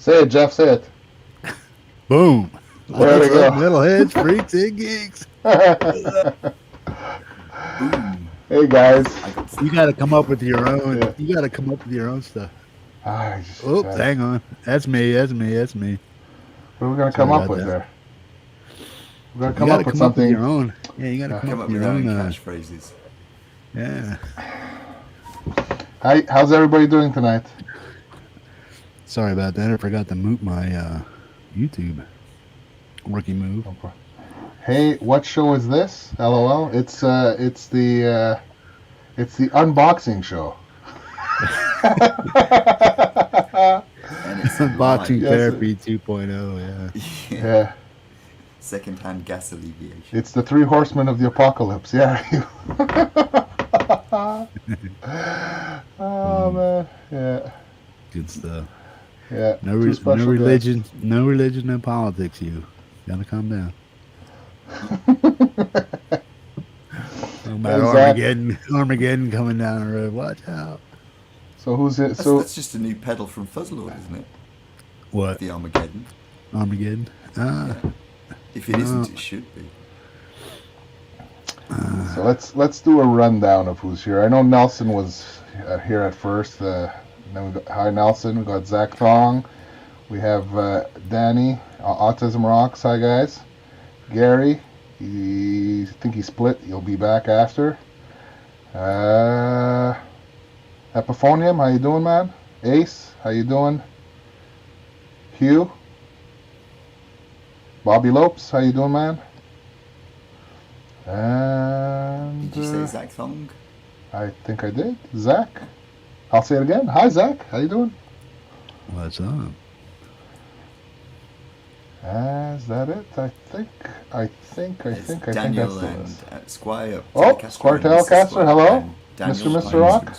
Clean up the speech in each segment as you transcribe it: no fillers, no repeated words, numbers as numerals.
Say it, Jeff. Say it. Boom. There we go. Metalheads, freaks, and geeks. Boom. Hey guys. You got to come up with your own. Yeah. You got to come up with your own stuff. Oops, Oops, hang on. That's me. That's me. That's me. What are we gonna come up with there? We're gonna come up with something. Your own. Yeah, you got to come up with your own catchphrases. Yeah. How's everybody doing tonight? Sorry about that. I forgot to mute my YouTube. Rookie move. Hey, what show is this? LOL. It's the unboxing show. Unboxing therapy 2.0. Yeah. Second-hand gas alleviation. It's the 3 horsemen of the apocalypse. Yeah. Oh man. Yeah. Good stuff. Yeah. No religion, no politics. You gotta calm down. Armageddon coming down the road. Watch out. So who's it? That's just a new pedal from Fuzzlord, isn't it? What? The Armageddon. Armageddon. Yeah. If it isn't, it should be. So let's do a rundown of who's here. I know Nelson was here at first. Then we got, hi Nelson. We got Zach Thong. We have Danny, Autism Rocks. Hi guys. Gary. I think he split. He'll be back after. Epiphonium, how you doing, man? Ace, how you doing? Hugh. Bobby Lopes, how you doing, man? And did you say Zach Thong? I think I did. Zach. I'll say it again. Hi, Zach. How you doing? What's up? Is that it? I think Daniel that's and Squire. Oh, Squire Telecaster. Hello, Mr. Rock.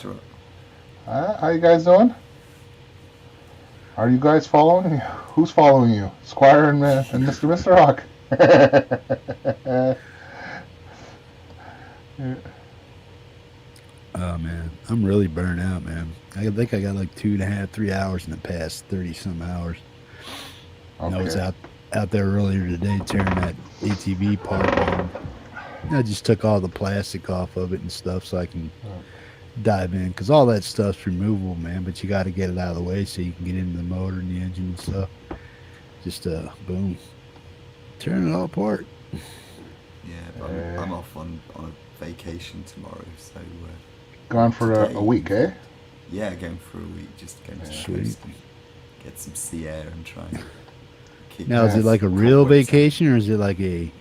How you guys doing? Are you guys following? Who's following you? Squire and Mr. Rock. Oh man, I'm really burnt out, man. I think I got like 2.5, 3 hours in the past 30-some hours. Okay. I was out there earlier today tearing that ATV part down. I just took all the plastic off of it and stuff so I can dive in, because all that stuff's removable, man, but you got to get it out of the way so you can get into the motor and the engine and stuff. Just boom, tearing it all apart. Yeah, but I'm off on a vacation tomorrow, so gone for a week, eh? Yeah, going for a week, just going to the coast and get some sea air and try and kick. Now, is it like a real vacation, or is it like a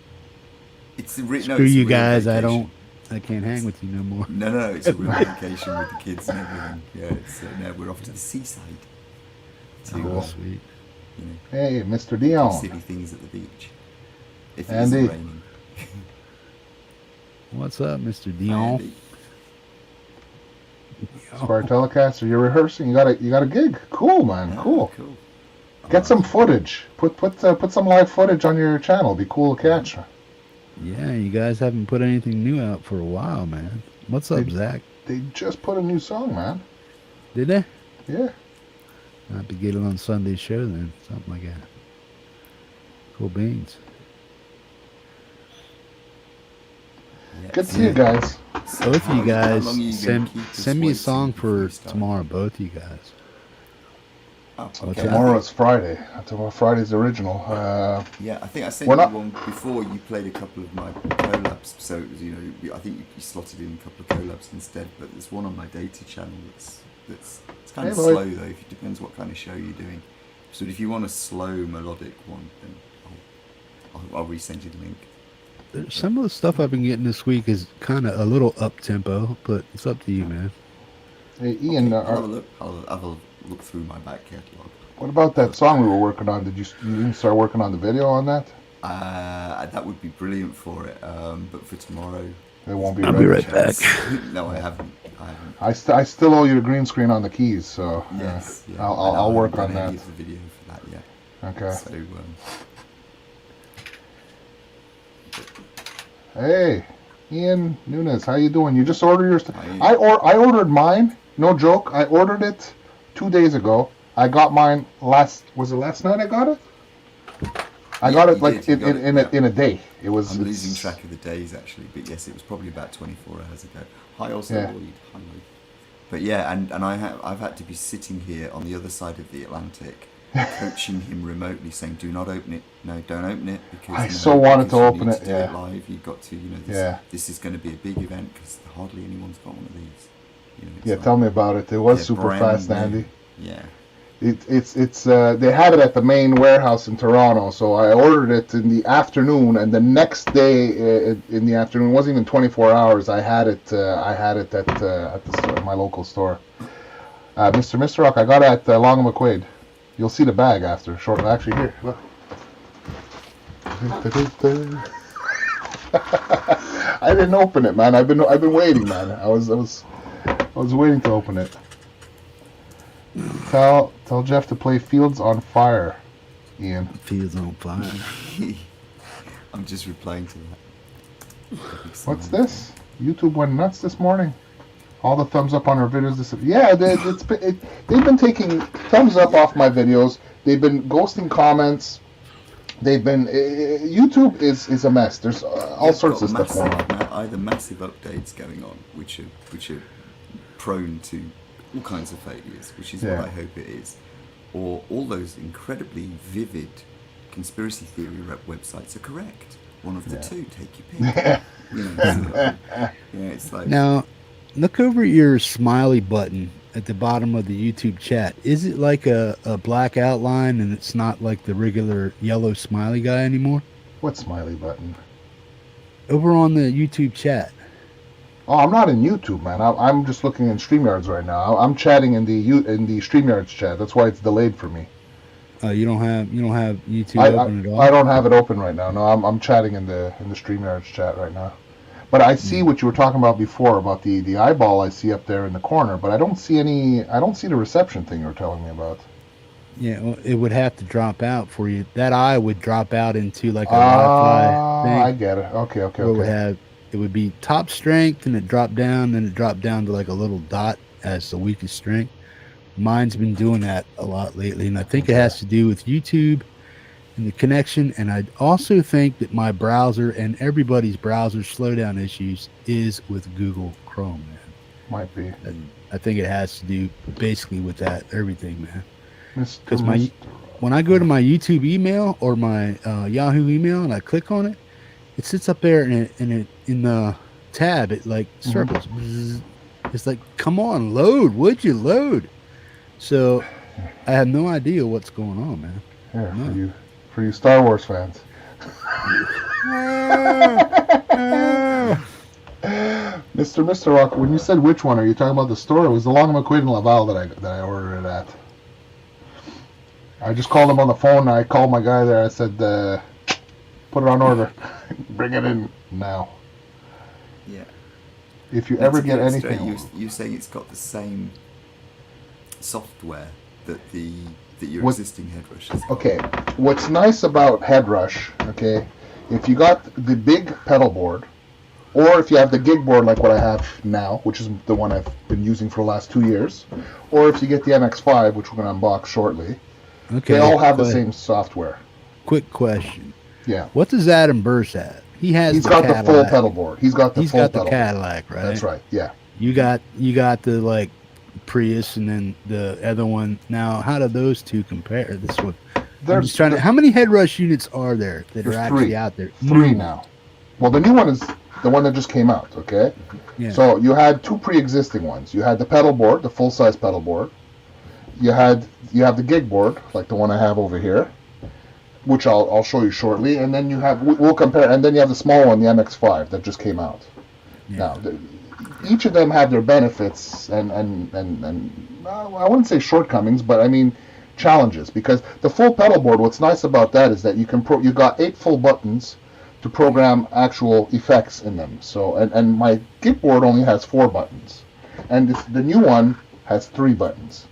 it's screw you guys, vacation. I can't hang with you no more? No, it's a real vacation with the kids and everything. Yeah, it's no, we're off to the seaside. Sweet. You know, hey, Mr. Dion. Silly things at the beach. If it isn't raining. What's up, Mr. Dion? Squire Telecaster, you're rehearsing. You got a gig. Cool, man. Cool. Get some footage. Put some live footage on your channel. Be cool to catch. Yeah, you guys haven't put anything new out for a while, man. What's up, Zach? They just put a new song, man. Did they? Yeah. I have to get it on Sunday's show then. Something like that. Cool beans. Yeah, good to see you guys. Both of you guys, send me a song for tomorrow, both of you guys. Okay. Tomorrow's Friday. Friday's the original. Yeah, I think I sent you one before. You played a couple of my collabs, so it was, I think you slotted in a couple of collabs instead. But there's one on my data channel that's it's kind of slow though. It depends what kind of show you're doing. So if you want a slow melodic one, then I'll resend you the link. Some of the stuff I've been getting this week is kind of a little up tempo, but it's up to you, man. Hey, Ian, I'll have a look. I'll have a look through my back catalog. What about that song we were working on? You didn't start working on the video on that? That would be brilliant for it, but for tomorrow, it won't be. I'll be right back. No, I haven't. I still owe you the green screen on the keys, so yes, yeah. I'll work on that. The video for that, yeah. Okay. So. Hey, Ian Nunes, how you doing? You just ordered your stuff. I ordered mine. No joke. I ordered it 2 days ago. I got mine last night I got it? I got it like in a day. I'm losing track of the days actually, but yes, it was probably about 24 hours ago. Hi also Lloyd. Hi Lloyd. But yeah, and I've had to be sitting here on the other side of the Atlantic, coaching him remotely, saying, "Do not open it. No, don't open it because I so wanted to open it. Do it live. You've got to. This is going to be a big event because hardly anyone's got one of these. Tell me about it. It was super fast, Andy. Yeah. It's they had it at the main warehouse in Toronto, so I ordered it in the afternoon, and the next day in the afternoon, it wasn't even 24 hours. I had it at the store, my local store. Mr. Rock, I got it at Long and McQuaid. You'll see the bag after shortly. Actually, here, look. I didn't open it, man. I've been waiting, man. I was waiting to open it. Tell Jeff to play Fields on Fire, Ian. Fields on Fire. I'm just replying to that. What's this? YouTube went nuts this morning. All the thumbs up on our videos. Yeah, they've been taking thumbs up off my videos. They've been ghosting comments. They've been YouTube is a mess. There's all sorts of stuff going on. Either massive updates going on, which are prone to all kinds of failures, which is what I hope it is, or all those incredibly vivid conspiracy theory websites are correct. One of the two. Take your pick. It's like now. Look over your smiley button at the bottom of the YouTube chat. Is it like a black outline and it's not like the regular yellow smiley guy anymore? What smiley button? Over on the YouTube chat. Oh, I'm not in YouTube, man. I'm just looking in StreamYards right now. I'm chatting in the StreamYards chat. That's why it's delayed for me. You don't have YouTube open at all? I don't have it open right now. No, I'm chatting in the StreamYards chat right now. But I see what you were talking about before about the eyeball I see up there in the corner, but I don't see the reception thing you're telling me about. Yeah, well, it would have to drop out for you. That eye would drop out into like a Wi-Fi thing. I get it. Okay. It would be top strength, and it dropped down, then it dropped down to like a little dot as the weakest strength. Mine's been doing that a lot lately, and I think it has to do with YouTube and the connection, and I also think that my browser and everybody's browser slowdown issues is with Google Chrome, man. Might be. I think it has to do basically with that, everything, man. Because when I go to my YouTube email or my Yahoo email and I click on it, it sits up there and in the tab it like circles. It's like, come on, load, would you load? So I have no idea what's going on, man. Yeah, for you Star Wars fans. Mr. Rock, when you said which one, are you talking about the store? It was the Long McQuaid and Laval that I ordered it at. I just called him on the phone. I called my guy there. I said, put it on order. Bring it in now. Yeah. If you ever get anything... You're saying it's got the same software that your existing Headrush has got. Okay. What's nice about Headrush, okay, if you got the big pedal board, or if you have the Gigboard like what I have now, which is the one I've been using for the last 2 years, or if you get the MX5, which we're going to unbox shortly, they all have the same software. Quick question. Yeah. What does Adam Burse have? He's got the full pedal board. He's got the Cadillac, right? That's right. Yeah. You got the like Prius and then the other one. Now, how do those two compare? This one. I'm just trying to. How many Headrush units are there that are actually out there? 3 now. Well, the new one is the one that just came out. Okay. Yeah. So you had 2 pre-existing ones. You had the pedal board, the full-size pedal board. You have the Gigboard, like the one I have over here, which I'll show you shortly, and then we'll compare, and then you have the small one, the MX5 that just came out. Yeah. Now, each of them have their benefits and I wouldn't say shortcomings, but I mean challenges, because the full pedal board, what's nice about that is that you got 8 full buttons to program actual effects in them. So and my Gigboard only has 4 buttons, and the new one has 3 buttons.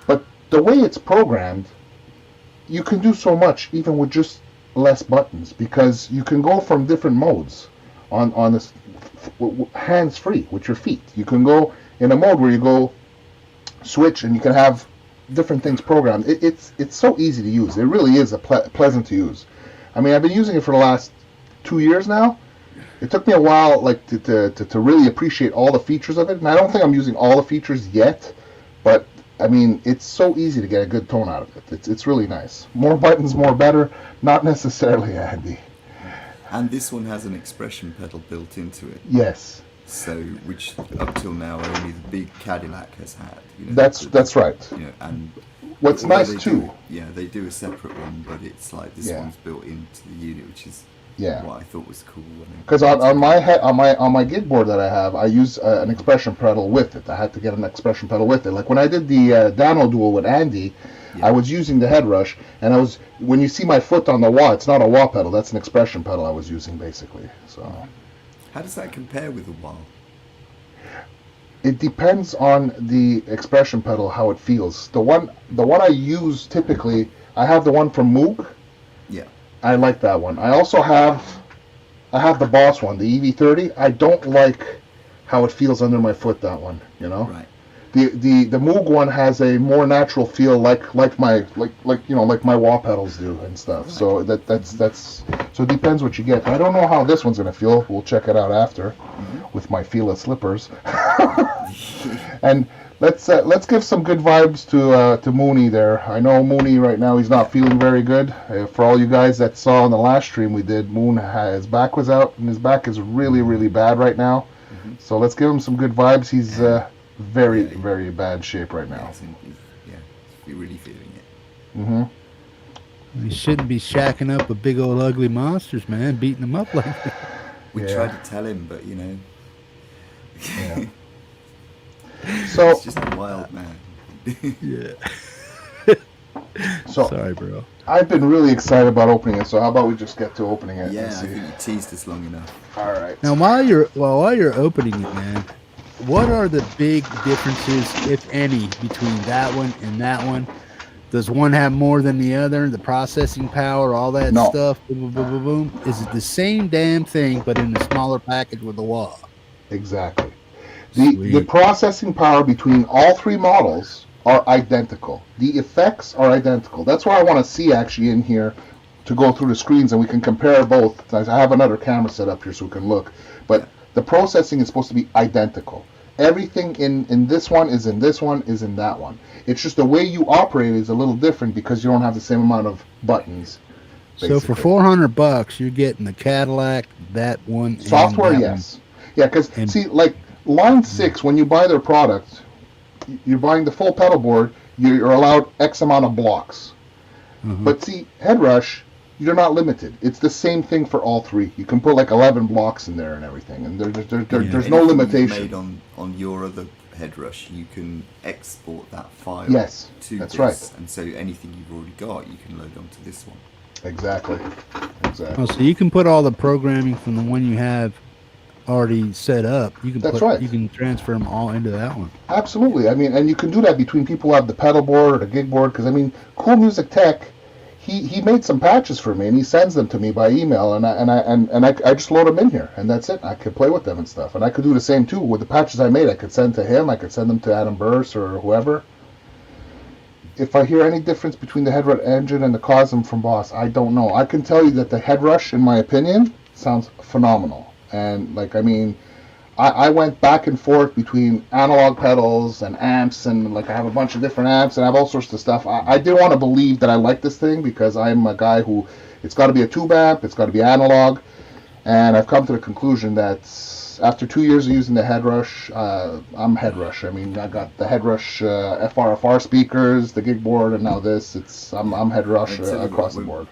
But the way it's programmed, you can do so much even with just less buttons, because you can go from different modes on this hands-free with your feet. You can go in a mode where you go switch, and you can have different things programmed. It's so easy to use. It really is pleasant to use. I mean, I've been using it for the last 2 years now. It took me a while, like to really appreciate all the features of it, and I don't think I'm using all the features yet. But I mean, it's so easy to get a good tone out of it. It's really nice. More buttons, more better. Not necessarily handy. And this one has an expression pedal built into it. Yes. So, which up till now only the big Cadillac has had. You know, that's right. You know, and what's nice too. They do a separate one, but it's like this one's built into the unit, which is what I thought was cool. Because on my gig board that I have, I use an expression pedal with it. I had to get an expression pedal with it. Like when I did the Dano duel with Andy, I was using the Headrush, and when you see my foot on the wah, it's not a wah pedal. That's an expression pedal I was using basically. So. How does that compare with the wah? It depends on the expression pedal, how it feels. The one I use typically, I have the one from Moog. Yeah. I like that one. I also have the Boss one, the EV30. I don't like how it feels under my foot, that one, you know? Right. The Moog one has a more natural feel like my wah pedals do and stuff. Right. So that's so it depends what you get. I don't know how this one's gonna feel. We'll check it out after with my Fila slippers. And let's give some good vibes to Mooney there. I know Mooney right now, he's not feeling very good. For all you guys that saw on the last stream we did, his back was out, and his back is really, really bad right now. Mm-hmm. So let's give him some good vibes. He's very, very bad shape right now. He's really feeling it. Mm-hmm. He shouldn't be shacking up with big old ugly monsters, man, beating them up like that. We tried to tell him, but you know. Yeah. So it's just a wild man. Yeah. So sorry, bro. I've been really excited about opening it. So how about we just get to opening it? Yeah, I think you teased us long enough. All right. Now, while you're opening it, man, what are the big differences, if any, between that one and that one? Does one have more than the other? The processing power, all that stuff? Boom, boom, boom, boom, boom. Is it the same damn thing, but in a smaller package with a wah? Exactly. The processing power between all three models are identical. The effects are identical. That's why I want to see actually in here to go through the screens and we can compare both. I have another camera set up here so we can look. But the processing is supposed to be identical. Everything in this one is in this one is in that one. It's just the way you operate is a little different because you don't have the same amount of buttons. Basically. So for $400, you're getting the Cadillac, that one, software, and that yes. Yeah, because see, like Line 6, when you buy their product, you're buying the full pedal board, you're allowed X amount of blocks. Mm-hmm. But see, Headrush, you're not limited. It's the same thing for all three. You can put like 11 blocks in there and everything, and there's no limitation. Made on your other Headrush, you can export that file to that's this, right. And so anything you've already got, you can load onto this one. Exactly. Oh, so you can put all the programming from the one you have already set up. You can You can transfer them all into that one. Absolutely. I mean, and you can do that between people who have the pedal board or the gig board. Because I mean, Cool Music Tech, he made some patches for me and he sends them to me by email, and I just load them in here and that's it. I could play with them and stuff, and I could do the same too with the patches I made. I could send to him. I could send them to Adam Burse or whoever. If I hear any difference between the Headrush engine and the Cosm from Boss, I don't know. I can tell you that the Headrush, in my opinion, sounds phenomenal. And like, I mean, I went back and forth between analog pedals and amps, and like I have a bunch of different amps and I have all sorts of stuff. I did want to believe that I like this thing because I'm a guy who, it's got to be a tube amp, it's got to be analog, and I've come to the conclusion that after 2 years of using the Headrush, I'm Headrush. I mean, I got the Headrush FRFR speakers, the gig board, and now this. I'm Headrush across the board.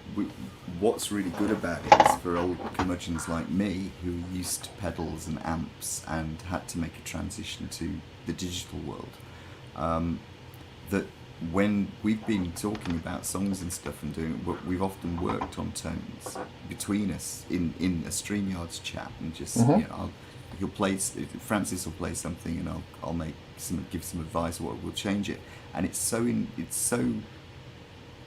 What's really good about it is for old curmudgeons like me who used pedals and amps and had to make a transition to the digital world, that when we've been talking about songs and stuff and doing, we've often worked on tones between us in a StreamYards chat, and just he'll play, Francis will play something and I'll give some advice or we'll change it, and it's so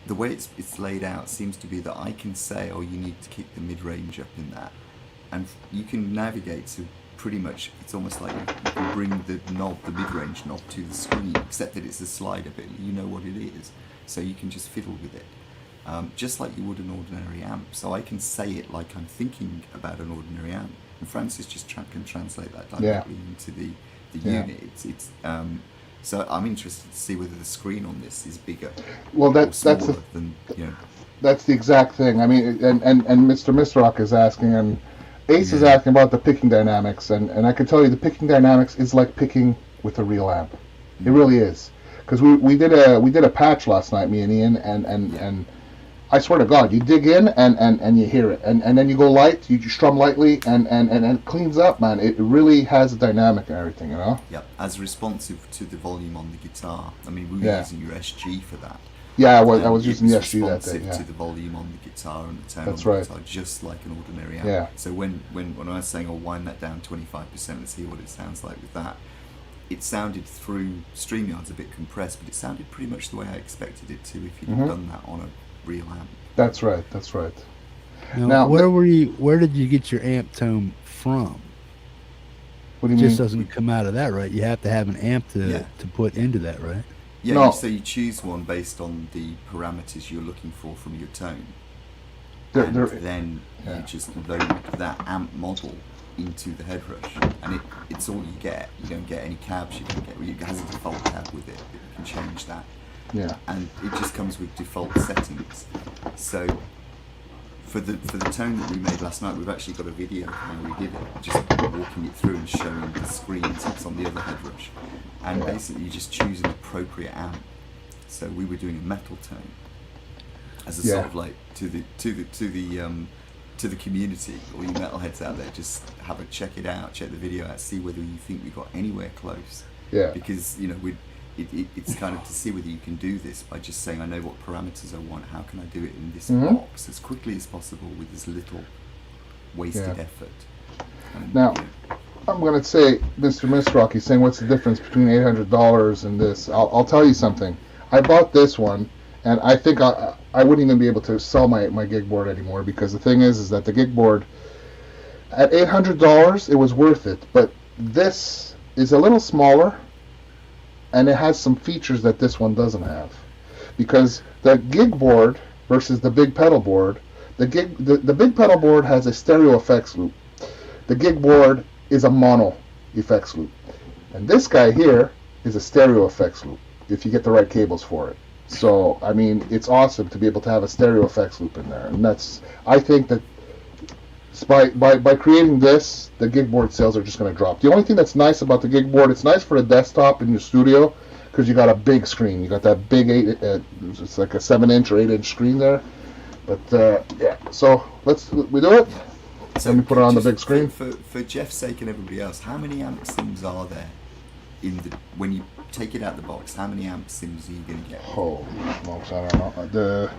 the way it's laid out seems to be that I can say, oh, you need to kick the mid-range up in that, and you can navigate to pretty much, it's almost like you can bring the knob, the mid-range knob, to the screen, except that it's a slider bit. You know what it is, so you can just fiddle with it, just like you would an ordinary amp. So I can say it like I'm thinking about an ordinary amp, and Francis just can translate that directly into the unit. It's so I'm interested to see whether the screen on this is bigger. Well, that's the that's the exact thing. I mean, and Mr. Misrock is asking, and Ace is asking about the picking dynamics, and I can tell you the picking dynamics is like picking with a real amp. It really is, because we did a patch last night, me and Ian, and I swear to God, you dig in and you hear it, and then you go light, you strum lightly, and it cleans up, man. It really has a dynamic and everything, you know. Yeah, as responsive to the volume on the guitar. I mean, we were using your SG for that. Yeah, I was using the SG that day. To the volume on the guitar and the tone That's on the right. guitar, just like an ordinary amp. Yeah. So when I was saying I'll wind that down 25%, let's hear what it sounds like with that. It sounded through StreamYard's a bit compressed, but it sounded pretty much the way I expected it to if you'd done that on a real amp. That's right. That's right. Now where did you get your amp tone from? What do you mean? It just mean? doesn't come out of that, right? You have to have an amp to put into that, right? Yeah, No. so you choose one based on the parameters you're looking for from your tone. Then you just load that amp model into the Headrush, and it's all you get. You don't get any cabs, it has a default cab with it, but you can change that. Yeah. And it just comes with default settings. So for the tone that we made last night, we've actually got a video of how we did it, just walking it through and showing the screens. It's on the other Headrush, and basically you just choose an appropriate amp. So we were doing a metal tone as a sort of like to the community, all you metalheads out there, just check it out, check the video out, see whether you think we got anywhere close. Yeah. Because it's kind of to see whether you can do this by just saying, I know what parameters I want, how can I do it in this box as quickly as possible with as little wasted effort. Now, I'm going to say, Mr. Misrock, he's saying, what's the difference between $800 and this? I'll tell you something. I bought this one, and I think I wouldn't even be able to sell my Gigboard anymore, because the thing is that the Gigboard, at $800, it was worth it. But this is a little smaller, and it has some features that this one doesn't have. Because the Gigboard versus the big pedal board, the big pedal board has a stereo effects loop. The Gigboard is a mono effects loop. And this guy here is a stereo effects loop, if you get the right cables for it. So, I mean, it's awesome to be able to have a stereo effects loop in there. And I think that by creating this, the Gigboard sales are just going to drop. The only thing that's nice about the Gigboard, it's nice for a desktop in your studio, because you got a big screen. You got that big it's like a 7-inch or 8-inch screen there. But so we do it. So let me put it on the big screen. For Jeff's sake and everybody else, how many amp sims are there when you take it out of the box? How many amp sims are you going to get? Holy smokes, I don't know.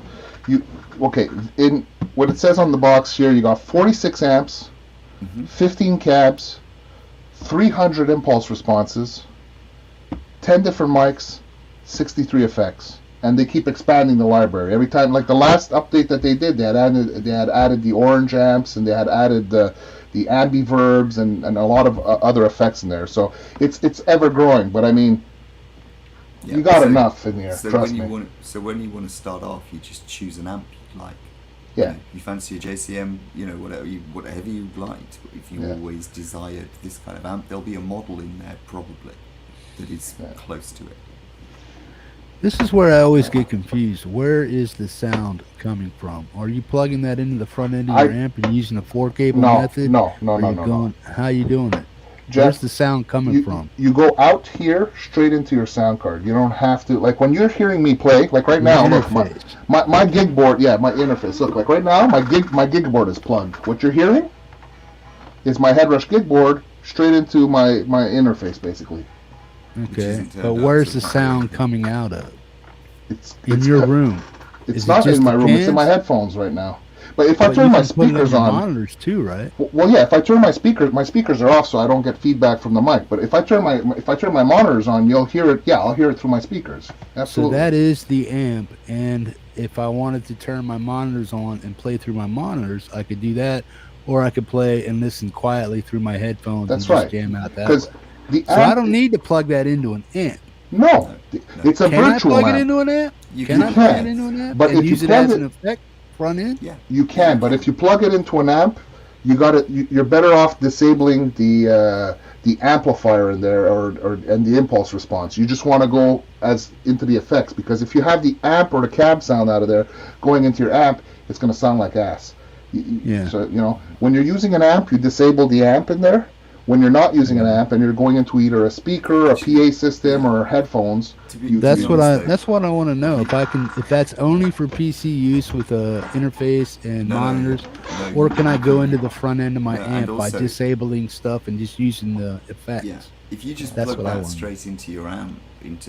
In what it says on the box here, you got 46 amps, 15 cabs, 300 impulse responses, 10 different mics, 63 effects, and they keep expanding the library every time. Like the last update that they did, they had added the orange amps, and they had added the ambiverbs and a lot of other effects in there. So it's ever growing. But I mean, you got enough in here. Trust me. So when you want to start off, you just choose an amp you like. Yeah. You fancy a JCM, whatever you liked. But if you always desired this kind of amp, there'll be a model in there probably that is close to it. This is where I always get confused. Where is the sound coming from? Are you plugging that into the front end of your amp and using a 4-cable method? No. How are you doing it? Jeff, where's the sound coming from? You go out here straight into your sound card. You don't have to, like when you're hearing me play, like right now, look, my Gigboard, my interface. Look, like right now, my Gigboard is plugged. What you're hearing is my Headrush Gigboard straight into my interface, basically. Okay, but where's the sound coming out of? It's your room. It's not in my room. It's in my headphones right now. But if I turn my speakers on, monitors too, right? Well, yeah. If I turn my speakers are off, so I don't get feedback from the mic. But if I turn my monitors on, you'll hear it. Yeah, I'll hear it through my speakers. Absolutely. So that is the amp, and if I wanted to turn my monitors on and play through my monitors, I could do that, or I could play and listen quietly through my headphones. That's and right. just jam out that way. So I don't need to plug that into an amp. No, it's a virtual amp. Can I plug it into an amp? Can I plug it into an amp? But and if use you it as an effect front end? Yeah, you can. But if you plug it into an amp, you're better off disabling the amplifier in there and the impulse response. You just want to go into the effects, because if you have the amp or the cab sound out of there going into your amp, it's going to sound like ass. So when you're using an amp, you disable the amp in there. When you're not using an amp and you're going into either a speaker, a PA system, or headphones, that's what I want to know. If that's only for PC use with a interface and monitors, or can I go into the front end of my amp by disabling stuff and just using the effects? Yeah, if you just plug that straight into your amp and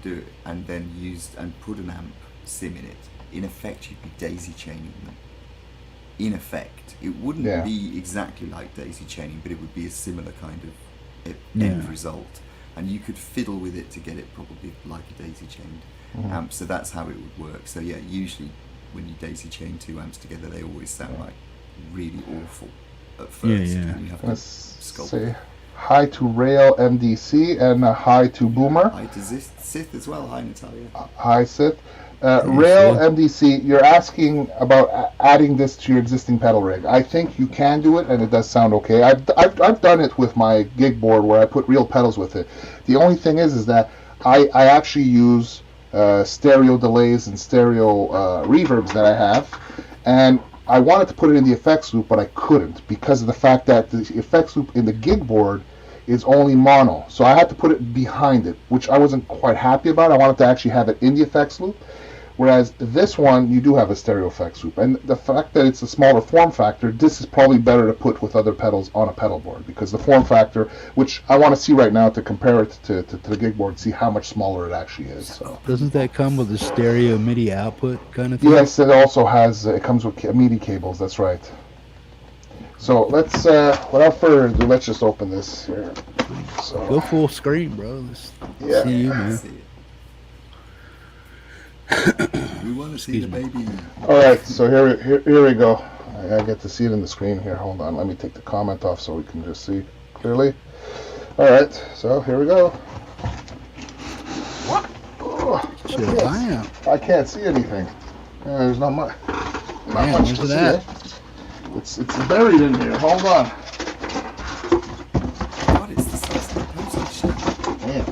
do it, and then put an amp sim in it, in effect you'd be daisy chaining them. In effect, it wouldn't be exactly like daisy chaining, but it would be a similar kind of end result, and you could fiddle with it to get it probably like a daisy chained amp. So that's how it would work. So yeah, usually when you daisy chain two amps together, they always sound like really awful at first. And you have to sculpt. Say hi to Rail MDC and hi to Boomer. Hi to Sith as well. Hi Natalia. Hi Sith. Rail MDC, you're asking about adding this to your existing pedal rig. I think you can do it, and it does sound okay. I've done it with my gig board where I put real pedals with it. The only thing is that I actually use stereo delays and stereo reverbs that I have, and I wanted to put it in the effects loop, but I couldn't because of the fact that the effects loop in the gig board is only mono. So I had to put it behind it, which I wasn't quite happy about. I wanted to actually have it in the effects loop. Whereas this one, you do have a stereo effects loop. And the fact that it's a smaller form factor, this is probably better to put with other pedals on a pedal board, because the form factor, which I want to see right now to compare it to the gig board, see how much smaller it actually is. So doesn't that come with a stereo MIDI output kind of thing? Yes, it also has, it comes with MIDI cables, that's right. So let's, without further ado, let's just open this here. So, go full screen, bro. Yeah. See you, man. We want to see the baby. All right, so here we go. I get to see it in the screen here. Hold on, let me take the comment off so we can just see clearly. All right, so here we go. Oh, I can't see anything. There's not much. Not much to see. It's buried in here. Hold on. God, it's the size of the postage stamp. Man.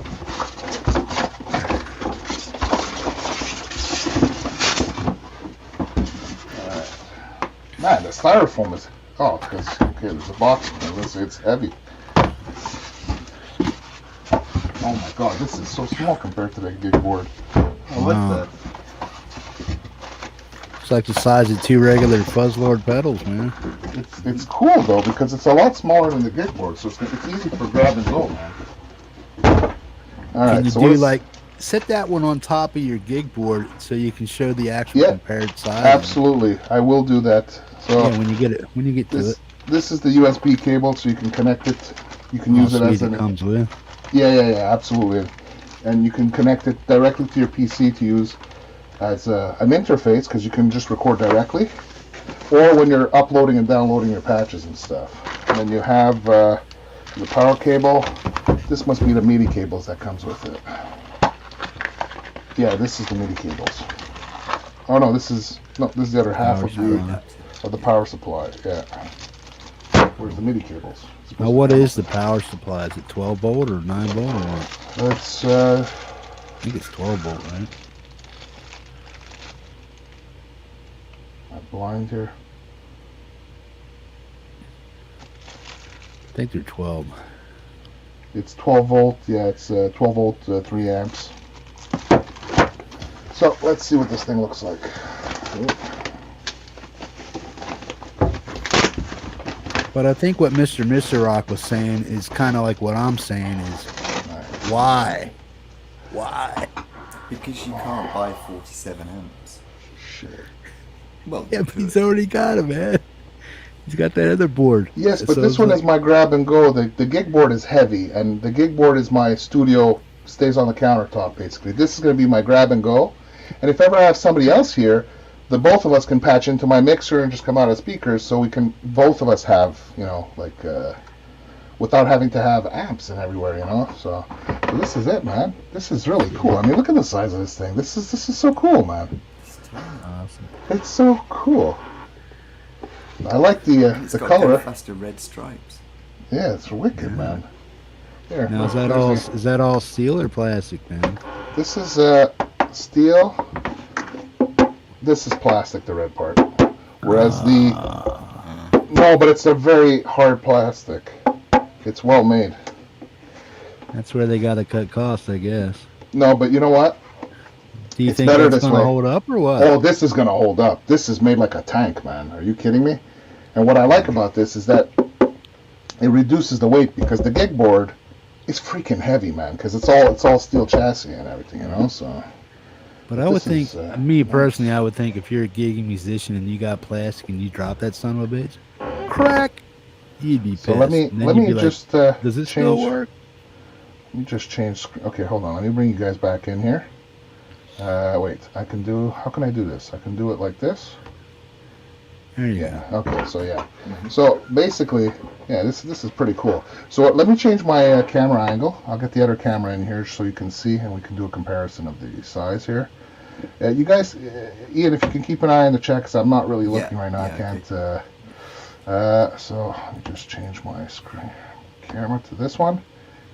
Man, the styrofoam is... Oh, because... Okay, there's a box. It's heavy. Oh my god, this is so small compared to that gig board. I like that. It's like the size of two regular Fuzzlord pedals, man. It's cool, though, because it's a lot smaller than the gig board, so it's easy for grab and go, man. Alright, can you so set that one on top of your gig board so you can show the actual compared size? Absolutely, I will do that. So yeah, when you get to it. This is the USB cable, so you can connect it. You can use it as it comes with. Yeah, absolutely. And you can connect it directly to your PC to use as an interface, because you can just record directly, or when you're uploading and downloading your patches and stuff. And then you have the power cable. This must be the MIDI cables that comes with it. Yeah, this is the MIDI cables. Oh no, this is the other half of the power supply. Yeah. Where's the MIDI cables? Now, what is the power supply? Is it 12 volt or 9 volt or what? It's I think it's 12 volt, right? I'm blind here. I think they're 12. It's 12 volt. Yeah, it's 12 volt, 3 amps. So let's see what this thing looks like. But I think what Mr. Rock was saying is kind of like what I'm saying is, why? Why? Because you can't buy 47 amps. Shit. Well, yeah, but he's already got it, man. He's got that other board. Yes, but so this one is my grab and go. The gig board is heavy, and the gig board is my studio, stays on the countertop, basically. This is going to be my grab and go. And if ever I have somebody else here the both of us can patch into my mixer and just come out of speakers, so we can both of us have, like without having to have amps and everywhere, So this is it, man. This is really cool. I mean, look at the size of this thing. This is so cool, man. Awesome. It's so cool. I like the color. Faster red stripes. Yeah, it's wicked, man. Here, now is that all steel or plastic, man? This is steel. This is plastic, the red part. Whereas no, but it's a very hard plastic. It's well made. That's where they got to cut costs, I guess. No, but you know what? Do you think it's going to hold up or what? Oh, this is going to hold up. This is made like a tank, man. Are you kidding me? And what I like about this is that it reduces the weight, because the Gigboard is freaking heavy, man, because it's all steel chassis and everything, So. But I would think, me personally, I would think if you're a gigging musician and you got plastic and you drop that son of a bitch, crack, you'd be pissed. So let me just does this still work? Let me just change. Okay, hold on. Let me bring you guys back in here. Wait, how can I do this? I can do it like this. There you go. Okay, so yeah. So basically, yeah, this is pretty cool. So let me change my camera angle. I'll get the other camera in here so you can see, and we can do a comparison of the size here. You guys, Ian, if you can keep an eye on the chat, because I'm not really looking right now. I can't. So let me just change my screen camera to this one.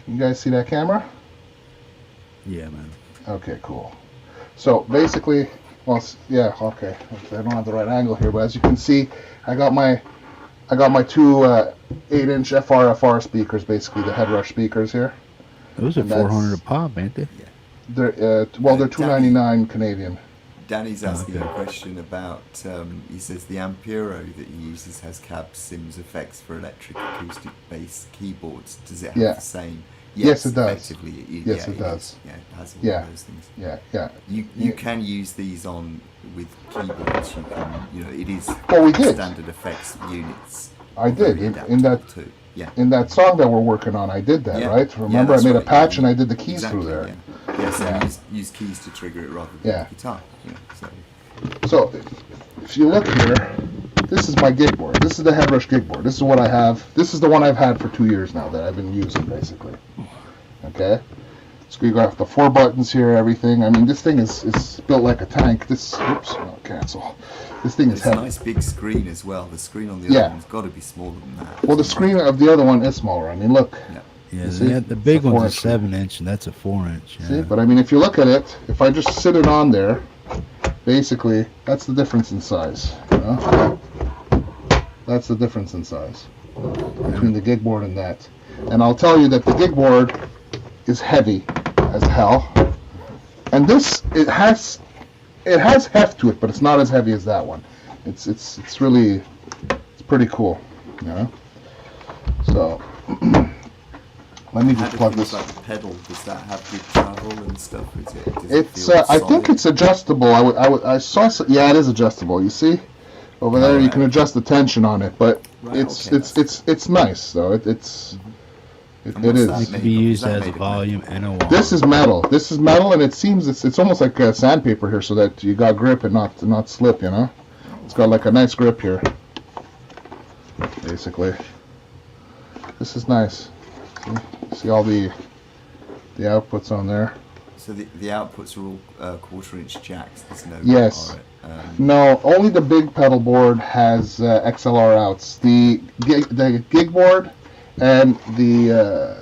You guys see that camera? Yeah, man. Okay, cool. So basically, well, yeah, okay. I don't have the right angle here, but as you can see, I got my two 8-inch FR speakers, basically the Headrush speakers here. Those are 400 a pop, ain't they? Yeah. They're they're $299 Canadian. Danny's asking a question about. He says the Ampero that he uses has cab Sims effects for electric, acoustic, bass keyboards. Does it have the same? Yes, it does. Yes, it does. Yeah, it has all of those things. Yeah. You can use these with keyboards. You can, it is standard effects units. I did in that too. Yeah. In that song that we're working on, I did that, right? Remember, I made a patch and I did the keys through there. Yeah, so use keys to trigger it rather than the guitar. So if you look here, this is my Gigboard. This is the Headrush Gigboard. This is what I have. This is the one I've had for 2 years now that I've been using, basically. Okay? So you got the 4 buttons here, everything. I mean, this thing is built like a tank. Cancel. This thing is heavy. It's a nice big screen as well. The screen on the other one's got to be smaller than that. Well, the screen of the other one is smaller. I mean, look. Yeah, the big one's a 7-inch, and that's a 4-inch. Yeah. See, but I mean, if you look at it, if I just sit it on there, basically, that's the difference in size. That's the difference in size between the Gigboard and that. And I'll tell you that the Gigboard is heavy as hell, and it has heft to it, but it's not as heavy as that one. It's really pretty cool, So. Let me just plug this. Like the pedal, does that have good travel and stuff? I think it's adjustable. I saw. Yeah, it is adjustable. You see, over there you can adjust the tension on it, but it's nice though. It is. It can be used as a volume and a wall. This is metal. And it seems it's almost like sandpaper here, so that you got grip and not slip. It's got like a nice grip here. Basically, this is nice. See all the outputs on there. So the outputs are all 1/4-inch jacks. There's no. Yes. No, only the big pedal board has XLR outs. The Gigboard and the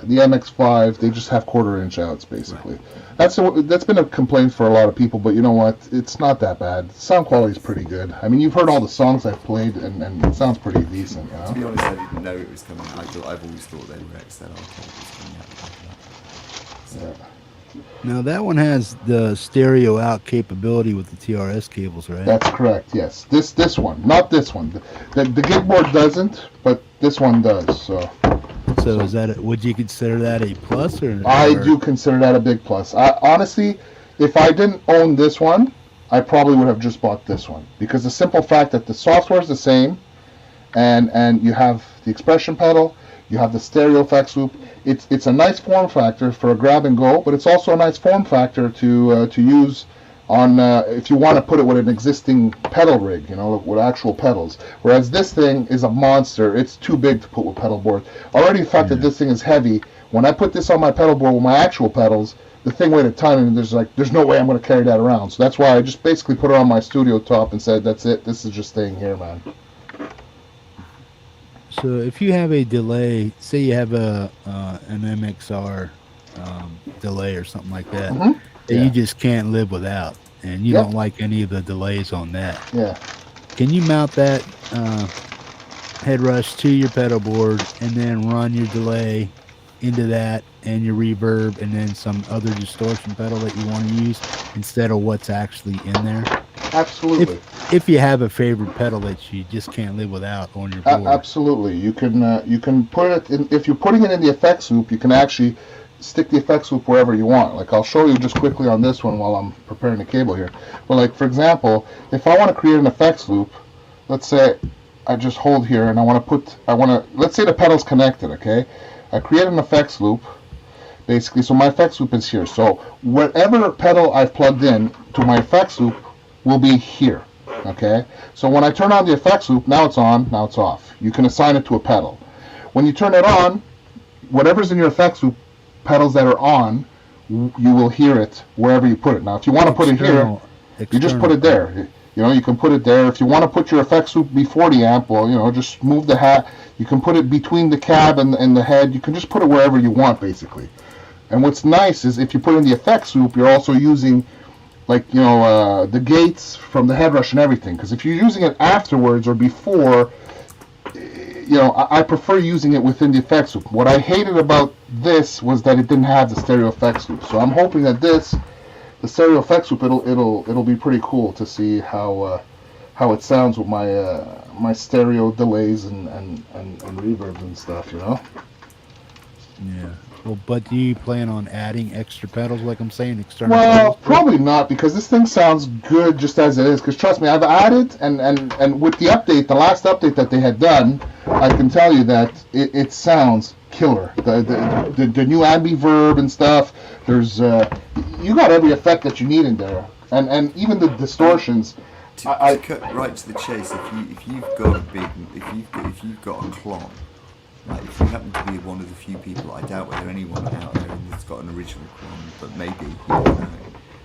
MX5, they just have 1/4-inch outs basically. Right. That's been a complaint for a lot of people, but you know what? It's not that bad. The sound quality is pretty good. I mean, you've heard all the songs I've played, and it sounds pretty decent. To be honest, I didn't know it was coming out. I've always thought they were XLR cables coming out. Now that one has the stereo out capability with the TRS cables, right? That's correct. Yes. This one, not this one. The Gigboard doesn't, but this one does. So is that would you consider that a plus or? I do consider that a big plus. Honestly, if I didn't own this one, I probably would have just bought this one, because the simple fact that the software is the same, and you have the expression pedal, you have the stereo effects loop. It's a nice form factor for a grab and go, but it's also a nice form factor to use on if you want to put it with an existing pedal rig, you know, with actual pedals. Whereas this thing is a monster. It's too big to put with pedal board. Already the fact that this thing is heavy, when I put this on my pedal board with my actual pedals, the thing weighed a ton, and there's no way I'm going to carry that around. So that's why I just basically put it on my studio top and said, that's it. This is just staying here, man. So if you have a delay, say you have an MXR delay or something like that, that you just can't live without, and you don't like any of the delays on that. Yeah. Can you mount that Headrush to your pedal board and then run your delay into that and your reverb and then some other distortion pedal that you want to use instead of what's actually in there? Absolutely. If you have a favorite pedal that you just can't live without on your board. Absolutely. You can put it in, if you're putting it in the effects loop, you can actually stick the effects loop wherever you want. Like I'll show you just quickly on this one while I'm preparing the cable here. But like for example, if I want to create an effects loop, let's say I just hold here and let's say the pedal's connected, okay? I create an effects loop, basically, so my effects loop is here. So whatever pedal I've plugged in to my effects loop will be here, okay? So when I turn on the effects loop, now it's on, now it's off. You can assign it to a pedal. When you turn it on, whatever's in your effects loop, pedals that are on, you will hear it wherever you put it. Now, if you want to put it here, you just put it there. You know, you can put it there. If you want to put your effects loop before the amp, well, you know, just move the hat. You can put it between the cab and the head. You can just put it wherever you want, basically. And what's nice is if you put in the effects loop, you're also using, like, you know, the gates from the Headrush and everything. Because if you're using it afterwards or before, you know, I prefer using it within the effects loop. What I hated about this was that it didn't have the stereo effects loop. So I'm hoping that the stereo effects loop, it'll be pretty cool to see how it sounds with my my stereo delays and reverbs and stuff, you know. Yeah. Well, but do you plan on adding extra pedals, like I'm saying, external? Well, probably not, because this thing sounds good just as it is. Because trust me, I've added and with the update, the last update that they had done, I can tell you that it sounds killer. The new ambi-verb and stuff. There's you got every effect that you need in there, and even the distortions. To cut right to the chase, if you've got a clone, like if you happen to be one of the few people, I doubt whether anyone out there that's got an original clone, but maybe you don't know.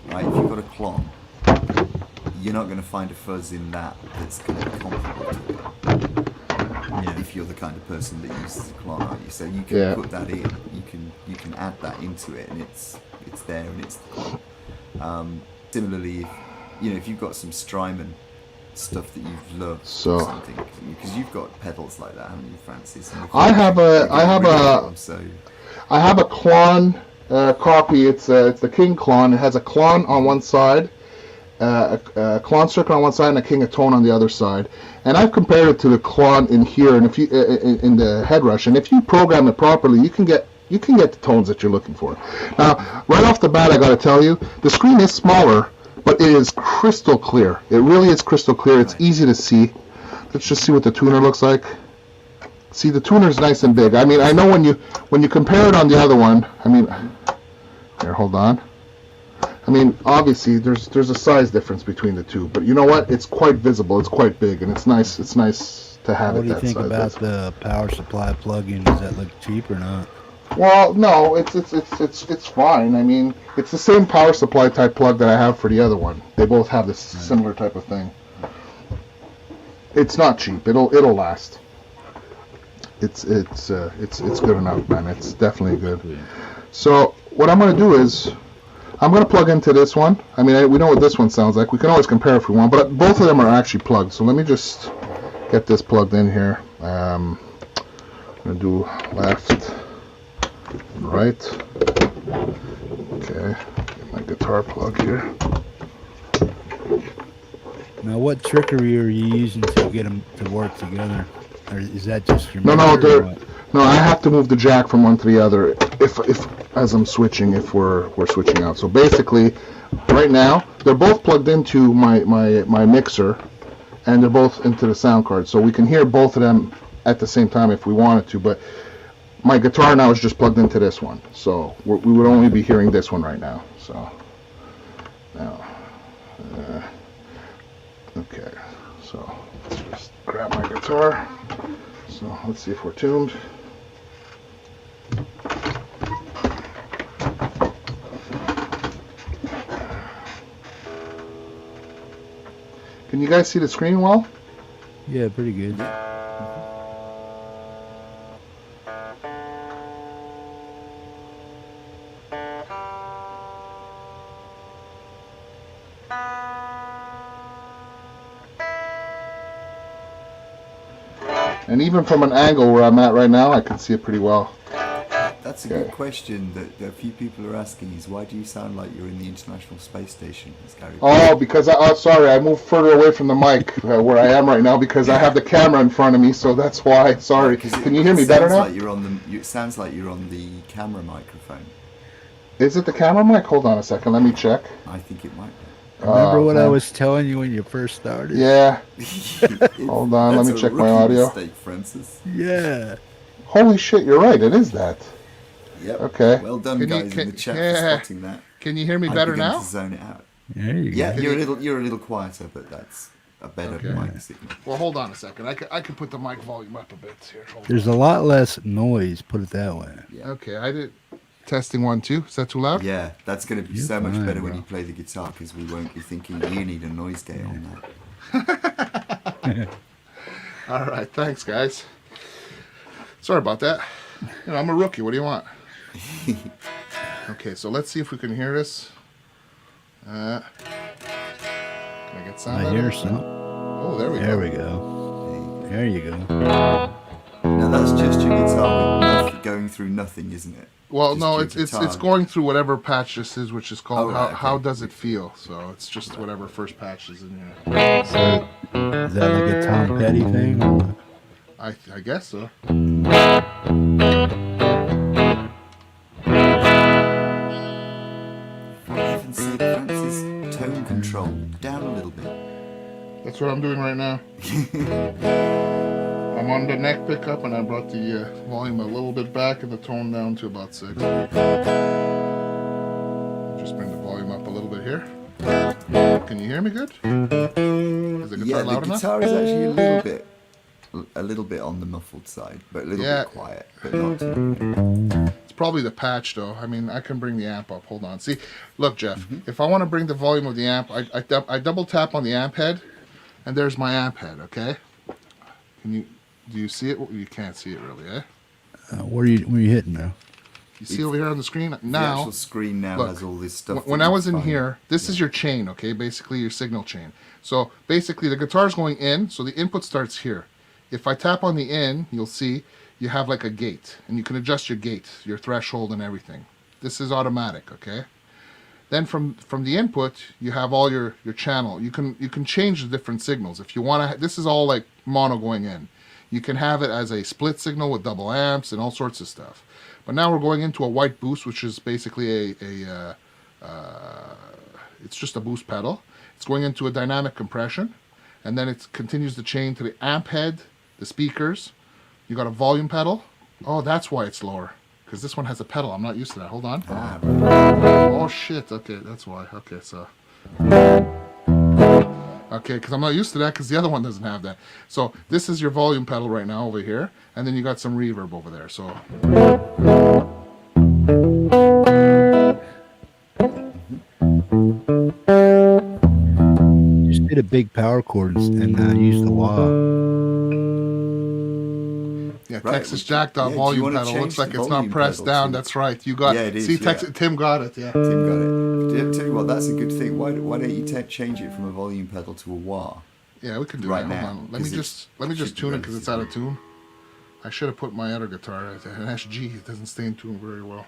Right, if you've got a clone, you're not going to find a fuzz in that that's going to be comparable to it. Yeah. If you're the kind of person that uses a clone, aren't you? So you can put that in, you can add that into it, and it's there and it's the clone. Similarly, if you've got some Strymon stuff that you've loved or something, because you've got pedals like that, haven't you, Francis? I have a Klon copy. It's the King Klon. It has a Klon on one side, a Klon circuit on one side, and a King of Tone on the other side. And I've compared it to the Klon in here, and if you in the Headrush, and if you program it properly, you can get the tones that you're looking for. Now, right off the bat, I got to tell you, the screen is smaller, but it is crystal clear. It really is crystal clear. It's easy to see. Let's just see what the tuner looks like. See, the tuner's nice and big. I mean, I know when you compare it on the other one, I mean, here, hold on. I mean, obviously, there's a size difference between the two, but you know what? It's quite visible. It's quite big, and it's nice. It's nice to have it that size. What do you think about the power supply plug-in? Does that look cheap or not? Well, no, it's fine. I mean, it's the same power supply type plug that I have for the other one. They both have this similar type of thing. It's not cheap. It'll last. It's good enough, man. It's definitely good. So what I'm gonna do is I'm gonna plug into this one. I mean, we know what this one sounds like. We can always compare if we want, but both of them are actually plugged. So let me just get this plugged in here. I'm gonna do left. Right. Okay. Get my guitar plug here. Now, what trickery are you using to get them to work together? Or is that just your? No. I have to move the jack from one to the other if as I'm switching. If we're switching out. So basically, right now they're both plugged into my mixer, and they're both into the sound card. So we can hear both of them at the same time if we wanted to, but. My guitar now is just plugged into this one, so we would only be hearing this one right now. So now, Okay, so let's just grab my guitar. So let's see if we're tuned. Can you guys see the screen well? Yeah, pretty good. And even from an angle where I'm at right now, I can see it pretty well. That's a good question that a few people are asking is, why do you sound like you're in the International Space Station? Oh, because sorry, I moved further away from the mic where I am right now because I have the camera in front of me, so that's why. Sorry. Can you hear me better now? It sounds like you're on the camera microphone. Is it the camera mic? Hold on a second, let me check. I think it might be. Remember what I was telling you when you first started? Yeah. Hold on, let me check my audio. Mistake, Francis. Yeah. Holy shit, you're right, it is that. Yep. Okay. Well done, guys in the chat for spotting that. Can you hear me better now? To zone it out. There you go. Yeah, you're a little quieter, but that's a better mic signal. Well, hold on a second. I can put the mic volume up a bit here. There's a lot less noise, put it that way. Yeah. Okay, I did. Testing 1, 2. Is that too loud? Yeah, that's going to be so much better when you play the guitar because we won't be thinking you need a noise gate on that. All right, thanks, guys. Sorry about that. You know, I'm a rookie. What do you want? Okay, so let's see if we can hear this. Can I get sound? I hear some. Oh, there we go. There we go. There you go. Now that's just your guitar with going through nothing, isn't it? Well, no, it's going through whatever patch this is, which is called how does it feel. So it's just whatever first patch is in here. So is that like a Tom Petty thing? Or? I guess so. For heaven's sake, Francis, tone control down a little bit. That's what I'm doing right now. I'm on the neck pickup and I brought the volume a little bit back and the tone down to about 6. Just bring the volume up a little bit here. Can you hear me good? Is the guitar loud enough? The guitar is actually a little bit on the muffled side, but a little bit quiet, but not too. It's probably the patch though. I mean, I can bring the amp up. Hold on. See, look, Jeff, if I want to bring the volume of the amp, I double tap on the amp head and there's my amp head, okay? Do you see it? You can't see it really, eh? Where are you hitting now? You see over here on the screen? Now, the actual screen now has all this stuff. When I was in here, this is your chain, okay? Basically your signal chain. So basically the guitar's going in, so the input starts here. If I tap on the in, you'll see you have like a gate, and you can adjust your gate, your threshold and everything. This is automatic, okay? Then from the input, you have all your channel. You can change the different signals. If you want to, this is all like mono going in. You can have it as a split signal with double amps and all sorts of stuff. But now we're going into a white boost, which is basically it's just a boost pedal. It's going into a dynamic compression, and then it continues the chain to the amp head, the speakers. You got a volume pedal. Oh, that's why it's lower, because this one has a pedal. I'm not used to that. Hold on. Oh shit. Okay, that's why. Okay, so. Okay, because I'm not used to that because the other one doesn't have that. So this is your volume pedal right now over here, and then you got some reverb over there. So just hit a big power chord and use the wah. Yeah, right. Texas Jackdaw volume pedal looks like it's not pressed down. That's right. You got. Yeah, it is. See, Tim got it. Yeah. Tim got it. Tell you what, that's a good thing. Why don't you change it from a volume pedal to a wah? Yeah, we can do that. Hold on. Let me just tune it because it's out of tune. I should have put my other guitar as an SG. It doesn't stay in tune very well.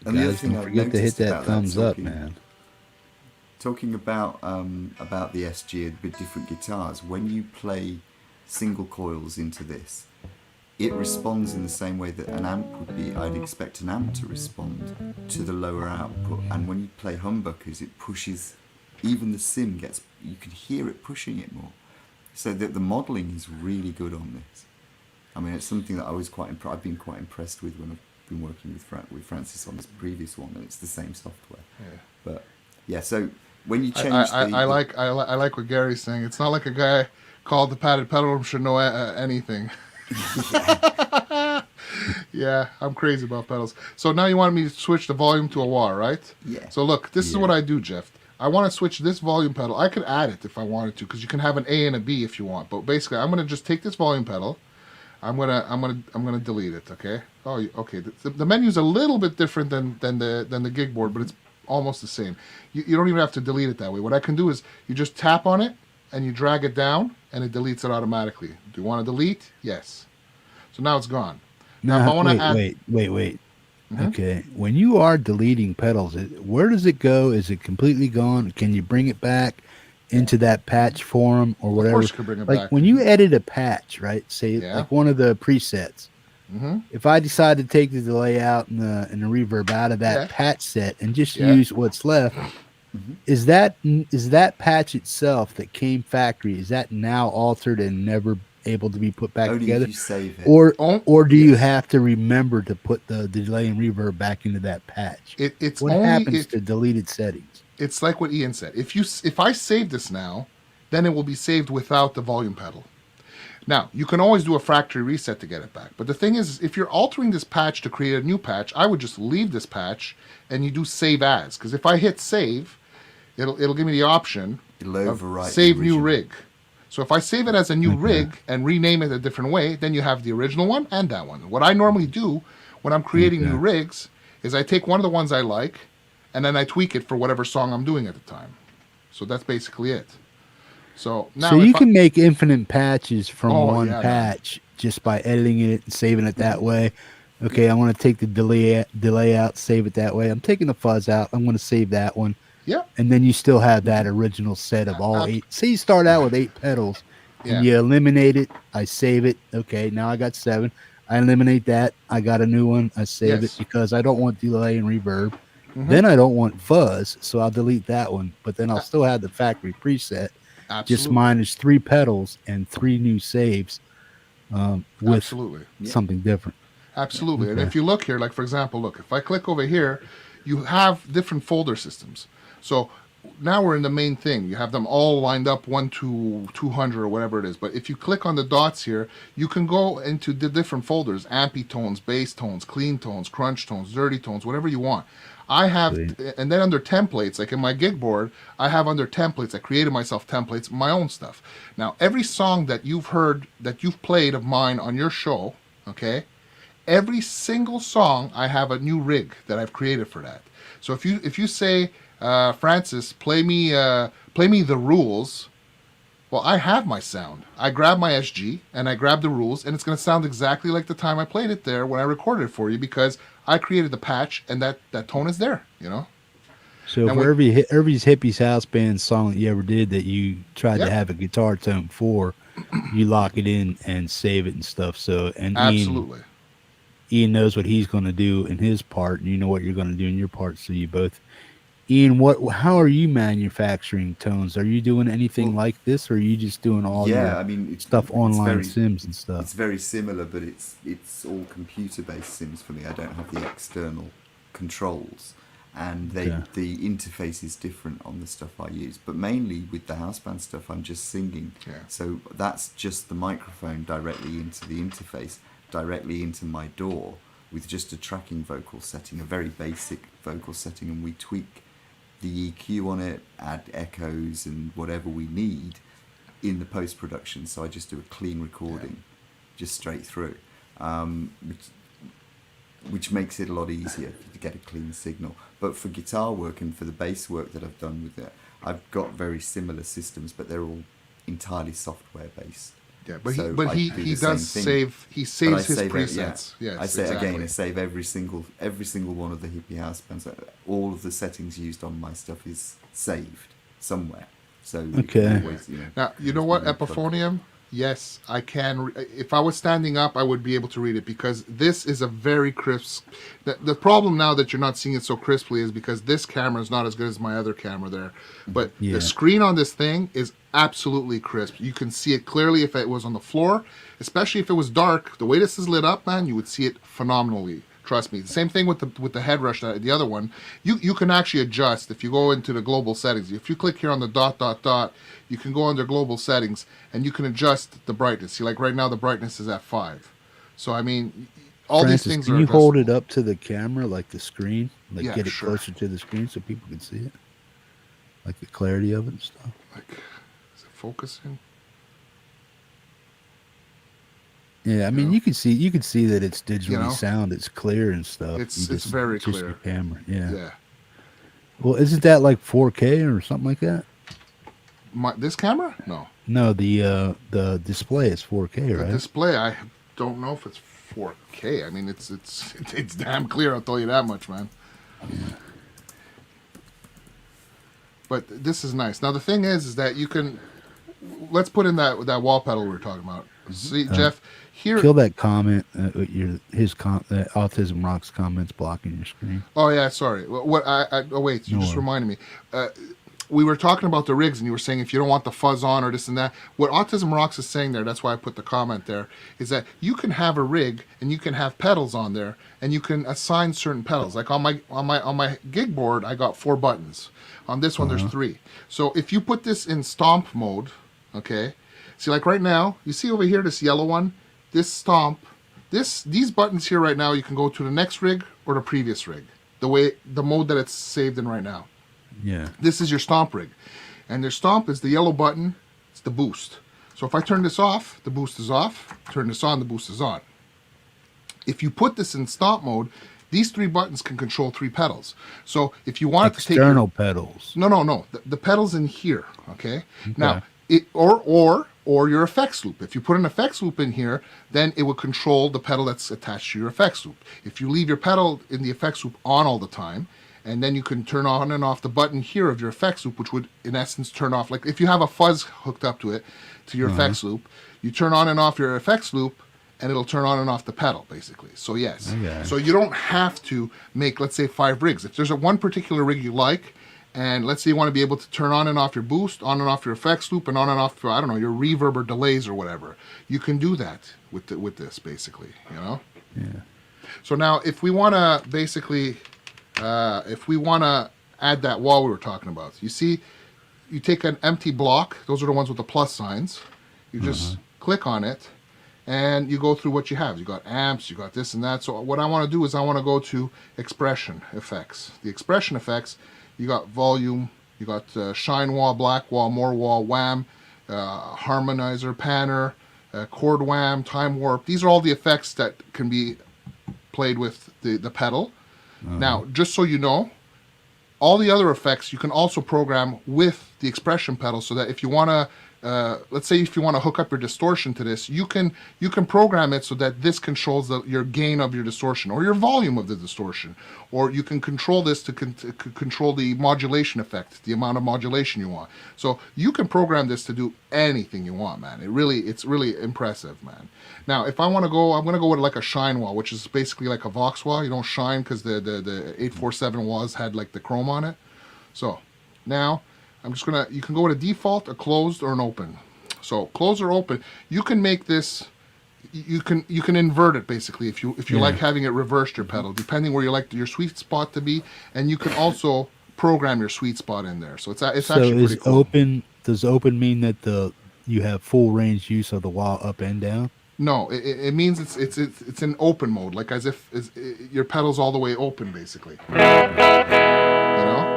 And the other thing don't forget to hit that thumbs up, man. Talking about the SG with different guitars, when you play single coils into this, it responds in the same way that an amp would be. I'd expect an amp to respond to the lower output, and when you play humbuckers, it pushes. Even the sim gets. You can hear it pushing it more. So that the modelling is really good on this. I mean, it's something that I've been quite impressed with when I've been working with Francis on this previous one, and it's the same software. Yeah. But yeah, so when you change, I like what Gary's saying. It's not like a guy called the padded pedal room should know anything. Yeah, I'm crazy about pedals. So now you want me to switch the volume to a wah, right? Yeah. So look, this is what I do, Jeff. I want to switch this volume pedal. I could add it if I wanted to, because you can have an A and a B if you want. But basically, I'm gonna just take this volume pedal. I'm gonna delete it. Okay. Oh, okay. The menu's a little bit different than the Gigboard, but it's almost the same. You don't even have to delete it that way. What I can do is you just tap on it and you drag it down, and it deletes it automatically. Do you want to delete? Yes. So now it's gone. Now, if I want to add... Wait. Mm-hmm. Okay. When you are deleting pedals, where does it go? Is it completely gone? Can you bring it back into that patch form or whatever? Of course you can bring it like back. When you edit a patch, right? Say like one of the presets. Mm-hmm. If I decide to take the delay out and the reverb out of that patch set and just use what's left, is that patch itself that came factory, is that now altered and never able to be put back Only together? if you save it. Or do you have to remember to put the delay and reverb back into that patch? What happens to deleted settings? It's like what Ian said. If I save this now, then it will be saved without the volume pedal. Now, you can always do a factory reset to get it back. But the thing is, if you're altering this patch to create a new patch, I would just leave this patch and you do save as. Because if I hit save, it'll give me the option of save new rig. So if I save it as a new rig and rename it a different way, then you have the original one and that one. What I normally do when I'm creating new rigs is I take one of the ones I like and then I tweak it for whatever song I'm doing at the time. So that's basically it. So now you can make infinite patches from one patch just by editing it and saving it that way. Okay, I want to take the delay out, save it that way. I'm taking the fuzz out. I'm going to save that one. Yeah. And then you still have that original set of all 8. Say you start out with 8 pedals and you eliminate it. I save it. Okay, now I got 7. I eliminate that. I got a new one. I save it because I don't want delay and reverb. Then I don't want fuzz, so I'll delete that one. But then I'll still have the factory preset. Just minus 3 pedals and 3 new saves with something different. Absolutely. And if you look here, like for example, look, if I click over here, you have different folder systems. So now we're in the main thing. You have them all lined up 1 to 200 or whatever it is. But if you click on the dots here, you can go into the different folders: ampy tones, bass tones, clean tones, crunch tones, dirty tones, whatever you want. I have, and then under templates, like in my Gigboard, I have under templates, I created myself templates, my own stuff. Now, every song that you've heard, that you've played of mine on your show, okay, every single song, I have a new rig that I've created for that. So if you say, Francis, play me the rules, well, I have my sound. I grab my SG and I grab the rules, and it's going to sound exactly like the time I played it there when I recorded it for you, because I created the patch and that tone is there, you know. So for every Hippie's house band song that you ever did that you tried to have a guitar tone for, you lock it in and save it and stuff. So absolutely, Ian knows what he's going to do in his part, and you know what you're going to do in your part. So you both. Ian, how are you manufacturing tones? Are you doing anything like this, or are you just doing all stuff online, sims and stuff? It's very similar, but it's all computer-based sims for me. I don't have the external controls, and the interface is different on the stuff I use. But mainly with the house band stuff, I'm just singing. So that's just the microphone directly into the interface, directly into my DAW, with just a tracking vocal setting, a very basic vocal setting, and we tweak the EQ on it, add echoes and whatever we need in the post-production. So I just do a clean recording, just straight through, which makes it a lot easier to get a clean signal. But for guitar work and for the bass work that I've done with it, I've got very similar systems, but they're all entirely software-based. Yeah, but he saves his presets. I save every single one of the Hippie house bands. All of the settings used on my stuff is saved somewhere. So okay. Always, now you know what, Epiphonium, yes, I can. If I was standing up, I would be able to read it because this is a very crisp. The problem now that you're not seeing it so crisply is because this camera is not as good as my other camera there. But the screen on this thing is absolutely crisp. You can see it clearly if it was on the floor, especially if it was dark. The way this is lit up, man, you would see it phenomenally. Trust me. The same thing with the Headrush, the other one. You can actually adjust if you go into the global settings. If you click here on the dot, you can go under global settings and you can adjust the brightness. See, like right now the brightness is at 5. So I mean, all Francis, these things can are. you hold it up to the camera, like the screen, like get it sure. closer to the screen so people can see it, like the clarity of it and stuff. Like, is it focusing? Yeah, I mean, you can see that it's digitally sound. It's clear and stuff. It's very clear. Your camera, yeah. Yeah. Well, isn't that like 4K or something like that? This camera? No. No, the display is 4K, right? The display, I don't know if it's 4K. I mean, it's damn clear. I'll tell you that much, man. Yeah. But this is nice. Now the thing is that you can. Let's put in that wall pedal we were talking about. See, Jeff. Here, kill that comment. Autism Rocks comments blocking your screen. Oh yeah, sorry. Wait, you just reminded me. We were talking about the rigs, and you were saying if you don't want the fuzz on or this and that. What Autism Rocks is saying there, that's why I put the comment there, is that you can have a rig and you can have pedals on there, and you can assign certain pedals. Like on my Gigboard, I got 4 buttons. On this one, there's 3. So if you put this in stomp mode, okay. See, like right now, you see over here this yellow one. This stomp, these buttons here right now, you can go to the next rig or the previous rig, the mode that it's saved in right now. Yeah. This is your stomp rig, and their stomp is the yellow button. It's the boost. So if I turn this off, the boost is off. Turn this on, the boost is on. If you put this in stomp mode, these 3 buttons can control 3 pedals. So if you want to take external pedals. No. The pedals in here. Okay. Now or your effects loop. If you put an effects loop in here, then it will control the pedal that's attached to your effects loop. If you leave your pedal in the effects loop on all the time, and then you can turn on and off the button here of your effects loop, which would in essence turn off, like if you have a fuzz hooked up to it, to your effects loop, you turn on and off your effects loop, and it'll turn on and off the pedal, basically. So yes. Okay. So you don't have to make, let's say, 5 rigs. If there's one particular rig you like, and let's say you want to be able to turn on and off your boost, on and off your effects loop, and on and off, I don't know, your reverb or delays or whatever. You can do that with this, basically, you know? Yeah. So now, if we want to basically, if we want to add that wall we were talking about, you see, you take an empty block. Those are the ones with the plus signs. You just click on it, and you go through what you have. You got amps, you got this and that. So what I want to do is I want to go to expression effects. The expression effects, you got volume, you got shine wall, black wall, more wall, wham, harmonizer, panner, chord wham, time warp. These are all the effects that can be played with the pedal. Now, just so you know, all the other effects you can also program with the expression pedal, so that if you want to, let's say if you want to hook up your distortion to this, you can program it so that this controls your gain of your distortion or your volume of the distortion, or you can control this to control the modulation effect, the amount of modulation you want. So you can program this to do anything you want, man. It's really impressive, man. Now, if I want to go, I'm going to go with like a shine wall, which is basically like a Vox wall. You don't shine because the 847 walls had like the chrome on it. So now I'm just gonna, you can go with a default, a closed, or an open. So closed or open, you can make this, you can invert it basically if you like having it reversed, your pedal, depending where you like your sweet spot to be, and you can also program your sweet spot in there. So it's actually pretty cool. Open, does open mean that you have full range use of the wah up and down? No, it means it's in open mode, like as if your pedal's all the way open, basically. You know?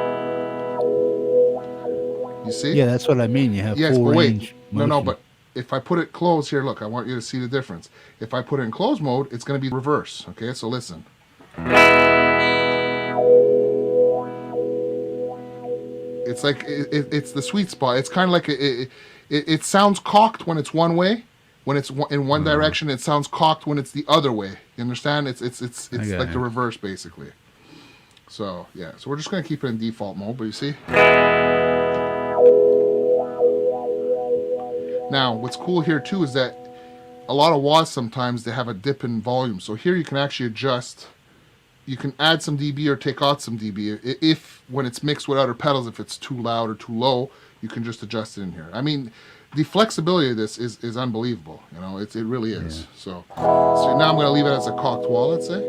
You see? Yeah, that's what I mean. You have full range. No, but if I put it closed here, look, I want you to see the difference. If I put it in closed mode, it's going to be reverse. Okay, so listen. It's like it's the sweet spot. It's kind of like it sounds cocked when it's one way. When it's in one direction, it sounds cocked when it's the other way. You understand? It's like the reverse, basically. So yeah, so we're just gonna keep it in default mode. But you see, Now, what's cool here too is that a lot of wahs sometimes they have a dip in volume. So here you can actually adjust. You can add some dB or take out some dB. If when it's mixed with other pedals, if it's too loud or too low, you can just adjust it in here. I mean, the flexibility of this is unbelievable. You know, it really is. Yeah. So now I'm going to leave it as a cocked wah, let's say.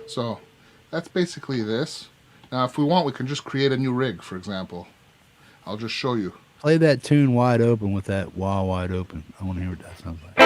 So that's basically this. Now, if we want, we can just create a new rig, for example. I'll just show you. Play that tune wide open with that wah wide open. I want to hear what that sounds like.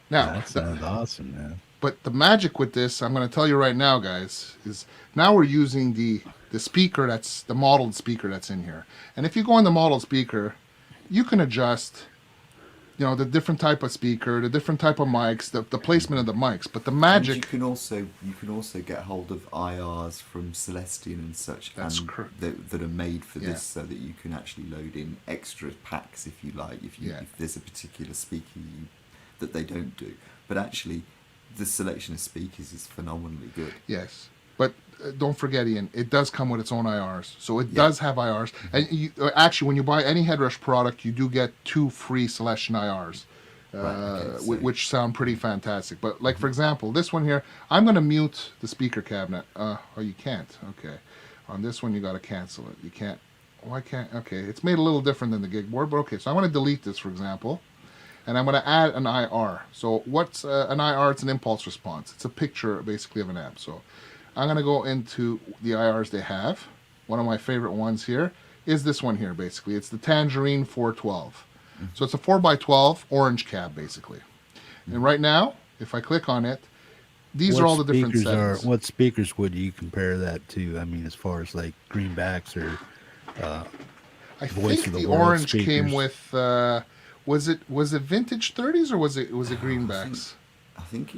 Now, that sounds awesome, man. But the magic with this, I'm going to tell you right now, guys, is now we're using the speaker that's the modeled speaker that's in here. And if you go on the modeled speaker, you can adjust, you know, the different type of speaker, the different type of mics, the placement of the mics. But the magic, and you can also get hold of IRs from Celestion and such, that are made for this, so that you can actually load in extra packs if you like, if there's a particular speaker that they don't do. But actually, the selection of speakers is phenomenally good. Yes, but don't forget, Ian, it does come with its own IRs. So it does have IRs. And actually, when you buy any Headrush product, you do get 2 free Celestion IRs, which sound pretty fantastic. But like, for example, this one here, I'm going to mute the speaker cabinet. Oh, you can't. Okay. On this one, you got to cancel it. You can't. Why can't? Okay, it's made a little different than the Gigboard, but okay. So I'm going to delete this, for example. And I'm going to add an IR. So what's an IR? It's an impulse response. It's a picture, basically, of an amp. So I'm going to go into the IRs they have. One of my favorite ones here is this one here, basically. It's the Tangerine 412. So it's a 4x12 orange cab, basically. And right now, if I click on it, these are all the different settings. What speakers would you compare that to? I mean, as far as like greenbacks or I think the orange speakers came with... Was it vintage 30s or was it greenbacks? I think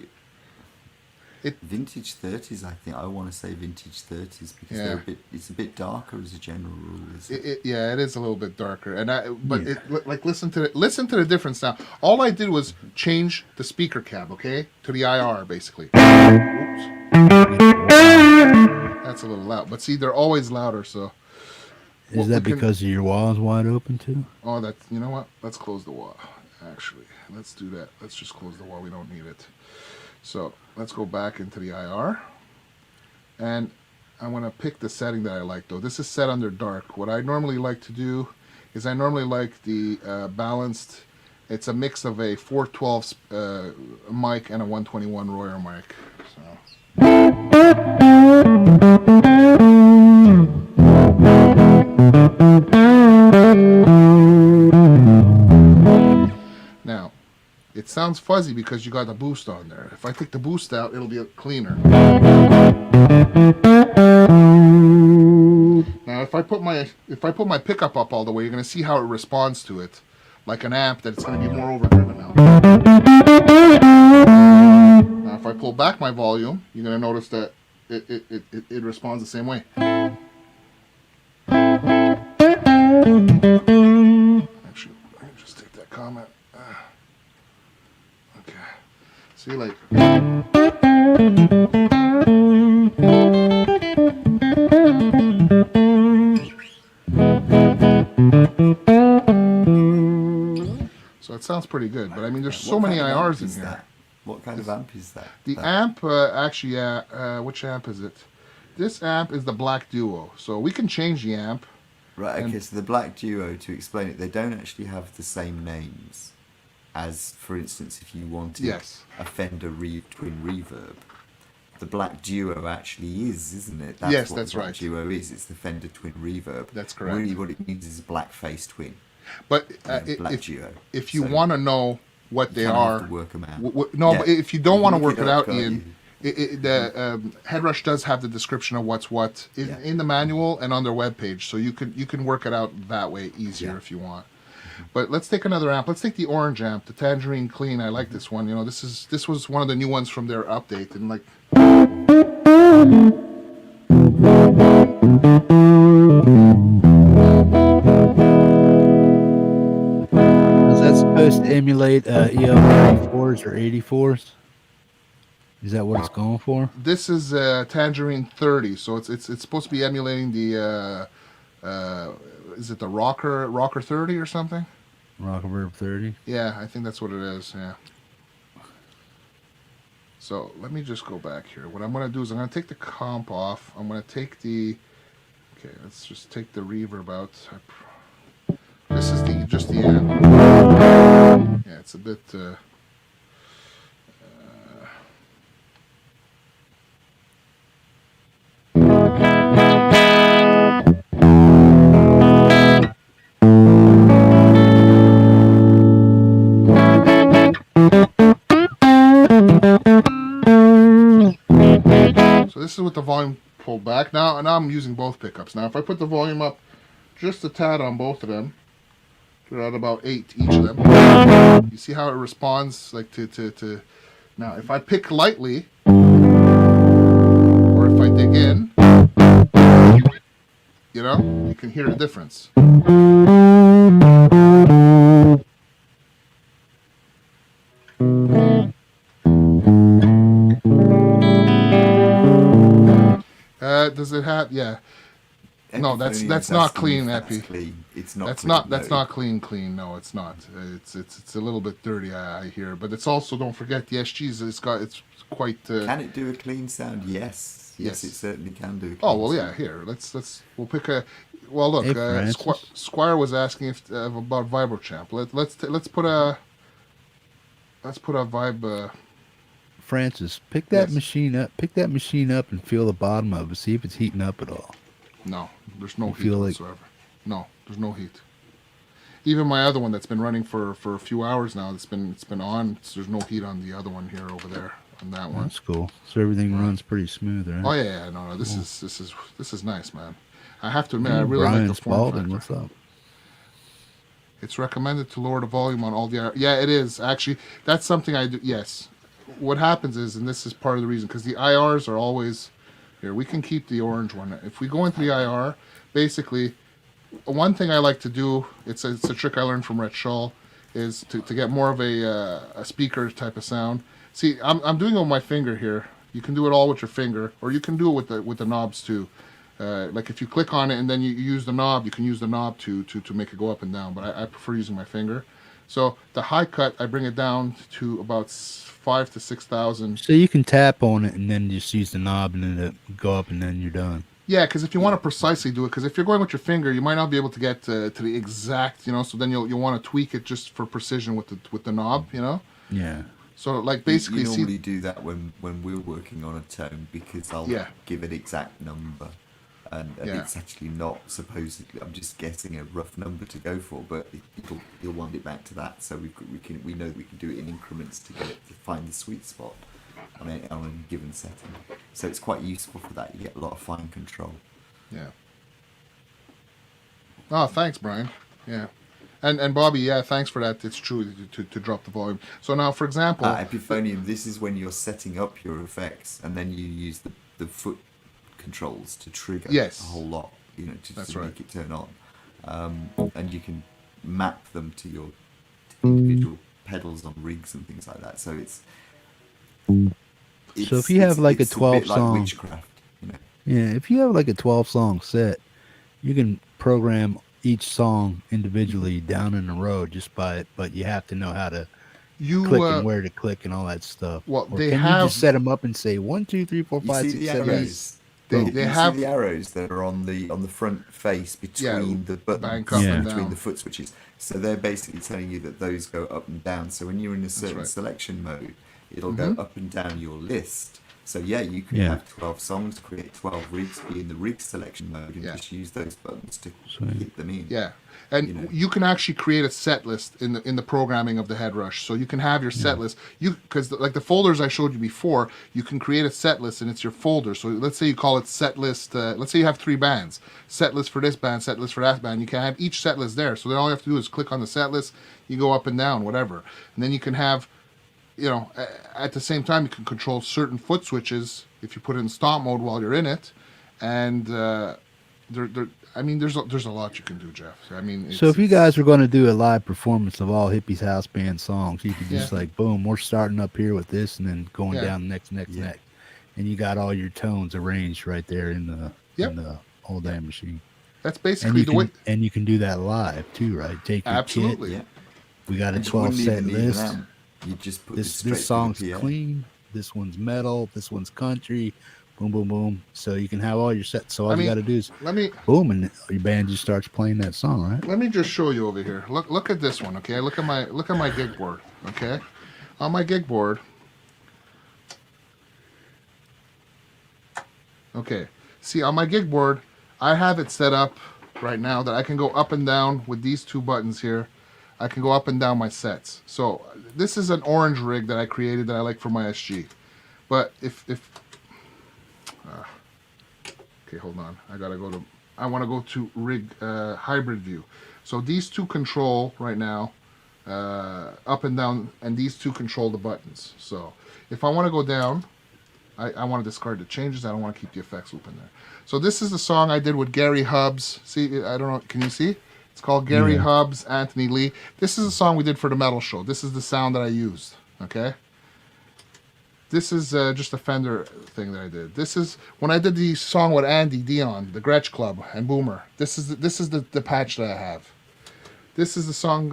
it vintage 30s. I think I want to say vintage 30s because it's a bit darker as a general rule. It is a little bit darker. And listen to the difference now. All I did was change the speaker cab, okay, to the IR basically. Oops. That's a little loud, but see, they're always louder, so. Is that because your wall is wide open too? Oh, you know what? Let's close the wall. Actually, let's do that. Let's just close the wall. We don't need it. So let's go back into the IR. And I'm going to pick the setting that I like, though. This is set under dark. What I normally like to do is I normally like the balanced. It's a mix of a 412 mic and a 121 Royer mic. So. Now, it sounds fuzzy because you got the boost on there. If I take the boost out, it'll be cleaner. Now, if I put my pickup up all the way, you're going to see how it responds to it, like an amp that it's going to be more overdriven now. Now, if I pull back my volume, you're going to notice that it responds the same way. Actually, let me just take that comment. Okay. See, like. So it sounds pretty good, but I mean, there's so many IRs in here. What kind of amp is that? The amp, actually, which amp is it? This amp is the Black Duo, so we can change the amp. Right, okay, so the Black Duo, to explain it, they don't actually have the same names as, for instance, if you wanted a Fender Twin Reverb. The Black Duo actually is, isn't it? That's what the Black Duo is. It's the Fender Twin Reverb. That's correct. Really what it means is a black face twin. But Black Duo. If you want to know what they are... Have to work them out. But if you don't want to work it out, Ian... Headrush does have the description of what's what in the manual and on their webpage, so you can work it out that way easier if you want. But let's take another amp. Let's take the orange amp, the Tangerine Clean. I like this one. You know, this was one of the new ones from their update, and like. Is that supposed to emulate EL 94s or 84s? Is that what it's going for? This is Tangerine 30, so it's supposed to be emulating the is it the Rocker 30 or something? Reverb 30. Yeah, I think that's what it is. Yeah. So let me just go back here. What I'm going to do is I'm going to take the comp off. I'm going to take the. Okay, let's just take the reverb out. This is just the amp. Yeah, it's a bit. So this is with the volume pulled back. Now I'm using both pickups. Now if I put the volume up just a tad on both of them, they're at about 8 each of them. You see how it responds like to now if I pick lightly or if I dig in, you know, you can hear the difference. Does it have? Yeah. No, that's not clean, Epi. It's not. That's not clean. No, it's not. It's a little bit dirty, I hear. But it's also, don't forget the SGs. It's quite. Can it do a clean sound? Yes, it certainly can do. A clean well, yeah. Here, we'll pick a. Well, look, Squire was asking about Vibro Champ. Let's put a vibe. Francis, pick that machine up. Pick that machine up and feel the bottom of it. See if it's heating up at all. No, there's no heat whatsoever. No, there's no heat. Even my other one that's been running for a few hours now, it's been on. There's no heat on the other one here over there on that one. That's cool. So everything runs pretty smooth, right? Oh yeah, no. This is nice, man. I have to admit, I really like the form factor. What's up? It's recommended to lower the volume on all the. Yeah, it is actually. That's something I do. Yes. What happens is, and this is part of the reason, because the IRs are always here. We can keep the orange one. If we go into the IR, basically, one thing I like to do, it's a trick I learned from Rhett Shull, is to get more of a speaker type of sound. See, I'm doing it with my finger here. You can do it all with your finger, or you can do it with the knobs too. Like if you click on it and then you use the knob, you can use the knob to make it go up and down. But I prefer using my finger. So the high cut, I bring it down to about 5,000 to 6,000. So you can tap on it and then just use the knob and then it go up and then you're done. Yeah, because if you want to precisely do it, because if you're going with your finger, you might not be able to get to the exact, you know. So then you'll want to tweak it just for precision with the knob, you know. Yeah. So like basically, you normally do that when we're working on a tone because I'll give an exact number. And it's actually not supposedly. I'm just guessing a rough number to go for, but you'll wind it back to that. So we know we can do it in increments to find the sweet spot on a given setting. So it's quite useful for that. You get a lot of fine control. Yeah. Oh, thanks, Brian. Yeah. And Bobby, yeah, thanks for that. It's true to drop the volume. So now, for example, Epiphonium. This is when you're setting up your effects, and then you use the foot controls to trigger a whole lot, you know, to make it turn on, and you can map them to your individual pedals on rigs and things like that. So it's so if you have like a 12 song, like witchcraft, you know? Yeah, if you have like a 12 song set, you can program each song individually down in a row just by it, but you have to know how to click and where to click and all that stuff. Well, or you just set them up and say 1, 2, 3, 4, 5, 6, 7, 8. They have the arrows that are on the front face between the buttons, between the foot switches. So they're basically telling you that those go up and down. So when you're in a certain selection mode, it'll go up and down your list. So yeah, you can have 12 songs, create 12 rigs, be in the rig selection mode, and just use those buttons to hit them in. Yeah, and you can actually create a set list in the programming of the Headrush. So you can have your set list. Because like the folders I showed you before, you can create a set list, and it's your folder. So let's say you call it set list. Let's say you have 3 bands: set list for this band, set list for that band. You can have each set list there. So then all you have to do is click on the set list. You go up and down, whatever, and then you can have. At the same time, you can control certain foot switches if you put it in stomp mode while you're in it, and there's a lot you can do, Jeff. I mean, so if you guys were going to do a live performance of all Hippie's house band songs, you could just like boom, we're starting up here with this, and then going down next, and you got all your tones arranged right there in the whole damn machine. That's basically the way. And you can do that live too, right? Take your absolutely. Kit. We got a 12 set list. You just put this song's clean, this one's metal, this one's country, boom, boom, boom. So you can have all your sets. So all you got to do is boom, and your band just starts playing that song, right? Let me just show you over here. Look at this one, okay? Look at my gig board, okay? On my gig board, okay. See, on my gig board, I have it set up right now that I can go up and down with these 2 buttons here. I can go up and down my sets. So this is an orange rig that I created that I like for my SG. But okay, hold on. I want to go to rig hybrid view. So these 2 control right now up and down, and these 2 control the buttons. So if I want to go down, I want to discard the changes. I don't want to keep the effects loop in there. So this is the song I did with Gary Hubbs. See, I don't know. Can you see? It's called Gary Hubbs, Anthony Lee. This is a song we did for the metal show. This is the sound that I used, okay? This is just a Fender thing that I did. This is when I did the song with Andy Dion, the Gretsch Club, and Boomer. This is the patch that I have. This is the song,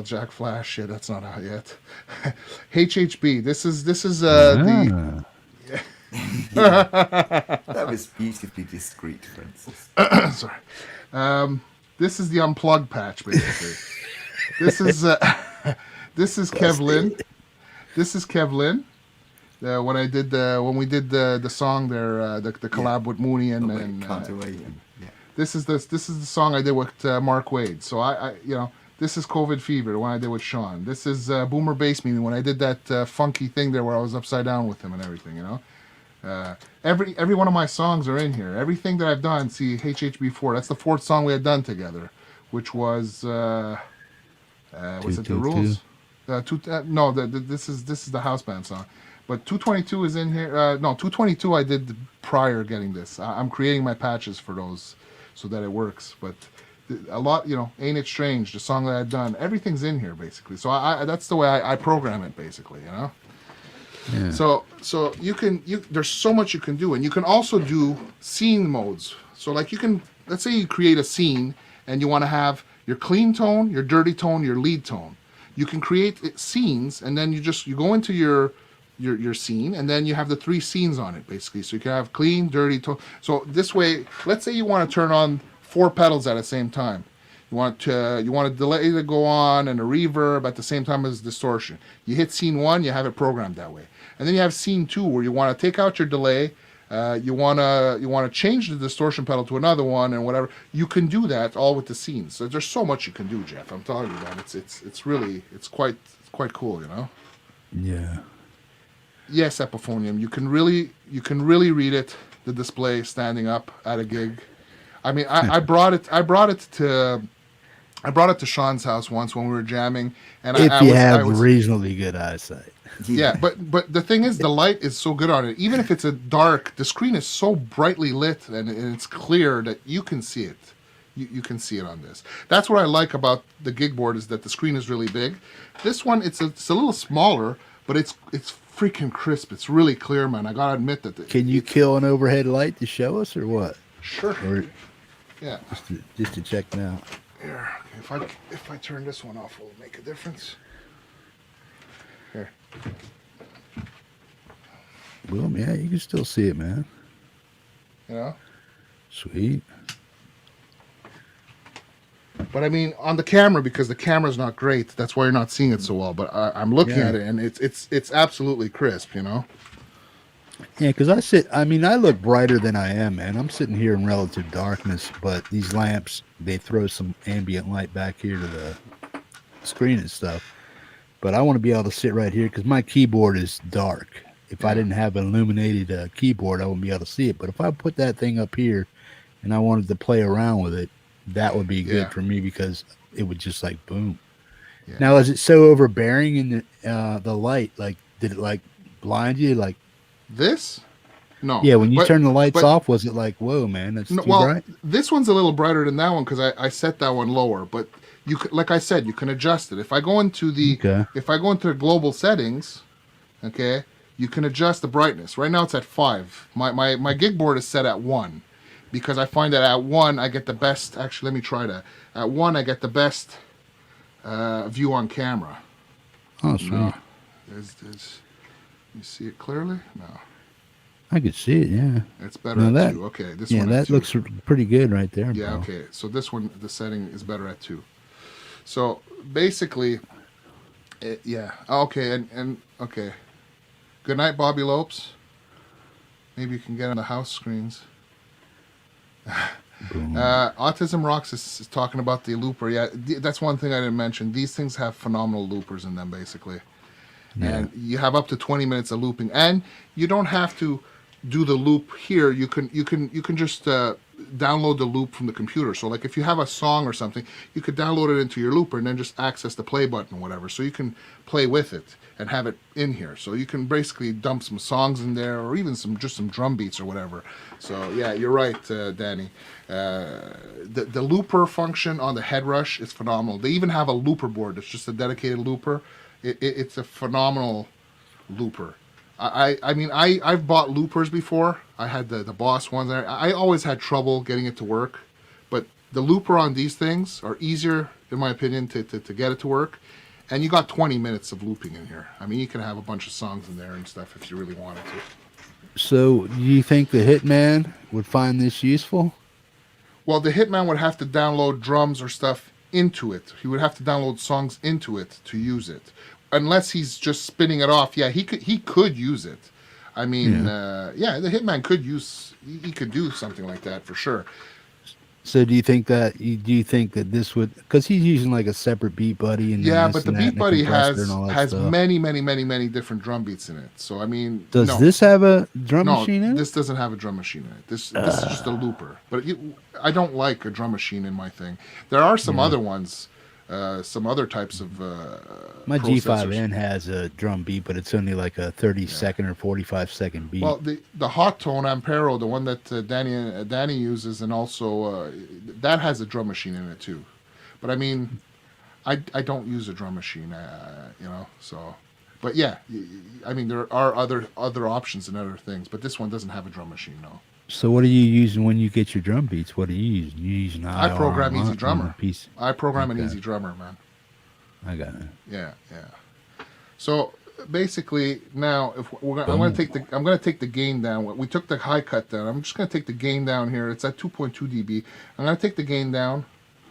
Jack Flash, yeah, that's not out yet. HHB, this is the... That was beautifully discreet, Francis. Sorry. This is the unplugged patch, basically. This is Kevlin. This is Kevlin. When we did the song there, the collab with Mooney and Can't Away. This is the song I did with Mark Wade. So I this is COVID Fever, the one I did with Sean. This is Boomer Bass Meeting when I did that funky thing there where I was upside down with him and everything, Every one of my songs are in here. Everything that I've done, see HHB4. That's the 4th song we had done together, which was was it the rules? This is the house band song, but 222 is in here. 222 I did prior getting this. I'm creating my patches for those so that it works. But a lot, Ain't It Strange, the song that I've done, everything's in here basically. So that's the way I program it basically, Yeah. So there's so much you can do, and you can also do scene modes. So like let's say you create a scene and you want to have your clean tone, your dirty tone, your lead tone. You can create scenes, and then you go into your scene, and then you have the 3 scenes on it basically. So you can have clean, dirty tone. So this way, let's say you want to turn on 4 pedals at the same time. You want a delay to go on and a reverb at the same time as distortion. You hit scene 1, you have it programmed that way. And then you have scene 2 where you want to take out your delay, you want to change the distortion pedal to another one and whatever. You can do that all with the scenes. So there's so much you can do, Jeff. I'm telling you, man. It's quite cool, Yeah. Yes, Epiphonium. You can really read it, the display standing up at a gig. I mean, I brought it to Sean's house once when we were jamming, and if you have reasonably good eyesight. Yeah, but the thing is, the light is so good on it. Even if it's a dark, the screen is so brightly lit and it's clear that you can see it. You can see it on this. That's what I like about the Gigboard, is that the screen is really big. This one, it's a little smaller, but it's freaking crisp. It's really clear, man. I gotta admit that. Can you kill an overhead light to show us, or what? Sure. Or yeah. Just to check now. Here, if I turn this one off, will it make a difference? Here. Boom, yeah, you can still see it, man. Sweet. But I mean, on the camera, because the camera's not great, that's why you're not seeing it so well. But I'm looking at it, and it's absolutely crisp, Yeah, because I look brighter than I am, man. I'm sitting here in relative darkness, but these lamps, they throw some ambient light back here to the screen and stuff. But I want to be able to sit right here because my keyboard is dark. If I didn't have an illuminated keyboard, I wouldn't be able to see it. But if I put that thing up here and I wanted to play around with it, that would be good for me because it would just like boom. Yeah. Now, is it so overbearing in the light? Like, did it like blind you? Like this? No. Yeah, when you turn the lights off, was it like, whoa, man, that's too bright? This one's a little brighter than that one because I set that one lower. But you could, like I said, you can adjust it. If I go into the global settings, okay, you can adjust the brightness. Right now it's at 5. My Gigboard is set at 1 because I find that at 1 I get the best. Actually, let me try that. At 1 I get the best view on camera. Oh, sweet. No. You see it clearly? No. I could see it, yeah. It's better at 2. Okay, this one. Yeah, that looks pretty good right there. Yeah, bro. Okay. So this one, the setting is better at 2. So basically, yeah. Okay, and okay. Good night, Bobby Lopes. Maybe you can get on the house screens. Autism Rocks is talking about the looper. Yeah, that's one thing I didn't mention. These things have phenomenal loopers in them, basically. Yeah. And you have up to 20 minutes of looping, and you don't have to do the loop here. You can just download the loop from the computer. So like if you have a song or something, you could download it into your looper and then just access the play button or whatever. So you can play with it and have it in here. So you can basically dump some songs in there or even some drum beats or whatever. So yeah, you're right, Danny. The looper function on the Headrush is phenomenal. They even have a looper board that's just a dedicated looper. It's a phenomenal looper. I mean, I've bought loopers before. I had the Boss ones. I always had trouble getting it to work. But the looper on these things are easier, in my opinion, to get it to work. And you got 20 minutes of looping in here. I mean, you can have a bunch of songs in there and stuff if you really wanted to. So, do you think the Hitman would find this useful? Well, the Hitman would have to download drums or stuff into it. He would have to download songs into it to use it. Unless he's just spinning it off, yeah, he could use it. I mean, the Hitman he could do something like that for sure. So do you think that this would, because he's using like a separate Beat Buddy and but the Beat Buddy has many different drum beats in it. So I mean, does this have a drum machine in it? This doesn't have a drum machine in it. This is just a looper. But I don't like a drum machine in my thing. There are some other ones. Some other types of my G5N has a drum beat, but it's only like a 30-second or 45-second beat. Well, the Hot Tone Ampero, the one that Danny uses, and also that has a drum machine in it too. But I mean, I don't use a drum machine, So, but yeah, I mean there are other options and other things, but this one doesn't have a drum machine, no. So what are you using when you get your drum beats? What are you using? You using I program Easy Drummer. I program an Easy Drummer, man. I got it. Yeah. So basically, now if I'm going to take the gain down. We took the high cut down. I'm just going to take the gain down here. It's at 2.2 dB. I'm going to take the gain down.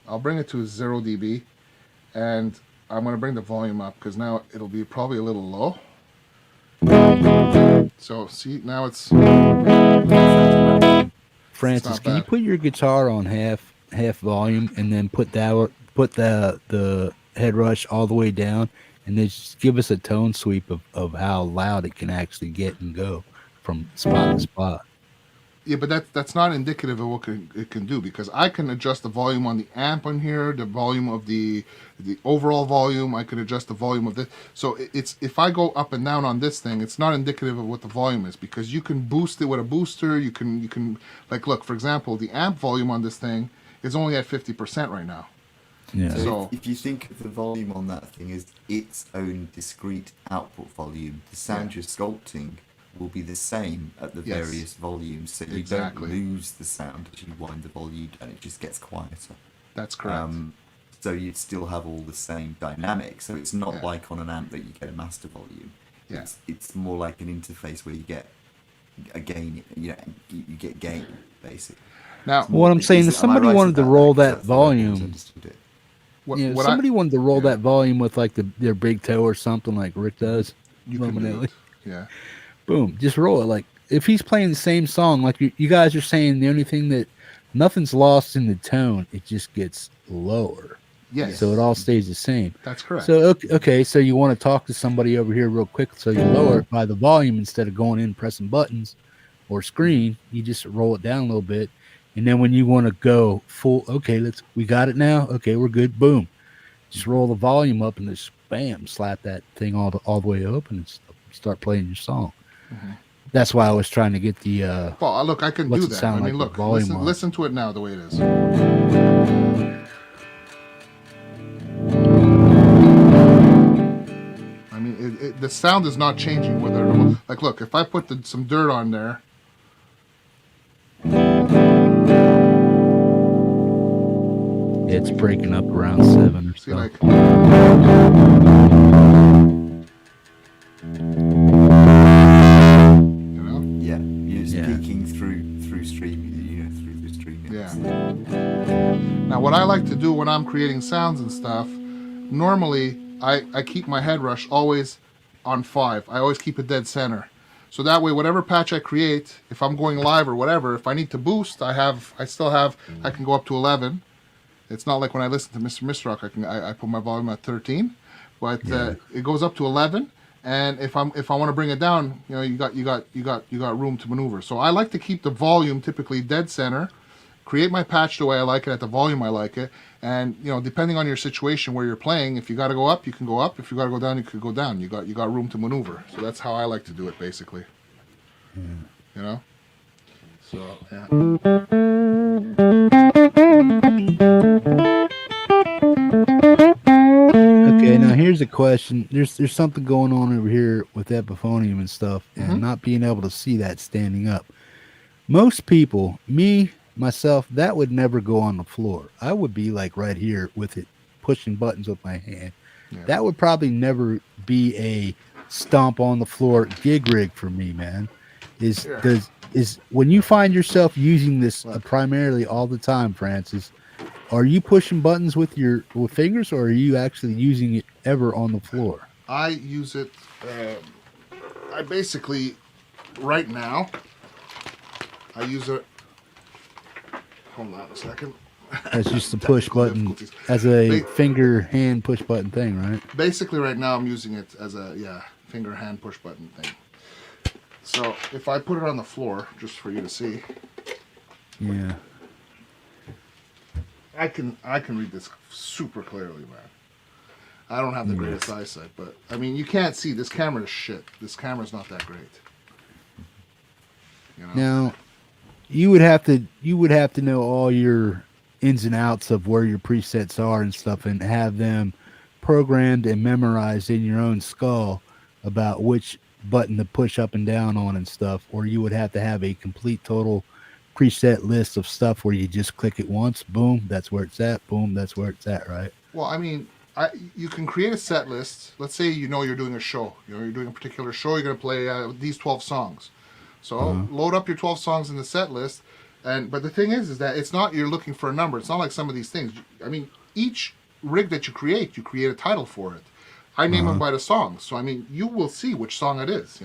I'll bring it to 0 dB, and I'm going to bring the volume up because now it'll be probably a little low. So see, now it's Francis. Can you put your guitar on half volume and then put the Headrush all the way down, and then just give us a tone sweep of how loud it can actually get and go from spot to spot? Yeah, but that's not indicative of what it can do, because I can adjust the volume on the amp on here, the volume of the overall volume. I can adjust the volume of this. So it's, if I go up and down on this thing, it's not indicative of what the volume is, because you can boost it with a booster. You can like, look, for example, the amp volume on this thing is only at 50% right now. Yeah. So if you think of the volume on that thing as its own discrete output volume, the sound you're sculpting will be the same at the various volumes, so you don't lose the sound as you wind the volume and it just gets quieter. That's correct. So you'd still have all the same dynamics. So it's not like on an amp that you get a master volume. Yeah. It's more like an interface where you get a gain. You get gain basically. Now, what I'm saying is, somebody wanted to roll that volume. Somebody wanted to roll that volume with like their big toe or something, like Rick does. You can do it. Yeah. Boom, just roll it like if he's playing the same song, like you guys are saying, the only thing that nothing's lost in the tone, it just gets lower. Yes. So it all stays the same. That's correct. So okay, so you want to talk to somebody over here real quick, so you lower it by the volume instead of going in pressing buttons or screen. You just roll it down a little bit, and then when you want to go full, okay, we got it now. Okay, we're good. Boom, just roll the volume up and just bam, slap that thing all the way up and start playing your song. Mm-hmm. That's why I was trying to get the. Well, look, I can do that. I mean, like look, listen to it now the way it is. I mean, the sound is not changing. Like, look, if I put some dirt on there. It's breaking up around 7 or so. Like, peeking through stream, through the stream. Yeah. Now, what I like to do when I'm creating sounds and stuff, normally I keep my Headrush always on 5. I always keep it dead center. So that way, whatever patch I create, if I'm going live or whatever, if I need to boost, I can go up to 11. It's not like when I listen to Mr. Misrock, I put my volume at 13, but it goes up to 11. And if I want to bring it down, you got room to maneuver. So I like to keep the volume typically dead center, create my patch the way I like it at the volume I like it, and depending on your situation where you're playing, if you got to go up, you can go up. If you got to go down, you can go down. You got room to maneuver. So that's how I like to do it, basically. So yeah. Okay, now here's a question. There's something going on over here with Epiphonium and stuff, and not being able to see that standing up. Most people, myself, that would never go on the floor. I would be like right here with it, pushing buttons with my hand. Yeah. That would probably never be a stomp on the floor gig rig for me, man. Is when you find yourself using this primarily all the time, Francis, are you pushing buttons with fingers, or are you actually using it ever on the floor? I use it. I basically, right now, I use it. Hold on a second. That's just a push button, as a finger hand push button thing, right? Basically, right now I'm using it as a finger hand push button thing. So if I put it on the floor, just for you to see. Yeah. I can read this super clearly, man. I don't have the greatest eyesight, but I mean, you can't see. This camera is shit. This camera's not that great. Now, you would have to know all your ins and outs of where your presets are and stuff, and have them programmed and memorized in your own skull about which button to push up and down on and stuff, or you would have to have a complete total preset list of stuff where you just click it once, boom, that's where it's at, boom, that's where it's at, right? Well, I mean, you can create a set list. Let's say you're doing a show. You're doing a particular show. You're going to play these 12 songs. So load up your 12 songs in the set list. But the thing is that it's not you're looking for a number. It's not like some of these things. I mean, each rig that you create a title for it. I name them by the songs. So, I mean, you will see which song it is,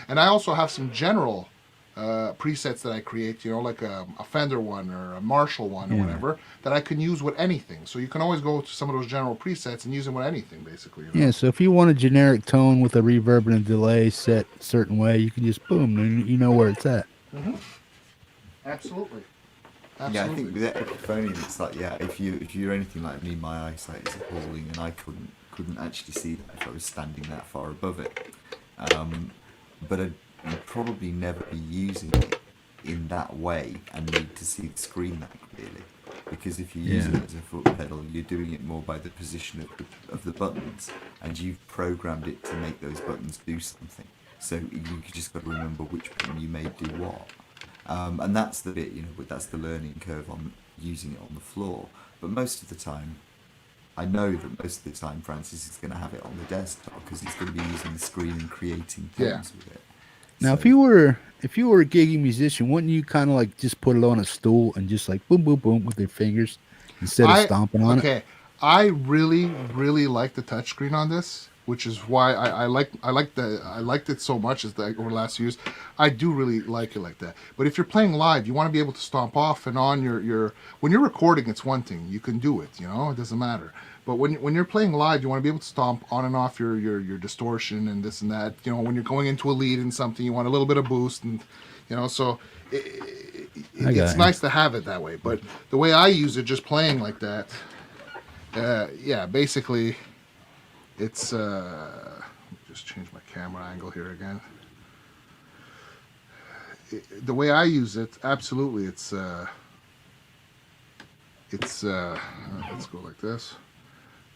And I also have some general presets that I create, like a Fender one or a Marshall one or whatever, that I can use with anything. So you can always go to some of those general presets and use them with anything, basically. Yeah, so if you want a generic tone with a reverb and a delay set a certain way, you can just boom, and you know where it's at. Mm-hmm. Absolutely. Yeah, I think with Epiphonium, it's like, if you're anything like me, my eyesight is appalling, and I couldn't actually see that if I was standing that far above it. But I'd probably never be using it in that way and need to see the screen that clearly. Because if you're using it as a foot pedal, you're doing it more by the position of the buttons, and you've programmed it to make those buttons do something. So you just got to remember which button you made do what. And that's the bit, but that's the learning curve on using it on the floor. But most of the time, I know that most of the time Francis is going to have it on the desktop because he's going to be using the screen and creating things with it. Now, if you were a gigging musician, wouldn't you kind of like just put it on a stool and just like boom, boom, boom with your fingers instead of stomping on it? Okay, I really, really like the touchscreen on this. which is why I liked it so much as over the last few years. I do really like it like that. But if you're playing live, you want to be able to stomp off and on your when you're recording, it's one thing, you can do it, it doesn't matter. But when you're playing live, you want to be able to stomp on and off your distortion and this and that. When you're going into a lead in something, you want a little bit of boost, and so it's nice to have it that way. But the way I use it, just playing like that, basically. It's let me just change my camera angle here again. The way I use it, absolutely, it's let's go like this.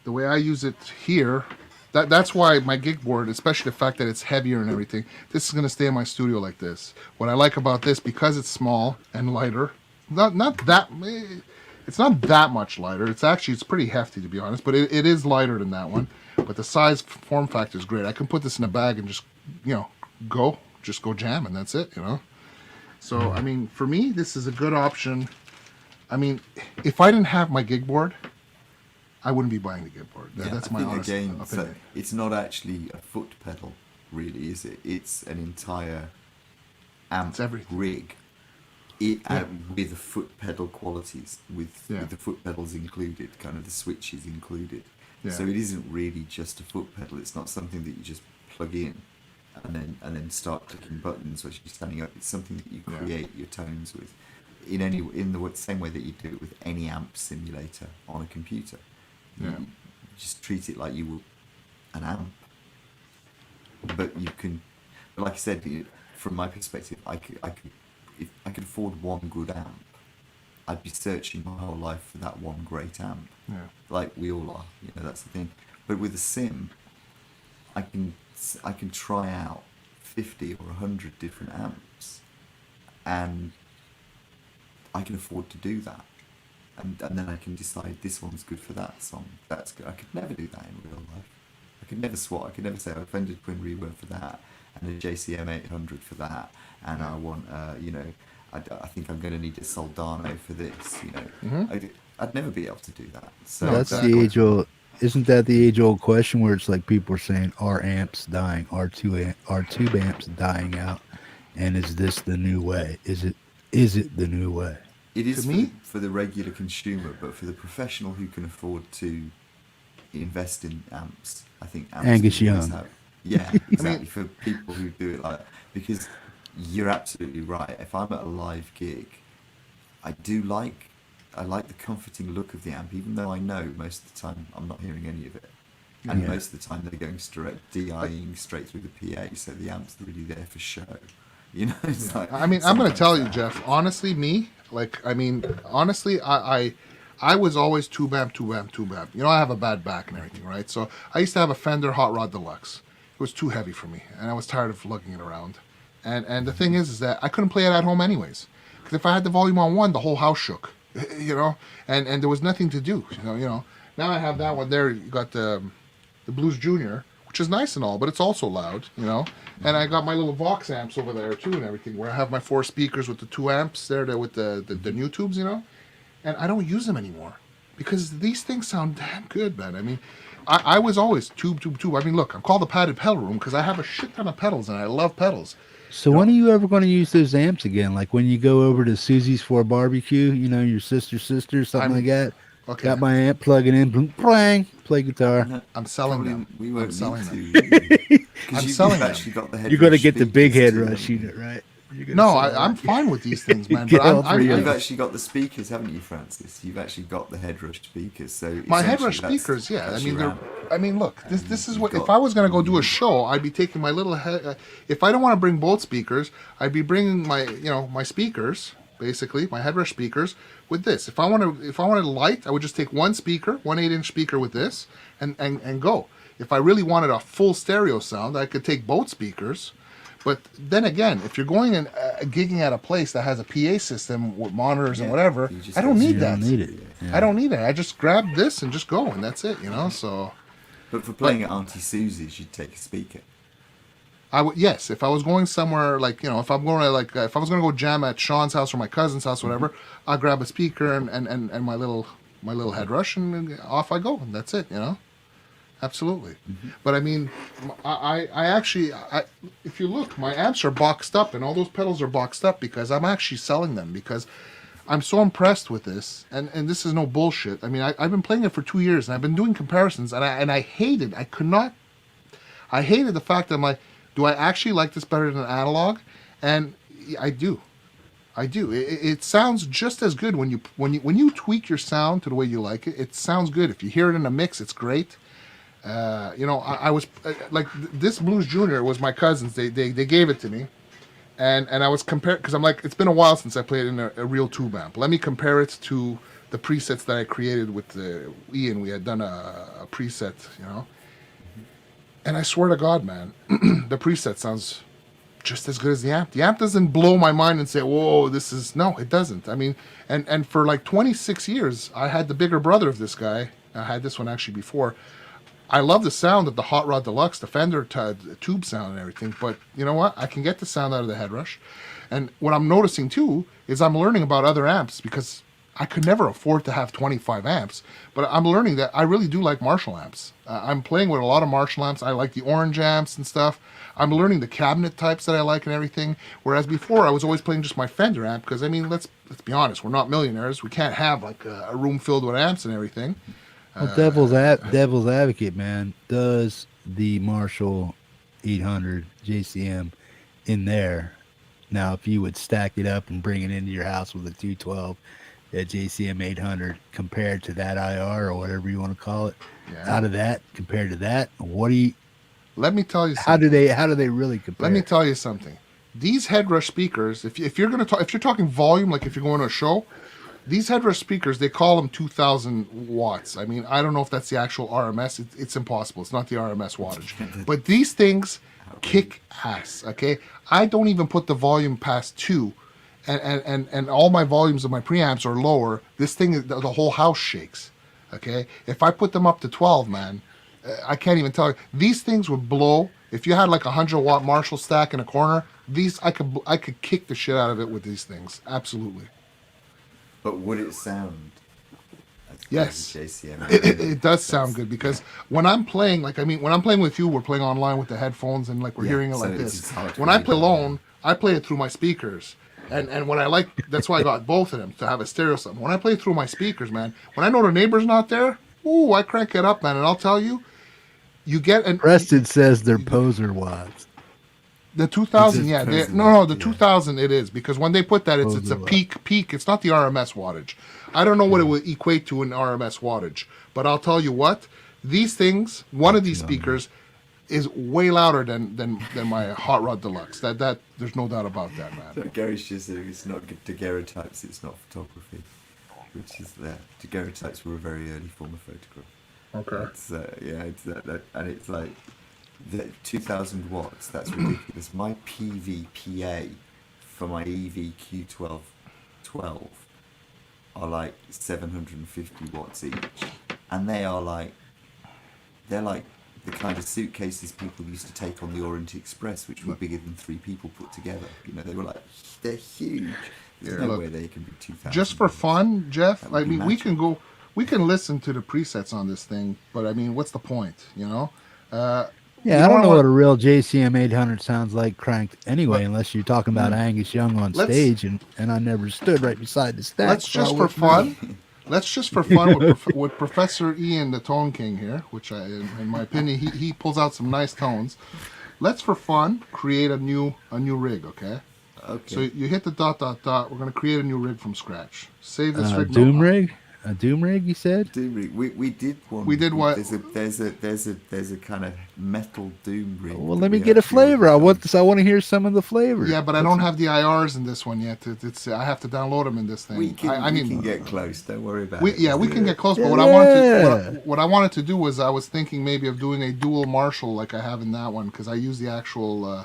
The way I use it here, that's why my Gigboard, especially the fact that it's heavier and everything, this is going to stay in my studio like this. What I like about this, because it's small and lighter, it's not that much lighter. It's pretty hefty, to be honest, but it is lighter than that one. But the size form factor is great. I can put this in a bag and just go jam, and that's it. So I mean, for me, this is a good option. I mean, if I didn't have my Gigboard, I wouldn't be buying the Gigboard. That's my honest opinion. So it's not actually a foot pedal, really, is it? It's an entire amp rig. With the foot pedal qualities, with the foot pedals included, kind of the switches included. Yeah. So it isn't really just a foot pedal. It's not something that you just plug in and then start clicking buttons as you're standing up. It's something that you create your tones with in the same way that you do it with any amp simulator on a computer. Yeah. You just treat it like you would an amp. But you can, like I said, from my perspective, if I could afford one good amp, I'd be searching my whole life for that one great amp. Yeah. Like we all are, that's the thing. But with a sim, I can try out 50 or 100 different amps, and I can afford to do that. And then I can decide this one's good for that song. That's good. I could never do that in real life. I could never swap. I could never say I Fender Twin Reverb for that, and a JCM 800 for that, and I want, I think I'm going to need a Soldano for this, Mm-hmm. I'd never be able to do that. So that's the age-old. Isn't that the age-old question where it's like people are saying, are amps dying? Are tube amps dying out? And is this the new way? Is it the new way? It is for the regular consumer, but for the professional who can afford to invest in amps, I think amps Angus Young. Yeah, exactly. For people who do it like, because you're absolutely right. If I'm at a live gig, I like the comforting look of the amp, even though I know most of the time I'm not hearing any of it. And most of the time they're going DIing straight through the PA, so the amp's really there for show. It's like, I mean, I'm going to tell you, Jeff, honestly, I was always tube amp. I have a bad back and everything, right? So I used to have a Fender Hot Rod Deluxe. It was too heavy for me, and I was tired of lugging it around. And the thing is that I couldn't play it at home anyways, because if I had the volume on 1, the whole house shook, and there was nothing to do, Now I have that one there. You got the Blues Junior, which is nice and all, but it's also loud, And I got my little Vox amps over there too and everything, where I have my 4 speakers with the 2 amps there with the new tubes, And I don't use them anymore because these things sound damn good, man. I mean, I was always tube. I mean, look, I'm called the padded pedal room because I have a shit ton of pedals and I love pedals. So when are you ever going to use those amps again? Like when you go over to Susie's for a barbecue, your sister, something like that? Okay. Got my amp, plug it in, plang, play guitar. I'm selling them. We won't selling them. I'm selling them. You're going to get the big Headrush unit, right? No, I'm fine with these things, man. But you've actually got the speakers, haven't you, Francis? You've actually got the Headrush speakers. So my Headrush speakers, yeah. I mean, look, this is what. If I was going to go do a show, I'd be taking my little head. If I don't want to bring both speakers, I'd be bringing my speakers, basically my Headrush speakers with this. If I wanted light, I would just take one speaker, 1 8-inch speaker with this, and go. If I really wanted a full stereo sound, I could take both speakers. But then again, if you're going and gigging at a place that has a PA system with monitors and whatever, I don't need that. I don't need it. I just grab this and just go, and that's it, So. But for playing at Auntie Susie's, you'd take a speaker. Yes, if I was going somewhere if I'm going to if I was going to go jam at Sean's house or my cousin's house, whatever, I'll grab a speaker and my little Headrush and off I go, and that's it, absolutely. But I mean, I actually, if you look, my amps are boxed up, and all those pedals are boxed up because I'm actually selling them because I'm so impressed with this, and this is no bullshit. I mean, I've been playing it for 2 years, and I've been doing comparisons, and I hated. I hated the fact that I'm like, do I actually like this better than analog? And I do. It sounds just as good when you tweak your sound to the way you like it. It sounds good. If you hear it in a mix, it's great. I was like, this Blues Junior was my cousin's. They gave it to me, and I was comparing, because I'm like, it's been a while since I played in a real tube amp. Let me compare it to the presets that I created with Ian. We had done a preset, and I swear to God, man, the preset sounds just as good as the amp. The amp doesn't blow my mind and say, whoa, no, it doesn't. I mean, and for like 26 years, I had the bigger brother of this guy. I had this one actually before. I love the sound of the Hot Rod Deluxe, the Fender tube sound and everything, but you know what? I can get the sound out of the Headrush. And what I'm noticing too is I'm learning about other amps, because I could never afford to have 25 amps, but I'm learning that I really do like Marshall amps. I'm playing with a lot of Marshall amps. I like the orange amps and stuff. I'm learning the cabinet types that I like and everything, whereas before I was always playing just my Fender amp, because I mean, let's be honest, we're not millionaires. We can't have like a room filled with amps and everything. Well, devil's advocate, man, does the Marshall 800 JCM in there. Now, if you would stack it up and bring it into your house with a 212, that JCM 800, compared to that IR or whatever you want to call it, out of that, compared to that, what do you? Let me tell you something. How do they really compare? Let me tell you something. These Headrush speakers, if you're talking volume, like if you're going to a show, these Headrush speakers, they call them 2,000 watts. I mean, I don't know if that's the actual RMS. It's impossible. It's not the RMS wattage. But these things kick ass, okay? I don't even put the volume past 2. And all my volumes of my preamps are lower. This thing, the whole house shakes, okay? If I put them up to 12, man, I can't even tell you. These things would blow. If you had like a 100-watt Marshall stack in a corner, I could kick the shit out of it with these things. Absolutely. But would it sound? Yes, JCM? it does sound good, because when I'm playing, when I'm playing with you, we're playing online with the headphones, and like we're hearing it like this. When I play alone, I play it through my speakers, and what I like, that's why I got both of them, to have a stereo system. When I play through my speakers, man, when I know the neighbor's not there, ooh, I crank it up, man, and I'll tell you, you get an. Preston says they're poser watts. The 2000, yeah. The 2000 it is, because when they put that, it's a peak. It's not the RMS wattage. I don't know what it would equate to in RMS wattage, but I'll tell you what, these things, one of these speakers is way louder than my Hot Rod Deluxe. That there's no doubt about that, man. So Gary's just saying it's not daguerreotypes, it's not photography, which is there. Daguerreotypes were a very early form of photograph. Okay. It's that, and it's like. The 2,000 watts, that's ridiculous. My PVPA for my EV-Q12 are like 750 watts each, and they're like the kind of suitcases people used to take on the Orient Express, which were bigger than 3 people put together. They're huge. There's no way they can be 2,000. Just for fun, Jeff. I mean, we can listen to the presets on this thing, but I mean, what's the point? Yeah, I don't know what a real JCM 800 sounds like cranked anyway, unless you're talking about Angus Young on stage, and I never stood right beside the stack. Let's just for fun with Professor Ian, the Tone King here, which in my opinion, he pulls out some nice tones. Let's for fun create a new rig, okay? Okay. So you hit the ... We're gonna create a new rig from scratch. Save this rig. Doom rig. A Doom rig, you said? Doom rig. We did one. We did what? There's a kind of metal Doom rig. Well, let me get a flavor. I want to hear some of the flavor. Yeah, but I don't have the IRs in this one yet. I have to download them in this thing. We can get close. Don't worry about it. We can get close. But what I wanted to do was, I was thinking maybe of doing a dual Marshall like I have in that one, because I use the actual.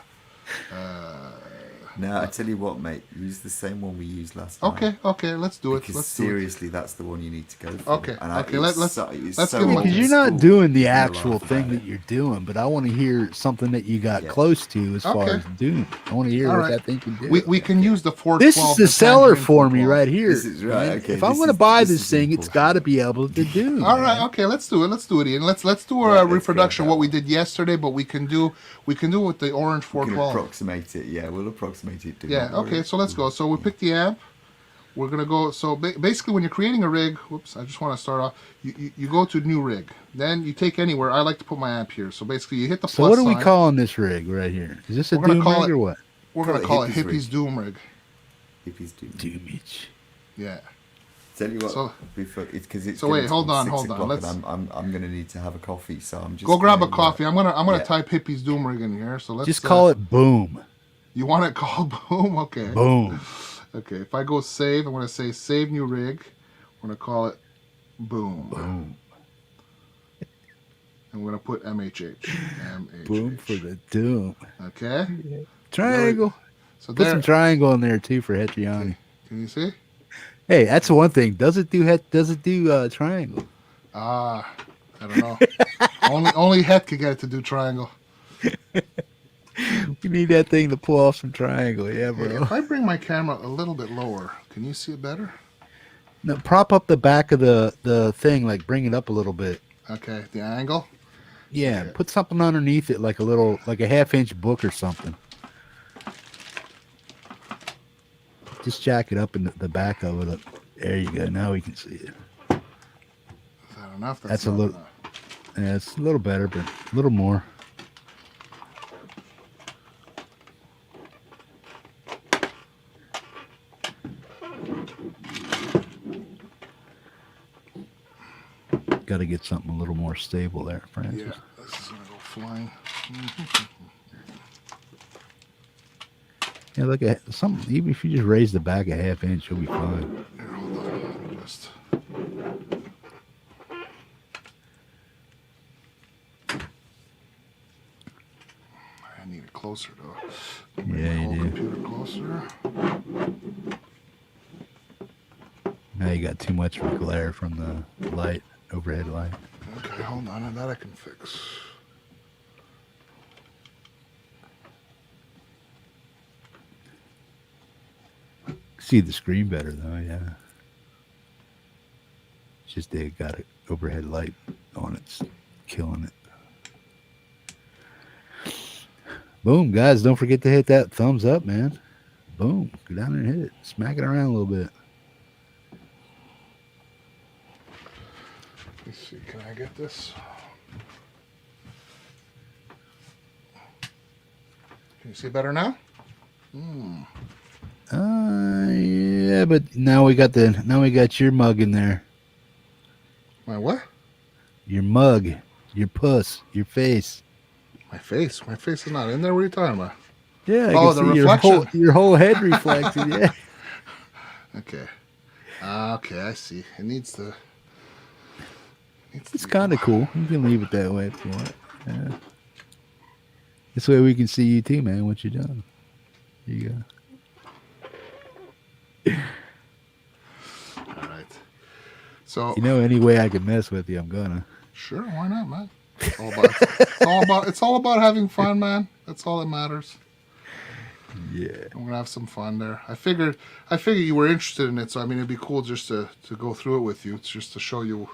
No, I tell you what, mate. Use the same one we used last time. Okay, let's do it. Because seriously, that's the one you need to go for. Okay, let's Because you're not doing the actual thing that you're doing, but I want to hear something that you got close to as far as doing. I want to hear what that thing can do. We can use the 412. This is the seller for me right here. This is right. Okay. If I'm going to buy this thing, it's got to be able to do. All right. Okay. Let's do it, Ian. Let's do a reproduction what we did yesterday, but we can do it with the orange 412. Approximate it. Yeah, we'll approximate it. Okay. So let's go. So we pick the amp. We're gonna go. So basically, when you're creating a rig, whoops, I just want to start off. You go to new rig. Then you take anywhere. I like to put my amp here. So basically, you hit the plus sign. So what are we calling this rig right here? Is this a Doom rig or what? We're gonna call it Hippie's Doom rig. Hippie's Doom. Doomage. Yeah. Tell you what. So it's so wait, hold on. Let's. I'm gonna need to have a coffee. So I'm just. Go grab a coffee. I'm gonna type Hippie's Doom rig in here. So let's just call it Boom. You want it called Boom? Okay. Boom. Okay. If I go save, I'm gonna say save new rig. We're gonna call it Boom. Boom. And we're gonna put MHH. Boom for the Doom. Okay. Yeah. Triangle. So put some triangle in there too for Hetriani. Can you see? Hey, that's one thing. Does it do triangle? I don't know. only Het could get it to do triangle. You need that thing to pull off some triangle, yeah, bro. Hey, if I bring my camera a little bit lower, can you see it better? No, prop up the back of the thing, like bring it up a little bit. Okay, the angle. Yeah, put something underneath it, like a half-inch book or something. Just jack it up in the back of it. There you go. Now we can see it. Is that enough? That's a little. Yeah, it's a little better, but a little more. Got to get something a little more stable there, Francis. Yeah, this is gonna go flying. Yeah, look at something. Even if you just raise the back a half inch, you'll be fine. Here, hold on. Let me just. I need it closer though. Yeah, you do. Computer closer. Now you got too much of a glare from the light, overhead light. Okay, hold on. And that I can fix. See the screen better though, yeah. It's just they got an overhead light on it, it's killing it. Boom, guys! Don't forget to hit that thumbs up, man. Boom! Go down there and hit it. Smack it around a little bit. Let's see. Can I get this? Can you see better now? Yeah, but now we got your mug in there. My what? Your mug, your puss, your face. My face? My face is not in there. What are you talking about? Yeah. Oh, the reflection. Your whole head reflected. Yeah. Okay. Okay, I see. It needs to. It's kind of cool. You can leave it that way if you want. Yeah. This way we can see you too, man. What you doing? Here you go. All right. So any way I can mess with you, I'm gonna. Sure, why not, man? It's all about having fun, man. That's all that matters. Yeah. I'm gonna have some fun there. I figured you were interested in it, so I mean it'd be cool just to go through it with you. It's just to show you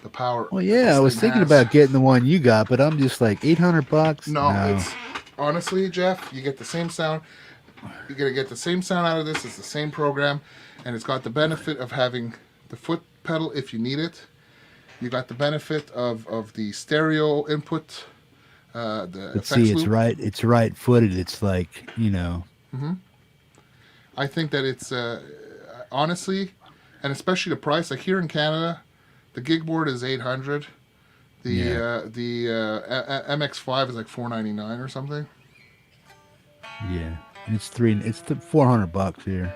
the power. Well, yeah, I was thinking about getting the one you got, but I'm just like $800. No, it's honestly, Jeff, you get the same sound. You're gonna get the same sound out of this. It's the same program, and it's got the benefit of having the foot pedal if you need it. You got the benefit of the stereo input. Let's see, it's loop. It's right footed. It's like I think that it's honestly, and especially the price. Like here in Canada, the Gigboard is $800. The MX5 is like $499 or something. Yeah. It's $400 here.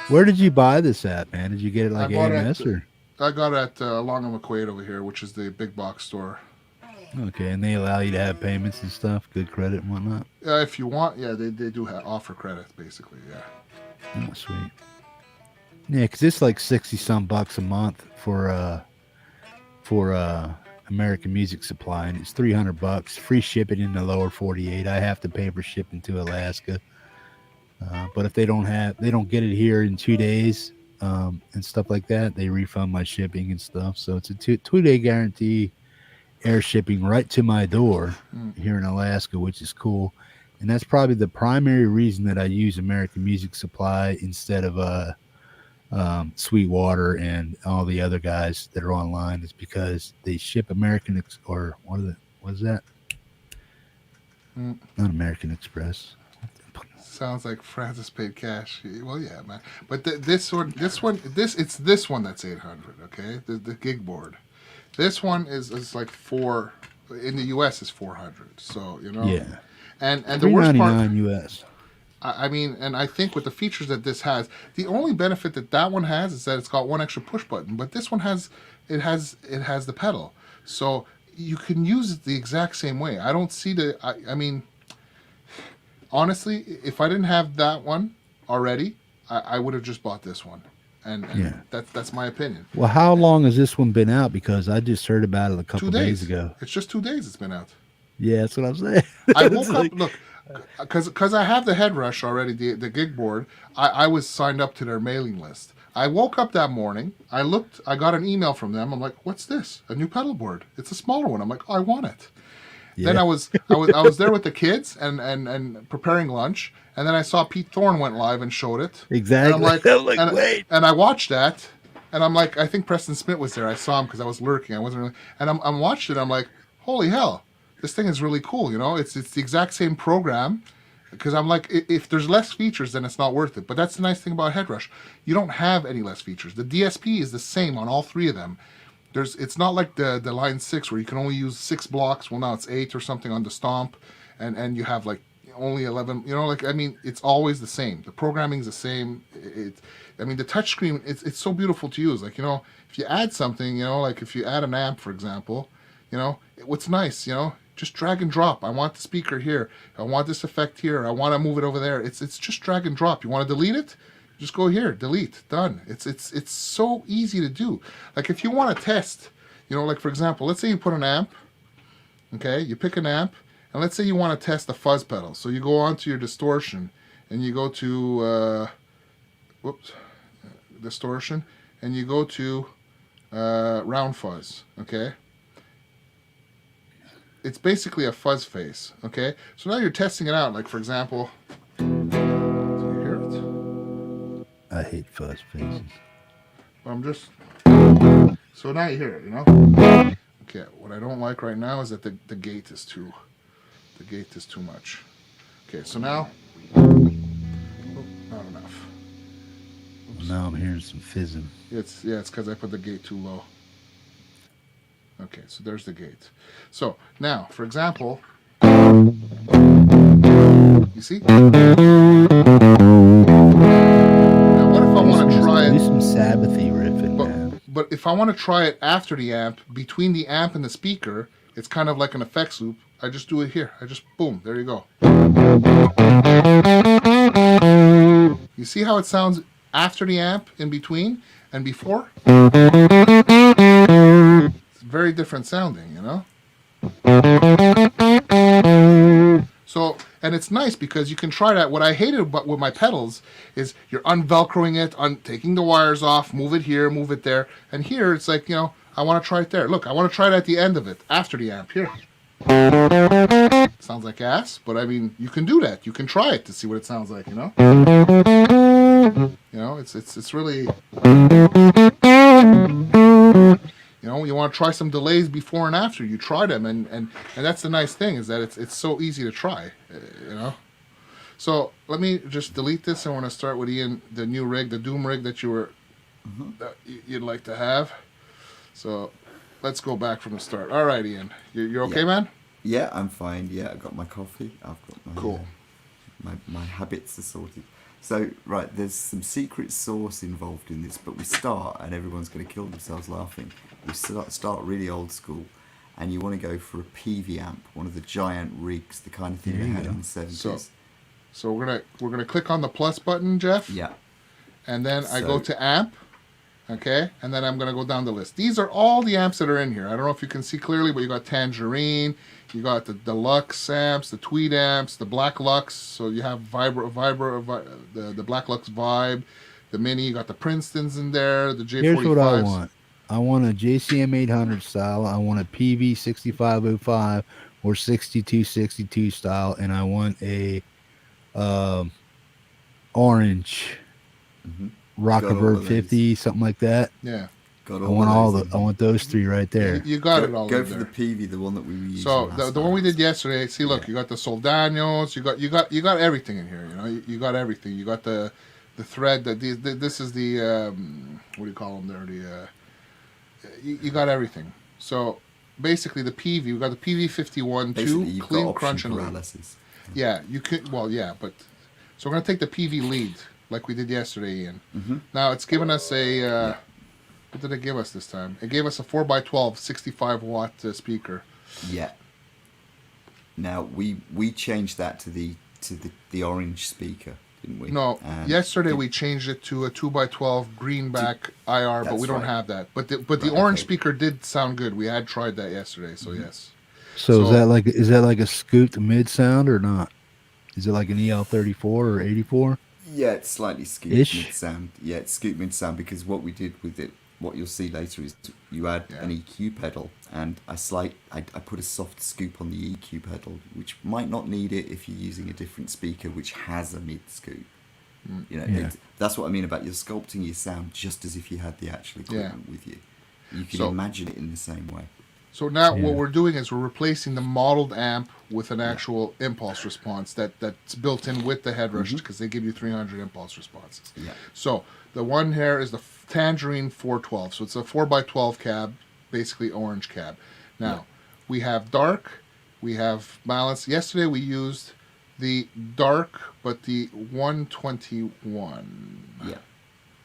Where did you buy this at, man? Did you get it like AMS or? I got it at Long and McQuaid over here, which is the big box store. Okay, and they allow you to have payments and stuff, good credit and whatnot. If you want, yeah, they do offer credit basically. Yeah. Oh, sweet. Yeah, because it's like 60-some bucks a month for American Music Supply, and it's 300 bucks free shipping in the lower 48. I have to pay for shipping to Alaska, but if they don't get it here in 2 days and stuff like that, they refund my shipping and stuff. So it's a two-day guarantee, air shipping right to my door here in Alaska, which is cool. And that's probably the primary reason that I use American Music Supply instead of Sweetwater and all the other guys that are online, is because they ship American or what is that? Not American Express. Sounds like Francis paid cash. Well, yeah, man. But this one, it's this one that's 800. Okay, the Gigboard. This one is like in the U.S. is 400. So Yeah. And the worst part, US. I mean, and I think with the features that this has, the only benefit that one has is that it's got one extra push button. But this one has the pedal, so you can use it the exact same way. I don't see I mean, honestly, if I didn't have that one already, I would have just bought this one. And yeah, that's my opinion. Well, how long has this one been out? Because I just heard about it a couple days ago. It's just 2 days it's been out. Yeah, that's what I'm saying. I woke up, look, because I have the Headrush already, the Gigboard. I was signed up to their mailing list. I woke up that morning. I looked. I got an email from them. I'm like, "What's this? A new pedal board? It's a smaller one." I'm like, "Oh, I want it." Yeah. Then I was there with the kids and preparing lunch, and then I saw Pete Thorne went live and showed it. Exactly. And I'm like, wait. And I watched that, and I'm like, I think Preston Smith was there. I saw him because I was lurking. I wasn't really, and I'm watched it. I'm like, holy hell, this thing is really cool. It's the exact same program. Because I'm like, if there's less features, then it's not worth it. But that's the nice thing about Headrush. You don't have any less features. The DSP is the same on all three of them. It's not like the Line 6 where you can only use 6 blocks. Well, now it's 8 or something on the Stomp. And you have like only 11. I mean, it's always the same. The programming's the same. I mean, the touchscreen, it's so beautiful to use. Like, if you add something, like if you add an amp, for example, what's nice, just drag and drop. I want the speaker here. I want this effect here. I want to move it over there. It's just drag and drop. You want to delete it? Just go here, delete, done. It's so easy to do. Like if you want to test, like for example, let's say you put an amp, okay? You pick an amp, and let's say you want to test the fuzz pedal. So you go onto your distortion, and you go to, distortion, and you go to round fuzz, okay? It's basically a fuzz face, okay? So now you're testing it out. Like, for example, do you hear it? I hate fuzz faces. So now you hear it, Okay, what I don't like right now is that the gate is too much. Okay, so now, not enough. Well, now I'm hearing some fizzing. It's because I put the gate too low. Okay, so there's the gate. So now, for example, you see? Now, what if I want to try it? Do some Sabbathy riffing, man. But if I want to try it after the amp, between the amp and the speaker, it's kind of like an effects loop. I just do it here. Boom, there you go. You see how it sounds after the amp, in between, and before? Very different sounding, So, and it's nice because you can try that. What I hated about with my pedals is you're unvelcroing it, taking the wires off, move it here, move it there. And here it's like, I want to try it there. Look, I want to try it at the end of it, after the amp, here. Sounds like ass, but I mean, you can do that. You can try it to see what it sounds like, It's really... you want to try some delays before and after. You try them, and that's the nice thing is that it's so easy to try, So let me just delete this. I want to start with Ian, the new rig, the Doom rig that you'd like to have. So let's go back from the start. All right, Ian, you're okay, man? Yeah, I'm fine. Yeah, I got my coffee. I've got my cool. My habits are sorted. So, right, there's some secret sauce involved in this, but we start, and everyone's going to kill themselves laughing. We start really old school, and you want to go for a PV amp, one of the giant rigs, the kind of thing they had in the 70s. So we're gonna click on the plus button, Jeff. Yeah. And then I go to amp. Okay, and then I'm going to go down the list. These are all the amps that are in here. I don't know if you can see clearly, but you got Tangerine, you got the Deluxe amps, the Tweed amps, the Black Lux. So you have the Black Lux Vibe, the Mini. You got the Princetons in there, the J45s. Here's what I want. I want a JCM 800 style. I want a PV 6505 or 6262 style, and I want a orange. Rock Reverb 50, something like that. Yeah. I want those three right there. You got it all. Go for the PV, the one that we used. So the one we did yesterday. See, look, you got the Soldanos. You got everything in here. You know, you got everything. You got the thread. This is the what do you call them there? You got everything. So basically, the PV. We got the PV 51 2 clean crunch and lead. Yeah, you could. Well, yeah, but so we're gonna take the PV lead. Like we did yesterday, Ian. Now it's given us a, what did it give us this time? It gave us a 4x12 65 watt speaker. Yeah. Now we changed that to the orange speaker, didn't we? No, yesterday we changed it to a 2x12 greenback IR, but we don't have that. But the orange speaker did sound good. We had tried that yesterday, so yes. So is that like a scooped mid sound or not? Is it like an EL34 or 84? Yeah, it's slightly scooped mid sound. Yeah, it's scooped mid sound because what we did with it, what you'll see later, is you add an EQ pedal, and I put a soft scoop on the EQ pedal, which might not need it if you're using a different speaker which has a mid scoop. You know, that's what I mean about you're sculpting your sound just as if you had the actual equipment with you. You can imagine it in the same way. So now what we're doing is we're replacing the modeled amp with an actual impulse response that's built in with the Headrush because they give you 300 impulse responses. Yeah. So the one here is the Tangerine 412. So it's a 4x12 cab, basically orange cab. Now we have dark, we have balance. Yesterday we used the dark, but the 121. Yeah.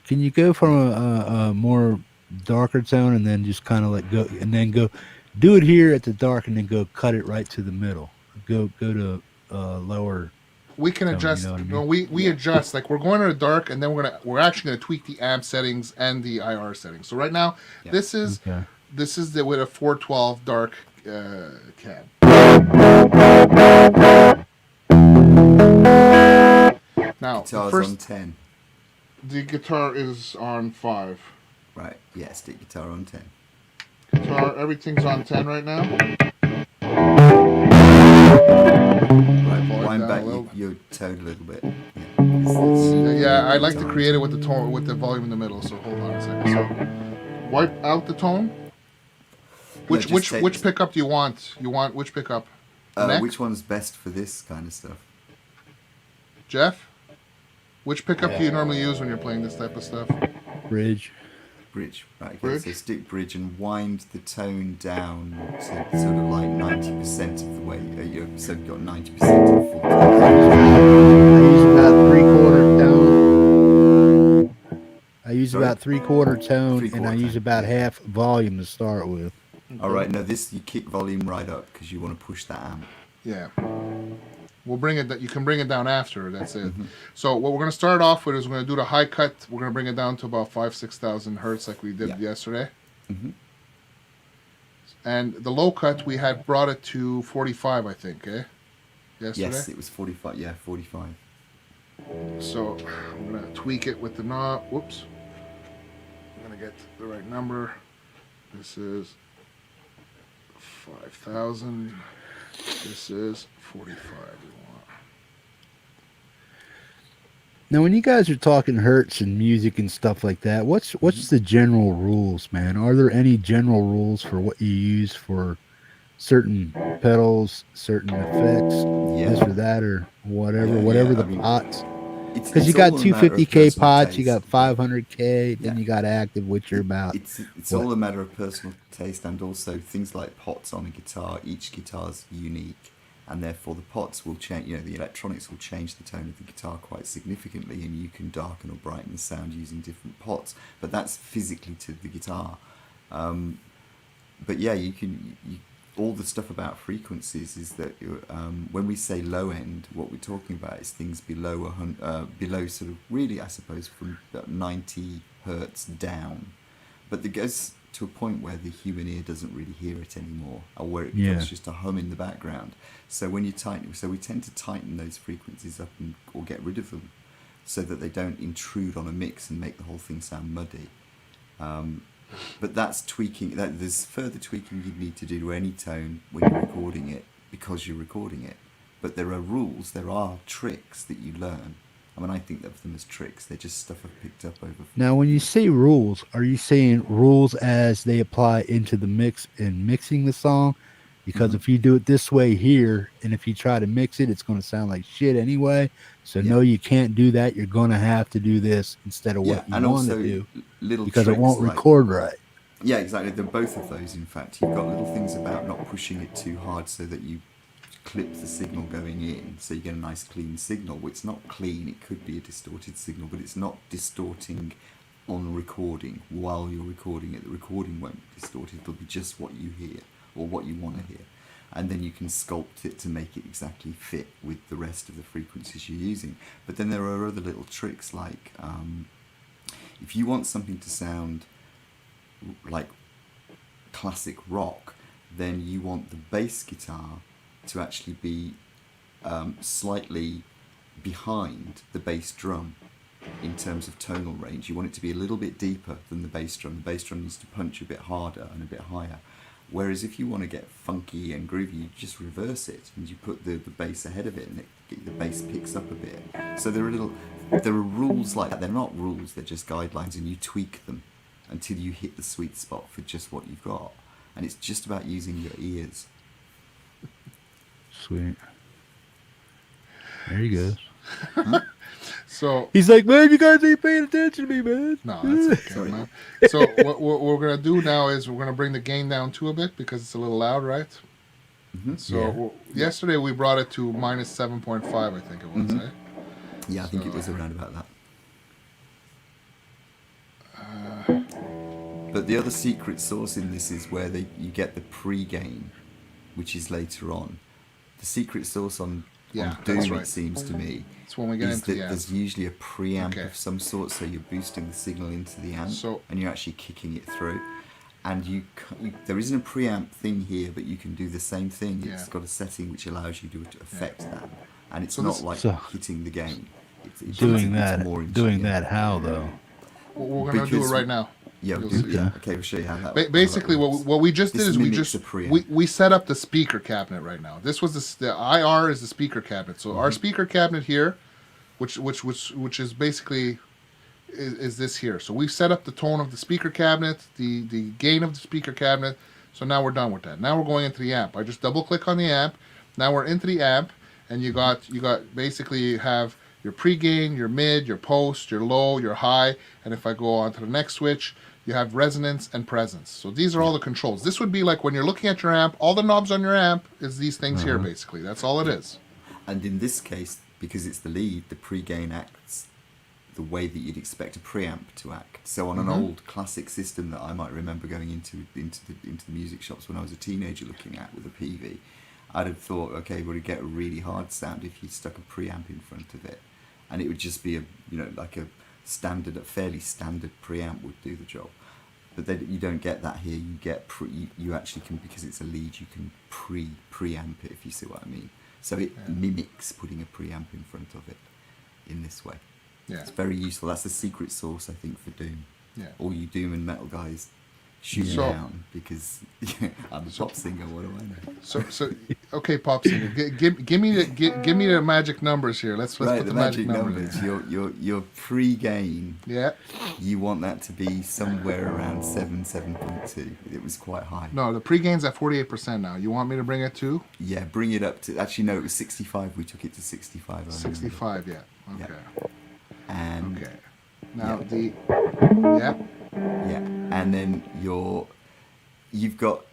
Can you go from a more darker tone and then just kind of like go and then go do it here at the dark and then go cut it right to the middle? Go to lower. We can adjust. You know what I mean? We adjust. Like we're going to the dark, and then we're actually gonna tweak the amp settings and the IR settings. So right now, this is with a 412 dark cab. Now guitar's on 10. The guitar is on 5. Right. Yeah. Stick guitar on 10. Guitar, everything's on 10 right now. Right, wind back your tone a little bit. Yeah, I like to create it with the tone, with the volume in the middle. So hold on a second. So wipe out the tone. Which pickup do you want? You want which pickup? Which one's best for this kind of stuff? Jeff, which pickup do you normally use when you're playing this type of stuff? Bridge, right. Okay, bridge? So stick bridge and wind the tone down to sort of like 90% of the way. So you've got 90% of full tone. I use about three-quarter tone, and I use about half volume to start with. All right, now this you kick volume right up because you want to push that amp. Yeah. We'll bring it. You can bring it down after. That's it. So what we're going to start off with is we're going to do the high cut. We're going to bring it down to about 5,000-6,000 hertz, like we did yesterday. And the low cut we had brought it to 45, I think. Yesterday. Yes, it was 45. Yeah, 45. So I'm going to tweak it with the knob. Whoops. I'm going to get the right number. This is 5,000. This is 45 we want. Now, when you guys are talking hertz and music and stuff like that, what's the general rules, man? Are there any general rules for what you use for certain pedals, certain effects, this or that, or whatever the pots? Because you got 250K pots, you got 500K, then you got active, which you're about. It's all a matter of personal taste, and also things like pots on a guitar. Each guitar's unique, and therefore the pots will change. You know, the electronics will change the tone of the guitar quite significantly, and you can darken or brighten the sound using different pots. But that's physically to the guitar. But yeah, you can all the stuff about frequencies is that when we say low end, what we're talking about is things below below sort of really, I suppose, from about 90 hertz down. But it goes to a point where the human ear doesn't really hear it anymore, or where it becomes just a hum in the background. So when you tighten, so we tend to tighten those frequencies up or get rid of them, so that they don't intrude on a mix and make the whole thing sound muddy. But that's tweaking. There's further tweaking you'd need to do to any tone when you're recording it, because you're recording it. But there are rules, there are tricks that you learn. I mean, I think of them as tricks. They're just stuff I've picked up over. Now, when you say rules, are you saying rules as they apply into the mix and mixing the song? Because if you do it this way here, and if you try to mix it, it's going to sound like shit anyway. So no, you can't do that. You're going to have to do this instead of what you want to do, because it won't record right. Yeah, exactly. They're both of those. In fact, you've got little things about not pushing it too hard so that you clip the signal going in, so you get a nice clean signal. Well, it's not clean. It could be a distorted signal, but it's not distorting on recording. While you're recording it, the recording won't be distorted. It'll be just what you hear or what you want to hear, and then you can sculpt it to make it exactly fit with the rest of the frequencies you're using. But then there are other little tricks, like if you want something to sound like classic rock, then you want the bass guitar to actually be slightly behind the bass drum in terms of tonal range. You want it to be a little bit deeper than the bass drum. The bass drum needs to punch a bit harder and a bit higher. Whereas if you want to get funky and groovy, you just reverse it and you put the bass ahead of it, and the bass picks up a bit. So there are rules like that. They're not rules, they're just guidelines, and you tweak them until you hit the sweet spot for just what you've got. And it's just about using your ears. Sweet. There he goes. So he's like, man, you guys ain't paying attention to me, man. No, that's okay, man. So what we're gonna do now is we're gonna bring the gain down to a bit because it's a little loud, right? Mm-hmm. So yesterday we brought it to minus 7.5, I think it was. Eh? Yeah, I think it was around about that. But the other secret sauce in this is where you get the pre-gain, which is later on. The secret sauce on Doom, it seems to me, it's when we get into the amp. There's usually a preamp of some sort, so you're boosting the signal into the amp, and you're actually kicking it through. And there isn't a preamp thing here, but you can do the same thing. It's got a setting which allows you to affect that, and it's not like hitting the gain. It's doing that how though? Well, we're going to do it right now. Yeah, okay, we'll show you how that. Basically, what we just did is we set up the speaker cabinet right now. This was the IR is the speaker cabinet. So our speaker cabinet here, which is basically is this here. So we set up the tone of the speaker cabinet, the gain of the speaker cabinet. So now we're done with that. Now we're going into the amp. I just double click on the amp. Now we're into the amp, and you got basically you have your pre-gain, your mid, your post, your low, your high, and if I go on to the next switch, you have resonance and presence. So these are all the controls. This would be like when you're looking at your amp, all the knobs on your amp is these things here, basically. That's all it is. And in this case, because it's the lead, the pre-gain acts the way that you'd expect a preamp to act. So on an old classic system that I might remember going into the music shops when I was a teenager looking at with a PV, I'd have thought, okay, would it get a really hard sound if you stuck a preamp in front of it? And it would just be like a fairly standard preamp would do the job. But then you don't get that here. You get you actually can, because it's a lead, you can preamp it, if you see what I mean. So it mimics putting a preamp in front of it in this way. Yeah. It's very useful. That's the secret sauce, I think, for Doom. Yeah. All you Doom and metal guys shoot down, because I'm a pop singer. What do I know? So okay, pop singer. Give me the magic numbers here. Let's put the magic numbers. Your pre-gain. Yeah. You want that to be somewhere around 7.2. It was quite high. No, the pre-gain's at 48% now. You want me to bring it to? Yeah, bring it up to. Actually, no, it was 65. We took it to 65. 65. Yeah. Okay. Yeah. And okay. Now Yeah, and then you've got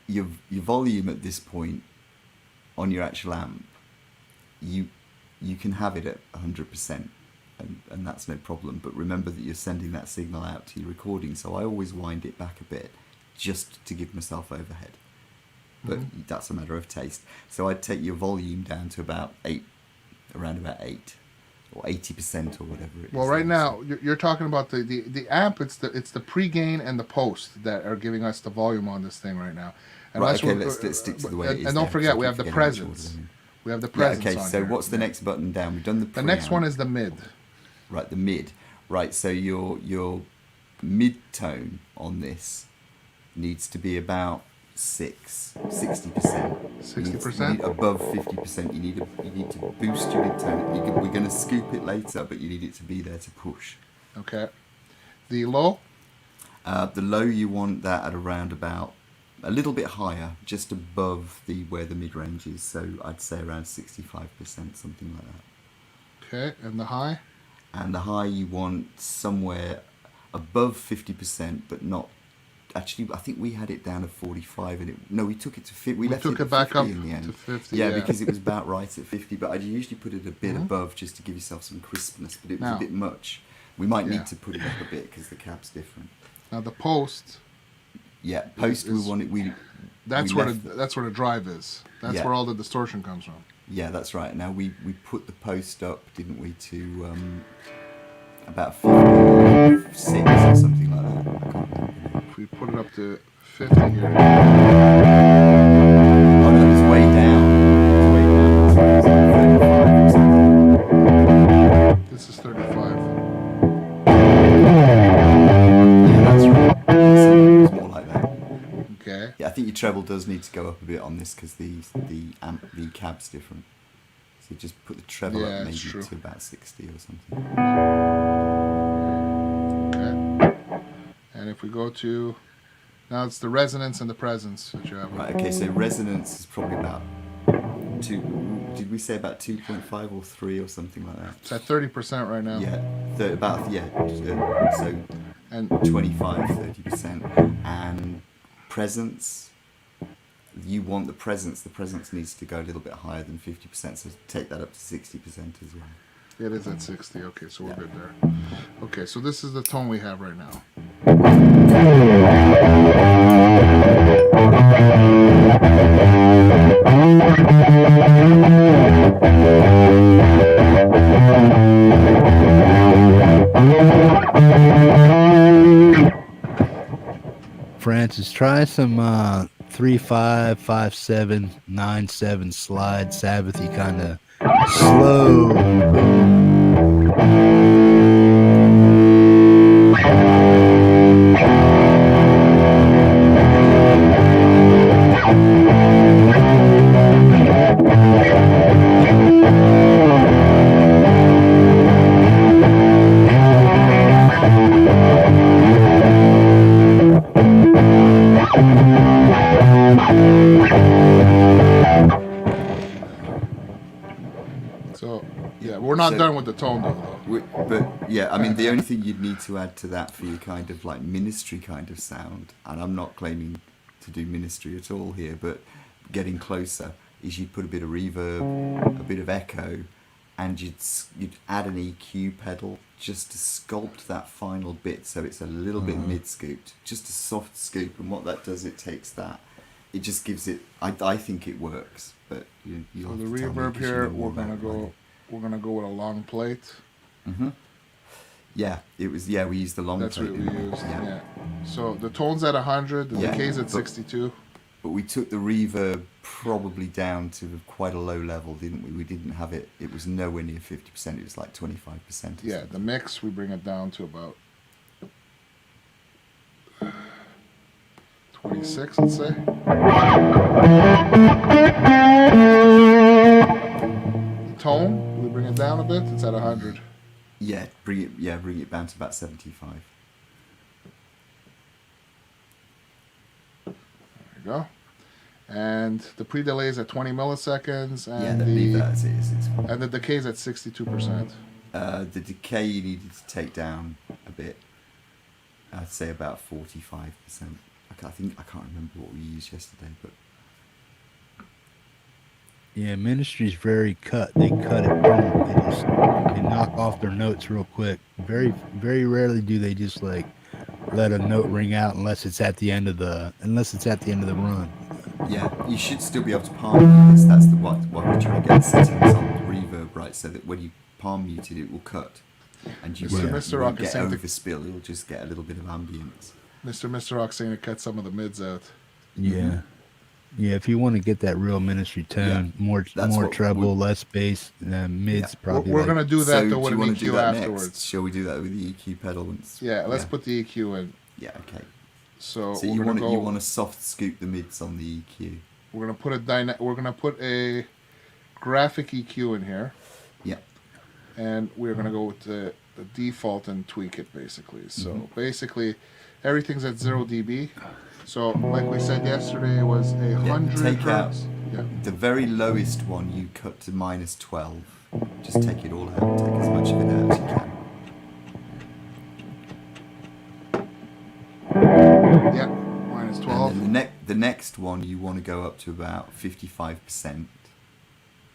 your volume at this point on your actual amp. You can have it at 100%, and that's no problem. But remember that you're sending that signal out to your recording. So I always wind it back a bit, just to give myself overhead. but that's a matter of taste. So I'd take your volume down to about 8, around about 8. Or 80% or whatever it is. Well, right now you're talking about the amp. It's the pre-gain and the post that are giving us the volume on this thing right now. And right. Okay. Let's stick to the way it is. And don't forget, we have the presence. We have the presence. Okay. So what's the next button down? We've done the. The next one is the mid. Right. The mid. Right. So your mid tone on this needs to be about 60%. 60%. Above 50%. You need to boost your mid tone. We're going to scoop it later, but you need it to be there to push. Okay. The low. The low, you want that at around about a little bit higher, just above where the mid range is. So I'd say around 65%, something like that. Okay. And the high. And the high you want somewhere above 50%, but not. Actually, I think we had it down to 45, and we took it to 50. We left took it back at 50 up in the end. to 50. Yeah, because it was about right at 50. But I'd usually put it a bit above just to give yourself some crispness. But it was a bit much. We might need to put it up a bit because the cab's different. Now the post. Yeah, post. We want it. That's where the drive is. That's where all the distortion comes from. Yeah, that's right. Now we put the post up, didn't we, to about 56 or something like that. I can't remember. If we put it up to 50 here. Oh no, it's way down. It's way down. It's 35 or something. This is 35. Yeah, that's right. It's more like that. Okay. Yeah, I think your treble does need to go up a bit on this because the cab's different. So just put the treble up maybe to about 60 or something. Okay. And if we go to, now it's the resonance and the presence that you have. Right, okay, so resonance is probably about 2, did we say about 2.5 or 3 or something like that? It's at 30% right now. Yeah, so and 25, 30%. And presence, you want the presence needs to go a little bit higher than 50%, so take that up to 60% as well. It is at 60, okay, so we're good there. Okay, so this is the tone we have right now. Francis, try some 3/5, 5/7, 9/7 slide, Sabbathy kind of slow. So, yeah, we're not done with the tone though. But yeah, I mean, the only thing you'd need to add to that for your kind of like ministry kind of sound, and I'm not claiming to do ministry at all here, but getting closer, is you'd put a bit of reverb, a bit of echo, and you'd add an EQ pedal just to sculpt that final bit so it's a little bit mid-scooped, just a soft scoop. And what that does, it takes that, it just gives it, I think it works, but you'll So the have to tell me reverb 'cause you here, know more we're gonna about go it. with a long plate. Yeah, it was. Yeah, we used the long. That's plate, what we didn't used. Yeah. So the tone's at 100, the decay's at 62. But we took the reverb probably down to quite a low level, didn't we? We didn't have it. It was nowhere near 50%. It was like 25%. Yeah, the mix we bring it down to about 26, let's say. The tone, we bring it down a bit. It's at 100. Yeah, bring it down to about 75. There you go. And the pre-delay is at 20 milliseconds, and leave that as it is. It's fine. and the decay is at 62%. The decay you needed to take down a bit. I'd say about 45%. I can't remember what we used yesterday, but Yeah, ministry's very cut. They cut it. Boom. They knock off their notes real quick. Very, very rarely do they just like let a note ring out unless it's at the end of the run. Yeah, you should still be able to palm mute this. That's the what we're trying to get the settings on the reverb right, so that when you palm mute it, it will cut, and you won't get overspill. You'll just get a little bit of ambience. Mr. Rock saying to cut some of the mids out. Yeah. Yeah, if you want to get that real ministry tone, more treble, less bass, mids probably. We're going to do that though with an EQ afterwards. Next? Shall we do that with the EQ pedal? Let's put the EQ in. Yeah, okay. So you want to soft scoop the mids on the EQ. We're going to put a graphic EQ in here. Yeah. And we're going to go with the default and tweak it basically. So basically everything's at 0 dB. So, like we said yesterday, it was 100 take hertz. Out the very lowest one you cut to -12. Just take it all out. Take as much of it out as you can. Yeah, -12. And then the next one you want to go up to about 55%.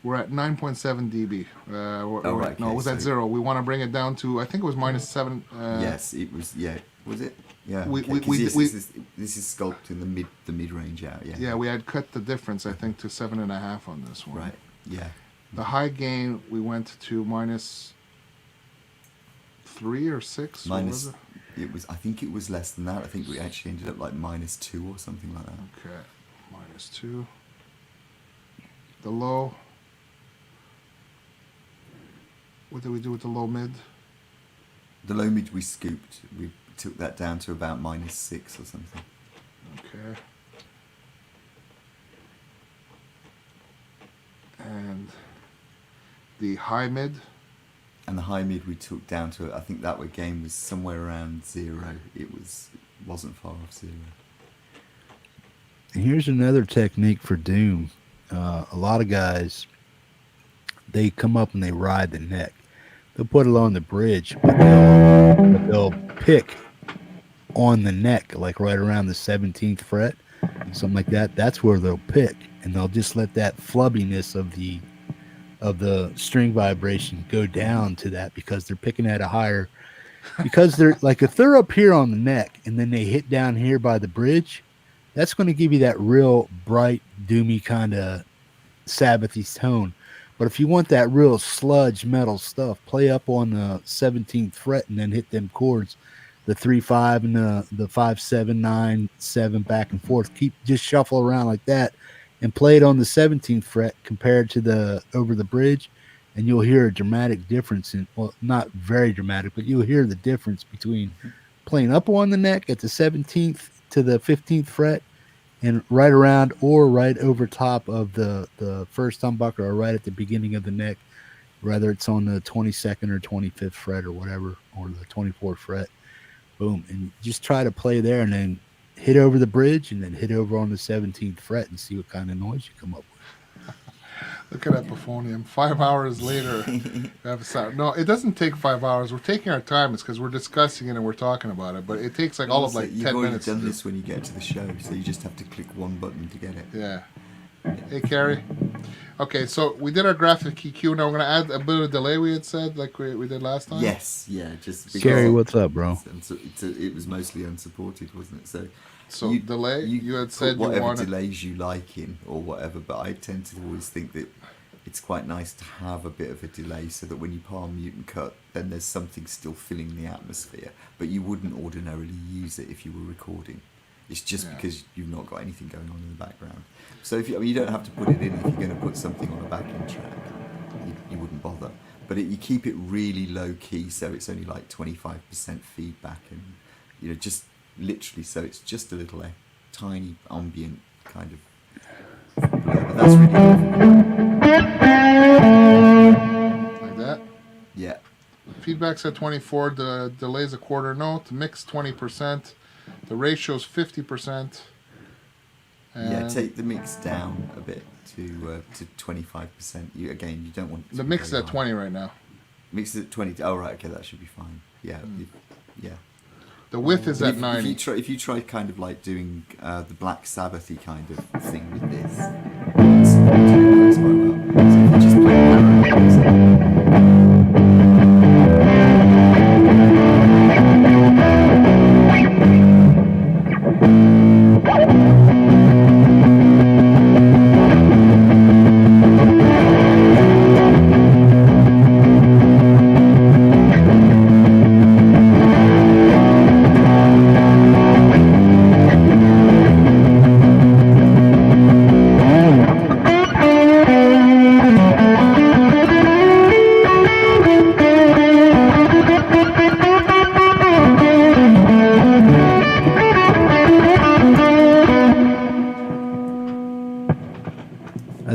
We're at 9.7 dB. Right. No, it was at 0. We want to bring it down to, I think it was -7. Yes, it was. Yeah, was it? Yeah. This is sculpting the mid range out. Yeah. Yeah, we had cut the difference, I think, to 7.5 on this one. Right. Yeah. The high gain we went to -3 or 6. It was. I think it was less than that. I think we actually ended up like -2 or something like that. Okay, -2. The low. What did we do with the low mid? The low mid we scooped. We took that down to about -6 or something. Okay. And the high mid? And the high mid we took down to, I think that gain was somewhere around 0. It wasn't far off 0. And here's another technique for Doom. A lot of guys, they come up and they ride the neck. They'll put it on the bridge, but they'll pick on the neck, like right around the 17th fret, something like that. That's where they'll pick, and they'll just let that flubbiness of the string vibration go down to that, because they're picking at a higher, because they're like, if they're up here on the neck and then they hit down here by the bridge, that's going to give you that real bright, doomy kind of Sabbathy tone. But if you want that real sludge metal stuff, play up on the 17th fret and then hit them chords, the 3-5 and the 5-7-9-7 back and forth. Just shuffle around like that and play it on the 17th fret compared to the over the bridge, and you'll hear a dramatic difference well, not very dramatic, but you'll hear the difference between playing up on the neck at the 17th to the 15th fret and right around or right over top of the first humbucker, or right at the beginning of the neck, whether it's on the 22nd or 25th fret or whatever, or the 24th fret. Boom. And just try to play there and then hit over the bridge and then hit over on the 17th fret and see what kind of noise you come up with. Look at that Euphonium. 5 hours later, we have a sound. No, it doesn't take 5 hours. We're taking our time. It's because we're discussing it and we're talking about it. But it takes like all of like 10 minutes. You've already done this when you get to the show, so you just have to click one button to get it. Yeah. Hey, Carrie. Okay, so we did our graphic EQ. Now we're going to add a bit of delay, we had said, like we did last time. Yes, yeah. Just because Carrie, what's up, bro? It was mostly unsupported, wasn't it? So delay, you had said you whatever wanted delays you like in or whatever, but I tend to always think that it's quite nice to have a bit of a delay so that when you palm mute and cut, then there's something still filling the atmosphere, but you wouldn't ordinarily use it if you were recording. It's just because you've not got anything going on in the background. So you don't have to put it in if you're going to put something on a backing track. You wouldn't bother. But you keep it really low key, so it's only like 25% feedback, and just literally, so it's just a little tiny ambient kind of blur. But that's really like that. Yeah. Feedback's at 24. The delay's a quarter note. Mix 20%. The ratio's 50%. Yeah, take the mix down a bit to 25%. You don't want the mix is at 20 right now. Mix is at 20. Oh right, okay, that should be fine. Yeah, yeah. The width is at 90. If you try kind of like doing the Black Sabbathy kind of thing with this, it works quite well. So if you just play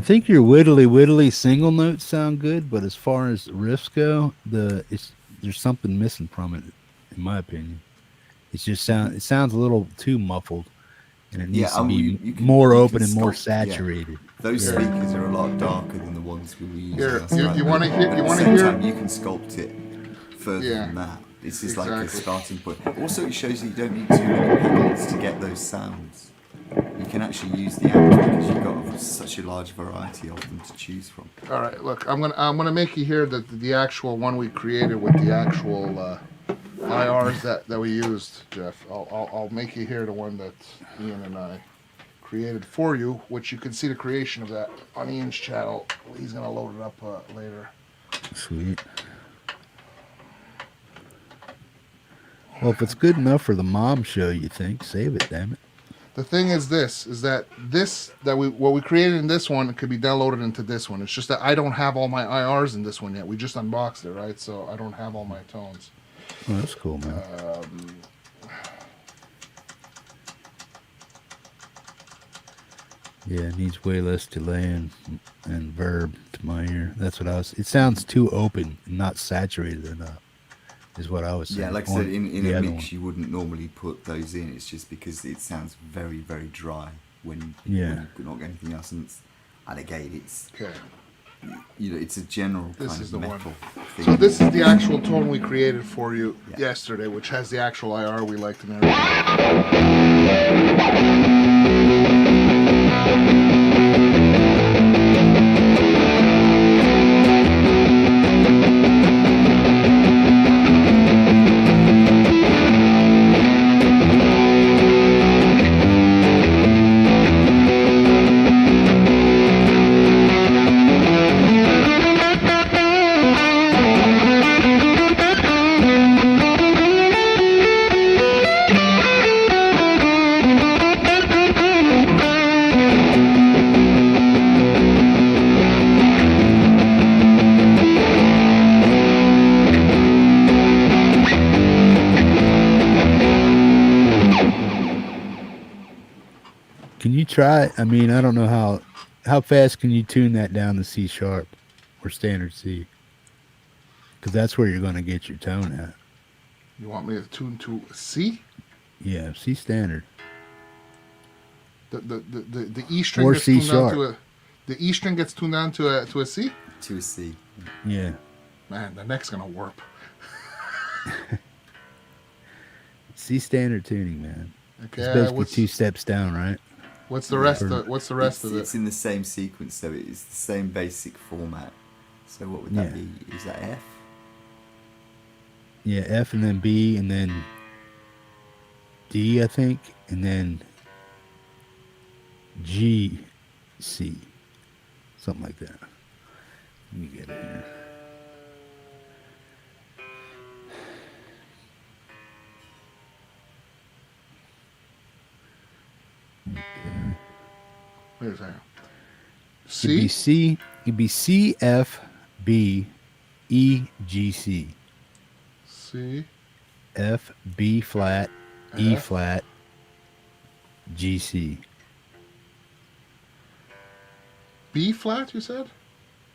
think your whittly single notes sound good, but as far as riffs go, there's something missing from it, in my opinion. It sounds a little too muffled, and it needs to be more open and more saturated. Yeah. Those speakers are a lot darker than the ones we were using. You want to hear? You can sculpt it further than that. This is like a starting point. Also, it shows that you don't need too many pedals to get those sounds. You can actually use the amp because you've got such a large variety of them to choose from. All right, look, I'm gonna make you hear the actual one we created with the actual IRs that we used, Jeff. I'll make you hear the one that Ian and I created for you, which you can see the creation of that on Ian's channel. He's gonna load it up later. Sweet. Well, if it's good enough for the mom show, you think, save it, damn it. The thing is what we created in this one could be downloaded into this one. It's just that I don't have all my IRs in this one yet. We just unboxed it, right? So I don't have all my tones. Oh, that's cool, man. Yeah, it needs way less delay and verb to my ear. That's what it sounds too open and not saturated enough, is what I was saying. Yeah, like I said, in a mix, you wouldn't normally put those in. It's just because it sounds very, very dry when you're not getting anything else. And again, it's it's a general kind of metal thing. So this is the actual tone we created for you yesterday, which has the actual IR we liked and Try. I mean, I don't know how fast can you tune that down to C sharp or standard C? Because that's where you're going to get your tone at. You want me to tune to C? Yeah, C standard. The E string or gets C tuned sharp. down the E string gets tuned down to a C. To a C. Yeah. Man, the neck's gonna warp. C standard tuning, man. Okay. It's basically 2 steps down, right? What's the rest of it? It's in the same sequence, so it's the same basic format. So what would that be? Is that F? Yeah, F and then B and then D, I think, and then G, C. Something like that. Let me get it here. Wait a second. C? It'd be C, F, B, E, G, C. C. F, B flat, E flat, G, C. B flat, you said?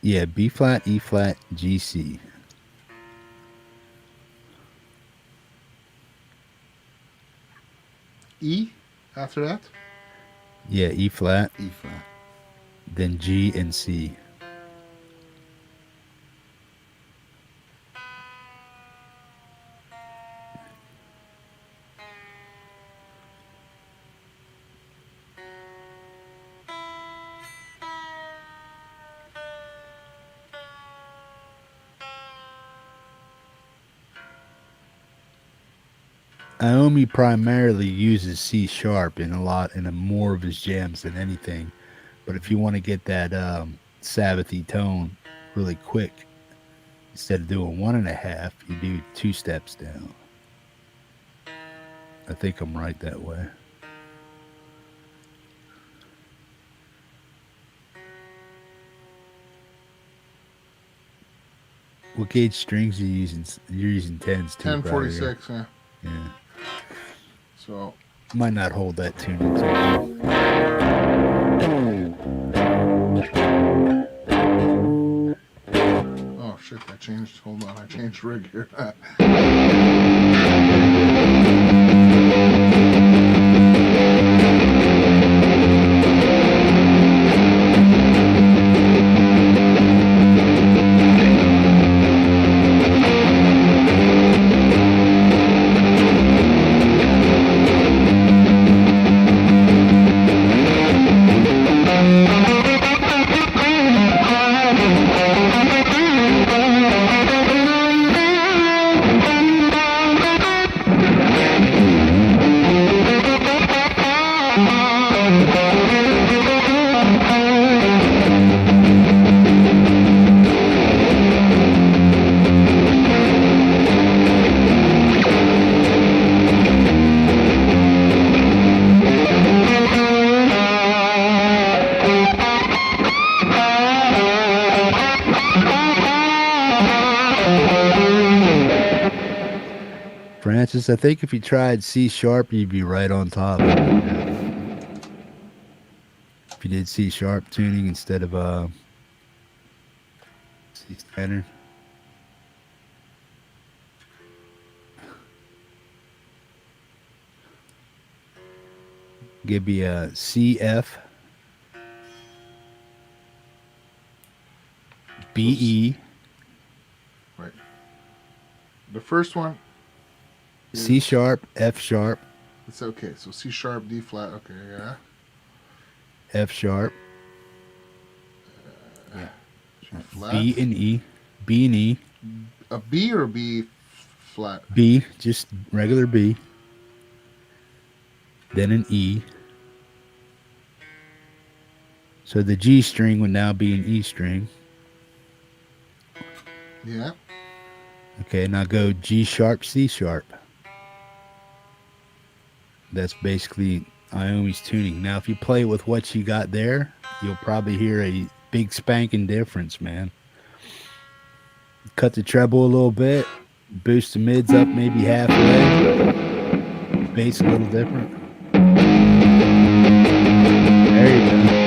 Yeah, B flat, E flat, G, C. E after that? Yeah, E flat. E flat. Then G and C. Iommi primarily uses C sharp in more of his jams than anything. But if you want to get that Sabbathy tone really quick, instead of doing 1.5, you do 2 steps down. I think I'm right that way. What gauge strings are you using? You're using 10s too. 1046, yeah. Yeah. So might not hold that tune. shit, I changed. Hold on, I changed rig here. Francis, I think if you tried C sharp, you'd be right on top. If you did C sharp tuning instead of C standard. Give me a CF, BE. Right. The first one. C sharp, F sharp. It's okay. So C sharp, D flat. Okay, yeah. F sharp. Yeah. G flat. B and E. B and E. A B or B flat? B, just regular B. Then an E. So the G string would now be an E string. Yeah. Okay, now go G sharp, C sharp. That's basically Iommi's tuning. Now, if you play with what you got there, you'll probably hear a big spanking difference, man. Cut the treble a little bit, boost the mids up maybe halfway, bass a little different. There you go.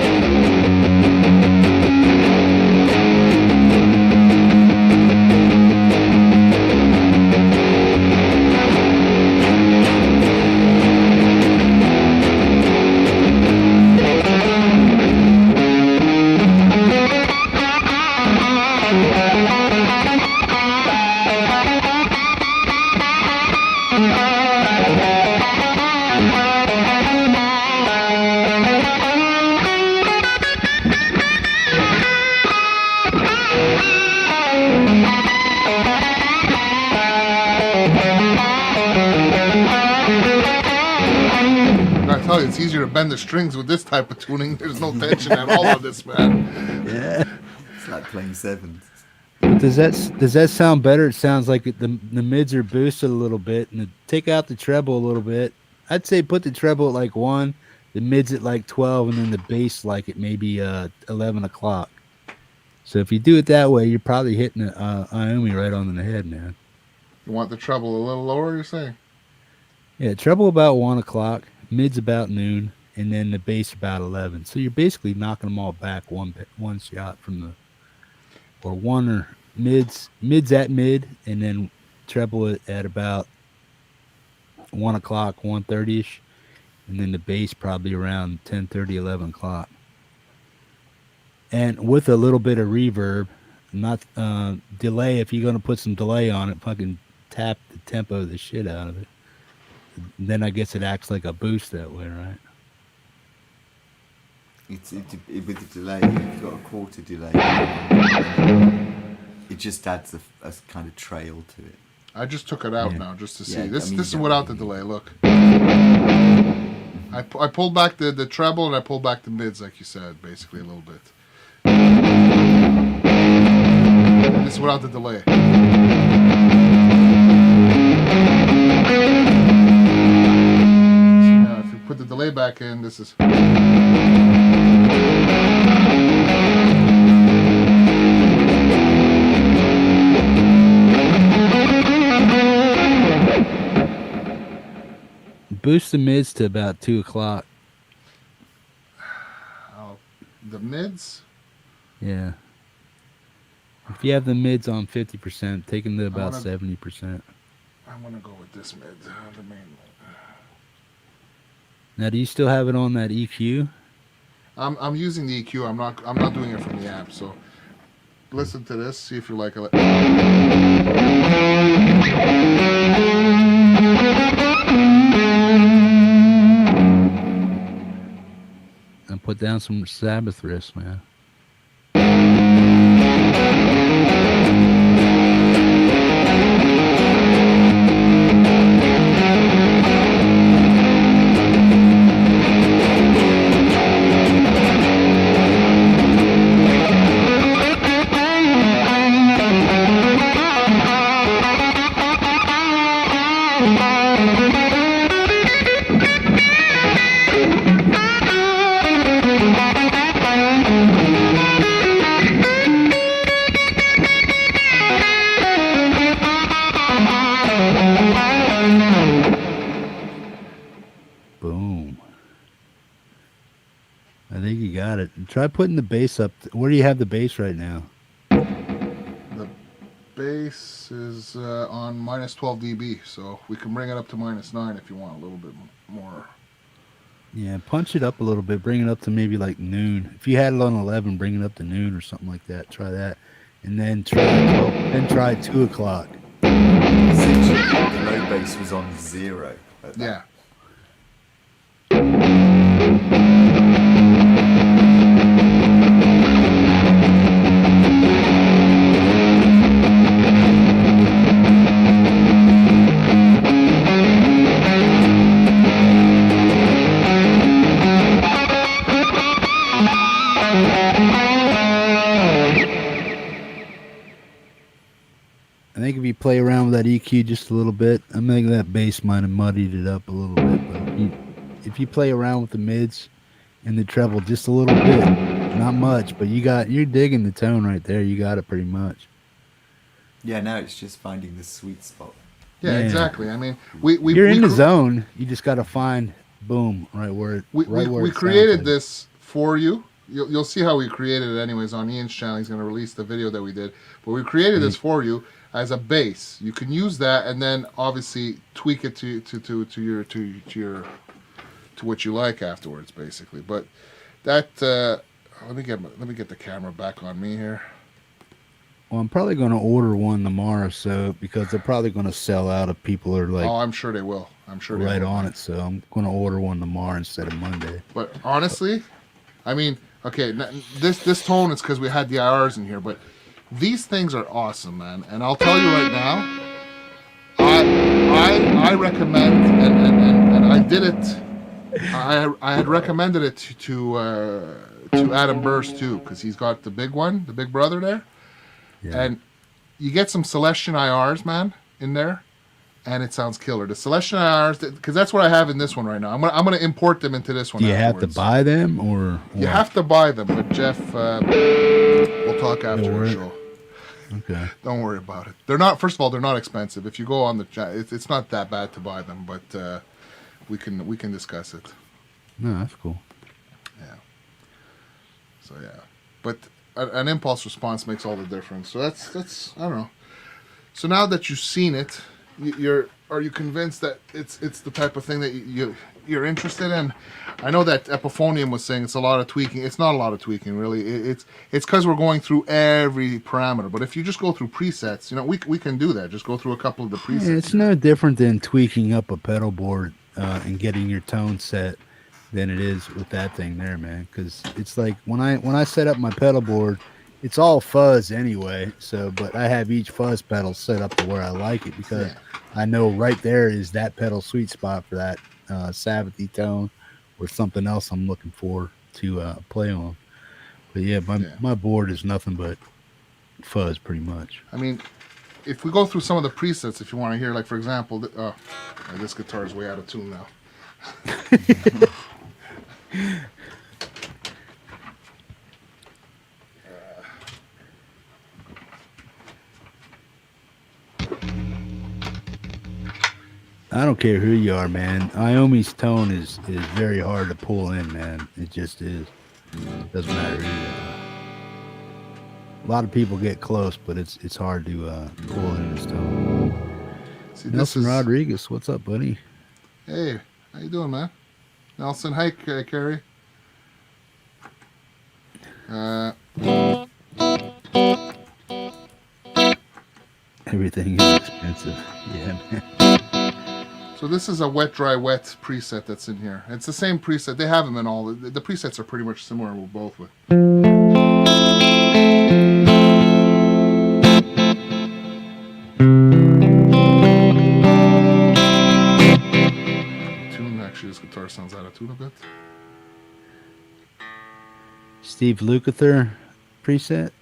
It's easier to bend the strings with this type of tuning. There's no tension at all on this, man. Yeah. It's like playing sevens. Does that sound better? It sounds like the mids are boosted a little bit, and take out the treble a little bit. I'd say put the treble at like 1, the mids at like 12, and then the bass like at maybe 11 o'clock. So if you do it that way, you're probably hitting Iommi right on the head, man. You want the treble a little lower, you're saying? Yeah, treble about 1 o'clock, mids about noon, and then the bass about 11. So you're basically knocking them all back one shot from the, or one or mids at mid, and then treble it at about 1 o'clock, 1:30ish, and then the bass probably around 10:30, 11 o'clock. And with a little bit of reverb, not delay. If you're gonna put some delay on it, fucking tap the tempo of the shit out of it. Then I guess it acts like a boost that way, right? With the delay, you've got a quarter delay. It just adds a kind of trail to it. I just took it out now just to see. Yeah, This I mean, this is without the delay. Look, I pulled back the treble and I pulled back the mids, like you said, basically a little bit. This is without the delay. If you put the delay back in, this is. Boost the mids to about 2 o'clock. The mids? Yeah. If you have the mids on 50%, take them to about 70%. I'm gonna go with this mid, the main. Now, do you still have it on that EQ? I'm using the EQ. I'm not doing it from the app. So listen to this. See if you like it. And put down some Sabbath riffs, man. Try putting the bass up. Where do you have the bass right now? The bass is on minus 12 dB, so we can bring it up to minus 9 if you want a little bit more. Yeah, punch it up a little bit. Bring it up to maybe like noon. If you had it on 11, bring it up to noon or something like that. Try that, and then try 2 o'clock. The low bass was on 0. Yeah. I think if you play around with that EQ just a little bit, I'm thinking that bass might have muddied it up a little bit. But if you play around with the mids and the treble just a little bit, not much, but you're digging the tone right there. You got it pretty much. Yeah, now it's just finding the sweet spot. Yeah, exactly. I mean, you're in the zone. You just got to find boom right where it. We created this for you. You'll see how we created it anyways on Ian's channel. He's going to release the video that we did, but we created this for you as a bass. You can use that and then obviously tweak it to what you like afterwards, basically. But that let me get the camera back on me here. Well, I'm probably going to order one tomorrow, so because they're probably going to sell out if people are like. Oh, I'm sure they will. I'm sure they right will. on it. So I'm going to order one tomorrow instead of Monday. But honestly, I mean, okay, this tone is because we had the IRs in here, but these things are awesome, man. And I'll tell you right now, I recommend, and I did it. I had recommended it to Adam Burst too, because he's got the big one, the big brother there. Yeah. And you get some Celestion IRs, man, in there, and it sounds killer. The Celestion IRs, because that's what I have in this one right now. I'm gonna import them into this one. Do you have to buy them, or you have to buy them? But Jeff, we'll talk after the show. Okay. Don't worry about it. They're not. First of all, they're not expensive. If you go on the chat, it's not that bad to buy them. But we can discuss it. No, that's cool. Yeah. So yeah, but an impulse response makes all the difference. So that's I don't know. So now that you've seen it, are you convinced that it's the type of thing that you're interested in? I know that Epiphonium was saying it's a lot of tweaking. It's not a lot of tweaking, really. It's because we're going through every parameter. But if you just go through presets, we can do that. Just go through a couple of the presets. Yeah, it's no different than tweaking up a pedal board and getting your tone set than it is with that thing there, man. Because it's like when I set up my pedal board, it's all fuzz anyway. So, but I have each fuzz pedal set up to where I like it because I know right there is that pedal sweet spot for that Sabbathy tone or something else I'm looking for to play on. But yeah, my board is nothing but fuzz pretty much. I mean, if we go through some of the presets, if you want to hear, like for example, this guitar is way out of tune now. I don't care who you are, man. Iommi's tone is very hard to pull in, man. It just is. Doesn't matter who you are. A lot of people get close, but it's hard to pull in his tone. See, Nelson Rodriguez, what's up, buddy? Hey, how you doing, man? Nelson, hi, Carrie. Everything is expensive. Yeah, man. So this is a wet, dry, wet preset that's in here. It's the same preset. They have them in all. The presets are pretty much similar with both. The tune, actually, this guitar sounds out of tune a bit. Steve Lukather preset.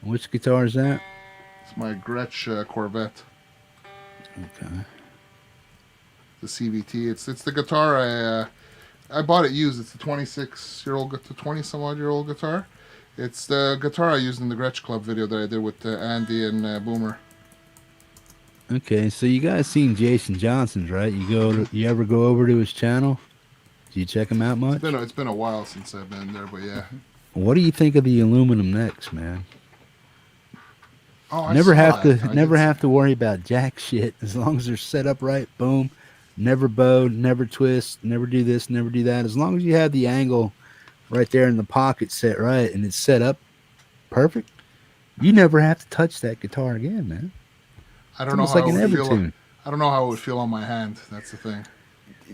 Which guitar is that? It's my Gretsch Corvette. Okay. The CVT. It's the guitar I bought it used. It's the 20-some-odd-year-old guitar. It's the guitar I used in the Gretsch Club video that I did with Andy and Boomer. Okay, so you guys seen Jason Johnson's, right? You ever go over to his channel? Do you check him out much? It's been a while since I've been there, but yeah. What do you think of the aluminum necks, man? Oh, never have to worry about jack shit as long as they're set up right. Boom. Never bowed, never twist, never do this, never do that. As long as you have the angle right there in the pocket set right and it's set up perfect, you never have to touch that guitar again, man. I don't know how it would feel. I don't know how it would feel on my hand. That's the thing.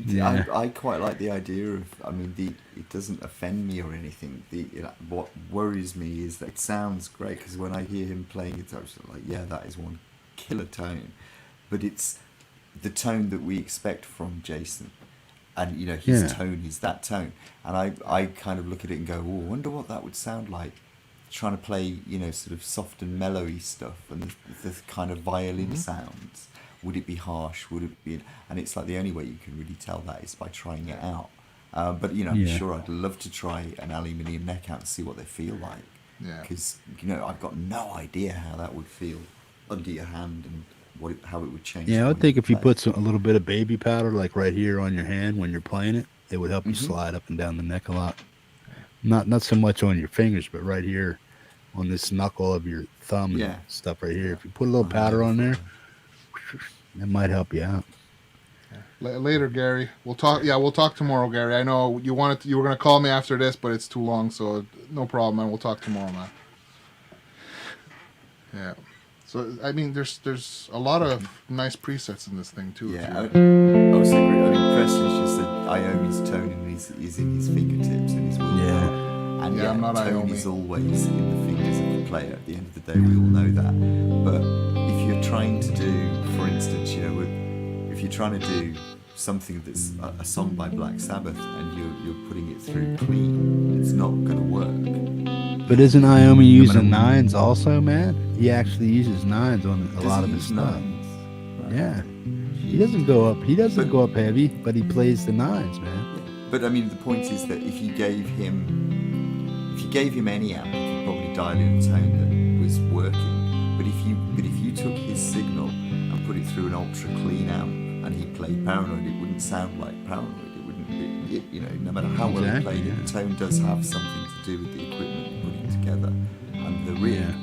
Yeah. I quite like the idea of. I mean, it doesn't offend me or anything. What worries me is that it sounds great because when I hear him playing guitar, it's like, yeah, that is one killer tone, but it's the tone that we expect from Jason, and his tone is that tone, and I kind of look at it and go, oh, I wonder what that would sound like, trying to play sort of soft and mellowy stuff and the kind of violin sounds. Would it be harsh? Would it be? And it's like the only way you can really tell that is by trying it out. But I'm sure I'd love to try an aluminium neck out and see what they feel like. Yeah. Because I've got no idea how that would feel under your hand and how it would change. Yeah, I would think if you put a little bit of baby powder like right here on your hand when you're playing it, it would help you slide up and down the neck a lot. Not so much on your fingers, but right here on this knuckle of your thumb and stuff right here. If you put a little powder on there, that might help you out. Later, Gary. We'll talk. Yeah, we'll talk tomorrow, Gary. I know you were going to call me after this, but it's too long, so no problem, man. We'll talk tomorrow, man. Yeah. So I mean, there's a lot of nice presets in this thing too. Yeah, I was agree. I mean, Preston's just that Iommi's tone is in his fingertips and his willpower. Yeah. And I'm not tone Iommi. is always in the fingers of the player. At the end of the day, we all know that. But if you're trying to do, for instance, if you're trying to do something that's a song by Black Sabbath and you're putting it through clean, it's not going to work. But isn't Iommi using nines also, man? He actually uses nines on a lot of his stuff. Right. Yeah. He doesn't go up up heavy, but he plays the nines, man. Yeah. But I mean, the point is that if you gave him any amp, he could probably dial in a tone that was working. But if you took his signal and put it through an ultra clean amp and he played Paranoid, it wouldn't sound like Paranoid. It wouldn't be, no matter how well he played it, the tone does have something to do with the equipment you're putting together and the rig. Yeah.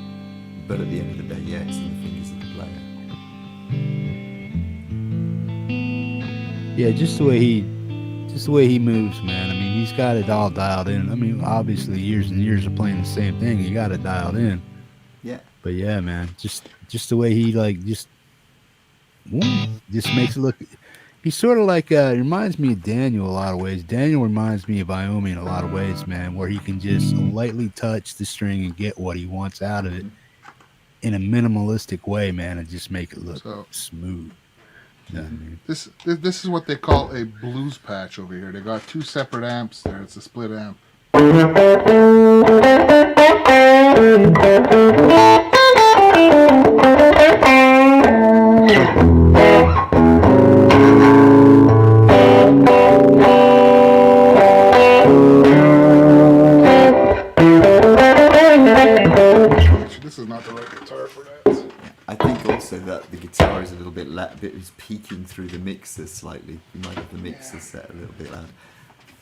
But at the end of the day, it's in the fingers of the player. Yeah, just the way he moves, man. I mean, he's got it all dialed in. I mean, obviously years and years of playing the same thing, you got it dialed in. Yeah. But yeah, man, just the way he just makes it look. He's sort of like he reminds me of Daniel a lot of ways. Daniel reminds me of Iommi in a lot of ways, man, where he can just lightly touch the string and get what he wants out of it in a minimalistic way, man, and just make it look smooth. Yeah, this is what they call a blues patch over here. They got two separate amps there. It's a split amp. This is not the right guitar for that. I think also that the guitar is a little bit is peeking through the mixer slightly. You might have the mixer set a little bit loud.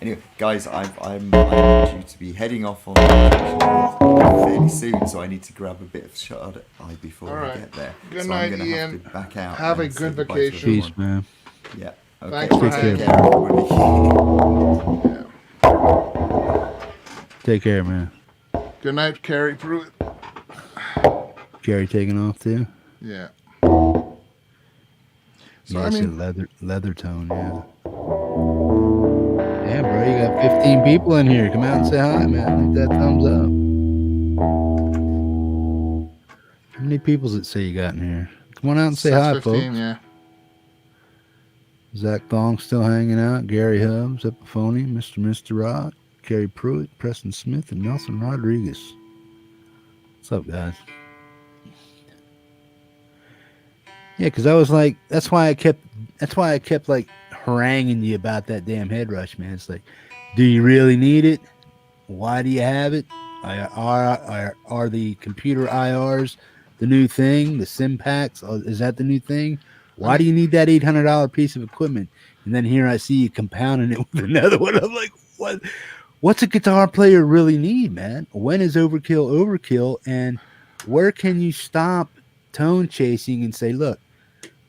Anyway, guys, I'm due to be heading off on vacation fairly soon, so I need to grab a bit of shut-eye before I get there. Good so night, I'm going to have Ian. to back out. Have a and good say goodbye to vacation. everyone. Peace, man. Yeah. Okay. Thanks for Take hanging. care, everybody. Take care, man. Good night, Carrie Pruitt. Gary taking off too? Yeah. So yeah, I mean, leather tone, yeah. Damn, bro, you got 15 people in here. Come out and say hi, man. Hit that thumbs up. How many people's it say you got in here? Come on out and say hi, 15, folks. Yeah. Zach Thong still hanging out. Gary Hubbs, Epiphony, Mr. Rock, Gary Pruitt, Preston Smith, and Nelson Rodriguez. What's up, guys? Yeah, because I was like, that's why I kept like haranguing you about that damn Headrush, man. It's like, do you really need it? Why do you have it? Are the computer IRs the new thing? The sim packs, is that the new thing? Why do you need that $800 piece of equipment? And then here I see you compounding it with another one. I'm like, what? What's a guitar player really need, man? When is overkill? And where can you stop tone chasing and say, look,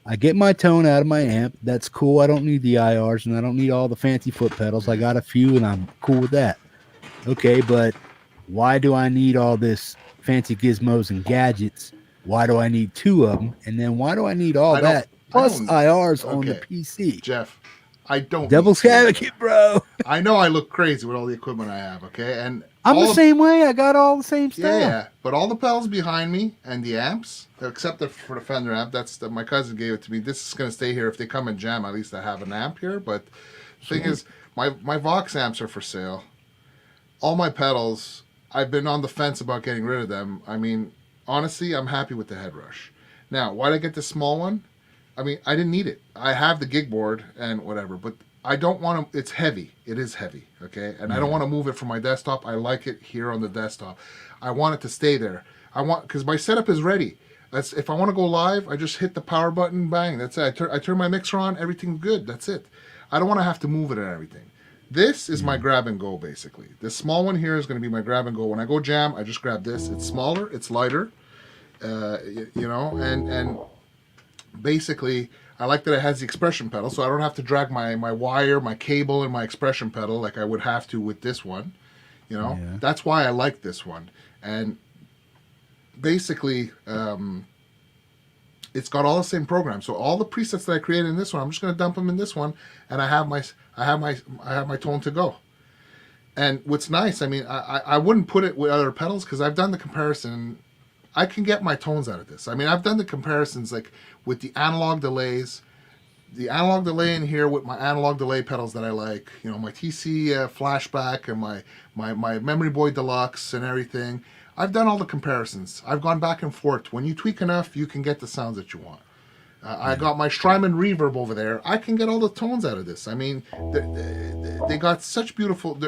I get my tone out of my amp. That's cool. I don't need the IRs and I don't need all the fancy foot pedals. I got a few and I'm cool with that. Okay, but why do I need all this fancy gizmos and gadgets? Why do I need 2 of them? And then why do I need all that plus IRs on the PC? Jeff, I don't. Devil's advocate, bro. I know I look crazy with all the equipment I have, okay? And I'm the same way. I got all the same stuff. Yeah, but all the pedals behind me and the amps, except for the Fender amp, my cousin gave it to me. This is going to stay here. If they come and jam, at least I have an amp here. But the thing is, my Vox amps are for sale. All my pedals, I've been on the fence about getting rid of them. I mean, honestly, I'm happy with the Headrush. Now, why did I get this small one? I mean, I didn't need it. I have the Gigboard and whatever, but I don't want to. It's heavy. It is heavy, okay? And I don't want to move it from my desktop. I like it here on the desktop. I want it to stay there. Because my setup is ready. If I want to go live, I just hit the power button, bang. That's it. I turn my mixer on, everything's good. That's it. I don't want to have to move it and everything. This is my grab and go, basically. This small one here is going to be my grab and go. When I go jam, I just grab this. It's smaller, it's lighter, and basically, I like that it has the expression pedal, so I don't have to drag my wire, my cable, and my expression pedal like I would have to with this one. That's why I like this one. And basically, it's got all the same programs. So all the presets that I created in this one, I'm just going to dump them in this one, and I have my tone to go. And what's nice, I mean, I wouldn't put it with other pedals because I've done the comparison. I can get my tones out of this. I mean, I've done the comparisons like with the analog delays, the analog delay in here with my analog delay pedals that I like, my TC Flashback and my Memory Boy Deluxe and everything. I've done all the comparisons. I've gone back and forth. When you tweak enough, you can get the sounds that you want. I got my Strymon Reverb over there. I can get all the tones out of this. I mean, they got such beautiful.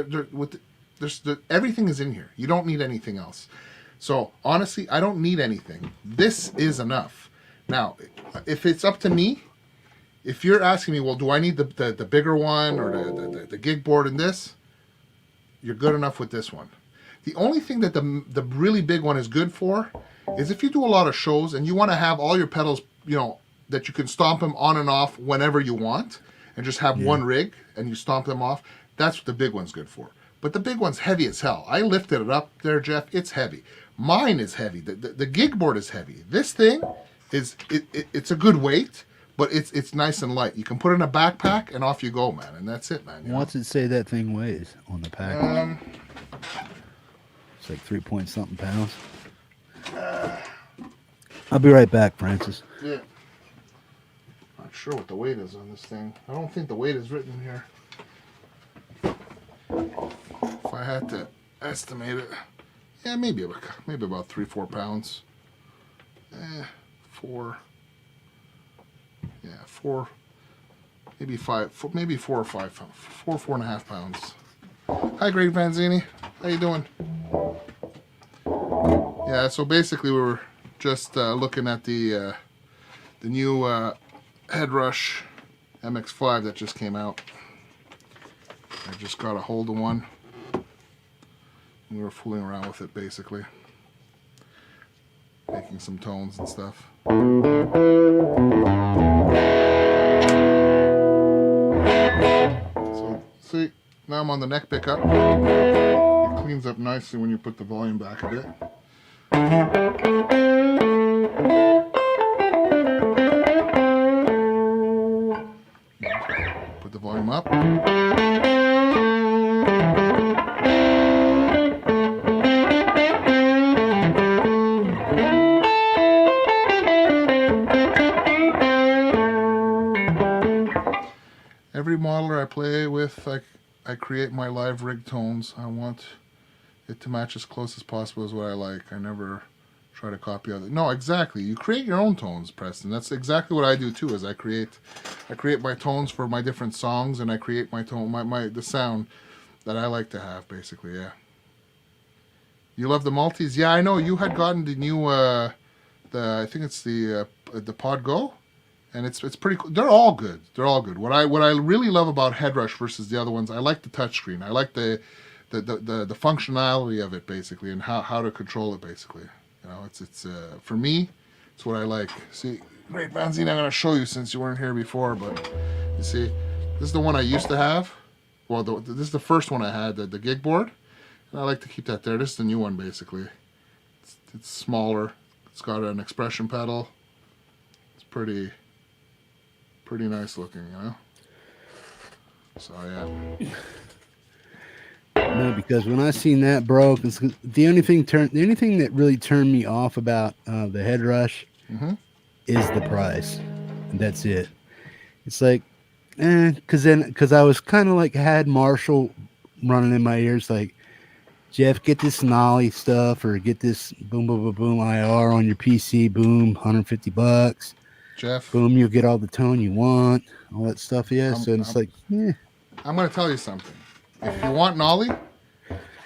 Everything is in here. You don't need anything else. So honestly, I don't need anything. This is enough. Now, if it's up to me, if you're asking me, well, do I need the bigger one or the Gigboard in this? You're good enough with this one. The only thing that the really big one is good for is if you do a lot of shows and you want to have all your pedals, that you can stomp them on and off whenever you want and just have one rig and you stomp them off. That's what the big one's good for. But the big one's heavy as hell. I lifted it up there, Jeff. It's heavy. Mine is heavy. The Gigboard is heavy. This thing it's a good weight, but it's nice and light. You can put it in a backpack and off you go, man. And that's it, man. What's it say that thing weighs on the package? It's like 3-point-something pounds. I'll be right back, Francis. Yeah. Not sure what the weight is on this thing. I don't think the weight is written here. If I had to estimate it, yeah, maybe about 3-4 pounds. 4. Yeah, 4. Maybe 5. Maybe 4 or 5. 4.5 pounds. Hi, Greg Vanzini. How you doing? Yeah. So basically, we were just looking at the new Headrush MX5 that just came out. I just got a hold of one. We were fooling around with it, basically. Making some tones and stuff. So, see, now I'm on the neck pickup. It cleans up nicely when you put the volume back a bit. Put the volume up. Every modeler I play with, I create my live rig tones. I want it to match as close as possible as what I like. I never try to copy other. No, exactly. You create your own tones, Preston. That's exactly what I do too. Is I create my tones for my different songs, and I create my tone, the sound that I like to have, basically. Yeah. You love the multis? Yeah, I know. You had gotten the new, I think it's the Pod Go. And it's pretty cool. They're all good. They're all good. What I really love about Headrush versus the other ones, I like the touchscreen. I like the functionality of it, basically, and how to control it, basically. You know, it's for me, it's what I like. See, great fanzine. I'm gonna show you since you weren't here before, but you see, this is the one I used to have. Well, this is the first one I had, the Gigboard, and I like to keep that there. This is the new one, basically. It's smaller. It's got an expression pedal. It's pretty nice looking, you know. So yeah. No, because when I seen that, bro, the only thing that really turned me off about the Headrush is the price, and that's it. It's like, because I was kind of like had Marshall running in my ears, like, Jeff, get this Nolly stuff or get this boom boom boom boom IR on your PC, boom, $150. Jeff, boom, you'll get all the tone you want, all that stuff. Yeah, so it's like, yeah. I'm going to tell you something. If you want Nolly,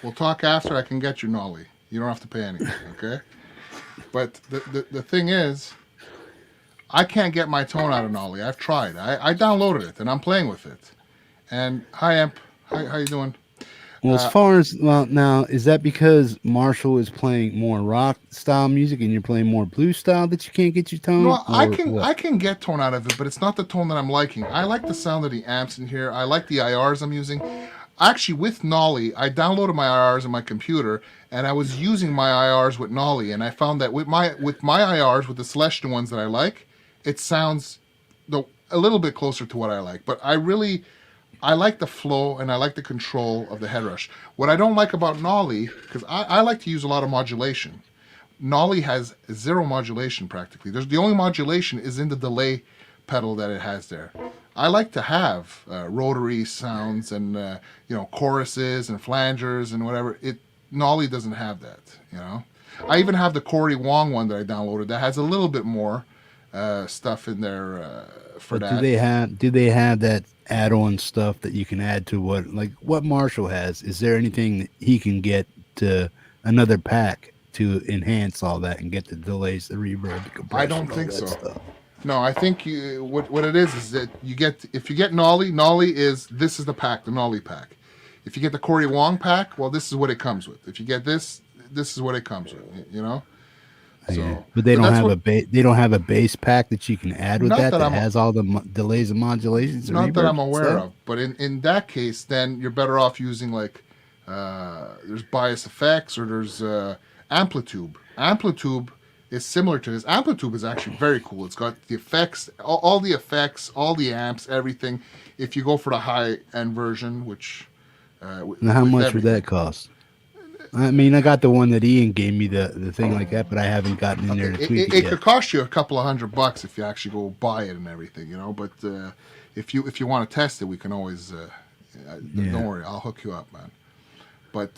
we'll talk after. I can get you Nolly. You don't have to pay anything, okay? But the thing is, I can't get my tone out of Nolly. I've tried. I downloaded it, and I'm playing with it. And hi, Amp. How you doing? Well, as far as, well, now, is that because Marshall is playing more rock style music and you're playing more blues style that you can't get your tone? No, I can get tone out of it, but it's not the tone that I'm liking. I like the sound of the amps in here. I like the IRs I'm using. Actually, with Nolly, I downloaded my IRs on my computer, and I was using my IRs with Nolly, and I found that with my IRs, with the Celestial ones that I like, it sounds a little bit closer to what I like. But I like the flow and I like the control of the Headrush. What I don't like about Nolly, because I like to use a lot of modulation. Nolly has zero modulation practically. The only modulation is in the delay pedal that it has there. I like to have rotary sounds and choruses and flangers and whatever. Nolly doesn't have that. You know, I even have the Corey Wong one that I downloaded that has a little bit more stuff in there for that. Do they have that add-on stuff that you can add to what Marshall has? Is there anything that he can get to another pack to enhance all that and get the delays, the reverb, the compression? I don't think so. Stuff? No, I think what it is that if you get Nolly this is the pack, the Nolly pack. If you get the Corey Wong pack, well, this is what it comes with. If you get this is what it comes with. You know. So, but they don't have a bass pack that you can add with that has all the delays and modulations. Not that I'm aware of, but in that case, then you're better off using there's bias effects or there's Amplitude. Amplitude is similar to this. Amplitude is actually very cool. It's got the effects, all the effects, all the amps, everything. If you go for the high end version, which now how much would that cost? I mean, I got the one that Ian gave me, the thing like that, but I haven't gotten in there to tweak it yet. It could cost you a couple of $100 if you actually go buy it and everything, you know. But if you want to test it, we can always. Don't worry, I'll hook you up, man. But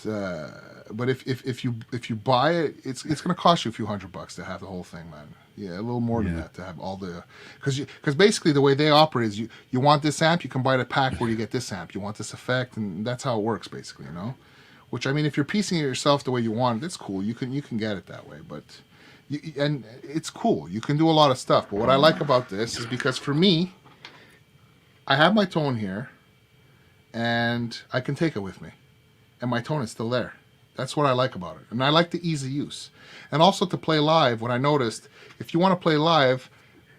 if you buy it, it's going to cost you a few $100 to have the whole thing, man. Yeah, a little more than that to have all the because basically the way they operate is you want this amp, you can buy the pack where you get this amp. You want this effect, and that's how it works, basically, you know. Which, I mean, if you're piecing it yourself the way you want it, it's cool. You can get it that way, but and it's cool. You can do a lot of stuff. But what I like about this is because for me, I have my tone here, and I can take it with me, and my tone is still there. That's what I like about it, and I like the easy use. And also to play live, what I noticed, if you want to play live,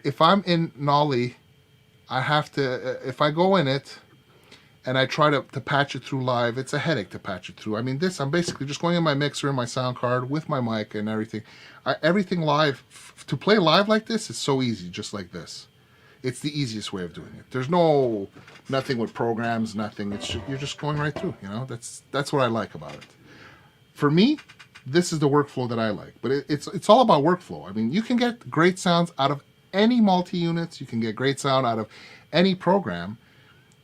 if I'm in Nolly, I have to, if I go in it and I try to patch it through live, it's a headache to patch it through. I mean, I'm basically just going in my mixer and my sound card with my mic and everything. Everything live, to play live like this is so easy, just like this. It's the easiest way of doing it. There's nothing with programs, nothing. You're just going right through, you know? That's what I like about it. For me, this is the workflow that I like. But it's all about workflow. I mean, you can get great sounds out of any multi-units. You can get great sound out of any program.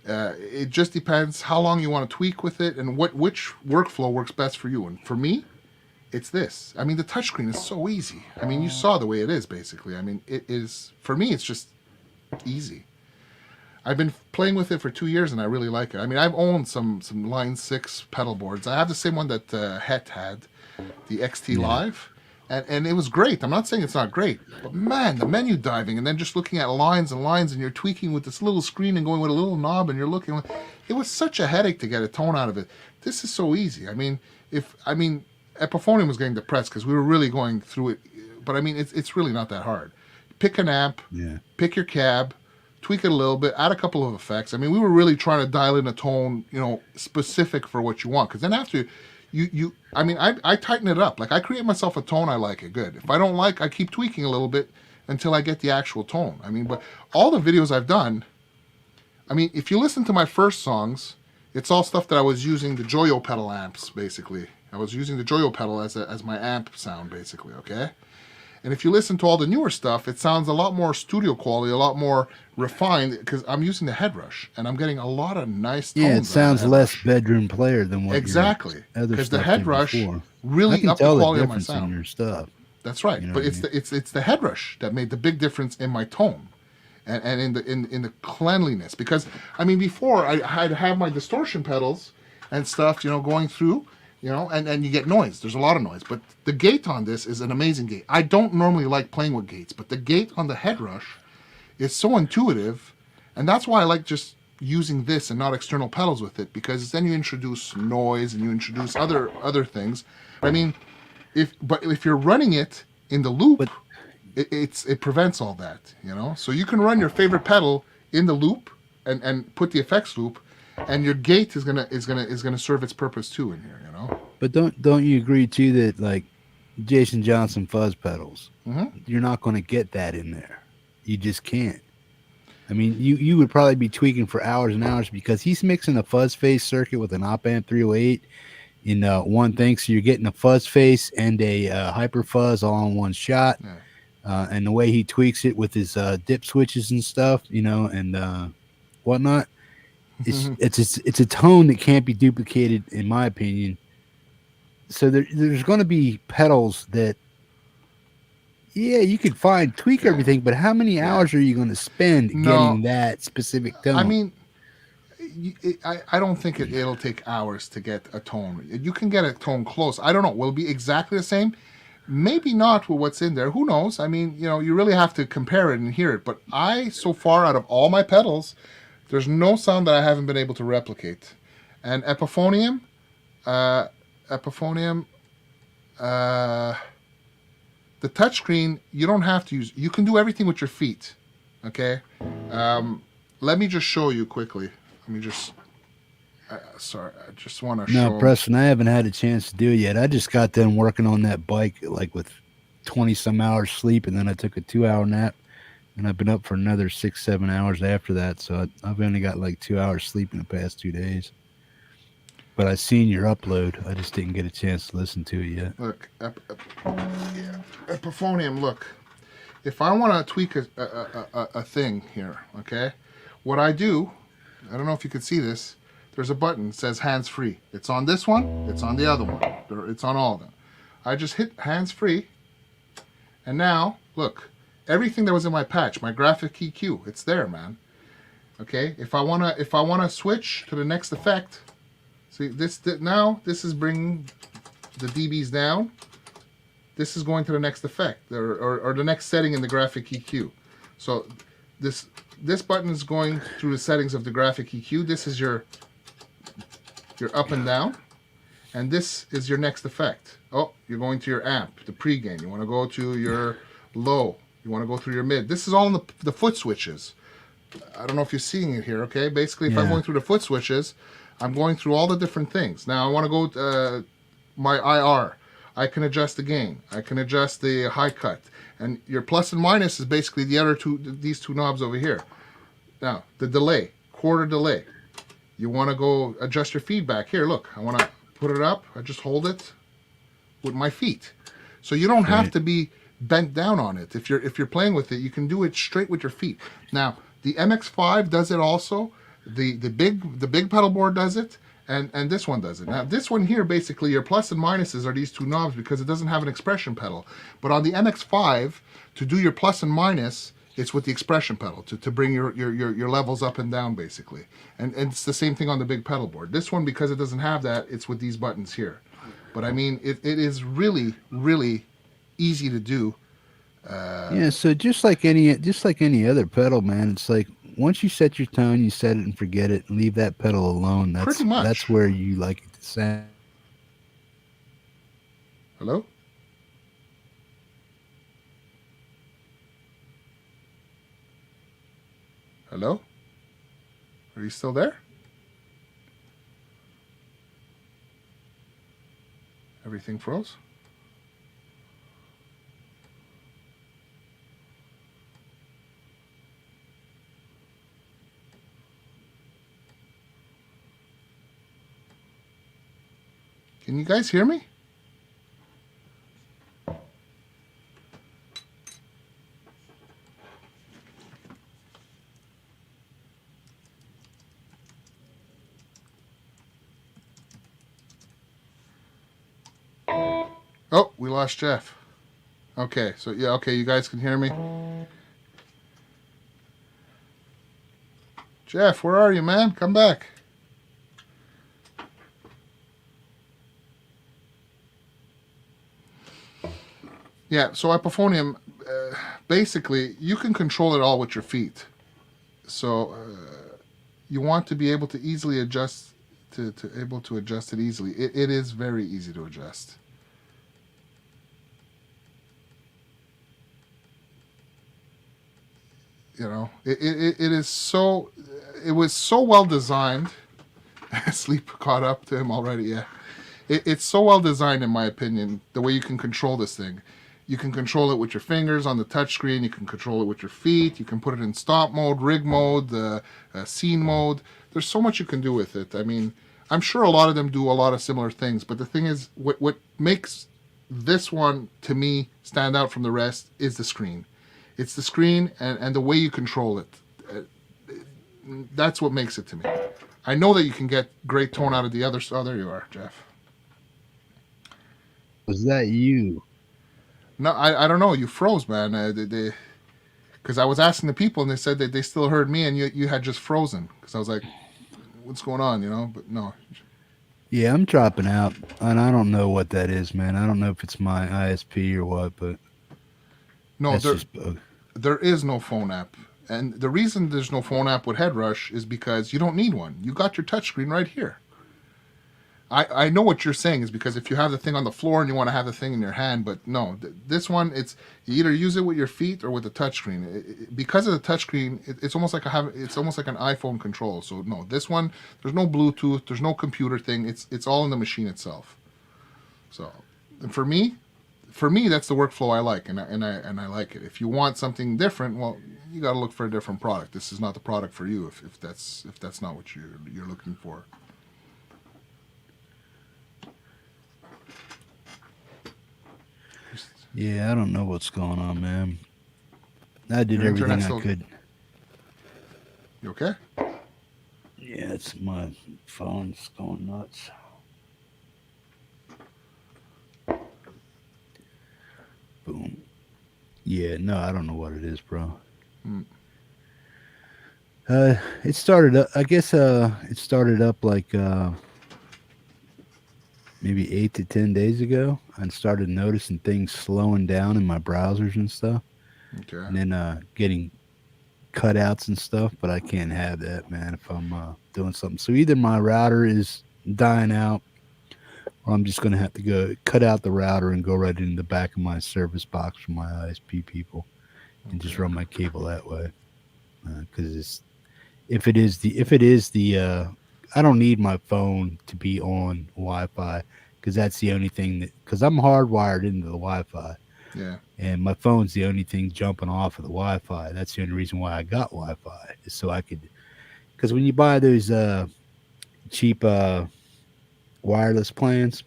It just depends how long you want to tweak with it and which workflow works best for you. And for me, it's this. I mean, the touchscreen is so easy. I mean, you saw the way it is, basically. I mean, it is, for me, it's just easy. I've been playing with it for 2 years and I really like it. I mean, I've owned some Line 6 pedal boards. I have the same one that Het had, the XT Live, and it was great. I'm not saying it's not great, but man, the menu diving and then just looking at lines and lines and you're tweaking with this little screen and going with a little knob and you're looking, it was such a headache to get a tone out of it. This is so easy. I mean, Epiphonium was getting depressed because we were really going through it, but I mean, it's really not that hard. Pick an amp, pick your cab, tweak it a little bit, add a couple of effects. I mean, we were really trying to dial in a tone, you know, specific for what you want. Because then after I tighten it up. Like, I create myself a tone I like it good. If I don't like, I keep tweaking a little bit until I get the actual tone. I mean, but all the videos I've done, I mean, if you listen to my first songs, it's all stuff that I was using the Joyo pedal amps, basically. I was using the Joyo pedal as my amp sound, basically, okay? And if you listen to all the newer stuff, it sounds a lot more studio quality, a lot more refined, because I'm using the Headrush, and I'm getting a lot of nice tones. Yeah, it sounds less bedroom player than what exactly. Because the Headrush really upped the quality of my in sound. your stuff. That's right. You know, but it's the Headrush that made the big difference in my tone, and in the cleanliness. Because I mean, before I'd have my distortion pedals and stuff, you know, going through. You know, and you get noise. There's a lot of noise. But the gate on this is an amazing gate. I don't normally like playing with gates, but the gate on the Headrush is so intuitive. And that's why I like just using this and not external pedals with it, because then you introduce noise and you introduce other things. I mean, if you're running it in the loop, it prevents all that, you know? So you can run your favorite pedal in the loop and put the effects loop, and your gate is gonna serve its purpose too in here, you know. But don't you agree too that like Jason Johnson fuzz pedals, you're not going to get that in there. You just can't. I mean, you would probably be tweaking for hours and hours because he's mixing a fuzz face circuit with an op amp 308 in one thing, so you're getting a fuzz face and a hyper fuzz all in one shot. Yeah. And the way he tweaks it with his dip switches and stuff, you know, and whatnot. It's a tone that can't be duplicated, in my opinion. So there's going to be pedals that, yeah, you could tweak everything, but how many hours are you going to spend getting that specific tone? I mean, I don't think it'll take hours to get a tone. You can get a tone close. I don't know. Will it be exactly the same? Maybe not with what's in there. Who knows? I mean, you know, you really have to compare it and hear it. But so far, out of all my pedals, there's no sound that I haven't been able to replicate. And Epiphonium, the touchscreen, you don't have to use. You can do everything with your feet, okay? Let me just show you quickly. Let me just. Sorry, I just want to show. No, Preston, I haven't had a chance to do it yet. I just got done working on that bike like with 20-some hours sleep, and then I took a 2-hour nap. And I've been up for another 6-7 hours after that, so I've only got like 2 hours sleep in the past 2 days. But I seen your upload. I just didn't get a chance to listen to it yet. Look, Epiphonium. Look, if I want to tweak a thing here, okay, what I do, I don't know if you can see this. There's a button that says hands free. It's on this one. It's on the other one. It's on all of them. I just hit hands free, and now look. Everything that was in my patch, my graphic EQ, it's there, man. Okay, if I wanna switch to the next effect, see this is bringing the dBs down. This is going to the next effect or the next setting in the graphic EQ. So this button is going through the settings of the graphic EQ. This is your your up and down, and this is your next effect. Oh, you're going to your amp, the pre-gain. You want to go to your low. You want to go through your mid. This is all in the foot switches. I don't know if you're seeing it here, okay? Basically, if I'm going through the foot switches, I'm going through all the different things. Now, I want to go my IR. I can adjust the gain. I can adjust the high cut. And your plus and minus is basically these two knobs over here. Now, the delay, quarter delay. You want to go adjust your feedback. Here, look, I want to put it up. I just hold it with my feet. So you don't have to be bent down on it. If you're playing with it, you can do it straight with your feet. Now, the MX5 does it also. The big pedal board does it, and this one does it. Now, this one here, basically, your plus and minuses are these two knobs because it doesn't have an expression pedal. But on the MX5, to do your plus and minus, it's with the expression pedal to bring your levels up and down, basically. And it's the same thing on the big pedal board. This one, because it doesn't have that, it's with these buttons here. But I mean, it is really, really easy to do. Yeah, so just like any other pedal, man, it's like once you set your tone, you set it and forget it, and leave that pedal alone. Pretty much. That's where you like it to sound. Hello? Hello? Are you still there? Everything froze? Can you guys hear me? Oh, we lost Jeff. Okay, so yeah, okay, you guys can hear me? Jeff, where are you, man? Come back. Yeah, so Epiphonium, basically, you can control it all with your feet. So you want to be able to easily adjust, to able to adjust it easily. It is very easy to adjust. You know, it is so, it was so well designed. Sleep caught up to him already, yeah. It's so well designed, in my opinion, the way you can control this thing. You can control it with your fingers on the touchscreen. You can control it with your feet. You can put it in stop mode, rig mode, scene mode. There's so much you can do with it. I mean, I'm sure a lot of them do a lot of similar things, but the thing is, what makes this one, to me, stand out from the rest is the screen. It's the screen and the way you control it. That's what makes it to me. I know that you can get great tone out of the other. Oh, there you are, Jeff. Was that you? No, I don't know. You froze, man. Because I was asking the people, and they said that they still heard me, and you had just frozen. Because I was like, what's going on, you know? But no. Yeah, I'm dropping out, and I don't know what that is, man. I don't know if it's my ISP or what, but no, there is no phone app. And the reason there's no phone app with Headrush is because you don't need one. You got your touchscreen right here. I know what you're saying is because if you have the thing on the floor and you want to have the thing in your hand, but no, this one, it's you either use it with your feet or with the touchscreen. Because of the touchscreen, it's almost like it's almost like an iPhone control. So no, this one, there's no Bluetooth, there's no computer thing. It's all in the machine itself. So, and for me, that's the workflow I like, and I like it. If you want something different, well, you got to look for a different product. This is not the product for you if that's not what you're looking for. Yeah, I don't know what's going on, man. I did everything I could. You okay? Yeah, it's my phone's going nuts. Boom. Yeah, no, I don't know what it is, bro. It started up, I guess it started up like maybe 8 to 10 days ago. I started noticing things slowing down in my browsers and stuff. Okay. And then getting cutouts and stuff, but I can't have that, man, if I'm doing something. So either my router is dying out, or I'm just going to have to go cut out the router and go right into the back of my service box for my ISP people and just run my cable that way. Because if it is the I don't need my phone to be on Wi-Fi because that's the only thing that because I'm hardwired into the Wi-Fi. Yeah. And my phone's the only thing jumping off of the Wi-Fi. That's the only reason why I got Wi-Fi is so I could. Because when you buy those cheap wireless plans,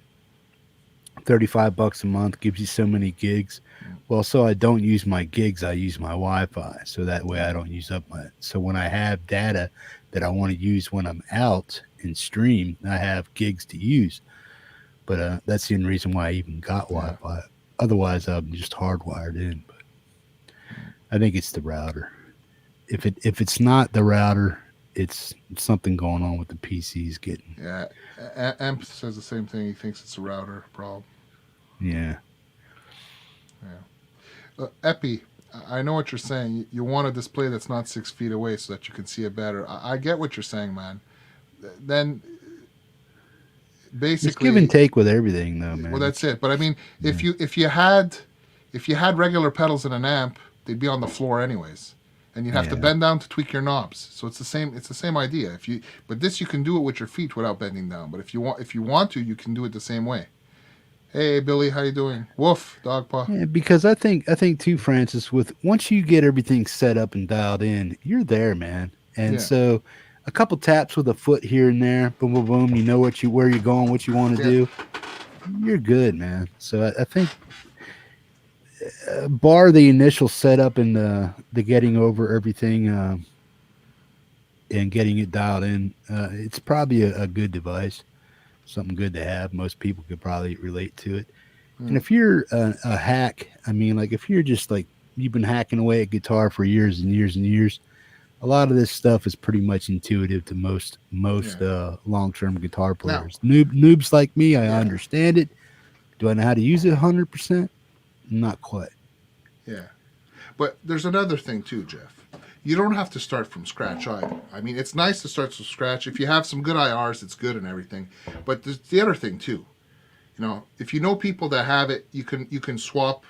$35 a month gives you so many gigs. Well, so I don't use my gigs, I use my Wi-Fi. So that way I don't use up my. So when I have data that I want to use when I'm out and stream, I have gigs to use. But that's the only reason why I even got Wi-Fi. Otherwise, I'm just hardwired in. But I think it's the router. If it's not the router, it's something going on with the PCs getting. Yeah, Amp says the same thing. He thinks it's a router problem. Yeah. Epi, I know what you're saying. You want a display that's not 6 feet away so that you can see it better. I get what you're saying, man. Then basically, it's give and take with everything, though, man. Well, that's it. But I mean, if you had regular pedals in an amp, they'd be on the floor anyways, and you'd have to bend down to tweak your knobs. So it's the same. It's the same idea. But this you can do it with your feet without bending down. But if you want to, you can do it the same way. Hey Billy, how you doing? Woof, dog paw. Yeah, because I think too, Francis. With once you get everything set up and dialed in, you're there, man. And so, a couple taps with a foot here and there, boom, boom, boom. You know where you're going, what you want to do. You're good, man. So I think, bar the initial setup and the getting over everything and getting it dialed in, it's probably a good device. Something good to have. Most people could probably relate to it. And if you're a hack, I mean, like if you're just like you've been hacking away at guitar for years and years and years, a lot of this stuff is pretty much intuitive to most long-term guitar players. Noobs like me, I understand it. Do I know how to use it 100%? Not quite. Yeah, but there's another thing too, Jeff. You don't have to start from scratch either. I mean, it's nice to start from scratch. If you have some good IRs, it's good and everything. But there's the other thing too. You know, if you know people that have it, you can swap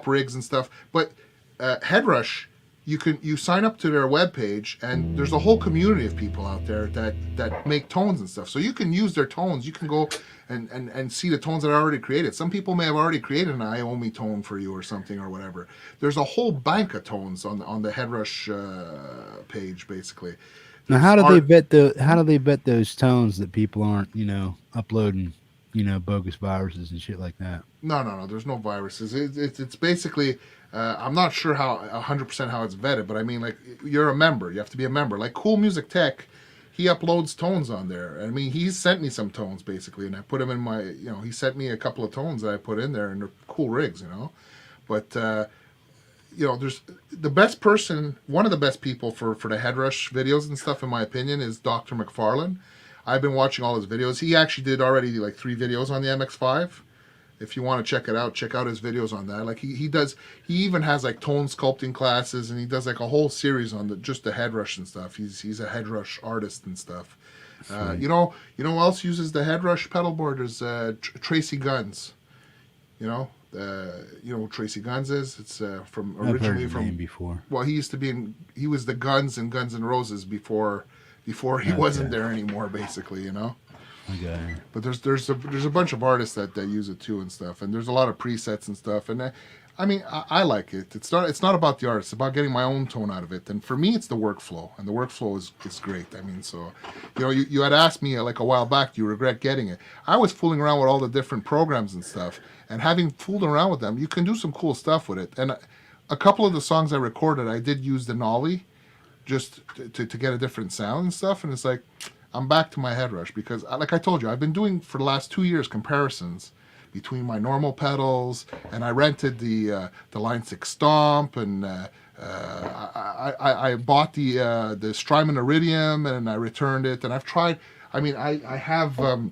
rigs and stuff. But Headrush, you sign up to their webpage, and there's a whole community of people out there that make tones and stuff. So you can use their tones. You can go and see the tones that are already created. Some people may have already created an Iomi tone for you or something or whatever. There's a whole bank of tones on the Headrush page, basically. Now, how do they vet those tones that people aren't, uploading, bogus viruses and shit like that? No. There's no viruses. It's basically. I'm not sure how 100% how it's vetted, but I mean, like, you're a member. You have to be a member. Like Cool Music Tech, he uploads tones on there. I mean, he sent me some tones basically, and I put them in my. He sent me a couple of tones that I put in there, and they're cool rigs, But there's the best person. One of the best people for the Headrush videos and stuff, in my opinion, is Dr. McFarlane. I've been watching all his videos. He actually did already like 3 videos on the MX5. If you want to check it out, check out his videos on that. Like he even has like tone sculpting classes, and he does like a whole series on just the Headrush and stuff. He's a Headrush artist and stuff. You know who else uses the Headrush pedal board? There's Tracy Guns. You know who Tracy Guns is? It's from originally I've heard his from name before. Well, he was the Guns in Guns N' Roses before he wasn't there anymore, basically. Okay. But there's a bunch of artists that use it too and stuff, and there's a lot of presets and stuff, and I like it. It's not about the art; it's about getting my own tone out of it. And for me, it's the workflow, and the workflow is great. I mean, so you had asked me like a while back, do you regret getting it? I was fooling around with all the different programs and stuff, and having fooled around with them, you can do some cool stuff with it. And a couple of the songs I recorded, I did use the Nolly just to get a different sound and stuff, and it's like. I'm back to my Headrush because, like I told you, I've been doing for the last 2 years comparisons between my normal pedals, and I rented the Line 6 Stomp, and I bought the Strymon Iridium, and I returned it, and I've tried. I mean, I have the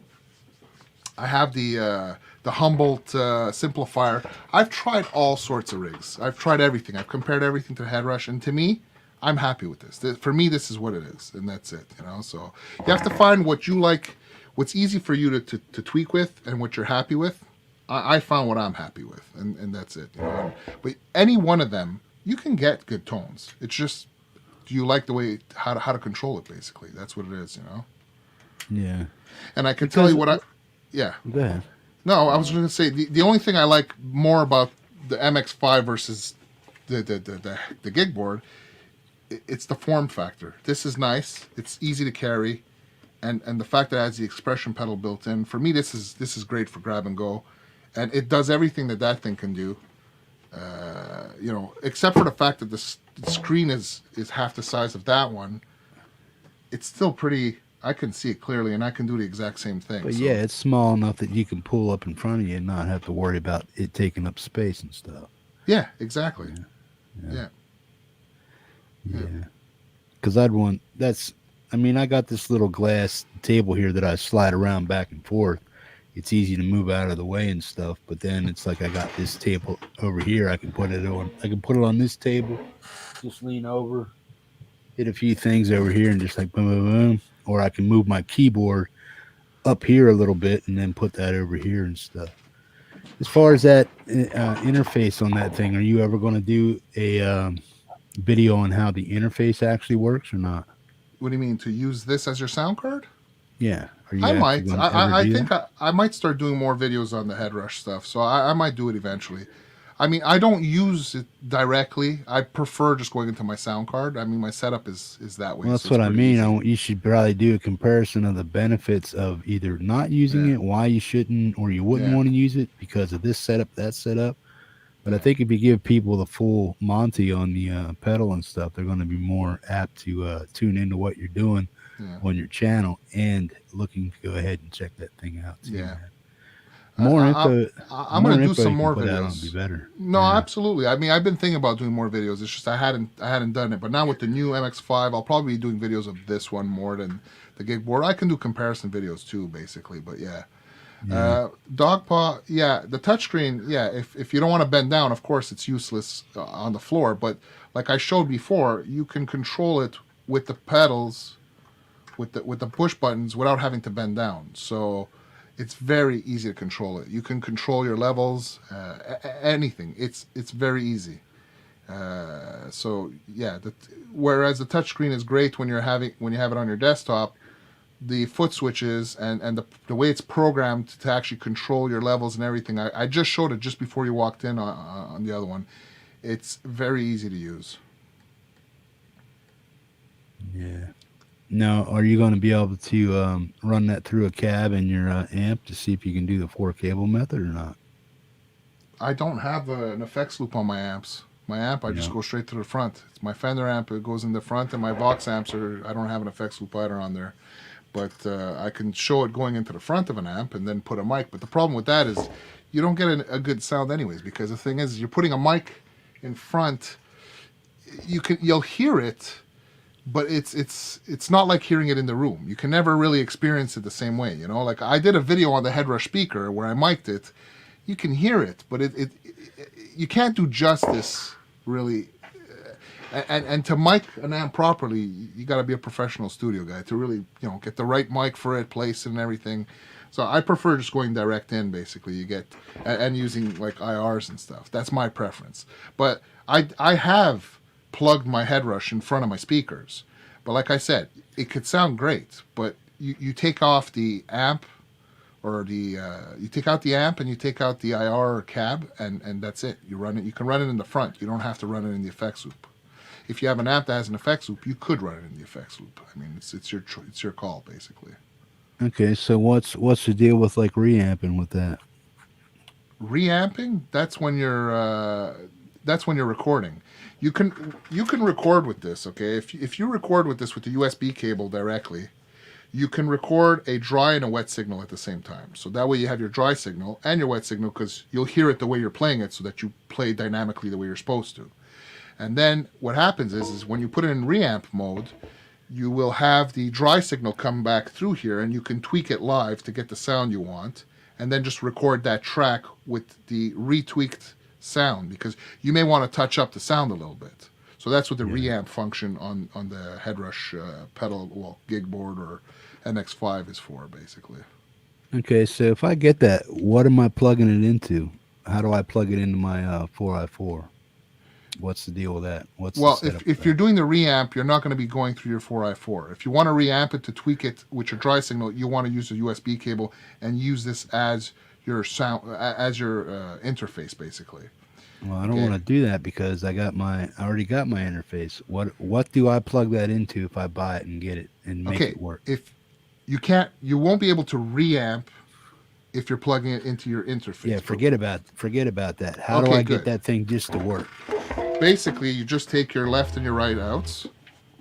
Humboldt Simplifier. I've tried all sorts of rigs. I've tried everything. I've compared everything to Headrush, and to me, I'm happy with this. For me, this is what it is, and that's it. So you have to find what you like what's easy for you to tweak with and what you're happy with. I found what I'm happy with, and that's it. You know? But any one of them, you can get good tones. It's just, do you like the way how to control it? Basically, that's what it is. You know. Yeah. And I can tell you what yeah. Go ahead. No, I was going to say the only thing I like more about the MX5 versus the Gigboard, it's the form factor. This is nice. It's easy to carry, and the fact that it has the expression pedal built in. For me, this is great for grab and go, and it does everything that thing can do. You know, except for the fact that the screen is half the size of that one. It's still pretty. I can see it clearly, and I can do the exact same thing. But yeah, it's small enough that you can pull up in front of you and not have to worry about it taking up space and stuff. Yeah, exactly. Yeah. Because I got this little glass table here that I slide around back and forth. It's easy to move out of the way and stuff, but then it's like I got this table over here. I can put it on this table, just lean over, hit a few things over here, and just like boom, boom, boom. Or I can move my keyboard up here a little bit and then put that over here and stuff. As far as that interface on that thing, are you ever going to do a video on how the interface actually works or not? What do you mean, to use this as your sound card? Yeah. I might. I think I might start doing more videos on the Headrush stuff, so I might do it eventually. I mean, I don't use it directly. I prefer just going into my sound card. I mean, my setup is that way. Well, that's what I mean. You should probably do a comparison of the benefits of either not using it, why you shouldn't, or you wouldn't want to use it because of this setup, that setup. But I think if you give people the full Monty on the pedal and stuff, they're going to be more apt to tune into what you're doing on your channel and looking to go ahead and check that thing out too. Yeah. More info. I'm going to do some more videos. Be better. No, absolutely. I mean, I've been thinking about doing more videos. It's just I hadn't done it. But now with the new MX5, I'll probably be doing videos of this one more than the Gigboard. I can do comparison videos too, basically. But Dogpaw, the touchscreen. Yeah, if you don't want to bend down, of course it's useless on the floor. But like I showed before, you can control it with the pedals, with the push buttons without having to bend down. So it's very easy to control it. You can control your levels, anything. It's very easy. So yeah, whereas the touchscreen is great when you have it on your desktop, the foot switches and the way it's programmed to actually control your levels and everything. I just showed it just before you walked in on the other one. It's very easy to use. Yeah. Now, are you going to be able to run that through a cab in your amp to see if you can do the 4-cable method or not? I don't have an effects loop on my amps. My amp, I just go straight to the front. It's my Fender amp, it goes in the front, and my Vox amps, I don't have an effects loop either on there. But I can show it going into the front of an amp and then put a mic. But the problem with that is you don't get a good sound anyways, because the thing is, you're putting a mic in front, you'll hear it, but it's not like hearing it in the room. You can never really experience it the same way, you know. Like I did a video on the Headrush speaker where I mic'd it. You can hear it, but you can't do justice really. And to mic an amp properly, you got to be a professional studio guy to really, get the right mic for it, place it, and everything. So I prefer just going direct in, basically. You get and using like IRs and stuff. That's my preference. But I have plugged my Headrush in front of my speakers, but like I said, it could sound great, but you take off the amp, or you take out the amp and you take out the IR or cab, and that's it. You run it. You can run it in the front. You don't have to run it in the effects loop. If you have an amp that has an effects loop, you could run it in the effects loop. I mean, it's your call, basically. Okay, so what's the deal with like reamping with that? Reamping? That's when you're recording. You can record with this, okay? If you record with this with the USB cable directly, you can record a dry and a wet signal at the same time. So that way you have your dry signal and your wet signal, because you'll hear it the way you're playing it, so that you play dynamically the way you're supposed to. And then what happens is when you put it in reamp mode, you will have the dry signal come back through here, and you can tweak it live to get the sound you want, and then just record that track with the retweaked sound, because you may want to touch up the sound a little bit. So that's what the reamp function on the Headrush pedal, well, Gigboard or MX5 is for, basically. Okay, so if I get that, what am I plugging it into? How do I plug it into my 4i4? What's the deal with that? Well, if you're doing the reamp, you're not going to be going through your 4i4. If you want to reamp it to tweak it with your dry signal, you want to use a USB cable and use this as your sound, as your interface, basically. Well, I don't want to do that because I already got my interface. What do I plug that into if I buy it and get it and make it work? If you won't be able to reamp if you're plugging it into your interface. Yeah, forget about that. How do I get that thing just to work? Basically, you just take your left and your right outs,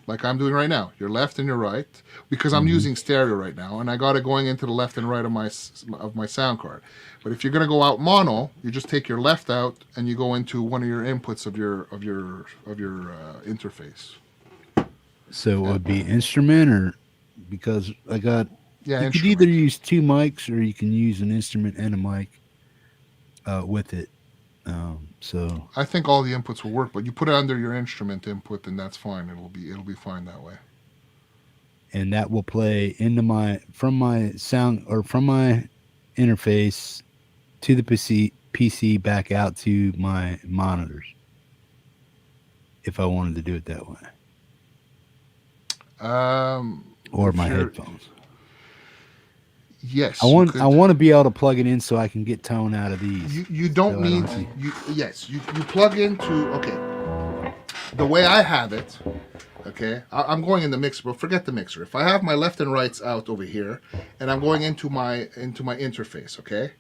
like I'm doing right now. Your left and your right, because I'm using stereo right now, and I got it going into the left and right of my sound card. But if you're gonna go out mono, you just take your left out and you go into one of your inputs of your interface. So it would be instrument, or because I got. Yeah, you could either use two mics or you can use an instrument and a mic with it. So I think all the inputs will work, but you put it under your instrument input, and that's fine. It'll be fine that way. And that will play into from my sound or from my interface to the PC back out to my monitors. If I wanted to do it that way. Or my headphones. Yes, I want to be able to plug it in so I can get tone out of these. You don't need you plug into the way I have it. Okay, I'm going in the mixer, but forget the mixer. If I have my left and rights out over here, and I'm going into my interface, okay,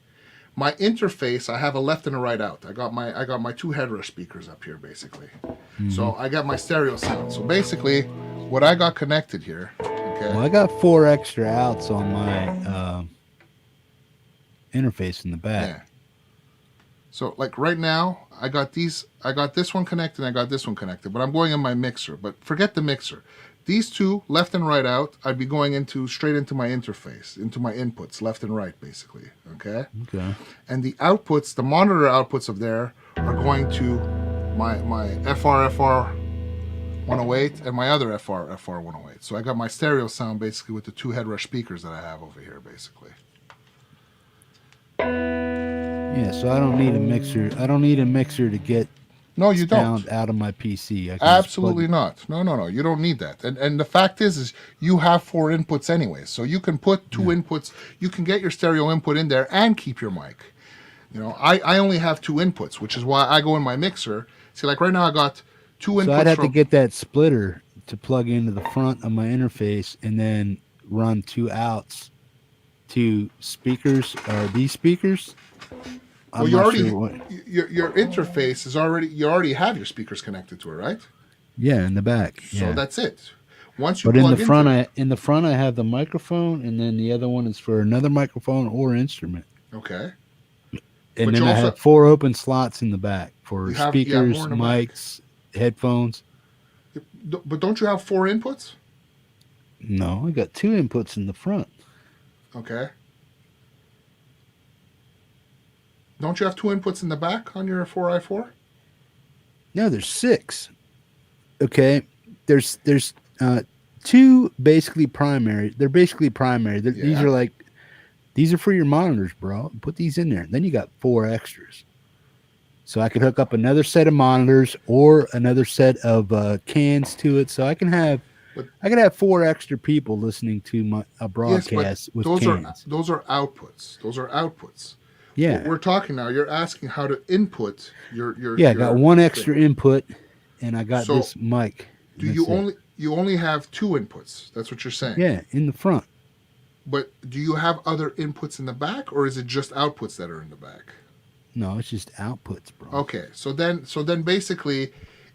my interface I have a left and a right out. I got my two Headrush speakers up here basically, so I got my stereo sound. So basically, what I got connected here. Okay. Well, I got 4 extra outs on my interface in the back. Yeah. So like right now, I got this one connected and I got this one connected, but I'm going in my mixer. But forget the mixer. These two, left and right out, I'd be going straight into my interface, into my inputs, left and right, basically. Okay? Okay. And the outputs, the monitor outputs of there are going to my FR 108 and my other FR 108. So I got my stereo sound basically with the two Headrush speakers that I have over here, basically. Yeah, so I don't need a mixer. I don't need a mixer to get sound out of my PC. Absolutely not. No. You don't need that. And the fact is you have 4 inputs anyway. So you can put 2 inputs. You can get your stereo input in there and keep your mic. You know, I only have 2 inputs, which is why I go in my mixer. See, like right now I got 2 inputs. So I'd have to get that splitter to plug into the front of my interface and then run 2 outs to speakers or these speakers. Well, your interface is you already have your speakers connected to it, right? Yeah, in the back. So that's it. Once you in the front I have the microphone, and then the other one is for another microphone or instrument. Okay. And then I have 4 open slots in the back for speakers, mics, headphones. But don't you have 4 inputs? No, I got 2 inputs in the front. Okay. Don't you have 2 inputs in the back on your 4i4? No, there's 6. Okay. There's 2 basically primary. They're basically primary. These are for your monitors, bro. Put these in there. Then you got 4 extras. So I could hook up another set of monitors or another set of cans to it. So I can have 4 extra people listening to a broadcast with cans. Those are outputs. Yeah. What we're talking now, you're asking how to input your I got 1 extra input and I got this mic. Do you only have 2 inputs? That's what you're saying. Yeah, in the front. But do you have other inputs in the back, or is it just outputs that are in the back? No, it's just outputs, bro. Okay. So then basically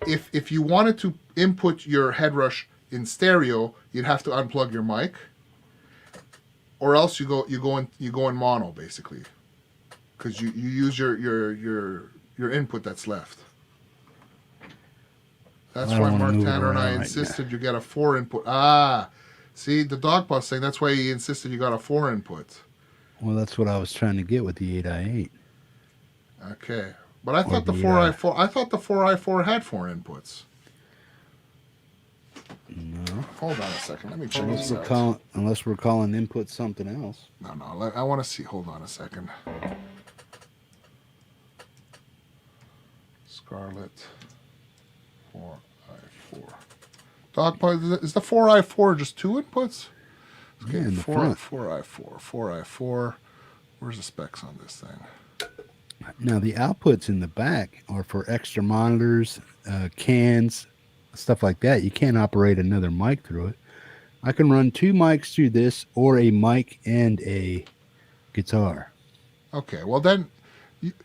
if you wanted to input your Headrush in stereo, you'd have to unplug your mic. Or else you go in mono basically. Because you use your input that's left. That's why Mark Tanner and I insisted you get a 4 input. See, the dog boss saying that's why he insisted you got a 4 input. Well, that's what I was trying to get with the 8i8. Okay, but I thought the 4i4 had 4 inputs. Hold on a second. Let me check Unless this out. Unless we're calling input something else. No. I want to see. Hold on a second. Scarlet 4i4. Doc, is the 4i4 just 2 inputs? Okay, Yeah, in the 4i4. Where's the specs on this thing? Now the outputs in the back are for extra monitors, cans, stuff like that. You can't operate another mic through it. I can run 2 mics through this, or a mic and a guitar. Okay, well then,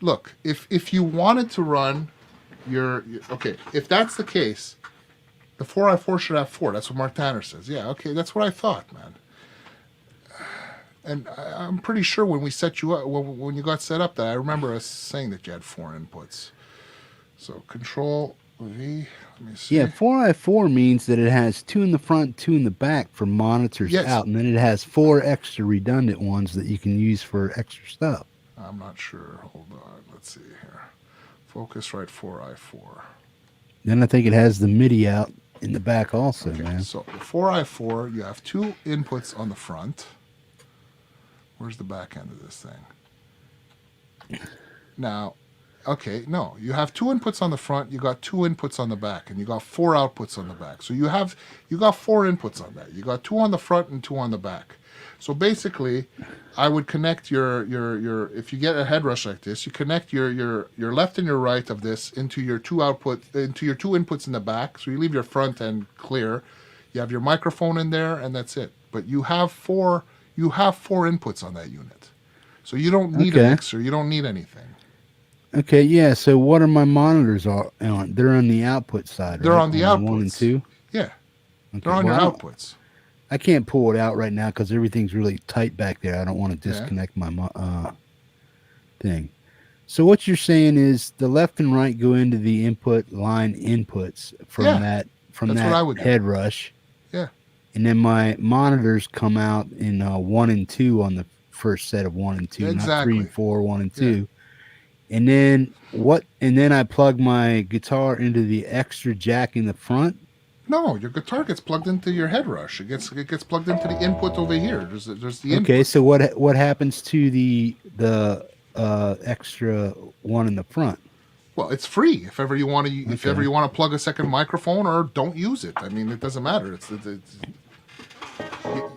look, if you wanted to run okay, if that's the case, the 4i4 should have 4. That's what Mark Tanner says. Yeah, okay, that's what I thought, man. And I'm pretty sure when we set you up, when you got set up, that I remember us saying that you had 4 inputs. So Control V. Let me see. Yeah, 4i4 means that it has 2 in the front, 2 in the back for monitors out, and then it has 4 extra redundant ones that you can use for extra stuff. I'm not sure. Hold on. Let's see here. Focusrite 4i4. Then I think it has the MIDI out in the back also, okay, man. So the 4i4, you have 2 inputs on the front. Where's the back end of this thing? Now, okay, no, you have 2 inputs on the front, you got 2 inputs on the back, and you got 4 outputs on the back. So you got 4 inputs on that. You got 2 on the front and 2 on the back. So basically, I would connect your if you get a Headrush like this, you connect your left and your right of this into your 2 inputs in the back. So you leave your front end clear. You have your microphone in there, and that's it. But you have 4 inputs on that unit. So you don't need a mixer, you don't need anything. Okay, yeah. So what are my monitors on? They're on the output side. They're right? on the outputs. 1 and 2. Yeah, okay, they're on your outputs. I can't pull it out right now because everything's really tight back there. I don't want to disconnect my thing. So what you're saying is the left and right go into the input line inputs from that Headrush. Yeah. And then my monitors come out in 1 and 2 on the first set of 1 and 2, not 3 and 4, 1 and 2. And then I plug my guitar into the extra jack in the front. No, your guitar gets plugged into your Headrush. It gets plugged into the input over here. There's the input. Okay, so what happens to the extra one in the front? Well, it's free if ever you want to plug a second microphone, or don't use it. I mean, it doesn't matter.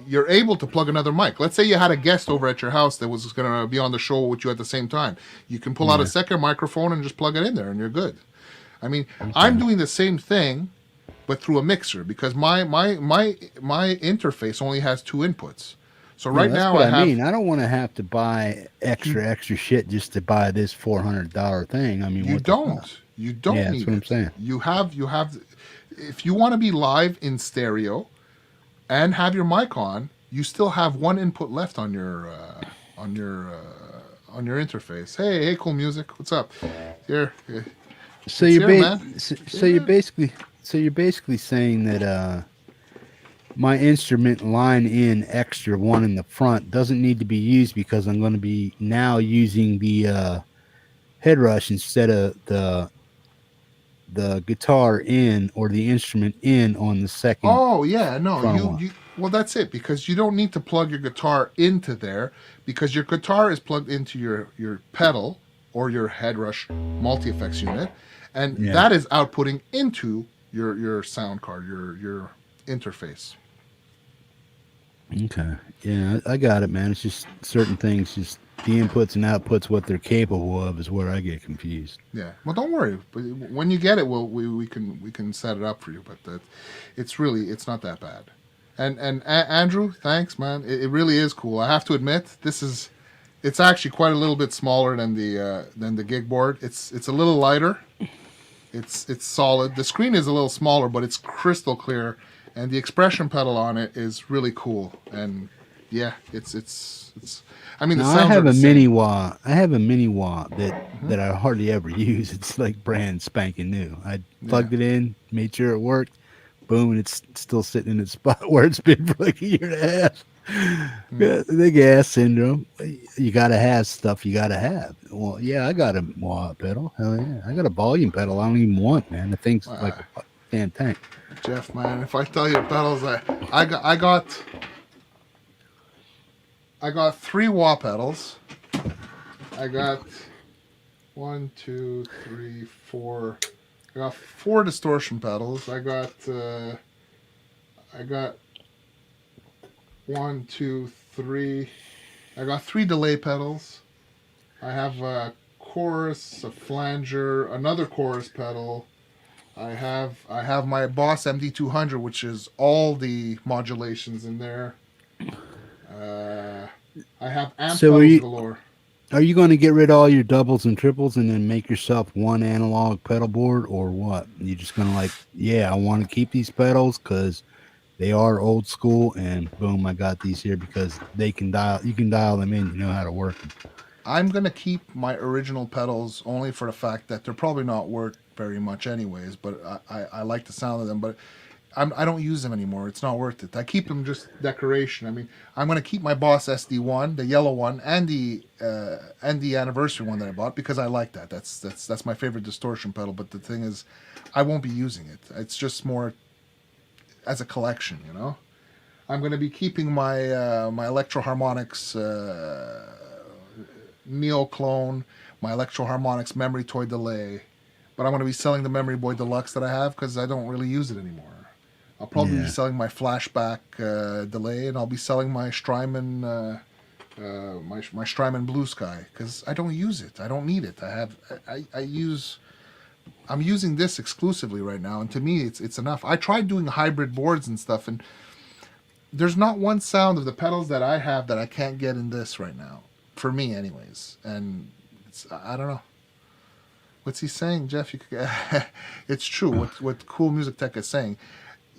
You're able to plug another mic. Let's say you had a guest over at your house that was going to be on the show with you at the same time. You can pull out a second microphone and just plug it in there, and you're good. I mean, I'm doing the same thing, but through a mixer, because my interface only has 2 inputs. So right now I don't want to have to buy extra shit just to buy this $400 thing. I mean, you don't need that's what I'm saying. You have if you want to be live in stereo and have your mic on, you still have 1 input left on your interface. Hey, Cool Music, what's up? Here. So you're basically saying that my instrument line in extra 1 in the front doesn't need to be used because I'm going to be now using the Headrush instead of the guitar in or the instrument in on the second. Oh yeah, no, well that's it, because you don't need to plug your guitar into there, because your guitar is plugged into your pedal or your Headrush multi-effects unit, and that is outputting into your sound card, your interface. Okay. Yeah, I got it, man. It's just certain things, just the inputs and outputs, what they're capable of is where I get confused. Yeah. Well, don't worry. When you get it, we can set it up for you. But it's not that bad. And Andrew, thanks, man. It really is cool. I have to admit, it's actually quite a little bit smaller than the Gigboard. It's a little lighter. It's solid. The screen is a little smaller, but it's crystal clear. And the expression pedal on it is really cool, and yeah, it's. I mean, I have a mini wah. I have a mini wah that I hardly ever use. It's like brand spanking new. I plugged it in, made sure it worked. Boom, and it's still sitting in its spot where it's been for like a year and a half. The gas syndrome. You gotta have stuff. You gotta have. Well, yeah, I got a wah pedal. Hell yeah, I got a volume pedal. I don't even want, man. The thing's like a damn tank. Jeff, man, if I tell you pedals, I got 3 wah pedals. I got 1, 2, 3, 4. I got 4 distortion pedals. I got 1, 2, 3. I got 3 delay pedals. I have a chorus, a flanger, another chorus pedal. I have my Boss MD200, which is all the modulations in there. I have amp pedals galore. Are you going to get rid of all your doubles and triples and then make yourself one analog pedal board, or what? You just going to I want to keep these pedals because they are old school, and boom, I got these here because you can dial them in, you know how to work them. I'm going to keep my original pedals only for the fact that they're probably not worth very much anyways, but I like the sound of them, but I don't use them anymore. It's not worth it. I keep them just decoration. I mean, I'm going to keep my Boss SD1, the yellow one, and the anniversary one that I bought because I like that. That's my favorite distortion pedal, but the thing is, I won't be using it. It's just more as a collection, you know? I'm going to be keeping my my Electro Harmonics Neo clone, my Electro Harmonics Memory Toy delay, but I'm going to be selling the Memory Boy Deluxe that I have because I don't really use it anymore. I'll probably be selling my Flashback delay, and I'll be selling my Strymon my Strymon Blue Sky because I don't use it. I don't need it. I'm using this exclusively right now, and to me, it's enough. I tried doing hybrid boards and stuff, and there's not one sound of the pedals that I have that I can't get in this right now. For me, anyways, and I don't know. What's he saying, Jeff? It's true. What Cool Music Tech is saying,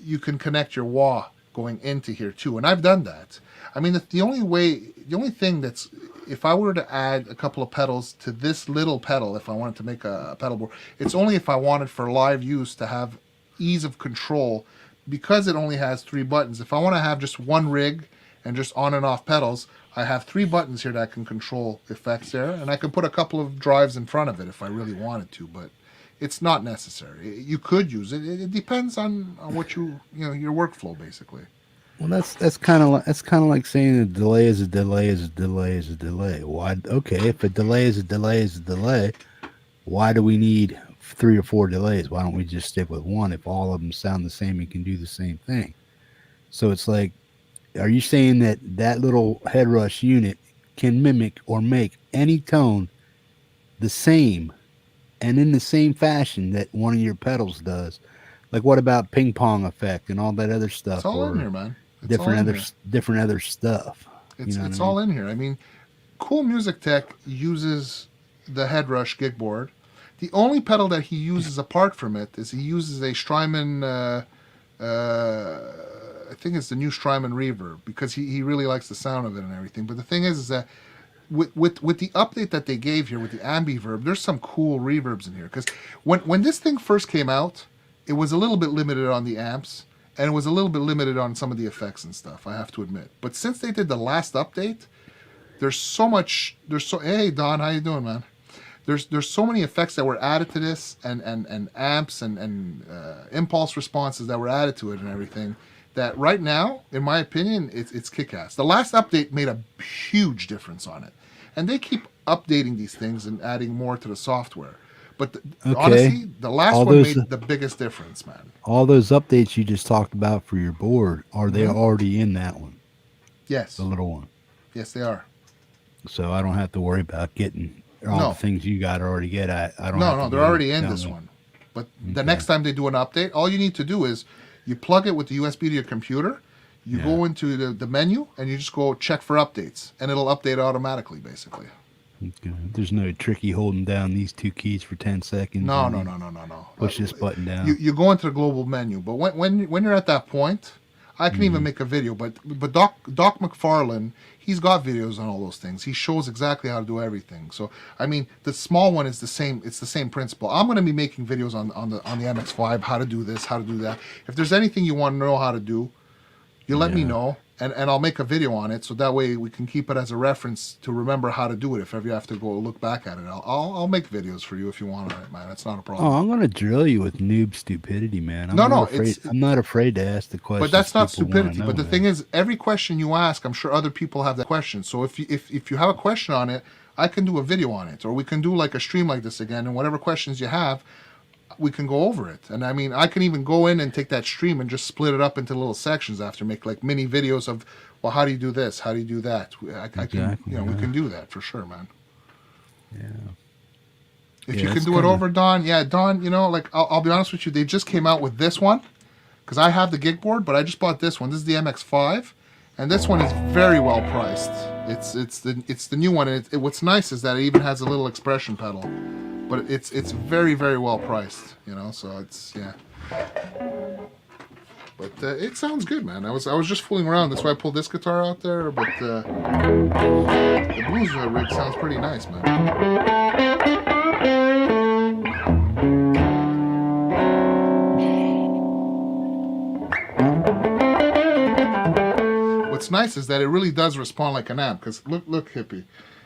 you can connect your wah going into here too, and I've done that. I mean, the only thing that's, if I were to add a couple of pedals to this little pedal, if I wanted to make a pedal board, it's only if I wanted for live use to have ease of control, because it only has 3 buttons. If I want to have just one rig and just on and off pedals, I have 3 buttons here that I can control effects there, and I can put a couple of drives in front of it if I really wanted to, but it's not necessary. You could use it. It depends on what your workflow basically. Well, that's kind of like saying a delay is a delay is a delay is a delay. Why? Okay, if a delay is a delay is a delay, why do we need 3 or 4 delays? Why don't we just stick with one if all of them sound the same and can do the same thing? So it's like, are you saying that little Headrush unit can mimic or make any tone the same and in the same fashion that one of your pedals does? Like, what about ping pong effect and all that other stuff? It's all in here, man. It's different other stuff. It's all in here. I mean, Cool Music Tech uses the Headrush Gigboard. The only pedal that he uses apart from it is he uses a Strymon, I think it's the new Strymon Reverb, because he really likes the sound of it and everything. But the thing is that with the update that they gave here with the Ambiverb, there's some cool reverbs in here. Because when this thing first came out, it was a little bit limited on the amps, and it was a little bit limited on some of the effects and stuff, I have to admit. But since they did the last update, hey Don, how you doing, man? There's so many effects that were added to this, and amps and impulse responses that were added to it and everything, that right now, in my opinion, it's kick-ass. The last update made a huge difference on it, and they keep updating these things and adding more to the software. But honestly, the last one made the biggest difference, man. All those updates you just talked about for your board, are they already in that one? Yes. The little one? Yes, they are. So I don't have to worry about getting all the things you got to already get. I don't. No, they're already in this one. But the next time they do an update, all you need to do is you plug it with the USB to your computer, you go into the menu, and you just go check for updates, and it'll update automatically, basically. Okay. There's no tricky holding down these 2 keys for 10 seconds. No. Push this button down. You go into the global menu, but when you're at that point, I can even make a video. But Doc McFarlane, he's got videos on all those things. He shows exactly how to do everything. So I mean, the small one is the same. It's the same principle. I'm going to be making videos on the MX5, how to do this, how to do that. If there's anything you want to know how to do, you let me know. and I'll make a video on it, so that way we can keep it as a reference to remember how to do it. If ever you have to go look back at it, I'll make videos for you if you want on it, man. That's not a problem. Oh, I'm gonna drill you with noob stupidity, man. I'm not afraid to ask the question. But that's not stupidity. But the thing is, every question you ask, I'm sure other people have that question. So if you have a question on it, I can do a video on it, or we can do like a stream like this again, and whatever questions you have, we can go over it. And I mean, I can even go in and take that stream and just split it up into little sections after, make like mini videos of, well, how do you do this? How do you do that? I can, we can do that for sure, man. Yeah. If you can do it over, Don, Don, like, I'll be honest with you, they just came out with this one, because I have the Gigboard, but I just bought this one. This is the MX5, and this one is very well priced. It's the new one, and what's nice is that it even has a little expression pedal. But it's very, very well priced, so it's, But it sounds good, man. I was just fooling around. That's why I pulled this guitar out there, but the blues rig sounds pretty nice, man. What's nice is that it really does respond like an amp, because look, Hippie.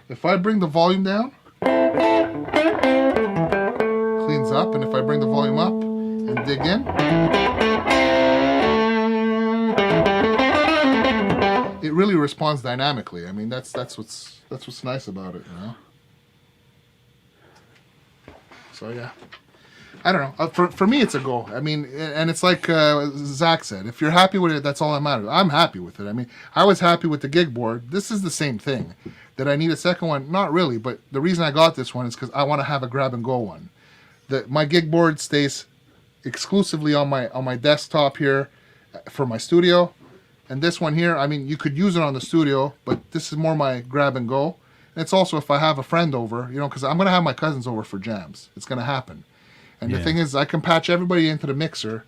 If I bring the volume down, cleans up, and if I bring the volume up and dig in, it really responds dynamically. I mean, that's what's nice about it, So yeah, I don't know. For me, it's a go. I mean, and it's like Zach said, if you're happy with it, that's all that matters. I'm happy with it. I mean, I was happy with the Gigboard. This is the same thing. Did I need a second one? Not really, but the reason I got this one is because I want to have a grab-and-go one. My Gigboard stays exclusively on my desktop here for my studio, and this one here, I mean, you could use it on the studio, but this is more my grab-and-go. And it's also if I have a friend over, because I'm going to have my cousins over for jams. It's going to happen. And the thing is, I can patch everybody into the mixer.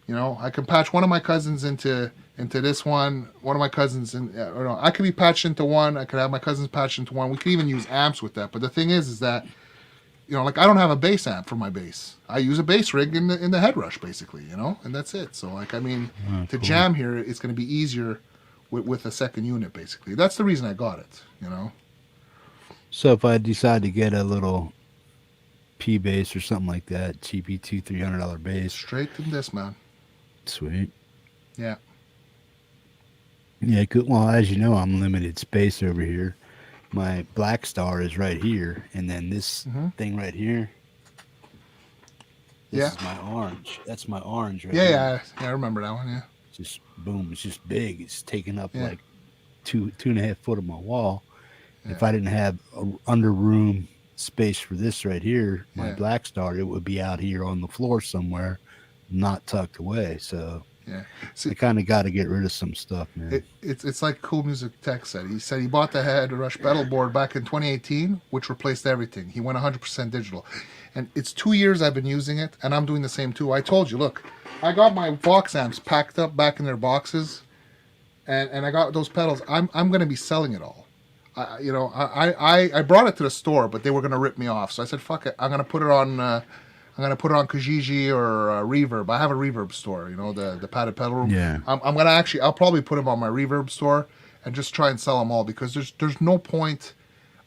I can patch one of my cousins into this one of my cousins, I could be patched into one, I could have my cousins patched into one. We could even use amps with that. But the thing is that, like, I don't have a bass amp for my bass. I use a bass rig in the Headrush, basically, and that's it. So, like, I mean, to jam here, it's going to be easier with a second unit, basically. That's the reason I got it, So if I decide to get a little P bass or something like that, cheapy $200-$300 bass, straight to this, man. Sweet. Yeah. Yeah, good. Well, as you know, I'm limited space over here. My Black Star is right here, and then this thing right here. This is my orange. That's my orange right here. Yeah, I remember that one. Yeah. Just boom. It's just big. It's taking up like 2.5 foot of my wall. Yeah. If I didn't have a under room space for this right here, my Black Star, it would be out here on the floor somewhere, not tucked away. So. Yeah, I kind of got to get rid of some stuff, man. It's like Cool Music Tech said. He said he bought the Headrush pedal board back in 2018, which replaced everything. He went 100% digital. And it's 2 years I've been using it, and I'm doing the same too. I told you, look, I got my Vox amps packed up back in their boxes, and I got those pedals. I'm going to be selling it all. I brought it to the store, but they were going to rip me off. So I said, fuck it, I'm going to put it on... I'm gonna put it on Kijiji or Reverb. I have a Reverb store, the padded pedal room. Yeah. I'm gonna I'll probably put them on my Reverb store and just try and sell them all, because there's no point.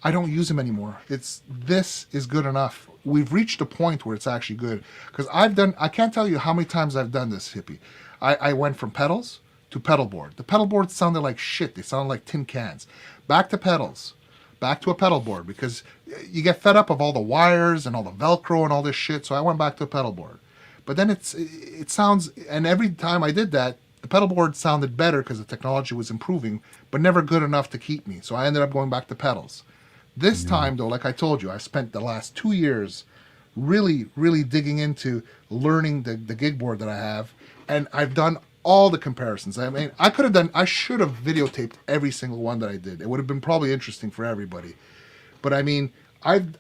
I don't use them anymore. This is good enough. We've reached a point where it's actually good, because I can't tell you how many times I've done this, Hippie. I went from pedals to pedal board. The pedal board sounded like shit. They sounded like tin cans. Back to pedals. Back to a pedal board, because you get fed up of all the wires and all the Velcro and all this shit. So I went back to a pedal board. But then it sounds, and every time I did that, the pedal board sounded better because the technology was improving, but never good enough to keep me. So I ended up going back to pedals. This time, though, like I told you, I spent the last 2 years really, really digging into learning the Gigboard that I have, and I've done all the comparisons. I mean, I should have videotaped every single one that I did. It would have been probably interesting for everybody. But I mean, I've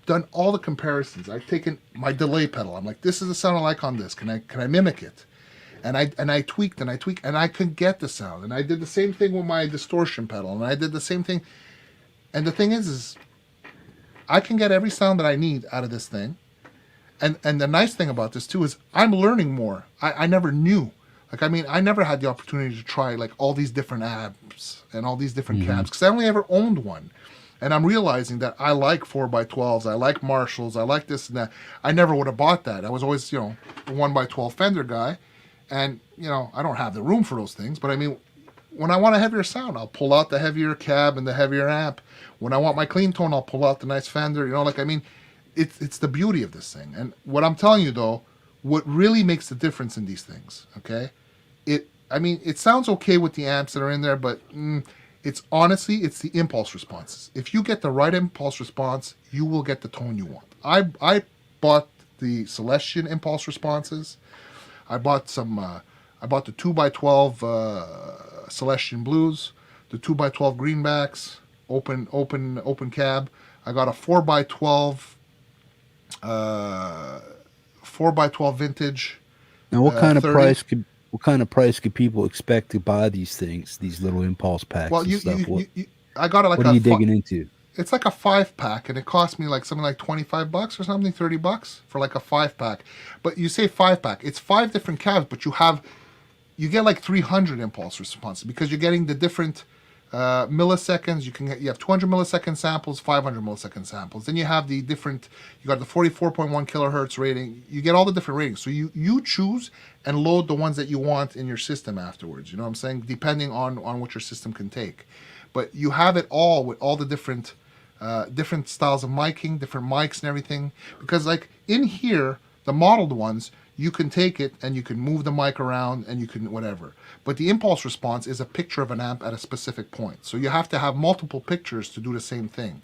done all the comparisons. I've taken my delay pedal. I'm like, this is the sound I like on this. Can I mimic it? And I tweaked and I could get the sound. And I did the same thing with my distortion pedal. And I did the same thing. And the thing is I can get every sound that I need out of this thing. And the nice thing about this too is I'm learning more. I never knew. Like, I mean, I never had the opportunity to try like all these different amps and all these different cabs because I only ever owned one. And I'm realizing that I like 4x12s, I like Marshalls, I like this and that. I never would have bought that. I was always, you know, a 1x12 Fender guy. And, you know, I don't have the room for those things. But I mean, when I want a heavier sound, I'll pull out the heavier cab and the heavier amp. When I want my clean tone, I'll pull out the nice Fender. You know, like, I mean, it's the beauty of this thing. And what I'm telling you, though, what really makes the difference in these things, okay? I mean, it sounds okay with the amps that are in there, but it's honestly, it's the impulse responses. If you get the right impulse response, you will get the tone you want. I bought the Celestion impulse responses. I bought the 2x12 Celestion Blues, the 2x12 Greenbacks, open cab. I got a 4x12 vintage. Now, what kind of 30. price could? What kind of price could people expect to buy these things, these little impulse packs? Well, and stuff? I got it like what are you digging into? It's like a 5-pack, and it cost me like something like $25 or something, $30 for like a 5-pack. But you say 5-pack, it's 5 different cabs, but you get like 300 impulse responses because you're getting the different milliseconds. You have 200 millisecond samples, 500 millisecond samples. Then you have the different. You got the 44.1 kilohertz rating. You get all the different ratings. So you choose and load the ones that you want in your system afterwards. You know what I'm saying? Depending on what your system can take. But you have it all with all the different styles of miking, different mics and everything. Because like in here, the modeled ones, you can take it and you can move the mic around and you can whatever. But the impulse response is a picture of an amp at a specific point. So you have to have multiple pictures to do the same thing.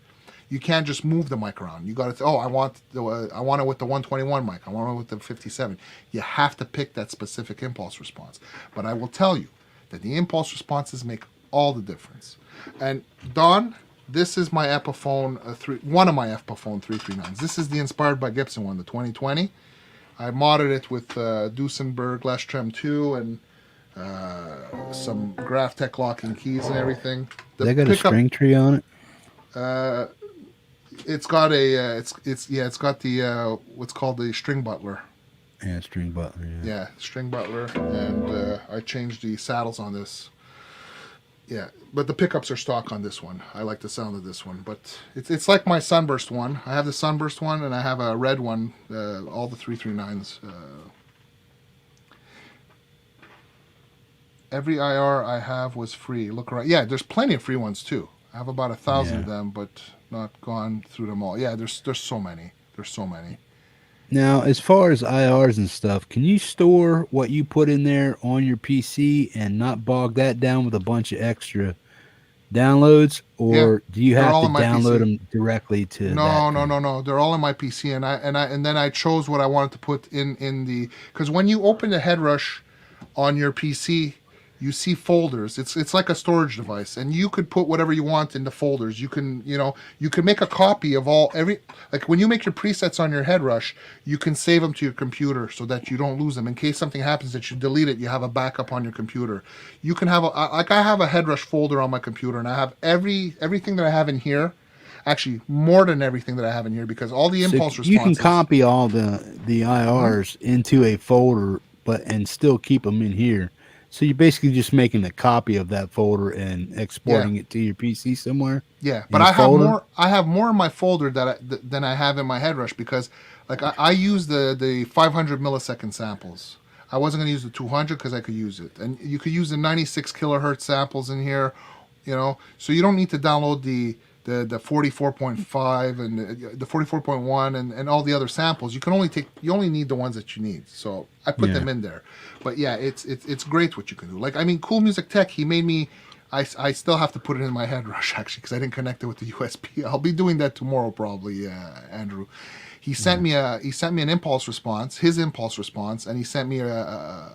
You can't just move the mic around. You got to, I want it with the 121 mic. I want it with the 57. You have to pick that specific impulse response. But I will tell you that the impulse responses make all the difference. And Don, this is my Epiphone, one of my Epiphone 339s. This is the Inspired by Gibson one, the 2020. I modded it with Duesenberg Les Trem 2 and some Graph Tech locking keys and everything. They got a string tree on it. It's got a it's got the what's called the string butler. Yeah, string butler. Yeah, string butler, and I changed the saddles on this. Yeah, but the pickups are stock on this one. I like the sound of this one, but it's like my Sunburst one. I have the Sunburst one, and I have a red one. All the 339s. Every IR I have was free. Look around. Yeah, there's plenty of free ones too. I have about 1,000 of them, but not gone through them all. Yeah, there's so many. There's so many. Now, as far as IRs and stuff, can you store what you put in there on your PC and not bog that down with a bunch of extra downloads, or do you have to download them directly to? No. They're all in my PC, and then I chose what I wanted to put in the, because when you open the Headrush on your PC, you see folders. It's like a storage device, and you could put whatever you want into folders. You can make a copy of like when you make your presets on your Headrush, you can save them to your computer so that you don't lose them. In case something happens that you delete it, you have a backup on your computer. You can have I have a Headrush folder on my computer, and I have everything that I have in here. Actually, more than everything that I have in here, because all the impulse responses. You can copy all the IRs into a folder, and still keep them in here. So you're basically just making a copy of that folder and exporting it to your PC somewhere. Yeah, but I have more in my folder than I have in my Headrush, because like I use the 500 millisecond samples. I wasn't going to use the 200 because I could use it, and you could use the 96 kilohertz samples in here, So you don't need to download the 44.5 and the 44.1 and all the other samples. You only need the ones that you need. So I put them in there. But yeah, it's great what you can do. Like, I mean, Cool Music Tech, he made me, I still have to put it in my Headrush actually, because I didn't connect it with the USB. I'll be doing that tomorrow probably, Andrew. He sent me an impulse response, his impulse response, and he sent me a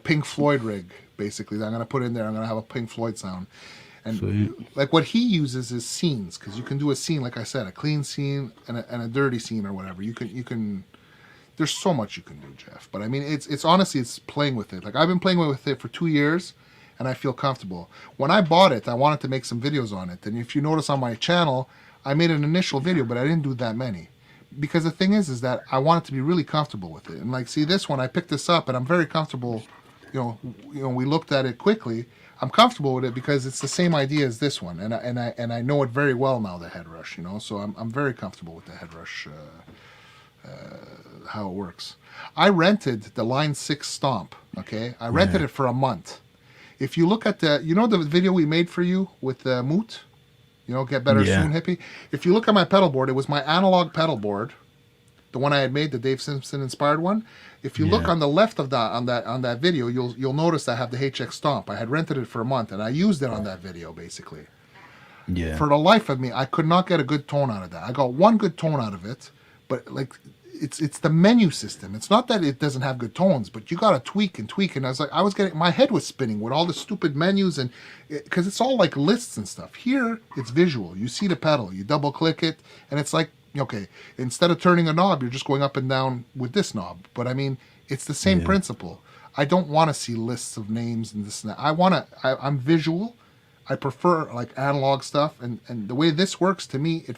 Pink Floyd rig basically that I'm going to put in there. I'm going to have a Pink Floyd sound. And sweet. Like what he uses is scenes, because you can do a scene, like I said, a clean scene and a dirty scene or whatever. You can. There's so much you can do, Jeff. But I mean, it's honestly, it's playing with it. Like I've been playing with it for 2 years, and I feel comfortable. When I bought it, I wanted to make some videos on it. And if you notice on my channel, I made an initial video, but I didn't do that many, because the thing is that I want it to be really comfortable with it. And like, see this one, I picked this up, and I'm very comfortable we looked at it quickly. I'm comfortable with it because it's the same idea as this one, and I know it very well now, the Headrush, so I'm very comfortable with the Headrush, how it works. I rented the Line 6 Stomp, okay? I rented it for a month. If you look at the video we made for you with the Moot, Get Better Soon Hippie? If you look at my pedal board, it was my analog pedal board, the one I had made, the Dave Simpson inspired one. If you look on the left of that on that video, you'll notice I have the HX Stomp. I had rented it for a month and I used it on that video basically. Yeah. For the life of me, I could not get a good tone out of that. I got one good tone out of it, but like it's the menu system. It's not that it doesn't have good tones, but you got to tweak and tweak. And I was getting, my head was spinning with all the stupid menus, and because it's all like lists and stuff. Here, it's visual. You see the pedal, you double click it, and it's like, okay, instead of turning a knob, you're just going up and down with this knob. But I mean, it's the same principle. I don't want to see lists of names and this and that. I'm visual. I prefer like analog stuff, and the way this works to me, it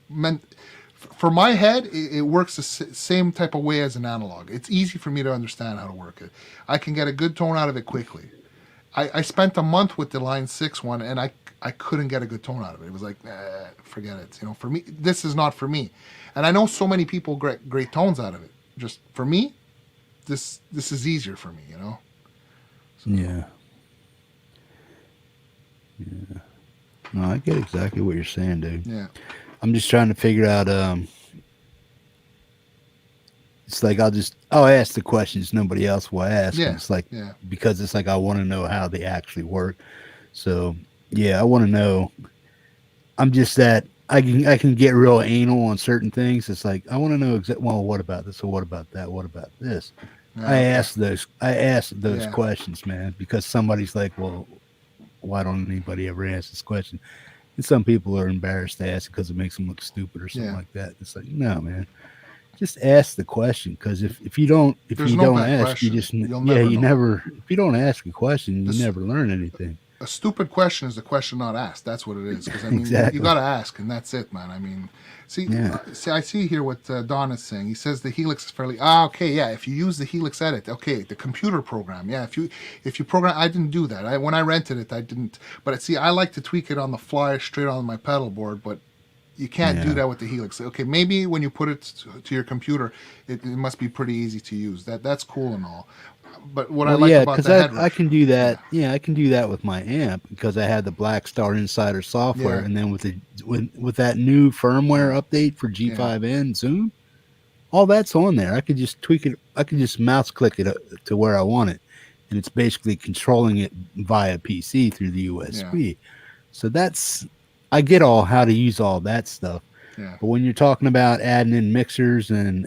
meant, for my head, it works the same type of way as an analog. It's easy for me to understand how to work it. I can get a good tone out of it quickly. I spent a month with the Line 6 one, and I couldn't get a good tone out of it. It was like, forget it. For me, this is not for me. And I know so many people get great tones out of it. Just for me, this is easier for me, So. Yeah. No, I get exactly what you're saying, dude. Yeah. I'm just trying to figure out. It's like I'll ask the questions nobody else will ask. Yeah. It's like because it's like I want to know how they actually work. So yeah, I want to know. I'm just that I can get real anal on certain things. It's like I want to know well, what about this? Or what about that? What about this? Yeah. I ask those questions, man, because somebody's like, well, why don't anybody ever ask this question? And some people are embarrassed to ask because it makes them look stupid or something like that. It's like, no, man, just ask the question. Because if you don't ask, you just if you don't ask a question, you never learn anything. A stupid question is a question not asked. That's what it is. Because I mean, you got to ask, and that's it, man. I mean, I see here what Don is saying. He says the Helix is fairly okay. Yeah, if you use the Helix Edit, okay, the computer program. Yeah, if you program, I didn't do that. When I rented it, I didn't. But see, I like to tweak it on the fly, straight on my pedal board. But you can't do that with the Helix. Okay, maybe when you put it to your computer, it must be pretty easy to use. That's cool and all. But what I like about the Headrush, I can do that. Yeah, I can do that with my amp because I had the Black Star Insider software, and then with that new firmware update for G5N Zoom, all that's on there. I could just tweak it. I could just mouse click it to where I want it, and it's basically controlling it via PC through the USB. Yeah. So I get how to use all that stuff. Yeah. But when you're talking about adding in mixers and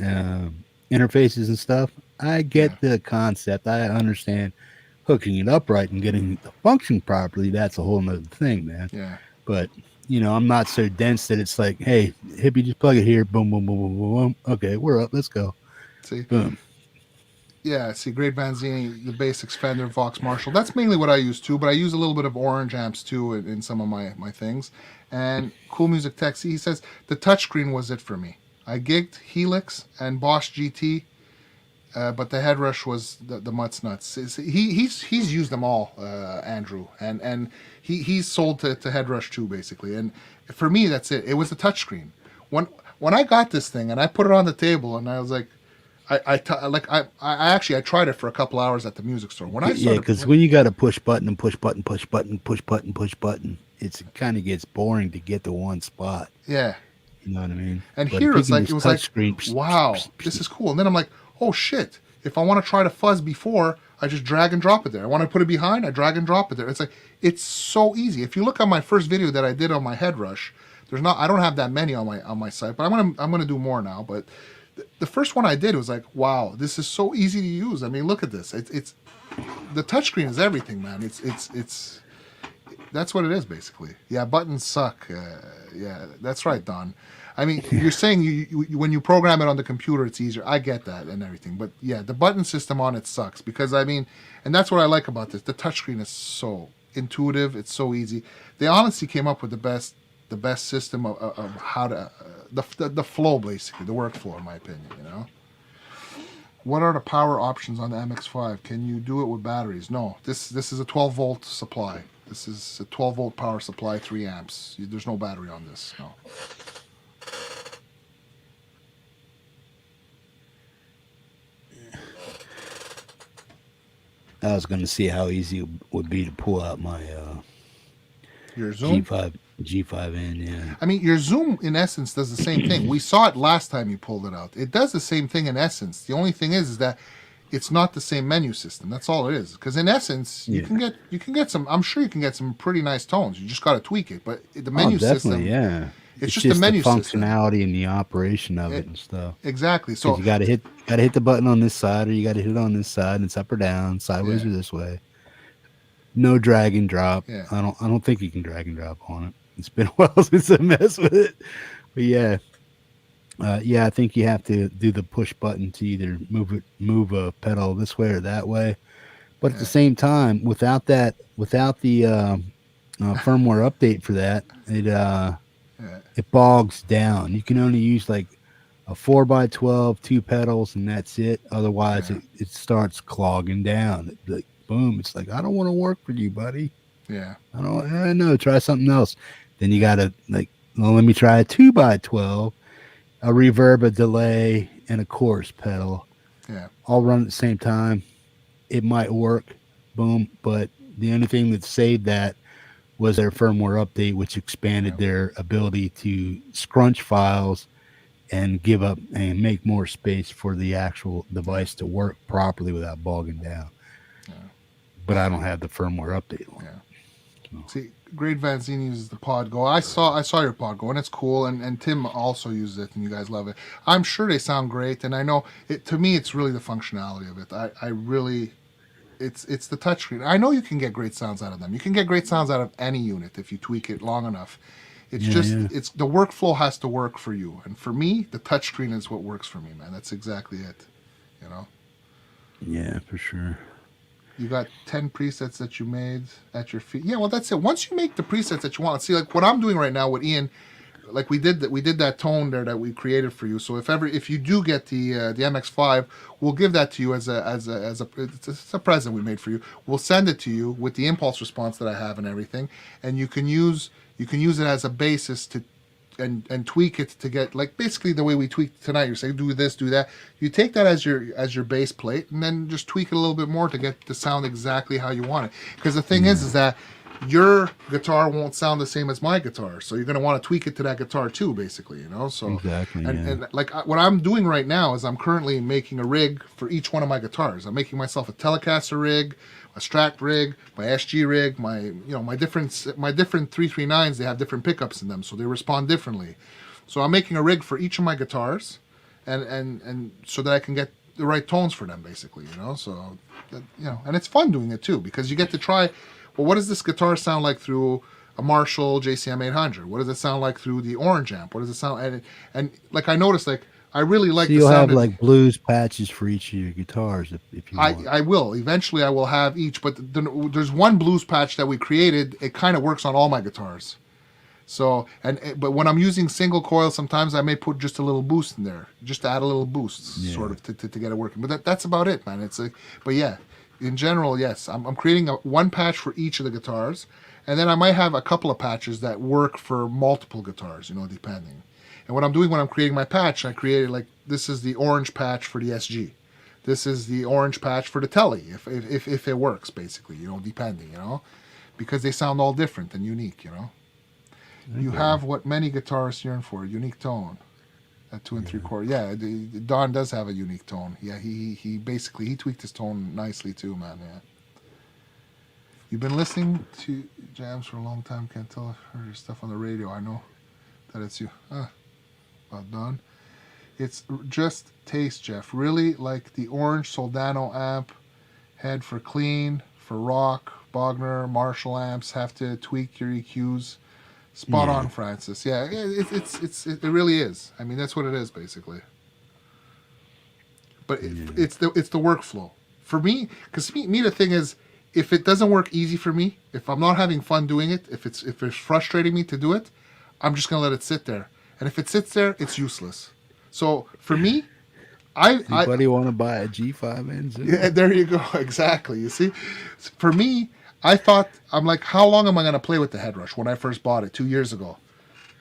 interfaces and stuff, I get the concept. I understand hooking it up right and getting it to function properly. That's a whole nother thing, man. Yeah. But, I'm not so dense that it's like, hey, Hippie, just plug it here. Boom, boom, boom, boom, boom, boom. Okay, we're up. Let's go. See? Boom. Yeah, see, Great Vanzini, the Basics, Fender, Vox, Marshall. That's mainly what I use too, but I use a little bit of Orange amps too in some of my things. And Cool Music Tech, he says, the touchscreen was it for me. I gigged Helix and Bosch GT. But the Headrush was the Mutt's nuts. He's used them all, Andrew, and he's sold to Headrush too, basically. And for me, that's it. It was the touchscreen. When I got this thing and I put it on the table and I was like, I tried it for a couple hours at the music store. Because when you got to push button and push button, push button, push button, push button, it kind of gets boring to get to one spot. Yeah, you know what I mean. And here it was like, wow, this is cool. And then I'm like, oh shit, if I want to try to fuzz before, I just drag and drop it there. I want to put it behind, I drag and drop it there. It's like, it's so easy. If you look at my first video that I did on my Headrush, I don't have that many on my site, but I'm gonna do more now. But the first one I did was like, wow, this is so easy to use. I mean, look at this. It's the touchscreen is everything, man. It's that's what it is basically. Yeah, buttons suck. Yeah, that's right, Don. I mean, you're saying you when you program it on the computer, it's easier. I get that and everything. But yeah, the button system on it sucks because, I mean, and that's what I like about this. The touchscreen is so intuitive. It's so easy. They honestly came up with the best system of how to, the flow, basically, the workflow, in my opinion, What are the power options on the MX5? Can you do it with batteries? No. This is a 12-volt supply. This is a 12-volt power supply, 3 amps. There's no battery on this. No. I was going to see how easy it would be to pull out my your Zoom G5 in. Yeah. I mean, your Zoom in essence does the same thing. We saw it last time you pulled it out. It does the same thing in essence. The only thing is that it's not the same menu system. That's all it is. Because in essence, you can get some. I'm sure you can get some pretty nice tones. You just got to tweak it. But the menu system, yeah. It's just the menu the functionality and the operation of it and stuff. Exactly. So you got to hit the button on this side, or you got to hit it on this side, and it's up or down, sideways or this way. No drag and drop. Yeah. I don't think you can drag and drop on it. It's been a while since I messed with it, but yeah, I think you have to do the push button to either move a pedal this way or that way. But at the same time, without the firmware update for that, it bogs down. You can only use like a 4x12, 2 pedals, and that's it. Otherwise, it starts clogging down. Like boom, it's like, I don't want to work for you, buddy. Yeah, I know. Try something else. Then you gotta let me try a 2x12, a reverb, a delay, and a chorus pedal. Yeah, all run at the same time. It might work, boom. But the only thing that saved that was their firmware update, which expanded their ability to scrunch files and give up and make more space for the actual device to work properly without bogging down. Yeah. But I don't have the firmware update on. Yeah. So. See, Great Vanzini uses the Pod Go. I saw your Pod Go, and it's cool. And Tim also uses it, and you guys love it. I'm sure they sound great, and I know it. To me, it's really the functionality of it. I really. It's the touchscreen. I know you can get great sounds out of them. You can get great sounds out of any unit if you tweak it long enough. It's it's the workflow has to work for you. And for me, the touchscreen is what works for me, man. That's exactly it. You know? Yeah, for sure. You got 10 presets that you made at your feet. Yeah, well, that's it. Once you make the presets that you want, see, like what I'm doing right now with Ian, like we did that tone there that we created for you. So if you do get the MX5, we'll give that to you as it's a present we made for you. We'll send it to you with the impulse response that I have and everything, and you can use it as a basis to and tweak it to get, like, basically the way we tweaked tonight. You say do this, do that. You take that as your base plate, and then just tweak it a little bit more to get the sound exactly how you want it. Because the thing is that your guitar won't sound the same as my guitar, so you're going to want to tweak it to that guitar too, basically, you know. So exactly. And like what I'm doing right now is I'm currently making a rig for each one of my guitars. I'm making myself a Telecaster rig, a Strat rig, my SG rig, my different 339s. They have different pickups in them, so they respond differently. So I'm making a rig for each of my guitars, and so that I can get the right tones for them, basically, you know. So that, and it's fun doing it too, because you get to try. Well, what does this guitar sound like through a Marshall JCM 800? What does it sound like through the Orange amp? What does it sound? And like I noticed, like I really like. So you'll have like blues patches for each of your guitars if you want. I will eventually. I will have each, but there's one blues patch that we created. It kind of works on all my guitars. So but when I'm using single coil, sometimes I may put just a little boost in there, just to add a little boost, sort of to get it working. But that's about it, man. It's like, but yeah. In general, yes, I'm creating one patch for each of the guitars, and then I might have a couple of patches that work for multiple guitars, depending. And what I'm doing when I'm creating my patch, I created, like, this is the orange patch for the SG. This is the orange patch for the Tele, if it works, basically, depending, because they sound all different and unique, Okay. You have what many guitarists yearn for, a unique tone. At 2 3/4. Yeah, Don does have a unique tone. Yeah, he basically tweaked his tone nicely too, man. Yeah. You've been listening to jams for a long time. Can't tell if I heard your stuff on the radio. I know that it's you. Well done. It's just taste, Jeff. Really like the orange Soldano amp. Head for clean, for rock, Bogner, Marshall amps. Have to tweak your EQs. Spot on, Francis. Yeah, it really is. I mean, that's what it is, basically. But it's the workflow for me. Because me, the thing is, if it doesn't work easy for me, if I'm not having fun doing it, if it's frustrating me to do it, I'm just gonna let it sit there. And if it sits there, it's useless. So for me, Anybody want to buy a G5 engine? Yeah, there you go. Exactly. You see, for me, I'm like, how long am I going to play with the Headrush? When I first bought it 2 years ago,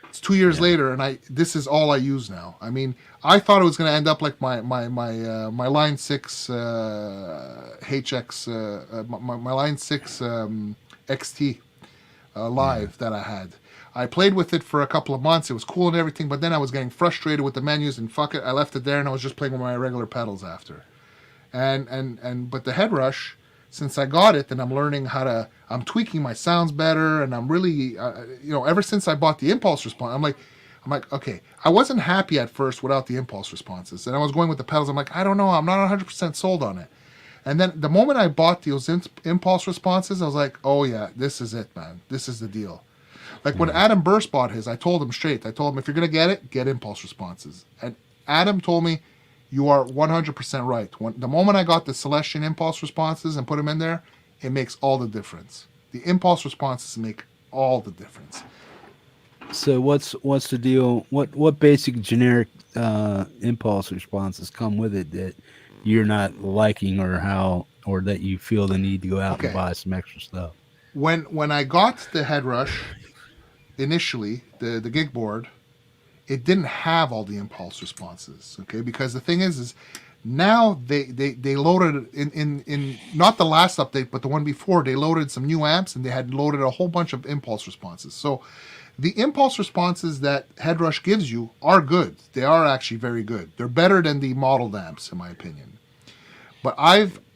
it's 2 years later, and this is all I use now. I mean, I thought it was going to end up like my Line 6 HX, my Line 6 XT live that I had. I played with it for a couple of months. It was cool and everything, but then I was getting frustrated with the menus, and fuck it, I left it there, and I was just playing with my regular pedals after. But the Headrush, since I got it, and I'm learning I'm tweaking my sounds better, and I'm really, ever since I bought the impulse response, I'm like, okay, I wasn't happy at first without the impulse responses, and I was going with the pedals. I'm like, I don't know, I'm not 100% sold on it. And then the moment I bought those impulse responses, I was like, oh yeah, this is it, man. This is the deal. Like when Adam Burst bought his, I told him straight. I told him, if you're going to get it, get impulse responses. And Adam told me, you are 100% right. The moment I got the Celestion impulse responses and put them in there, it makes all the difference. The impulse responses make all the difference. So what's the deal? What basic generic impulse responses come with it that you're not liking, or that you feel the need to go out and buy some extra stuff? When I got the Headrush initially, the Gigboard, it didn't have all the impulse responses. Okay, because the thing is now they loaded in not the last update, but the one before, they loaded some new amps, and they had loaded a whole bunch of impulse responses. So the impulse responses that Headrush gives you are good. They are actually very good. They're better than the modeled amps, in my opinion. But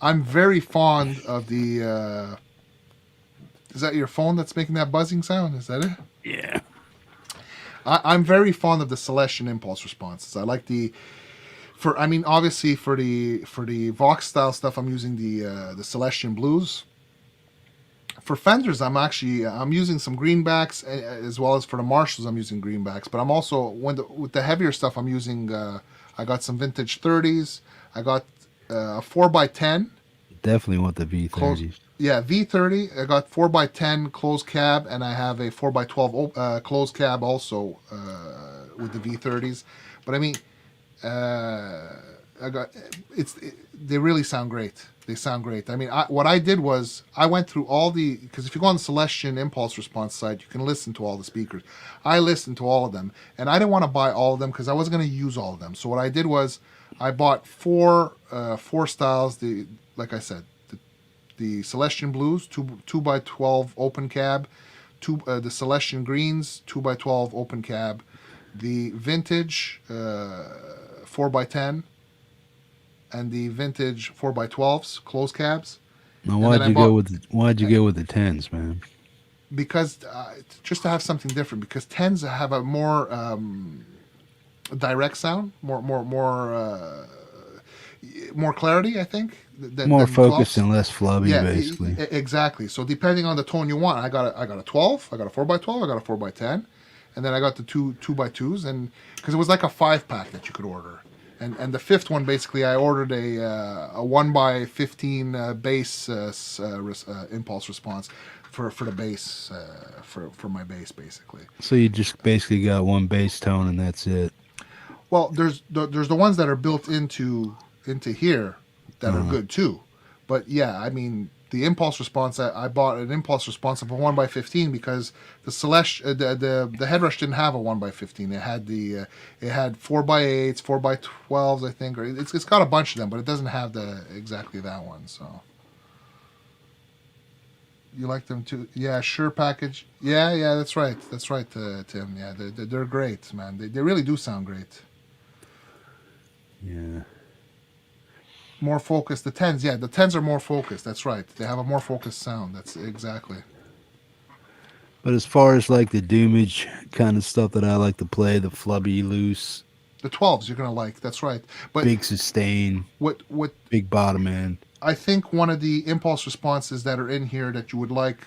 I'm very fond of the. Is that your phone that's making that buzzing sound? Is that it? Yeah. I'm very fond of the Celestion impulse responses. I like obviously for the Vox style stuff, I'm using the Celestion Blues. For Fenders, I'm using some greenbacks, as well as for the Marshalls, I'm using greenbacks. But I'm also with the heavier stuff, I'm using. I got some vintage 30s. I got a 4x10. Definitely want the V30s. Yeah, V30. I got 4x10 closed cab, and I have a 4x12 closed cab also with the V30s. But I mean, they really sound great. They sound great. I mean, what I did was I went through because if you go on the Celestion impulse response site, you can listen to all the speakers. I listened to all of them, and I didn't want to buy all of them because I wasn't going to use all of them. So what I did was I bought four styles. Like I said, the Celestion Blues 2x12 open cab, the Celestion Greens 2x12 open cab, the Vintage 4x10, and the Vintage 4x12s closed cabs. Now, why'd you go with the 10s, man? Because just to have something different. Because 10s have a more direct sound, more clarity, I think. More focused and less flubby, basically. Exactly. So depending on the tone you want, I got a 12, I got a 4x12, I got a 4x10, and then I got the 2x2s, and because it was like a 5-pack that you could order. And the fifth one, basically, I ordered a 1x15 bass impulse response for the bass, for my bass, basically. So you just basically got one bass tone and that's it. Well, there's the ones that are built into here that are good too. But yeah, I mean, the impulse response, I bought an impulse response of a 1x15 because the the Headrush didn't have a 1x15. It had 4x8s, 4x12s, I think, or it's got a bunch of them, but it doesn't have exactly that one. So you like them too? Yeah, Shure package. Yeah, that's right, Tim. Yeah, they're great, man. They really do sound great. Yeah. More focused. The 10s, yeah, the 10s are more focused. That's right. They have a more focused sound. That's exactly. But as far as like the doomage kind of stuff that I like to play, the flubby, loose. The 12s you're gonna like. That's right. But big sustain. What? Big bottom end. I think one of the impulse responses that are in here that you would like.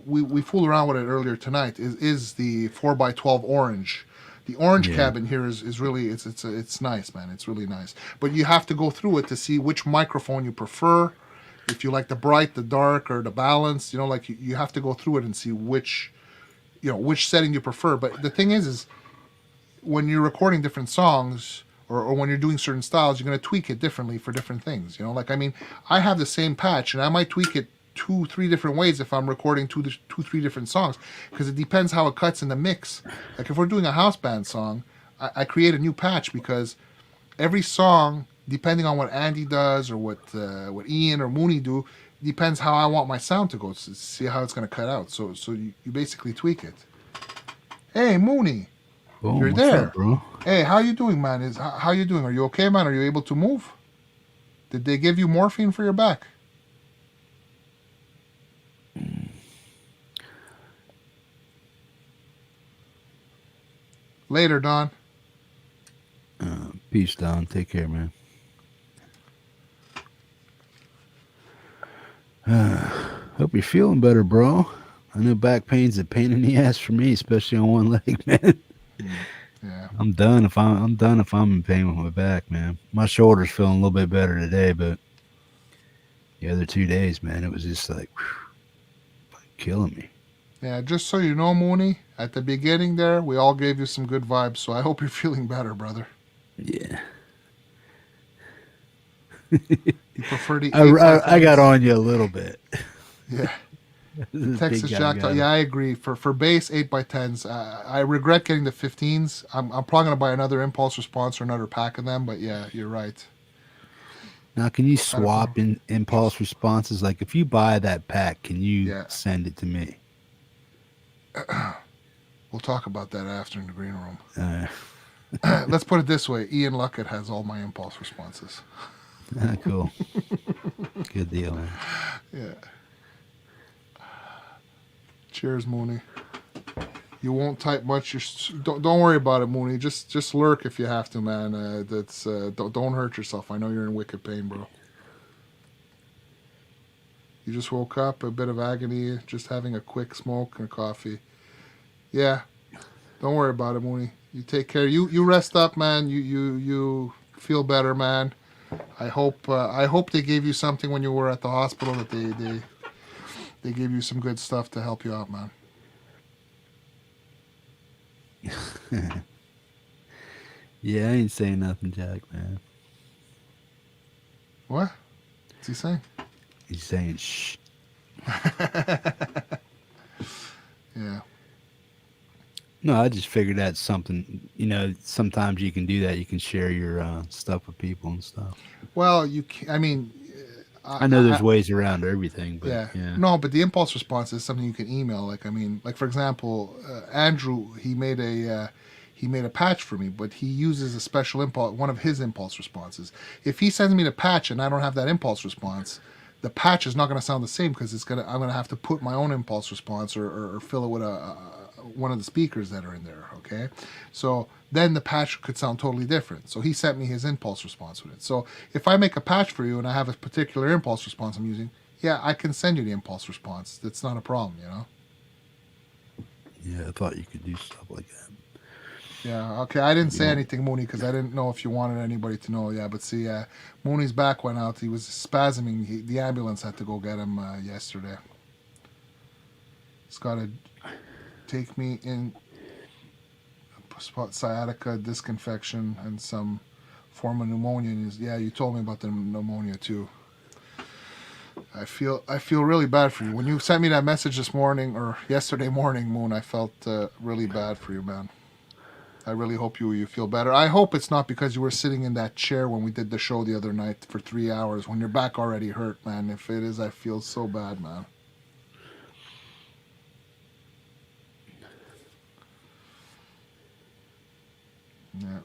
We fooled around with it earlier tonight. Is the 4x12 orange. The orange cab in here is really it's nice, man. It's really nice. But you have to go through it to see which microphone you prefer. If you like the bright, the dark, or the balance, like you have to go through it and see which setting you prefer. But the thing is when you're recording different songs, or when you're doing certain styles, you're going to tweak it differently for different things. You know, like, I mean, I have the same patch, and I might tweak it 2-3 different ways if I'm recording 2-3 different songs, because it depends how it cuts in the mix. Like, if we're doing a house band song, I create a new patch, because every song, depending on what Andy does or what Ian or Mooney do, depends how I want my sound to go, to see how it's going to cut out. So you basically tweak it. Hey, Mooney. Boom, You're what's there, up, bro? Hey, how you doing, man? How you doing? Are you okay, man? Are you able to move? Did they give you morphine for your back? Later, Don. Peace, Don. Take care, man. Hope you're feeling better, bro. I know back pain's a pain in the ass for me, especially on one leg, man. Yeah. I'm done if I'm in pain with my back, man. My shoulder's feeling a little bit better today, but the other 2 days, man, it was just like killing me. Yeah, just so you know, Mooney, at the beginning there, we all gave you some good vibes, so I hope you're feeling better, brother. Yeah. You prefer the I got on you a little bit. Yeah. Texas Jack, yeah, I agree. For bass 8x10s, I regret getting the 15s. I'm probably gonna buy another impulse response or another pack of them. But yeah, you're right. Now, can you swap in impulse responses? Like, if you buy that pack, can you send it to me? We'll talk about that after in the green room. Let's put it this way: Ian Luckett has all my impulse responses. Cool. Good deal, man. Yeah. Cheers, Mooney. You won't type much. Don't worry about it, Mooney. Just lurk if you have to, man. Don't hurt yourself. I know you're in wicked pain, bro. You just woke up, a bit of agony, just having a quick smoke and a coffee. Yeah, don't worry about it, Mooney. You take care. You rest up, man. You feel better, man. I hope they gave you something when you were at the hospital, that they gave you some good stuff to help you out, man. Yeah, I ain't saying nothing, Jack, man. What? What's he saying? He's saying shh. Yeah. No, I just figured that's something, sometimes you can do that. You can share your stuff with people and stuff. Well, I know there's ways around everything, but yeah. No, but the impulse response is something you can email. Like, for example, Andrew, he made a patch for me, but he uses a special one of his impulse responses. If he sends me the patch and I don't have that impulse response, the patch is not going to sound the same, because I'm going to have to put my own impulse response or fill it with one of the speakers that are in there. Okay, so then the patch could sound totally different. So he sent me his impulse response with it. So if I make a patch for you and I have a particular impulse response I'm using, yeah, I can send you the impulse response. That's not a problem, Yeah, I thought you could do stuff like that. Yeah, okay. I didn't say anything, Mooney, because I didn't know if you wanted anybody to know. Yeah, but see, Mooney's back went out. He was spasming. The ambulance had to go get him yesterday. It's got to take me in sciatica, disc infection, and some form of pneumonia. Yeah, you told me about the pneumonia too. I feel really bad for you. When you sent me that message this morning or yesterday morning, Moon, I felt really bad for you, man. I really hope you feel better. I hope it's not because you were sitting in that chair when we did the show the other night for 3 hours when your back already hurt, man. If it is, I feel so bad, man. Yeah.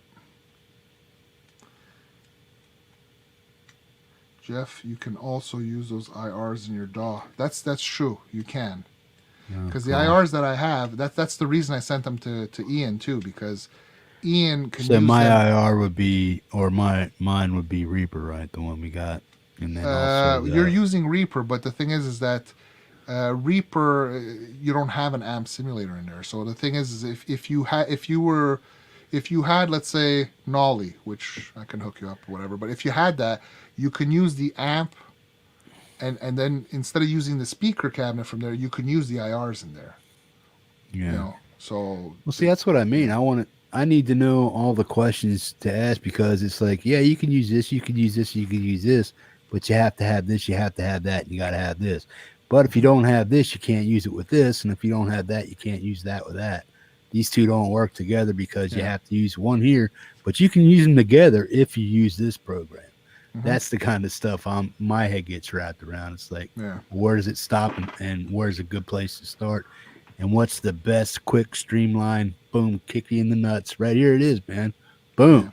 Jeff, you can also use those IRs in your DAW. That's true. You can. Because the IRs that I have, that's the reason I sent them to Ian too, because Ian can so use my them. IR would be, or mine would be Reaper, right? The one we got. And then also you're using Reaper, but the thing is that Reaper, you don't have an amp simulator in there. So the thing is if you had, let's say, Nolly, which I can hook you up or whatever, but if you had that, you can use the amp, and then instead of using the speaker cabinet from there, you can use the IRs in there. Yeah. So well, see, that's what I mean. I want I need to know all the questions to ask, because it's like, yeah, you can use this, you can use this, you can use this, but you have to have this, you have to have that, and you got to have this. But if you don't have this, you can't use it with this, and if you don't have that, you can't use that with that. These two don't work together because you have to use one here, but you can use them together if you use this program. That's the kind of stuff my head gets wrapped around. It's like, where does it stop, and where's a good place to start? And what's the best, quick, streamline, boom, kick you in the nuts? Right here it is, man. Boom. Yeah.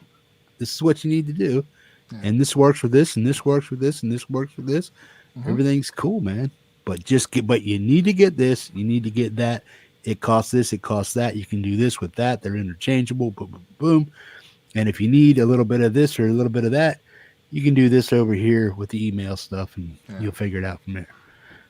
This is what you need to do. Yeah. And this works with this, and this works with this, and this works with this. Everything's cool, man. But you need to get this. You need to get that. It costs this. It costs that. You can do this with that. They're interchangeable. Boom, boom, boom. And if you need a little bit of this or a little bit of that, you can do this over here with the email stuff, and you'll figure it out from there.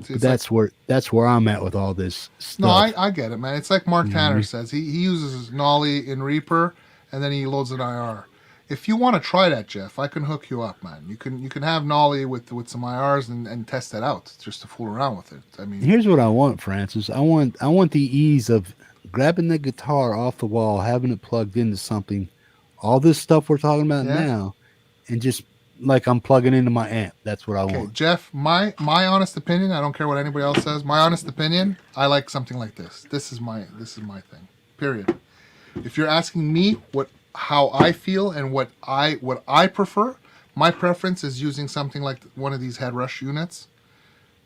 But that's where I'm at with all this stuff. No, I get it, man. It's like Mark Tanner says. He uses Nolly in Reaper, and then he loads an IR. If you want to try that, Jeff, I can hook you up, man. You can have Nolly with some IRs and test it out just to fool around with it. I mean, here's what I want, Francis. I want the ease of grabbing the guitar off the wall, having it plugged into something, all this stuff we're talking about now, and just like I'm plugging into my amp. That's what I want. Jeff, my honest opinion, I don't care what anybody else says. My honest opinion, I like something like this. This is my thing. Period. If you're asking me how I feel and what I prefer, my preference is using something like one of these Headrush units.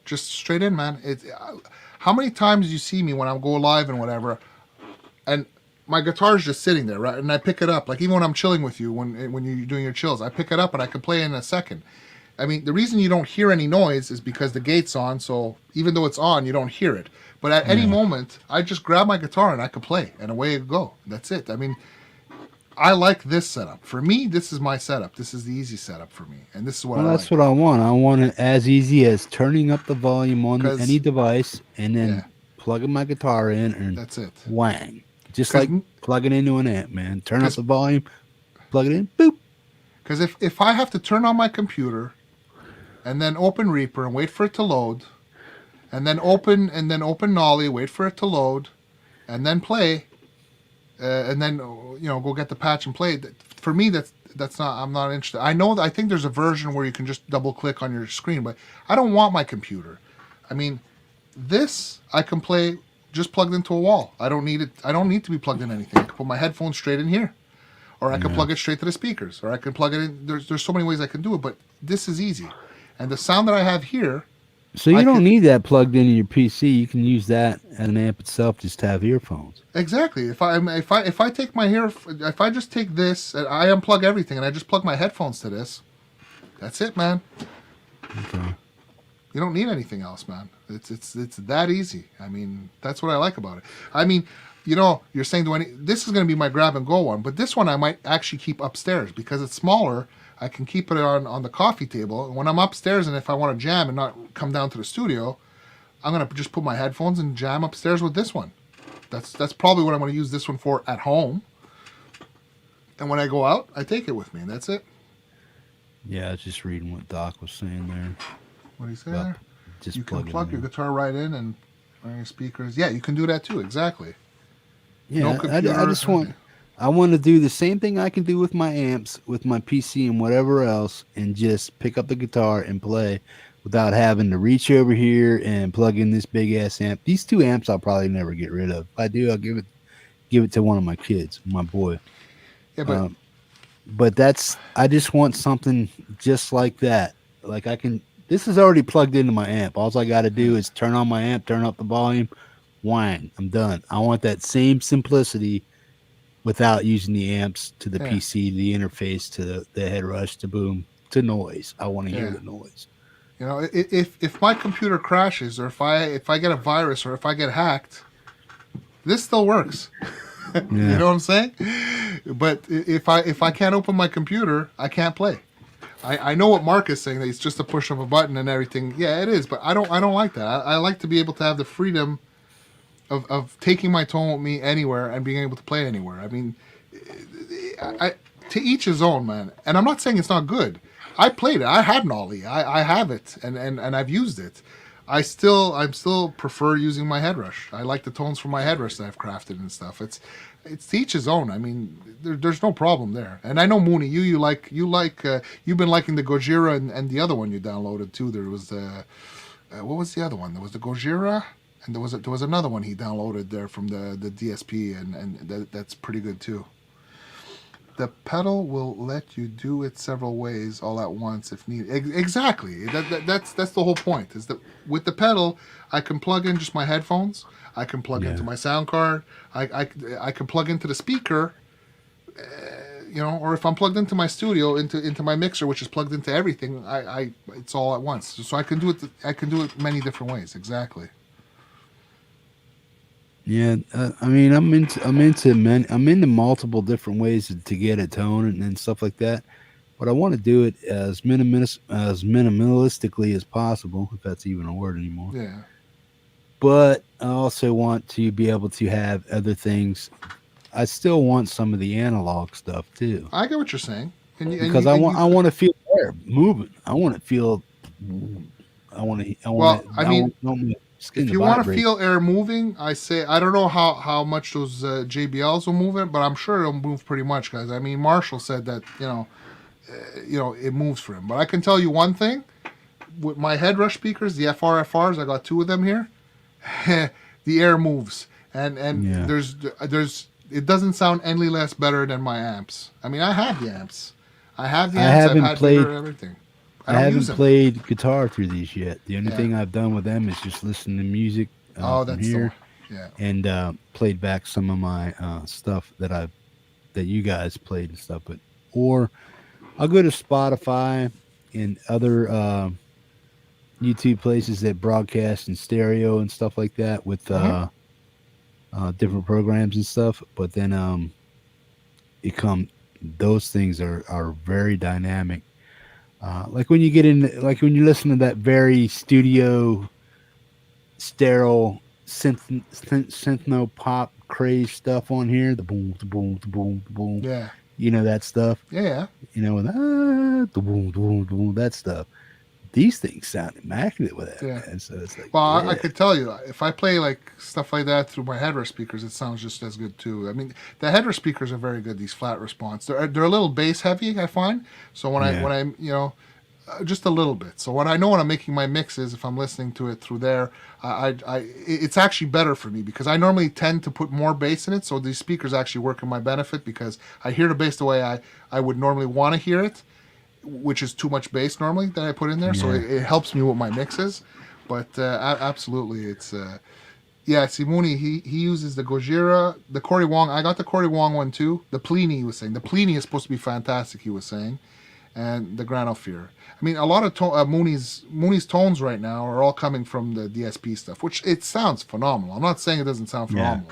Just straight in, man. How many times do you see me when I go live and whatever, and my guitar's just sitting there, right? And I pick it up, like even when I'm chilling with you, when you're doing your chills, I pick it up and I can play in a second. I mean, the reason you don't hear any noise is because the gate's on, so even though it's on, you don't hear it. But at any moment, I just grab my guitar and I can play, and away it go. That's it. I mean, I like this setup. For me, this is my setup. This is the easy setup for me, and this is what I like. That's what I want. I want it as easy as turning up the volume on any device and then plugging my guitar in, and that's it. Whang. Just like plugging into an amp, man. Turn up the volume, plug it in, boop. Because if I have to turn on my computer and then open Reaper and wait for it to load, and then open Nolly, wait for it to load, and then play, and then go get the patch and play. For me, that's not. I'm not interested. I think there's a version where you can just double click on your screen, but I don't want my computer. I mean, this I can play just plugged into a wall. I don't need it. I don't need to be plugged in anything. I can put my headphones straight in here, or I can plug it straight to the speakers, or I can plug it in. There's so many ways I can do it, but this is easy. And the sound that I have here. So you don't need that plugged into your PC. You can use that as an amp itself, just to have earphones. Exactly. If I take if I just take this, and I unplug everything, and I just plug my headphones to this, that's it, man. Okay. You don't need anything else, man. It's that easy. I mean, that's what I like about it. I mean, you're saying this is going to be my grab and go one, but this one I might actually keep upstairs because it's smaller. I can keep it on the coffee table. And when I'm upstairs and if I want to jam and not come down to the studio, I'm going to just put my headphones and jam upstairs with this one. That's probably what I'm going to use this one for at home. And when I go out, I take it with me, and that's it. Yeah, I was just reading what Doc was saying there. What do you say there? You can plug your guitar right in and on your speakers. Yeah, you can do that too. Exactly. Yeah, I want to do the same thing I can do with my amps, with my PC and whatever else, and just pick up the guitar and play without having to reach over here and plug in this big ass amp. These two amps I'll probably never get rid of. If I do, I'll give it to one of my kids, my boy. Yeah, but I just want something just like that. Like this is already plugged into my amp. All I got to do is turn on my amp, turn up the volume, whang, I'm done. I want that same simplicity without using the amps to the PC, the interface to the Headrush, to boom, to noise. I want to hear the noise. If my computer crashes, or if I get a virus, or if I get hacked, this still works. You know what I'm saying? But if I can't open my computer, I can't play. I know what Mark is saying, that it's just a push of a button and everything. Yeah, it is, but I don't like that. I like to be able to have the freedom of taking my tone with me anywhere and being able to play anywhere. I mean, to each his own, man. And I'm not saying it's not good. I played it. I had Nolly. I have it, and I've used it. I'm still prefer using my Headrush. I like the tones from my Headrush that I've crafted and stuff. It's to each his own. I mean, there's no problem there. And I know Mooney, you've been liking the Gojira and the other one you downloaded too. There was what was the other one? There was the Gojira, and there was another one he downloaded there from the DSP, and that's pretty good too. The pedal will let you do it several ways all at once if needed. Exactly. That's the whole point. Is that with the pedal, I can plug in just my headphones. I can plug into my sound card. I can plug into the speaker. Or if I'm plugged into my studio, into my mixer, which is plugged into everything, it's all at once. So I can do it. I can do it many different ways. Exactly. Yeah, I mean, I'm into multiple different ways to get a tone and stuff like that, but I want to do it as minimalistically as possible, if that's even a word anymore. Yeah. But I also want to be able to have other things. I still want some of the analog stuff too. I get what you're saying, because I want to feel air moving. I want to feel. If you want to feel air moving, I don't know how much those JBLs will move it, but I'm sure it'll move pretty much, guys. I mean, Marshall said that it moves for him. But I can tell you one thing: with my Headrush speakers, the FRFRs, I got 2 of them here. The air moves, and there's it doesn't sound any less better than my amps. I mean, I have the amps. I've had everything. I haven't played guitar through these yet. The only thing I've done with them is just listen to music from here, and played back some of my stuff that you guys played and stuff. Or I'll go to Spotify and other YouTube places that broadcast in stereo and stuff like that with different programs and stuff. But then those things are very dynamic. Like when you get in, like when you listen to that very studio, sterile synthno pop craze stuff on here, the boom, the boom, the boom, the boom. Yeah. You know that stuff. Yeah. The boom, the boom, the boom, that stuff. These things sound immaculate with that. Yeah. Man. So it's like, well, I could tell you, if I play like stuff like that through my Headrush speakers, it sounds just as good too. I mean, the Headrush speakers are very good. These flat response, they're a little bass heavy, I find. So when I'm just a little bit. So when I'm making my mixes, if I'm listening to it through there, it's actually better for me because I normally tend to put more bass in it. So these speakers actually work in my benefit because I hear the bass the way I would normally want to hear it, which is too much bass normally that I put in there. So it helps me with my mixes. But absolutely, it's Simone, he uses the Gojira, the Cory Wong. I got the Cory Wong one too. The Plini, he was saying. The Plini is supposed to be fantastic, he was saying. And the Granophyre. I mean, a lot of Mooney's tones right now are all coming from the DSP stuff, which it sounds phenomenal. I'm not saying it doesn't sound phenomenal.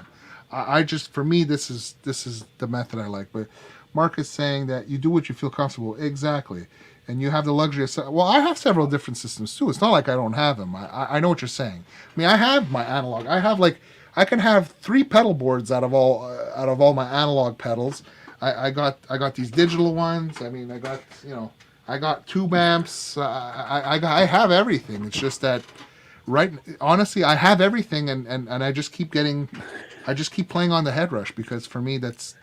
I just, for me, this is the method I like. But Mark is saying that you do what you feel comfortable. Exactly. And you have the luxury of... Well, I have several different systems, too. It's not like I don't have them. I know what you're saying. I mean, I have my analog. I can have 3 pedal boards out of all my analog pedals. I got these digital ones. I mean, I got tube amps. I have everything. It's just that, honestly, I have everything, and I just keep playing on the Headrush because for me that's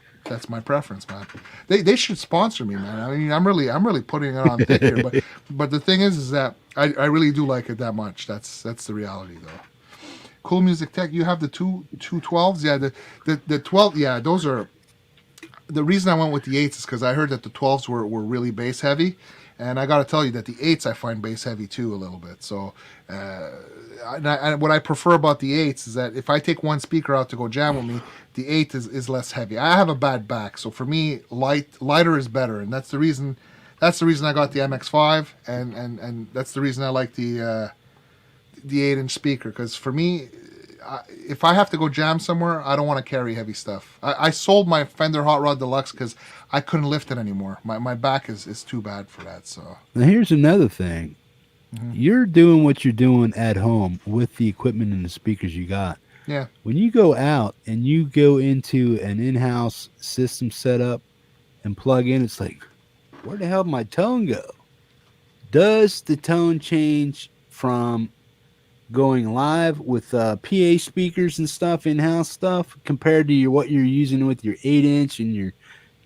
my preference, man. They should sponsor me, man. I mean, I'm really putting it on thick here, but the thing is that I really do like it that much. That's the reality, though. Cool Music Tech, you have the 212s, the 12, those are. The reason I went with the 8s is because I heard that the 12s were really bass heavy, and I got to tell you that the 8s I find bass heavy too a little bit. So, what I prefer about the 8s is that if I take one speaker out to go jam with me, the 8 is less heavy. I have a bad back, so for me, lighter is better, and that's the reason. That's the reason I got the MX5, and that's the reason I like the 8-inch speaker, because for me, if I have to go jam somewhere, I don't want to carry heavy stuff. I sold my Fender Hot Rod Deluxe because I couldn't lift it anymore. My back is too bad for that. So now here's another thing. Mm-hmm. You're doing what you're doing at home with the equipment and the speakers you got. Yeah. When you go out and you go into an in-house system setup and plug in, it's like, where the hell did my tone go? Does the tone change from going live with PA speakers and stuff, in-house stuff, compared to what you're using with your 8-inch and your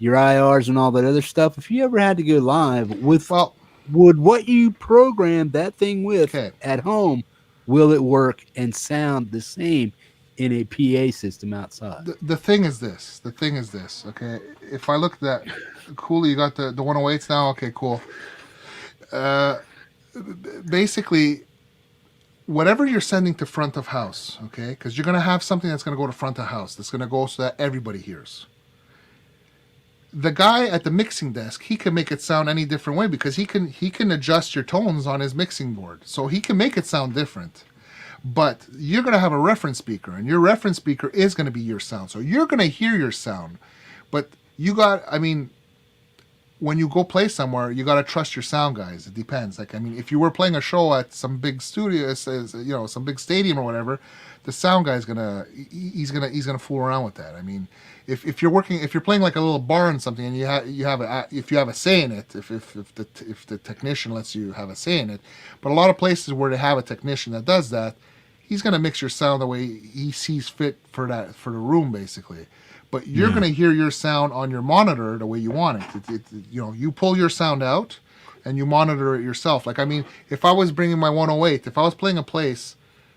IRs and all that other stuff. If you ever had to go live with, would what you programmed that thing with at home, will it work and sound the same in a PA system outside? The thing is this. Okay, if I look at that, cool. You got the 108s now. Okay, cool. Basically, whatever you're sending to front of house, okay, because you're gonna have something that's gonna go to front of house. That's gonna go so that everybody hears. The guy at the mixing desk, he can make it sound any different way because he can adjust your tones on his mixing board, so he can make it sound different. But you're going to have a reference speaker, and your reference speaker is going to be your sound. So you're going to hear your sound. But when you go play somewhere, you got to trust your sound guys. It depends. If you were playing a show at some big studio, some big stadium or whatever, the sound guy's he's gonna fool around with that. If you're playing like a little bar and something, and if you have a say in it, if the technician lets you have a say in it, but a lot of places where they have a technician that does that, he's gonna mix your sound the way he sees fit for the room, basically. But you're gonna hear your sound on your monitor the way you want it. You pull your sound out, and you monitor it yourself. If I was bringing my 108, if I was playing a place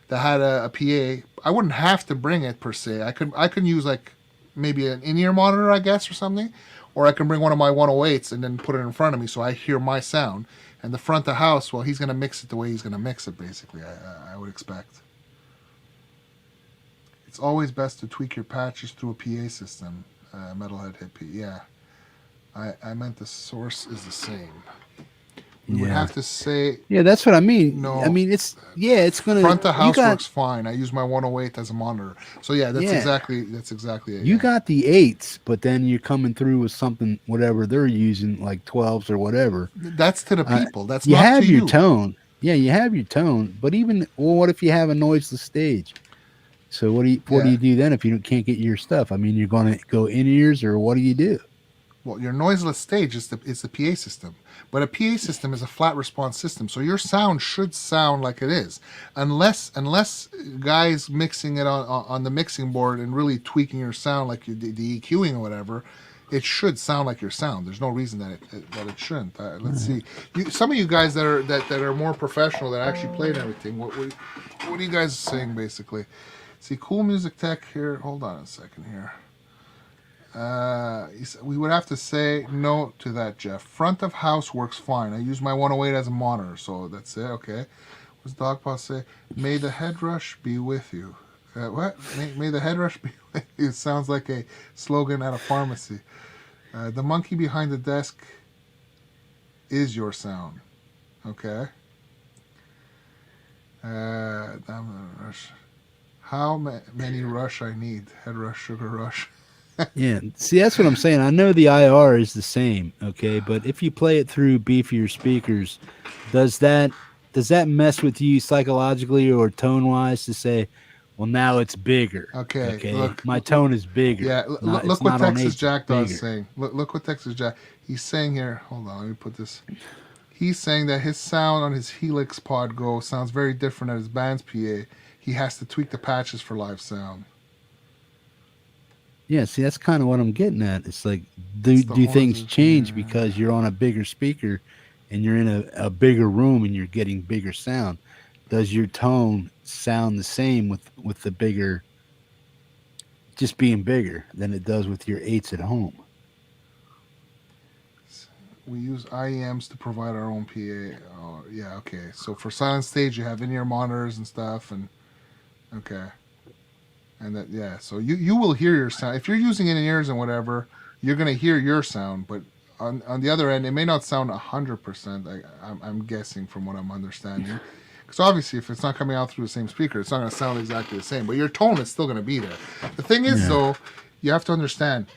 that had a PA, I wouldn't have to bring it per se. I could use like maybe an in-ear monitor, I guess, or something, or I can bring one of my 108s and then put it in front of me so I hear my sound. And the front of house, well, he's gonna mix it the way he's gonna mix it. Basically, I would expect. It's always best to tweak your patches through a PA system. Metalhead Hippie, yeah. I meant the source is the same. We would have to say. Yeah, that's what I mean. No, it's gonna. Front of house works fine. I use my 108 as a monitor. So yeah, that's exactly it. You got the 8s, but then you're coming through with something, whatever they're using, like 12s or whatever. That's to the people. That's you not have to your you. tone. Yeah, you have your tone. But what if you have a noiseless stage? So what do you do then if you can't get your stuff? You're going to go in ears, or what do you do? Well, your noiseless stage is the PA system. But a PA system is a flat response system, so your sound should sound like it is, unless guys mixing it on the mixing board and really tweaking your sound, like the EQing or whatever. It should sound like your sound. There's no reason that it shouldn't. Let's see. Some of you guys that are more professional, that actually played everything. What are you guys saying basically? See, Cool Music Tech here. Hold on a second here. We would have to say no to that, Jeff. Front of house works fine. I use my 108 as a monitor, so that's it. Okay. What's Dogpaw say? May the Headrush be with you. What? May the Headrush be with you. It sounds like a slogan at a pharmacy. The monkey behind the desk is your sound. Okay. Rush. How many rush I need? Headrush, sugar rush. Yeah, see, that's what I'm saying. I know the IR is the same, okay, but if you play it through beefier speakers, does that mess with you psychologically or tone wise to say, well, now it's bigger? Okay, look, my tone is bigger. Yeah, look what Texas Jack is saying. Look what Texas Jack. He's saying here. Hold on, let me put this. He's saying that his sound on his Helix Pod Go sounds very different at his band's PA. He has to tweak the patches for live sound. Yeah, see, that's kind of what I'm getting at. It's like, do things change because you're on a bigger speaker and you're in a bigger room and you're getting bigger sound? Does your tone sound the same with the bigger, just being bigger than it does with your 8s at home? We use IEMs to provide our own PA. Oh, yeah, okay. So for silent stage, you have in-ear monitors and stuff, and okay. And that, yeah, so you will hear your sound. If you're using it in ears and whatever, you're going to hear your sound. But on the other end, it may not sound 100%, I'm guessing from what I'm understanding. Because obviously, if it's not coming out through the same speaker, it's not going to sound exactly the same. But your tone is still going to be there. The thing is, though, you have to understand,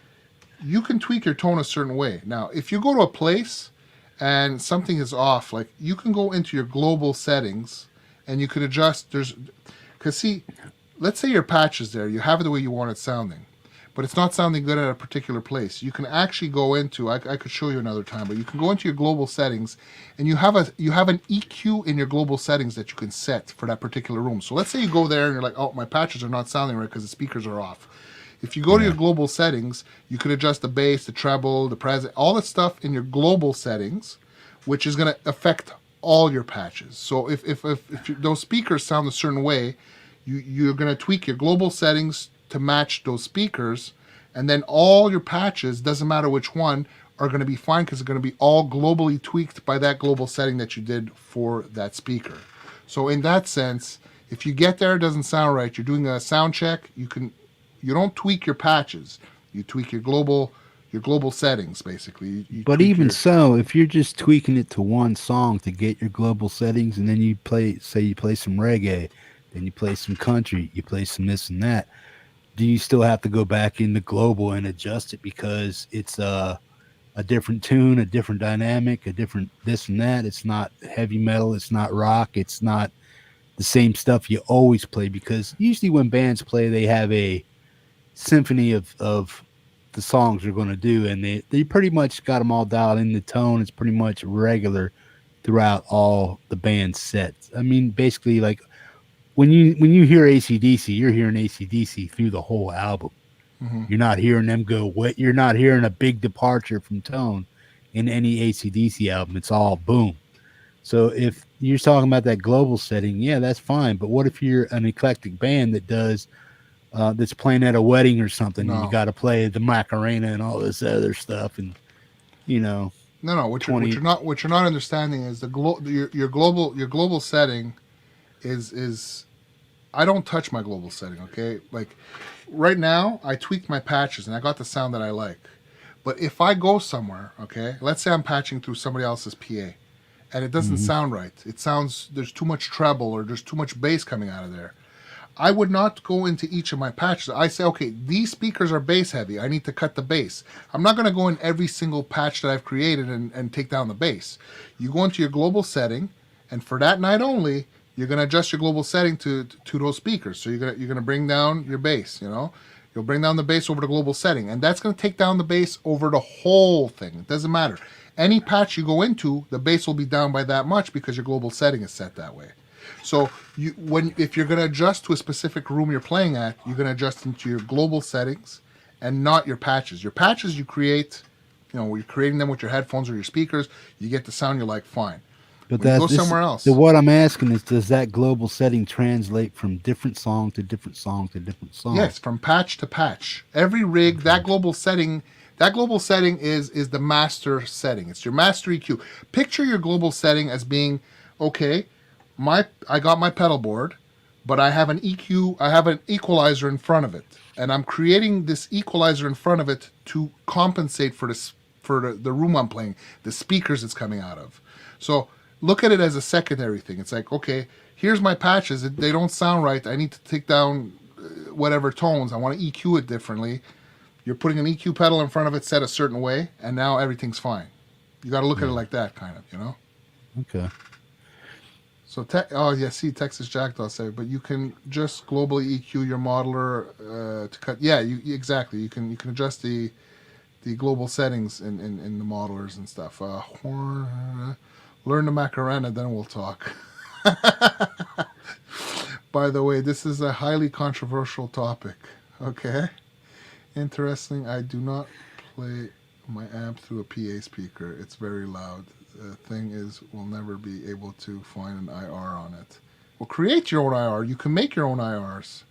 you can tweak your tone a certain way. Now, if you go to a place and something is off, like, you can go into your global settings and you could adjust. Because, see, let's say your patch is there. You have it the way you want it sounding. but it's not sounding good at a particular place. You can actually go into, I could show you another time, but you can go into your global settings, and you have an EQ in your global settings that you can set for that particular room. So let's say you go there and you're like, oh, my patches are not sounding right because the speakers are off. If you go to your global settings, you can adjust the bass, the treble, the present, all that stuff in your global settings, which is going to affect all your patches. So if those speakers sound a certain way, you're going to tweak your global settings to match those speakers, and then all your patches, doesn't matter which one, are going to be fine because they're going to be all globally tweaked by that global setting that you did for that speaker. So in that sense, if you get there, it doesn't sound right, you're doing a sound check, you don't tweak your patches, you tweak your global settings, basically. But even so, if you're just tweaking it to one song to get your global settings, and then you play some reggae, then you play some country, you play some this and that, do you still have to go back into global and adjust it because it's a different tune, a different dynamic, a different this and that? It's not heavy metal, it's not rock, it's not the same stuff you always play, because usually when bands play, they have a symphony of the songs they're going to do, and they pretty much got them all dialed in. The tone is pretty much regular throughout all the band's sets. I mean, basically, like when you hear AC/DC, you're hearing AC/DC through the whole album. Mm-hmm. You're not hearing them go what. You're not hearing a big departure from tone in any AC/DC album. It's all boom. So if you're talking about that global setting, yeah, that's fine. But what if you're an eclectic band that does that's playing at a wedding or something, and you got to play the Macarena and all this other stuff, and no. What you're not understanding is your global setting is. I don't touch my global setting. Okay, like right now, I tweaked my patches and I got the sound that I like. But if I go somewhere, okay, let's say I'm patching through somebody else's PA, and it doesn't sound right. It sounds there's too much treble or there's too much bass coming out of there. I would not go into each of my patches. I say, okay, these speakers are bass heavy. I need to cut the bass. I'm not going to go in every single patch that I've created and take down the bass. You go into your global setting, and for that night only, you're going to adjust your global setting to those speakers. So you're going to bring down your bass, You'll bring down the bass over the global setting, and that's going to take down the bass over the whole thing. It doesn't matter. Any patch you go into, the bass will be down by that much because your global setting is set that way. So if you're going to adjust to a specific room you're playing at, you're going to adjust into your global settings and not your patches. Your patches you create, you're creating them with your headphones or your speakers. You get the sound you like, fine. But go somewhere else. So what I'm asking is, does that global setting translate from different song to different song to different song? Yes, from patch to patch. Every rig, that global setting is the master setting. It's your master EQ. Picture your global setting as being, okay, I got my pedal board, but I have an EQ, I have an equalizer in front of it, and I'm creating this equalizer in front of it to compensate for the room I'm playing, the speakers it's coming out of. So look at it as a secondary thing. It's like, okay, here's my patches. They don't sound right. I need to take down whatever tones. I want to EQ it differently. You're putting an EQ pedal in front of it set a certain way, and now everything's fine. You got to look at it like that, kind of, Okay. So, Texas Jackdaw say, but you can just globally EQ your modeler to cut. Yeah, exactly. You can adjust the global settings in the modelers and stuff. Learn the Macarena, then we'll talk. By the way, this is a highly controversial topic. Okay, interesting. I do not play my amp through a PA speaker. It's very loud. The thing is, we'll never be able to find an IR on it. Well, create your own IR. You can make your own IRs.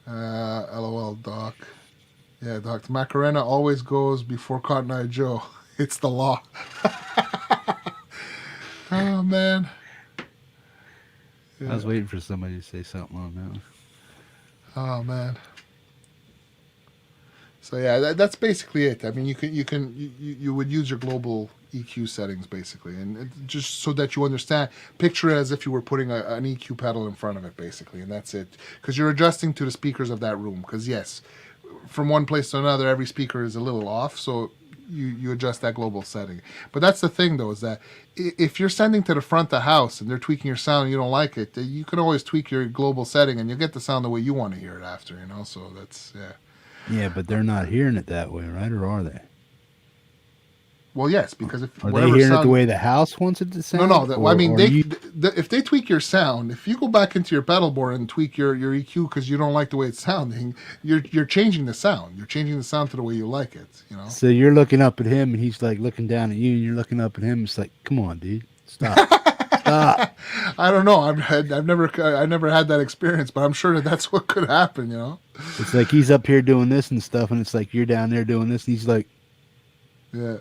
LOL, Doc. Yeah, Doc. The Macarena always goes before Cotton Eye Joe. It's the law. Oh, man. Yeah. I was waiting for somebody to say something on that one. Oh, man. So yeah, that's basically it. I mean, you would use your global EQ settings basically, and just so that you understand, picture it as if you were putting an EQ pedal in front of it basically, and that's it. Because you're adjusting to the speakers of that room. Because yes, from one place to another, every speaker is a little off. So you adjust that global setting. But that's the thing, though, is that if you're sending to the front of the house and they're tweaking your sound and you don't like it, you can always tweak your global setting and you'll get the sound the way you want to hear it after, you know? So that's, yeah. Yeah, but they're not hearing it that way, right? Or are they? Well, yes, because if are they hearing it the way the house wants it to sound? No. I mean, if they tweak your sound, if you go back into your pedal board and tweak your EQ because you don't like the way it's sounding, you're changing the sound. You're changing the sound to the way you like it. You know. So you're looking up at him, and he's like looking down at you, and you're looking up at him. It's like, come on, dude, stop, stop. I don't know. I've never had that experience, but I'm sure that's what could happen. You know. It's like he's up here doing this and stuff, and it's like you're down there doing this, and he's like, yeah.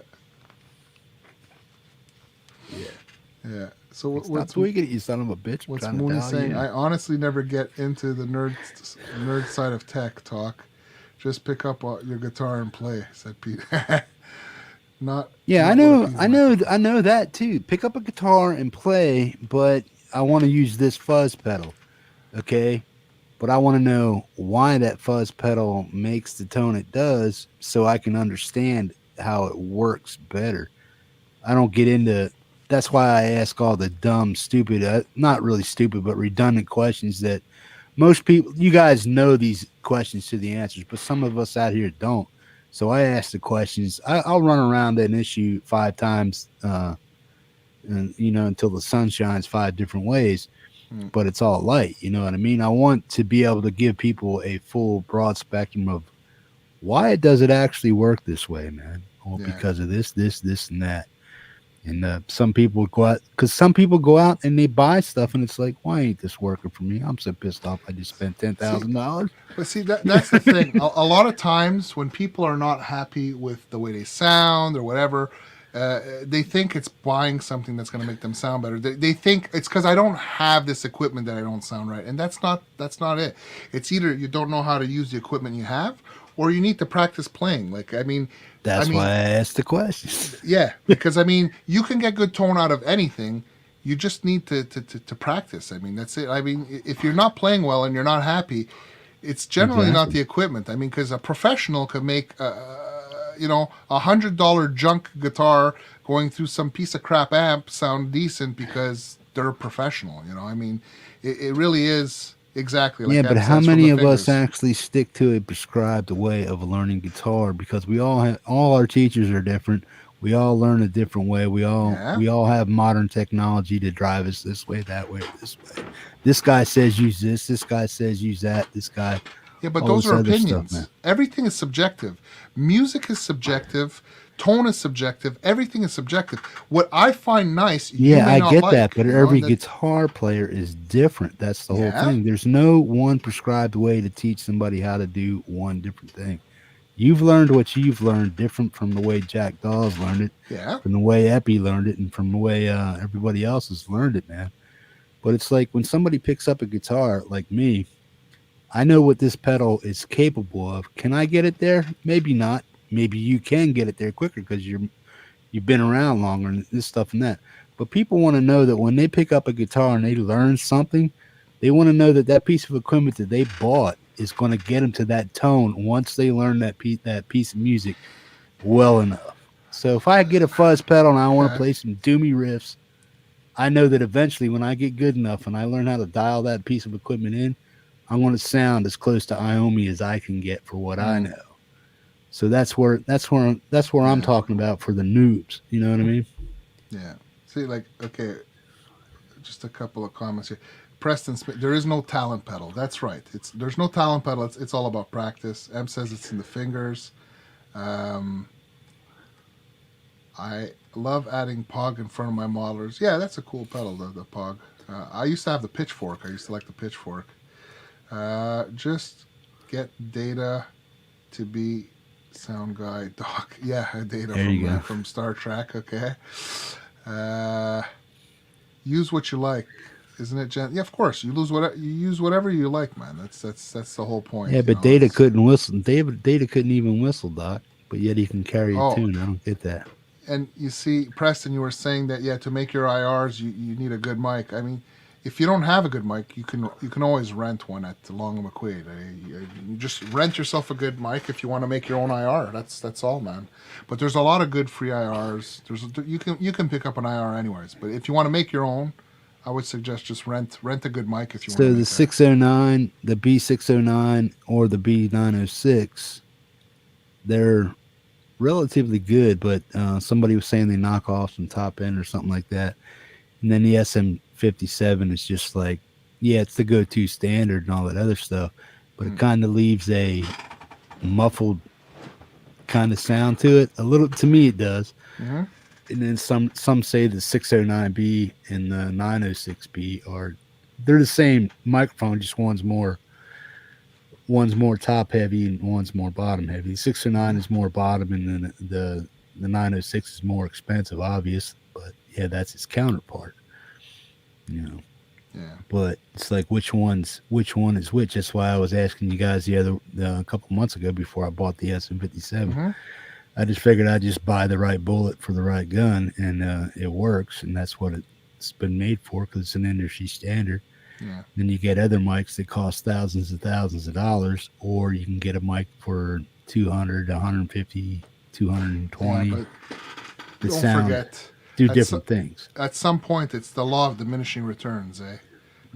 Yeah. So what's tweaking it, you son of a bitch? What's Mooney saying? I honestly never get into the nerd side of tech talk. Just pick up your guitar and play," said Pete. Not. Yeah, I know that too. Pick up a guitar and play, but I want to use this fuzz pedal, okay? But I want to know why that fuzz pedal makes the tone it does, so I can understand how it works better. I don't get into. That's why I ask all the dumb, stupid, not really stupid, but redundant questions that most people, you guys know these questions to the answers, but some of us out here don't. So I ask the questions. I'll run around an issue 5 times, and until the sun shines 5 different ways, but it's all light. You know what I mean? I want to be able to give people a full, broad spectrum of why does it actually work this way, man? Well, because of this, and that. And some people go out because some people go out and they buy stuff and it's like, why ain't this working for me? I'm so pissed off. I just spent $10,000. But see, that's the thing. A lot of times when people are not happy with the way they sound or whatever, they think it's buying something that's going to make them sound better. They think it's because I don't have this equipment that I don't sound right, and that's not it. It's either you don't know how to use the equipment you have, or you need to practice playing. Like, I mean, why I asked the question. Yeah, because I mean, you can get good tone out of anything. You just need to practice. I mean, that's it. I mean, if you're not playing well and you're not happy, it's generally not the equipment. I mean, because a professional could make $100 junk guitar going through some piece of crap amp sound decent because they're a professional. You know, I mean, it really is. Exactly. Like but how many of us actually stick to a prescribed way of learning guitar? Because we all our teachers are different. We all learn a different way. We all have modern technology to drive us this way, that way, this way. This guy says use this. This guy says use that. This guy. Yeah, but those are opinions. Stuff, everything is subjective. Music is subjective. Tone is subjective. Everything is subjective. What I find nice, I get that, but every guitar player is different. That's the whole thing. There's no one prescribed way to teach somebody how to do one different thing. You've learned what you've learned different from the way Jack Dawes learned it, from the way Epi learned it, and from the way everybody else has learned it, man. But it's like when somebody picks up a guitar like me, I know what this pedal is capable of. Can I get it there? Maybe not. Maybe you can get it there quicker because you've been around longer and this stuff and that. But people want to know that when they pick up a guitar and they learn something, they want to know that that piece of equipment that they bought is going to get them to that tone once they learn that piece of music well enough. So if I get a fuzz pedal and I want to play some doomy riffs, I know that eventually when I get good enough and I learn how to dial that piece of equipment in, I'm going to sound as close to Iommi as I can get for what I know. So that's where I'm talking about for the noobs. You know what I mean? Yeah. See, like, okay, just a couple of comments here. Preston Smith, there is no talent pedal. That's right. There's no talent pedal. It's all about practice. M says it's in the fingers. I love adding Pog in front of my modelers. Yeah, that's a cool pedal, the Pog. I used to have the Pitchfork. I used to like the Pitchfork. Just get data to be sound guy doc. Yeah, data from Star Trek. Okay. Use what you like, isn't it, Jen? Yeah, of course. You use whatever you like, man. That's the whole point. Yeah, but Data couldn't whistle. Data couldn't even whistle, Doc. But yet he can carry a tune. I don't get that. And you see, Preston, you were saying that to make your IRs, you need a good mic. I mean, if you don't have a good mic, you can always rent one at Long and McQuaid. You just rent yourself a good mic if you want to make your own IR. That's all, man. But there's a lot of good free IRs. You can pick up an IR anywheres. But if you want to make your own, I would suggest just rent a good mic if you want. So the 609, the B609, or the B906, they're relatively good, but somebody was saying they knock off some top end or something like that. And then the SM57 is just like, yeah, it's the go-to standard and all that other stuff, but it kind of leaves a muffled kind of sound to it. A little, to me, it does. Mm-hmm. And then some say the 609B and the 906B they're the same microphone, just one's more top heavy and one's more bottom heavy. The 609 is more bottom, and then the 906 is more expensive, obvious, but yeah, that's its counterpart. Yeah. But it's like which one is which. That's why I was asking you guys a couple months ago before I bought the SM57. Mm-hmm. I just figured I'd just buy the right bullet for the right gun, and it works, and that's what it's been made for, because it's an industry standard. Yeah. Then you get other mics that cost thousands of dollars, or you can get a mic for $200, $150, $220. Yeah, but don't forget, different things. At some point, it's the law of diminishing returns, eh?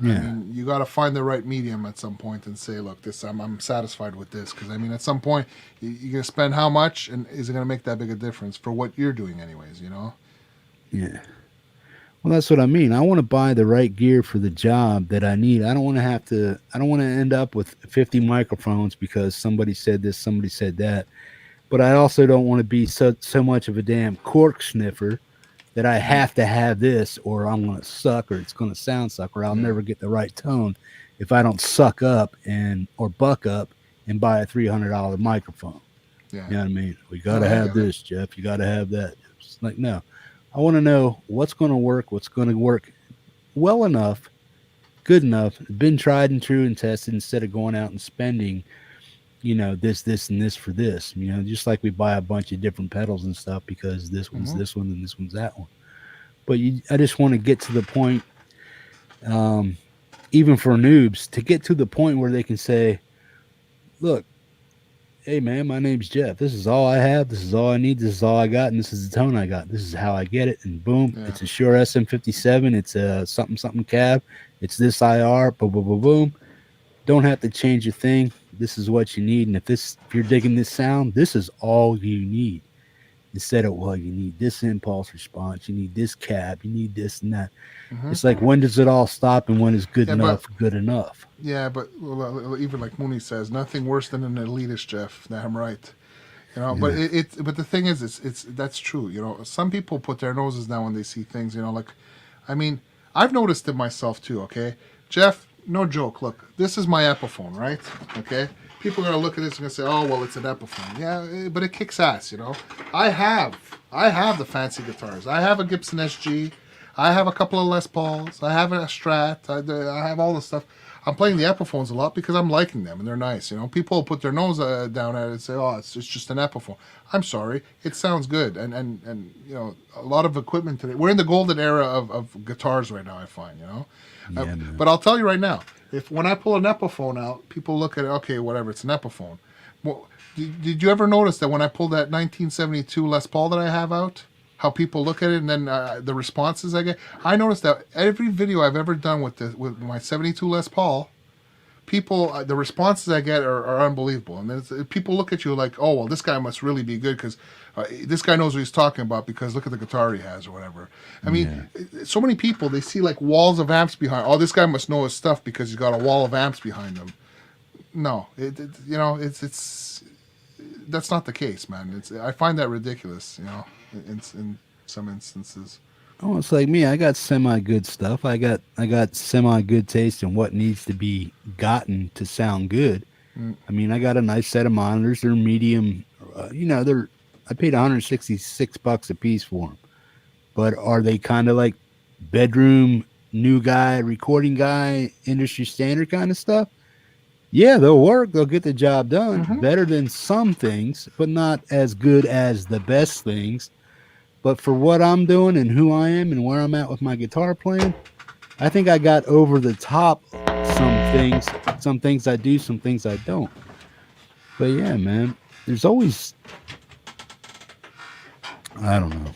Yeah. I mean, you got to find the right medium at some point and say, look, I'm satisfied with this, because I mean, at some point, you're gonna spend how much, and is it gonna make that big a difference for what you're doing, anyways? You know? Yeah. Well, that's what I mean. I want to buy the right gear for the job that I need. I don't want to end up with 50 microphones because somebody said this, somebody said that. But I also don't want to be so much of a damn cork sniffer that I have to have this, or I'm going to suck, or it's going to sound suck, or I'll never get the right tone if I don't suck up or buck up and buy a $300 microphone. Yeah. You know what I mean? We got to have this, Jeff. You got to have that. It's like, no. I want to know what's going to work well enough, good enough, been tried and true and tested, instead of going out and spending, this, and this for this. Just like we buy a bunch of different pedals and stuff because this one's this one and this one's that one. But I just want to get to the point, even for noobs, to get to the point where they can say, look, hey man, my name's Jeff. This is all I have. This is all I need. This is all I got. And this is the tone I got. This is how I get it. And boom, it's a Shure SM57. It's a something cab. It's this IR. Boom, boom, boom, boom. Don't have to change a thing. This is what you need. And if you're digging this sound, this is all you need. Instead of, well, you need this impulse response. You need this cab. You need this and that. Mm-hmm. It's like, when does it all stop, and when is good enough good enough? Yeah, but even like Mooney says, nothing worse than an elitist, Jeff. I'm right. But but the thing is, it's that's true. Some people put their noses down when they see things. I mean, I've noticed it myself too. Okay, Jeff, no joke. Look, this is my Epiphone, right? Okay, people are gonna look at this and gonna say, oh well, it's an Epiphone. Yeah, but it kicks ass. I have the fancy guitars. I have a Gibson SG. I have a couple of Les Pauls. I have a Strat. I have all the stuff. I'm playing the Epiphones a lot because I'm liking them and they're nice. People put their nose down at it and say, "Oh, it's just an Epiphone." I'm sorry, it sounds good, and a lot of equipment today. We're in the golden era of guitars right now. I find, but I'll tell you right now, when I pull an Epiphone out, people look at it. Okay, whatever, it's an Epiphone. Well, did you ever notice that when I pulled that 1972 Les Paul that I have out? How people look at it, and then the responses I get. I noticed that every video I've ever done with my 72 Les Paul, people, the responses I get are unbelievable. And people look at you like, oh, well, this guy must really be good because this guy knows what he's talking about because look at the guitar he has or whatever. I mean, so many people, they see like walls of amps behind. Oh, this guy must know his stuff because he's got a wall of amps behind him. No, it's that's not the case, man. I find that ridiculous, in some instances. Oh, it's like me. I got semi-good stuff. I got semi-good taste in what needs to be gotten to sound good. I mean, I got a nice set of monitors. They're medium. I paid $166 a piece for them. But are they kind of like bedroom new guy, recording guy, industry standard kind of stuff? Yeah, they'll work. They'll get the job done. Better than some things, but not as good as the best things. But for what I'm doing and who I am and where I'm at with my guitar playing, I think I got over the top some things I do, some things I don't. But yeah, man, there's always, I don't know.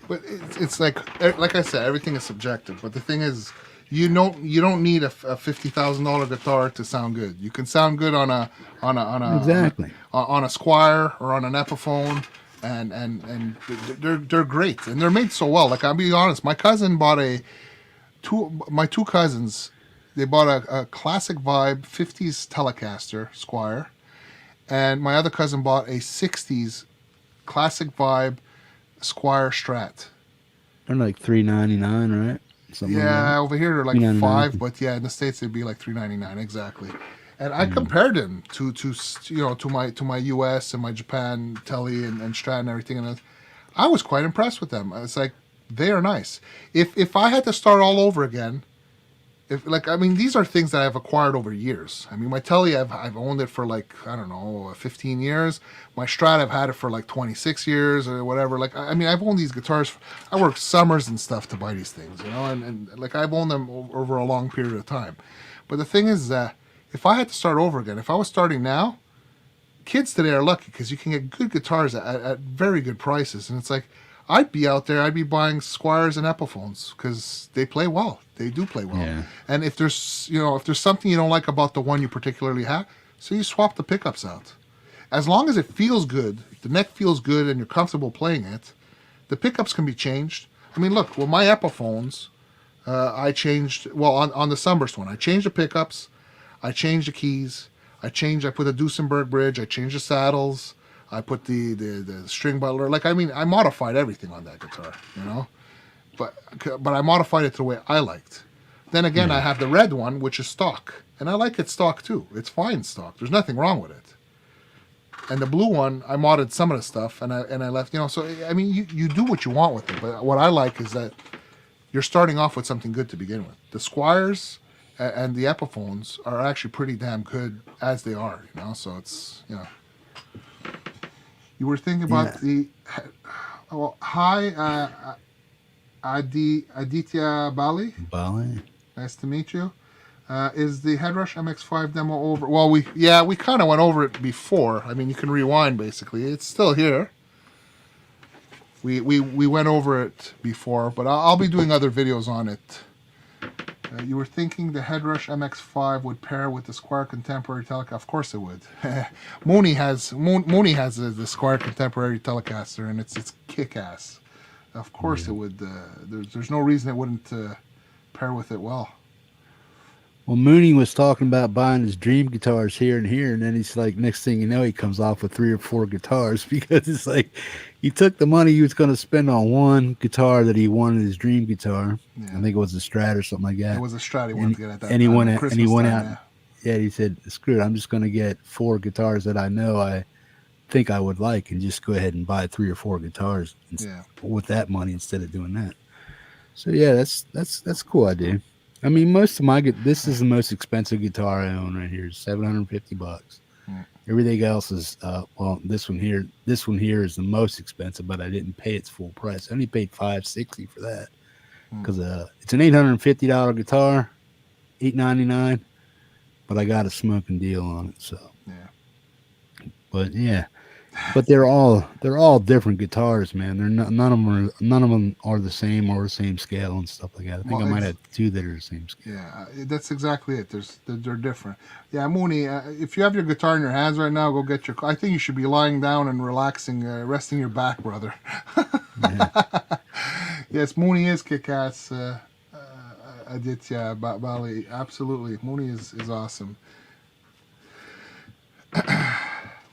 But it's like I said, everything is subjective. But the thing is, you don't need a $50,000 guitar to sound good. You can sound good on a Exactly. on a Squire or on an Epiphone, and they're great, and they're made so well. Like, I'll be honest, my cousin bought my two cousins, they bought a classic vibe 50s Telecaster Squire, and my other cousin bought a 60s classic vibe Squire Strat. They're like $399, right? Something Yeah, over here they're like $3.99. $5, but yeah, in the States they'd be like $3.99 exactly. And I compared them to my US and my Japan Tele and Strat and everything, and I was quite impressed with them. It's like, they are nice. If I had to start all over again, these are things that I've acquired over years. I mean, my Tele, I've owned it for like, I don't know, 15 years. My Strat, I've had it for like 26 years or whatever. Like, I mean, I've owned these guitars. I work summers and stuff to buy these things, and like, I've owned them over a long period of time. But the thing is that if I had to start over again, if I was starting now, kids today are lucky because you can get good guitars at very good prices. And it's like, I'd be out there, I'd be buying Squires and Epiphones because they play well. They do play well. Yeah. And if there's something you don't like about the one you particularly have, so you swap the pickups out. As long as it feels good, if the neck feels good and you're comfortable playing it, the pickups can be changed. I mean, look, with my Epiphones, I changed, on the Sunburst one, I changed the pickups, I changed the keys, I put a Duesenberg bridge, I changed the saddles, I put the string butler. Like, I mean, I modified everything on that guitar, but I modified it the way I liked. Then again, I have the red one, which is stock, and I like it stock too. It's fine stock. There's nothing wrong with it. And the blue one, I modded some of the stuff, and I left. So I mean, you do what you want with it. But what I like is that you're starting off with something good to begin with. The Squires and the Epiphones are actually pretty damn good as they are. So it's You were thinking about hi, Aditya Bali. Bali. Nice to meet you. Is the Headrush MX5 demo over? Well, we kind of went over it before. I mean, you can rewind basically. It's still here. We went over it before, but I'll be doing other videos on it. You were thinking the Headrush MX5 would pair with the Squire Contemporary Telecaster. Of course it would. Mooney has the Squire Contemporary Telecaster, and it's kick-ass. Of course it would. There's no reason it wouldn't pair with it well. Well, Mooney was talking about buying his dream guitars here and here, and then he's like, next thing you know, he comes off with 3 or 4 guitars because it's like he took the money he was going to spend on one guitar that he wanted his dream guitar. Yeah. I think it was a Strat or something like that. It was a Strat he wanted to get at that and he time, went out. Yeah, he said, screw it, I'm just going to get 4 guitars that I know I think I would like, and just go ahead and buy 3 or 4 guitars with that money instead of doing that. So yeah, that's a cool idea. I mean, this is the most expensive guitar I own right here. $750. Everything else is this one here is the most expensive, but I didn't pay its full price. I only paid $560 for that because it's an $850 guitar, $899, but I got a smoking deal on it. So but yeah. But they're all different guitars, man. None of them are the same or the same scale and stuff like that. I think I might have 2 that are the same scale. Yeah, that's exactly it. They're different. Yeah, Mooney, if you have your guitar in your hands right now, go get your. I think you should be lying down and relaxing, resting your back, brother. Yes, Mooney is kick-ass. Aditya Bali, absolutely. Mooney is awesome.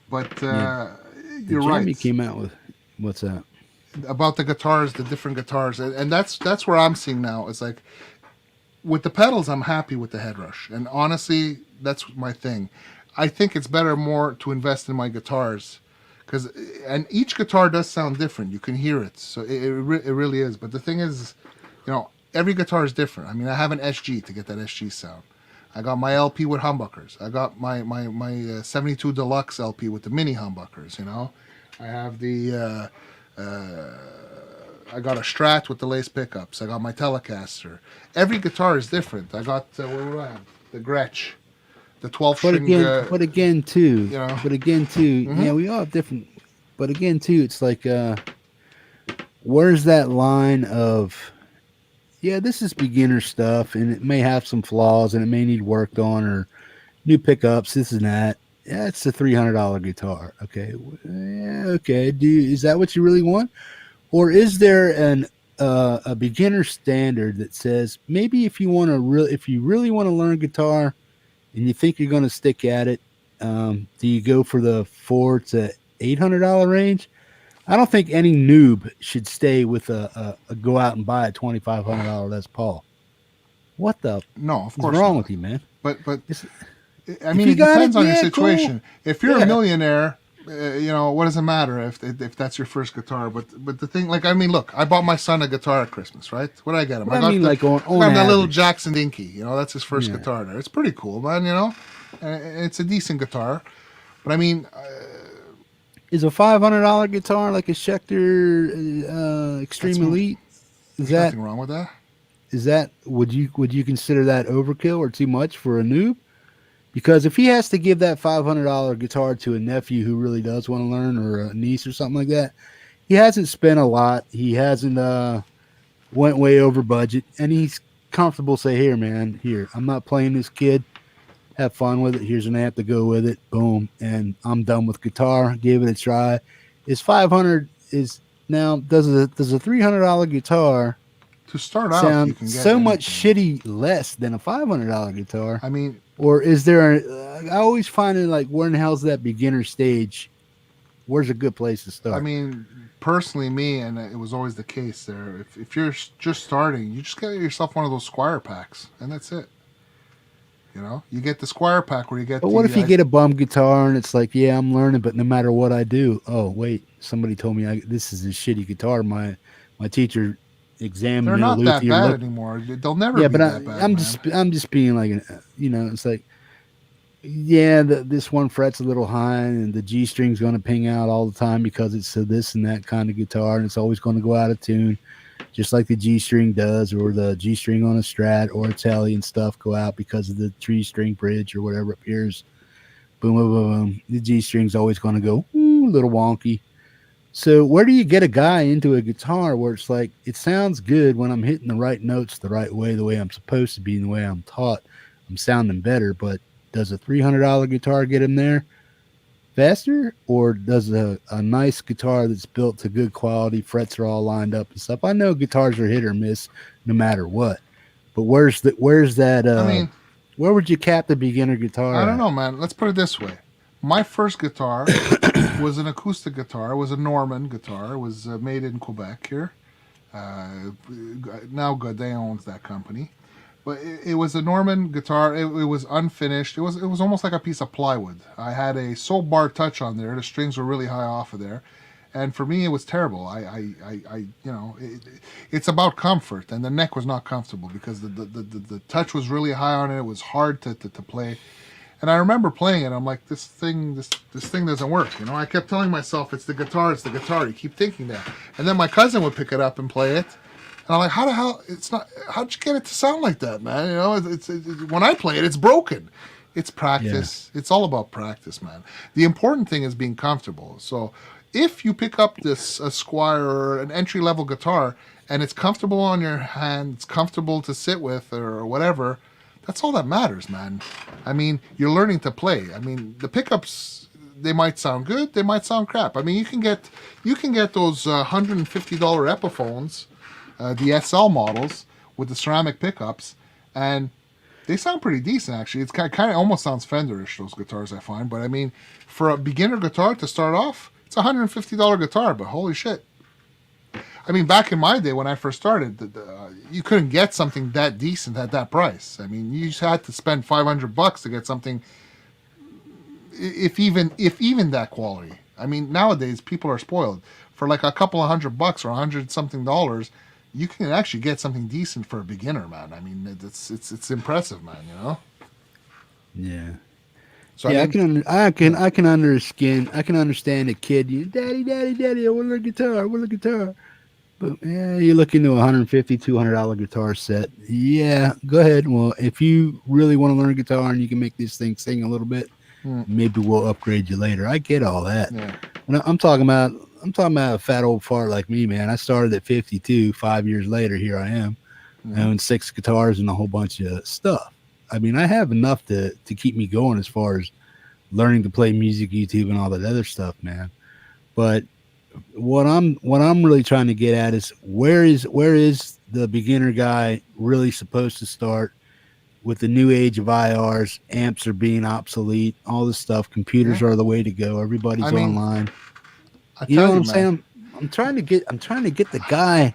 But you're right. Jeremy came out with what's that? About the guitars, the different guitars, and that's where I'm seeing now. It's like with the pedals, I'm happy with the Headrush, and honestly, that's my thing. I think it's better more to invest in my guitars, and each guitar does sound different. You can hear it, so it really is. But the thing is, every guitar is different. I mean, I have an SG to get that SG sound. I got my LP with humbuckers. I got my 72 Deluxe LP with the mini humbuckers, I have the I got a Strat with the lace pickups. I got my Telecaster. Every guitar is different. I got what do I have? The Gretsch, the 12-string. But again, too, yeah, we all have different. But again, too, it's like, where's that line of, yeah, this is beginner stuff, and it may have some flaws, and it may need worked on, or new pickups, this and that. Yeah, it's a $300 guitar. Okay, yeah, okay. Is that what you really want, or is there a beginner standard that says maybe if you really want to learn guitar, and you think you're going to stick at it, do you go for the $400 to $800 range? I don't think any noob should stay with a go out and buy a $2,500 Les Paul. What the? No, of course. What's wrong with you, man? But I mean, it depends on your situation. Cool. If you're a millionaire, what does it matter if that's your first guitar? But the thing, like, I mean, look, I bought my son a guitar at Christmas, right? What did I get him? I got that little Jackson Dinky. That's his first guitar there. It's pretty cool, man. It's a decent guitar. But I mean, is a $500 guitar like a Schecter Extreme Elite? There's nothing wrong with that. Is that would you consider that overkill or too much for a noob? Because if he has to give that $500 guitar to a nephew who really does want to learn, or a niece or something like that, he hasn't spent a lot. He hasn't went way over budget, and he's comfortable. Say, here, man, I'm not playing this kid. Have fun with it. Here's an amp to go with it. Boom, and I'm done with guitar. Gave it a try. Is $500 now? Does a $300 guitar to start out sound you can get so much shitty less than a $500 guitar? I mean. Or is there? I always find it like, where in the hell's that beginner stage? Where's a good place to start? I mean, personally, and it was always the case there. If you're just starting, you just get yourself one of those Squire packs, and that's it. You get the Squire pack where you get. But what if you get a bum guitar and it's like, yeah, I'm learning, but no matter what I do, oh wait, somebody told me this is a shitty guitar. My teacher examined. They're not that bad anymore. They'll never be that bad. I'm just being like, it's like, yeah, this one fret's a little high, and the G string's going to ping out all the time because it's a this and that kind of guitar, and it's always going to go out of tune, just like the G string does, or the G string on a Strat or a Tele and stuff go out because of the 3-string bridge or whatever appears. Boom, boom, boom, boom. The G string's always going to go a little wonky. So where do you get a guy into a guitar where it's like, it sounds good when I'm hitting the right notes the right way, the way I'm supposed to be, and the way I'm taught, I'm sounding better, but does a $300 guitar get him there faster, or does a nice guitar that's built to good quality, frets are all lined up and stuff? I know guitars are hit or miss no matter what, but where's that? I mean, where would you cap the beginner guitar? I don't know, man. Let's put it this way. My first guitar was an acoustic guitar. It was a Norman guitar. It was made in Quebec here. Now Godin owns that company. But it was a Norman guitar. It was unfinished. It was almost like a piece of plywood. I had a soap bar touch on there. The strings were really high off of there. And for me, it was terrible. It's about comfort, and the neck was not comfortable because the touch was really high on it. It was hard to play. And I remember playing it. I'm like, this thing doesn't work. I kept telling myself, it's the guitar. You keep thinking that. And then my cousin would pick it up and play it. And I'm like, how the hell? It's not. How'd you get it to sound like that, man? It's when I play it, it's broken. It's practice. Yeah. It's all about practice, man. The important thing is being comfortable. So if you pick up this Squire or an entry-level guitar and it's comfortable on your hand, it's comfortable to sit with or whatever, that's all that matters, man. I mean, you're learning to play. I mean, the pickups, they might sound good, they might sound crap. I mean, you can get those $150 Epiphones, the SL models with the ceramic pickups, and they sound pretty decent, actually. It's kind of almost sounds Fenderish, those guitars, I find. But I mean, for a beginner guitar to start off, it's a $150 guitar, but holy shit. I mean, back in my day when I first started, you couldn't get something that decent at that price. I mean, you just had to spend $500 to get something, if even that quality. I mean, nowadays people are spoiled. For like a couple of $100 or $100-something, you can actually get something decent for a beginner, man. I mean, it's impressive, man. Yeah. So yeah, I can understand a kid. Daddy, I want a guitar. But yeah, you're looking to $150, $200 guitar set. Yeah, go ahead. Well, if you really want to learn guitar and you can make this thing sing a little bit, maybe we'll upgrade you later. I get all that. Yeah. I'm talking about a fat old fart like me, man. I started at 52. 5 years later, here I am. I own 6 guitars and a whole bunch of stuff. I mean, I have enough to keep me going as far as learning to play music, YouTube, and all that other stuff, man. But what I'm really trying to get at is where is the beginner guy really supposed to start with the new age of IRs? Amps are being obsolete, all this stuff. Computers are the way to go. Everybody's online. You know what I'm saying? I'm trying to get the guy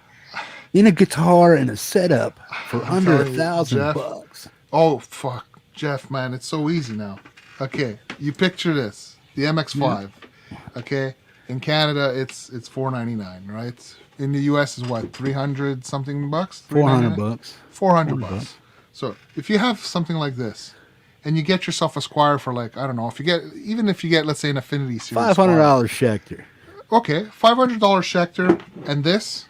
in a guitar and a setup for under $1,000. Oh fuck, Jeff, man, it's so easy now. Okay, you picture this: the MX5. Okay, in Canada it's $499, right? In the US is what, 300 something bucks? $400. $400. So if you have something like this, and you get yourself a Squire for like, I don't know, if you get let's say an Affinity Series, $500 Schecter. Okay, $500 Schecter, and this,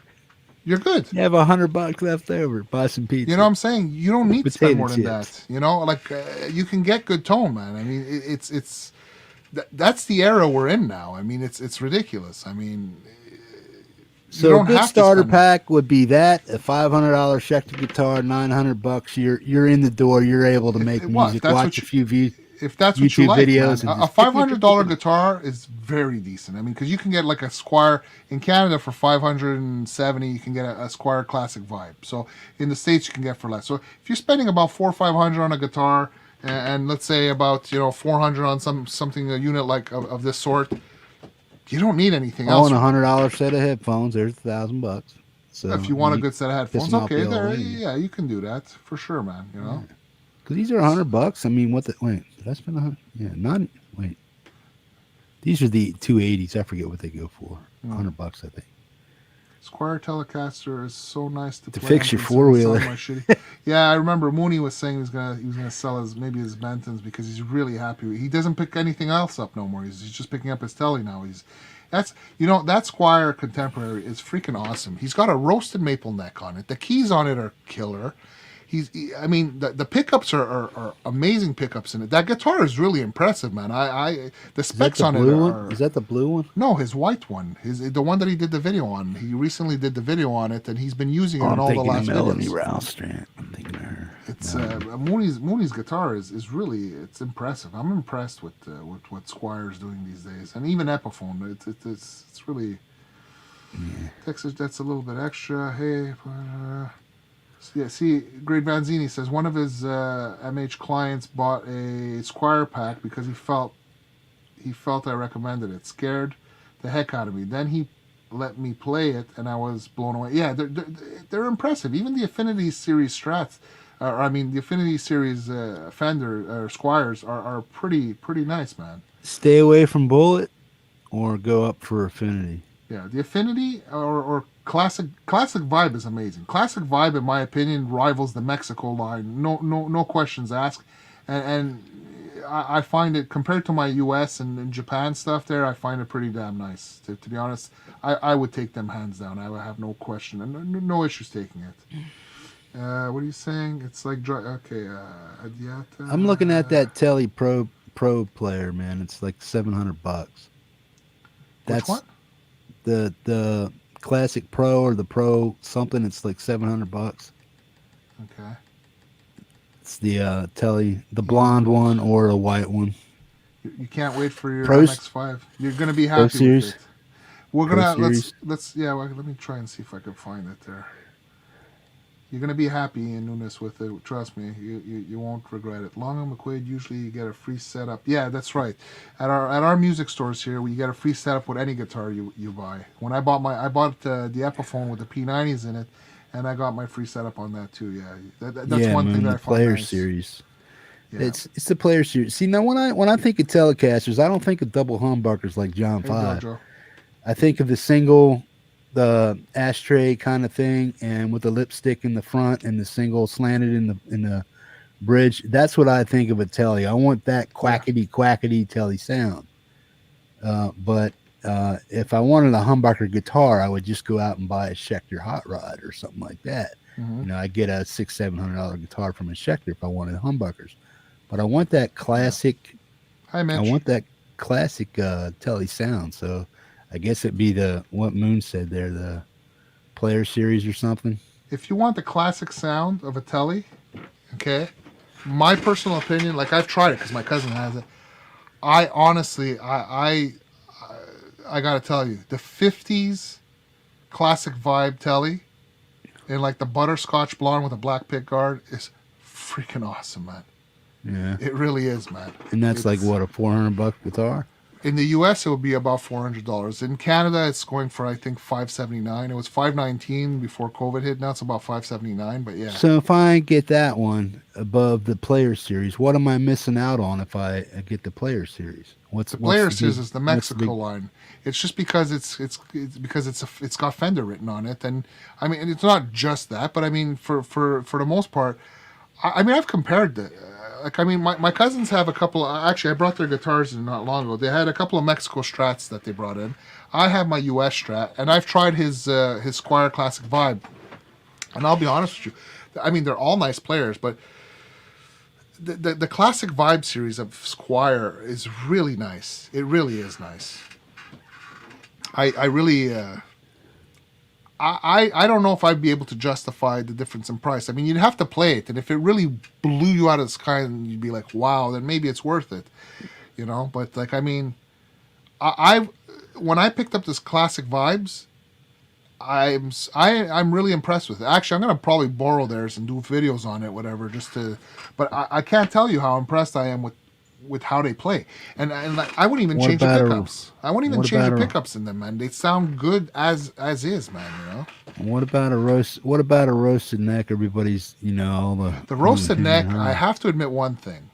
you're good. You have $100 left over. Buy some pizza. You know what I'm saying? You don't need to spend more than that. You know, like you can get good tone, man. I mean, that's the era we're in now. I mean, it's ridiculous. I mean, so a good starter pack would be that a $500 Schecter guitar, $900. You're in the door. You're able to make music. Watch a few views. If that's what you like, videos, a $500 guitar is very decent. I mean, because you can get like a Squire in Canada for $570. You can get a Squire Classic Vibe. So in the States, you can get for less. So if you're spending about $400 or $500 on a guitar, and let's say about $400 on something, a unit like of this sort, you don't need anything else. On a $100 set of headphones, there's $1,000. So if you want a good set of headphones, okay, yeah, you can do that for sure, man. You know. Yeah. Because these are $100. I mean, wait, did I spend $100? Yeah, wait. These are the 280s. I forget what they go for. $100, I think. Squire Telecaster is so nice to play. Fix your 4-wheeler. Yeah, I remember Mooney was saying he was gonna sell his Bentons because he's really happy. He doesn't pick anything else up no more. He's just picking up his Tele now. That Squire Contemporary is freaking awesome. He's got a roasted maple neck on it. The keys on it are killer. The pickups are amazing pickups in it. That guitar is really impressive, man. The specs on it are... Is that the blue one? No, his white one. The one that he did the video on. He recently did the video on it, and he's been using it on all the last videos. I'm thinking of her. It's Mooney's guitar is really, it's impressive. I'm impressed with what Squire's doing these days, and even Epiphone. It's really... Yeah. Texas, that's a little bit extra. Hey. Yeah, see, Great Vanzini says one of his MH clients bought a Squire pack because he felt I recommended it. Scared the heck out of me. Then he let me play it, and I was blown away. Yeah, they're impressive. Even the Affinity Series Strats, the Affinity Series Fender or Squires are pretty nice, man. Stay away from Bullet, or go up for Affinity. Yeah, the Affinity or Classic Vibe is amazing. Classic Vibe, in my opinion, rivals the Mexico line. No questions asked. And I find it, compared to my US and Japan stuff there, I find it pretty damn nice. To be honest, I would take them hands down. I would have no question and no issues taking it. What are you saying? It's like, okay, Adiata. I'm looking at that Tele Pro player, man. It's like $700. Which one? The Classic Pro or the Pro something. It's like $700. Okay. It's the Tele, the blonde one or a white one. You can't wait for your MX5. You're gonna be happy with it. We're gonna let me try and see if I can find it there. You're gonna be happy in Nunes with it. Trust me, you won't regret it. Long and McQuaid, usually you get a free setup. Yeah, that's right. At our music stores here, you get a free setup with any guitar you buy. When I bought the Epiphone with the P90s in it, and I got my free setup on that too. Yeah, that's one thing that I find Player nice. Series. Yeah. It's the Player Series. See, now when I think of Telecasters, I don't think of double humbuckers like John 5. I think of the single, the ashtray kind of thing, and with the lipstick in the front and the single slanted in the bridge. That's what I think of a Tele. I want that quackity Tele sound. But if I wanted a humbucker guitar, I would just go out and buy a Schecter Hot Rod or something like that. Mm-hmm. I get a $600-700 guitar from a Schecter if I wanted humbuckers. But I want that classic. Yeah. Hi, Mitch. I want that classic Tele sound. So I guess it'd be what Moon said there, the Player Series or something. If you want the classic sound of a Tele, okay, my personal opinion, like I've tried it because my cousin has it. I honestly, I gotta tell you, the 50s classic vibe Tele in like the butterscotch blonde with a black pick guard is freaking awesome, man. Yeah, it really is, man. And that's like what, a $400 guitar? In the U.S., it would be about $400. In Canada, it's going for, I think, $579. It was $519 before COVID hit. Now it's about $579. But yeah. So if I get that one above the Player Series, what am I missing out on if I get the Player Series? The Player Series is the Mexico line. It's just because it's got Fender written on it, and I mean, it's not just that, but I mean, for the most part, I mean, I've compared the. Like, I mean, my cousins have a couple. Actually, I brought their guitars in not long ago. They had a couple of Mexico Strats that they brought in. I have my U.S. Strat, and I've tried his Squier Classic Vibe. And I'll be honest with you, I mean, they're all nice players, but the Classic Vibe series of Squier is really nice. It really is nice. I really. I don't know if I'd be able to justify the difference in price. I mean, you'd have to play it, and if it really blew you out of the sky and you'd be like, wow, then maybe it's worth it, But like, I mean, I when I picked up this Classic Vibes, I'm really impressed with it. Actually, I'm gonna probably borrow theirs and do videos on it, whatever, But I can't tell you how impressed I am with how they play, and like, I wouldn't even change the pickups. I wouldn't even change the pickups in them, man. They sound good as is, man. What about a roasted neck? Everybody's, all the roasted neck. I have to admit one thing.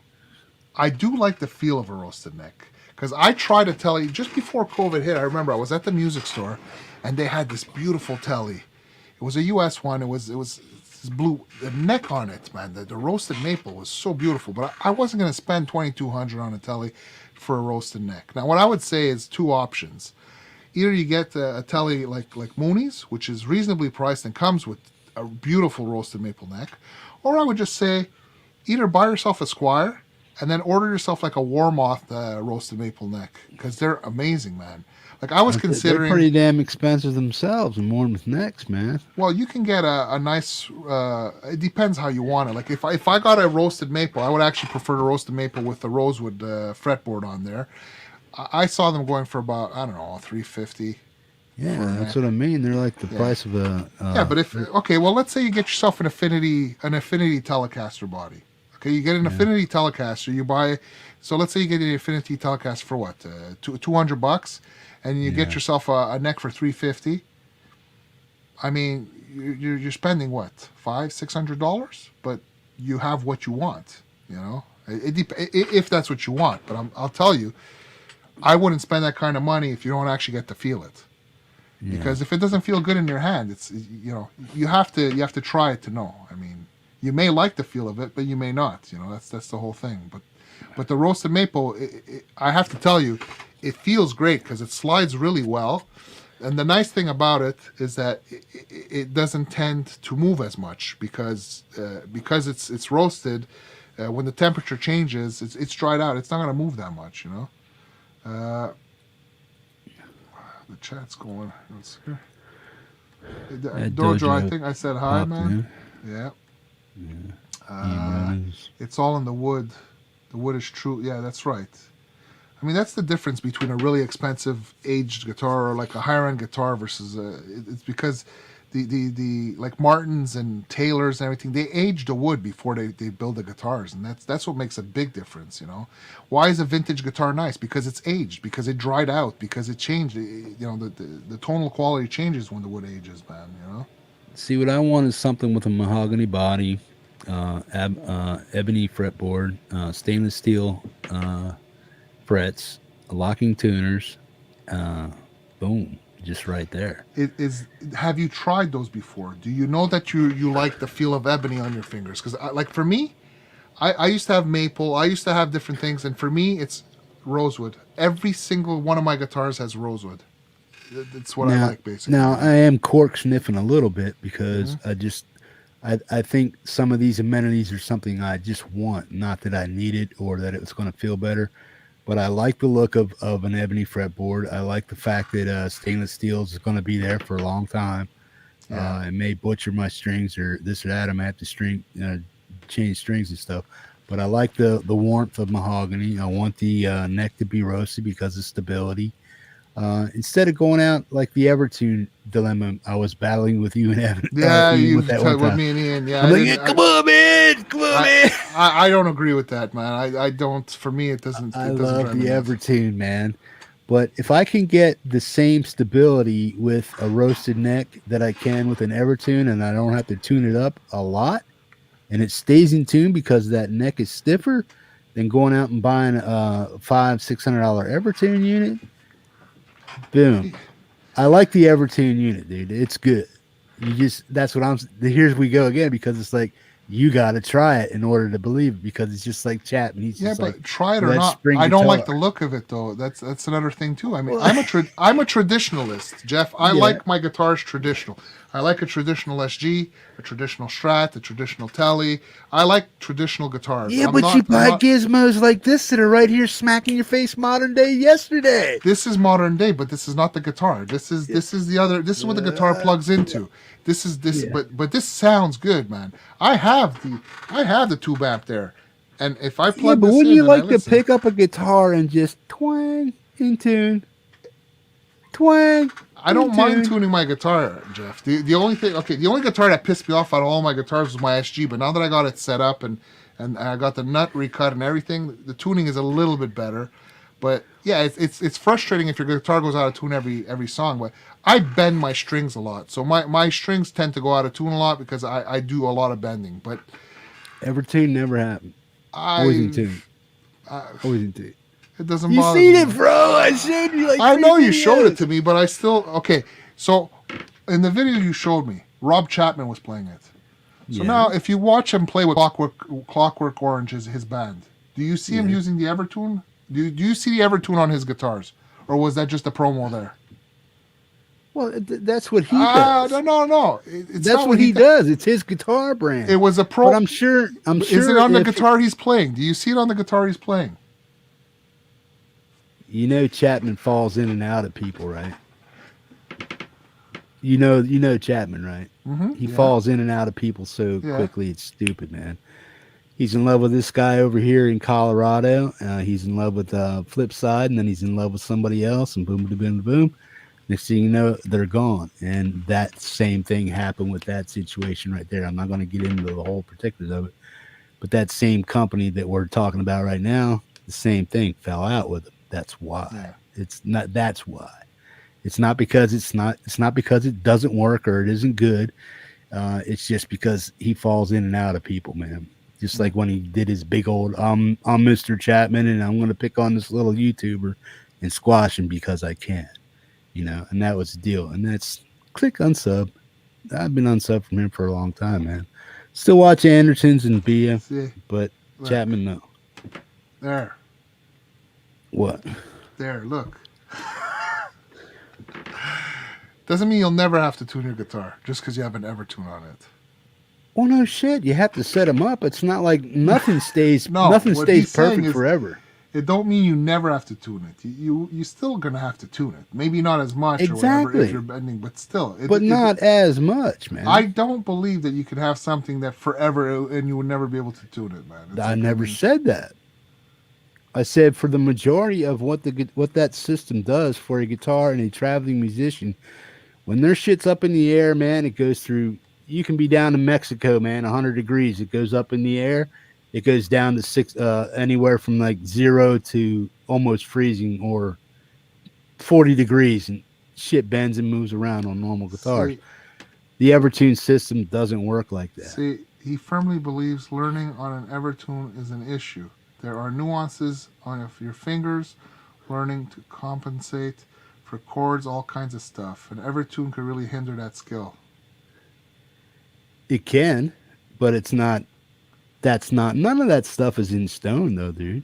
I do like the feel of a roasted neck because I tried to tell you just before COVID hit. I remember I was at the music store, and they had this beautiful Tele. It was a U.S. one. It was this blue the neck on it, man. The roasted maple was so beautiful, but I wasn't going to spend $2,200 on a Tele for a roasted neck. Now, what I would say is two options. Either you get a Tele like Mooney's, which is reasonably priced and comes with a beautiful roasted maple neck, or I would just say either buy yourself a Squier and then order yourself like a Warmoth roasted maple neck, because they're amazing, man. Like, I was considering... They're pretty damn expensive themselves, and Warmoth necks, man. Well, you can get a nice... it depends how you want it. Like, if I got a roasted maple, I would actually prefer the roasted maple with the rosewood fretboard on there. I saw them going for about, I don't know, $350. Yeah, that's what I mean. They're like the price of a... yeah, but if... Okay, well, let's say you get yourself an Affinity Telecaster body. Okay, you get an Affinity Telecaster, you buy... So let's say you get an Affinity Telecaster for what? $200, and you get yourself a neck for $350. I mean, you're spending what, $500-600, but you have what you want. If that's what you want. But I'll tell you, I wouldn't spend that kind of money if you don't actually get to feel it. Yeah. Because if it doesn't feel good in your hand, it's you have to try it to know. I mean, you may like the feel of it, but you may not. That's the whole thing. But the roasted maple, I have to tell you, it feels great because it slides really well. And the nice thing about it is that it doesn't tend to move as much because it's roasted. When the temperature changes, it's dried out. It's not going to move that much. The chat's going. Let's see. Dojo, I think I said hi, man. Yeah. It's all in the wood. The wood is true. Yeah, that's right. I mean, that's the difference between a really expensive aged guitar or like a higher end guitar versus it's because the like Martins and Taylors and everything, they age the wood before they build the guitars, and that's what makes a big difference. Why is a vintage guitar nice? Because it's aged, because it dried out, because it changed. The tonal quality changes when the wood ages, man. See, what I want is something with a mahogany body, ebony fretboard, stainless steel frets, locking tuners, boom, just right there. Have you tried those before? Do you know that you like the feel of ebony on your fingers? Because like for me, I used to have maple, I used to have different things, and for me rosewood. Every single one of my guitars has rosewood. It's what I like, basically. Now, I am cork sniffing a little bit because I think some of these amenities are something I just want, not that I need it or that it's going to feel better. But I like the look of an ebony fretboard. I like the fact that stainless steel is going to be there for a long time. Yeah. It may butcher my strings or this or that. I may have to change strings and stuff. But I like the warmth of mahogany. I want the neck to be roasted because of stability. Instead of going out like the Evertune dilemma I was battling with you and Evan. Yeah, you talked with me and Ian. Yeah, I'm like, come on, man. I don't agree with that, man. I don't. For me, it doesn't. I love the Evertune, man. But if I can get the same stability with a roasted neck that I can with an Evertune, and I don't have to tune it up a lot, and it stays in tune because that neck is stiffer than going out and buying a $500-$600 Evertune unit. Boom. I like the Evertune unit, dude. It's good. That's what here we go again, because it's like, you got to try it in order to believe it, because it's just like Chapman. He's just but like, try it or not. I don't like the look of it, though. That's another thing too. I mean, I'm a traditionalist, Jeff. I like my guitars traditional. I like a traditional SG, a traditional Strat, a traditional Tele. I like traditional guitars. Yeah, you buy gizmos like this that are right here smacking your face modern day yesterday. This is modern day, but this is not the guitar. This is the other. This is what the guitar plugs into. This is this, but this sounds good, man. I have the tube amp there, and if I plug but this wouldn't in, you like to pick up a guitar and just twang in tune? Twang. I don't mind tuning my guitar, Jeff. The only guitar that pissed me off out of all my guitars was my SG. But now that I got it set up and I got the nut recut and everything, the tuning is a little bit better. But yeah, it's frustrating if your guitar goes out of tune every song. But I bend my strings a lot, so my strings tend to go out of tune a lot because I do a lot of bending. But Evertune never happened. Always in tune. Always in tune. It doesn't bother me. You seen it, bro. I showed you. I know you showed it to me, but I still okay. So in the video you showed me, Rob Chapman was playing it. So now, if you watch him play with Clockwork Orange, his band, do you see him using the Evertune? Do you see the Evertune on his guitars, or was that just a promo there? Well, that's what he does. No. That's what he does. It's his guitar brand. It was a pro. But I'm sure. Is it on the guitar he's playing? Do you see it on the guitar he's playing? You know, Chapman falls in and out of people, right? You know Chapman, right? Mm-hmm, he falls in and out of people so quickly, it's stupid, man. He's in love with this guy over here in Colorado. He's in love with Flipside, and then he's in love with somebody else, and boom, boom, boom, boom. Next thing you know, they're gone. And that same thing happened with that situation right there. I'm not going to get into the whole particulars of it, but that same company that we're talking about right now, the same thing fell out with them. That's why. Yeah. It's not. That's why. It's not because it's not because it doesn't work or it isn't good. It's just because he falls in and out of people, man. Just like when he did his big old I'm Mr. Chapman and I'm going to pick on this little YouTuber and squash him because I can, and that was the deal. And that's click unsub. I've been unsub from him for a long time, man. Still watch Andersons and Bia, but Chapman, no. There. What? There, look. Doesn't mean you'll never have to tune your guitar just because you have an Evertune on it. Well, no shit. You have to set them up. It's not like nothing stays. Nothing stays perfect forever. It don't mean you never have to tune it. You still gonna have to tune it. Maybe not as much or whatever if you're bending, but still. Not as much, man. I don't believe that you could have something that forever and you would never be able to tune it, man. I never said that. I said for the majority of what that system does for a guitar and a traveling musician, when their shit's up in the air, man, it goes through. You can be down in Mexico, man, 100 degrees. It goes up in the air. It goes down to anywhere from like 0 to almost freezing or 40 degrees, and shit bends and moves around on normal guitars. The Evertune system doesn't work like that. See, he firmly believes learning on an Evertune is an issue. There are nuances on your fingers, learning to compensate for chords, all kinds of stuff. And Evertune could really hinder that skill. It can, but it's not. None of that stuff is in stone, though, dude.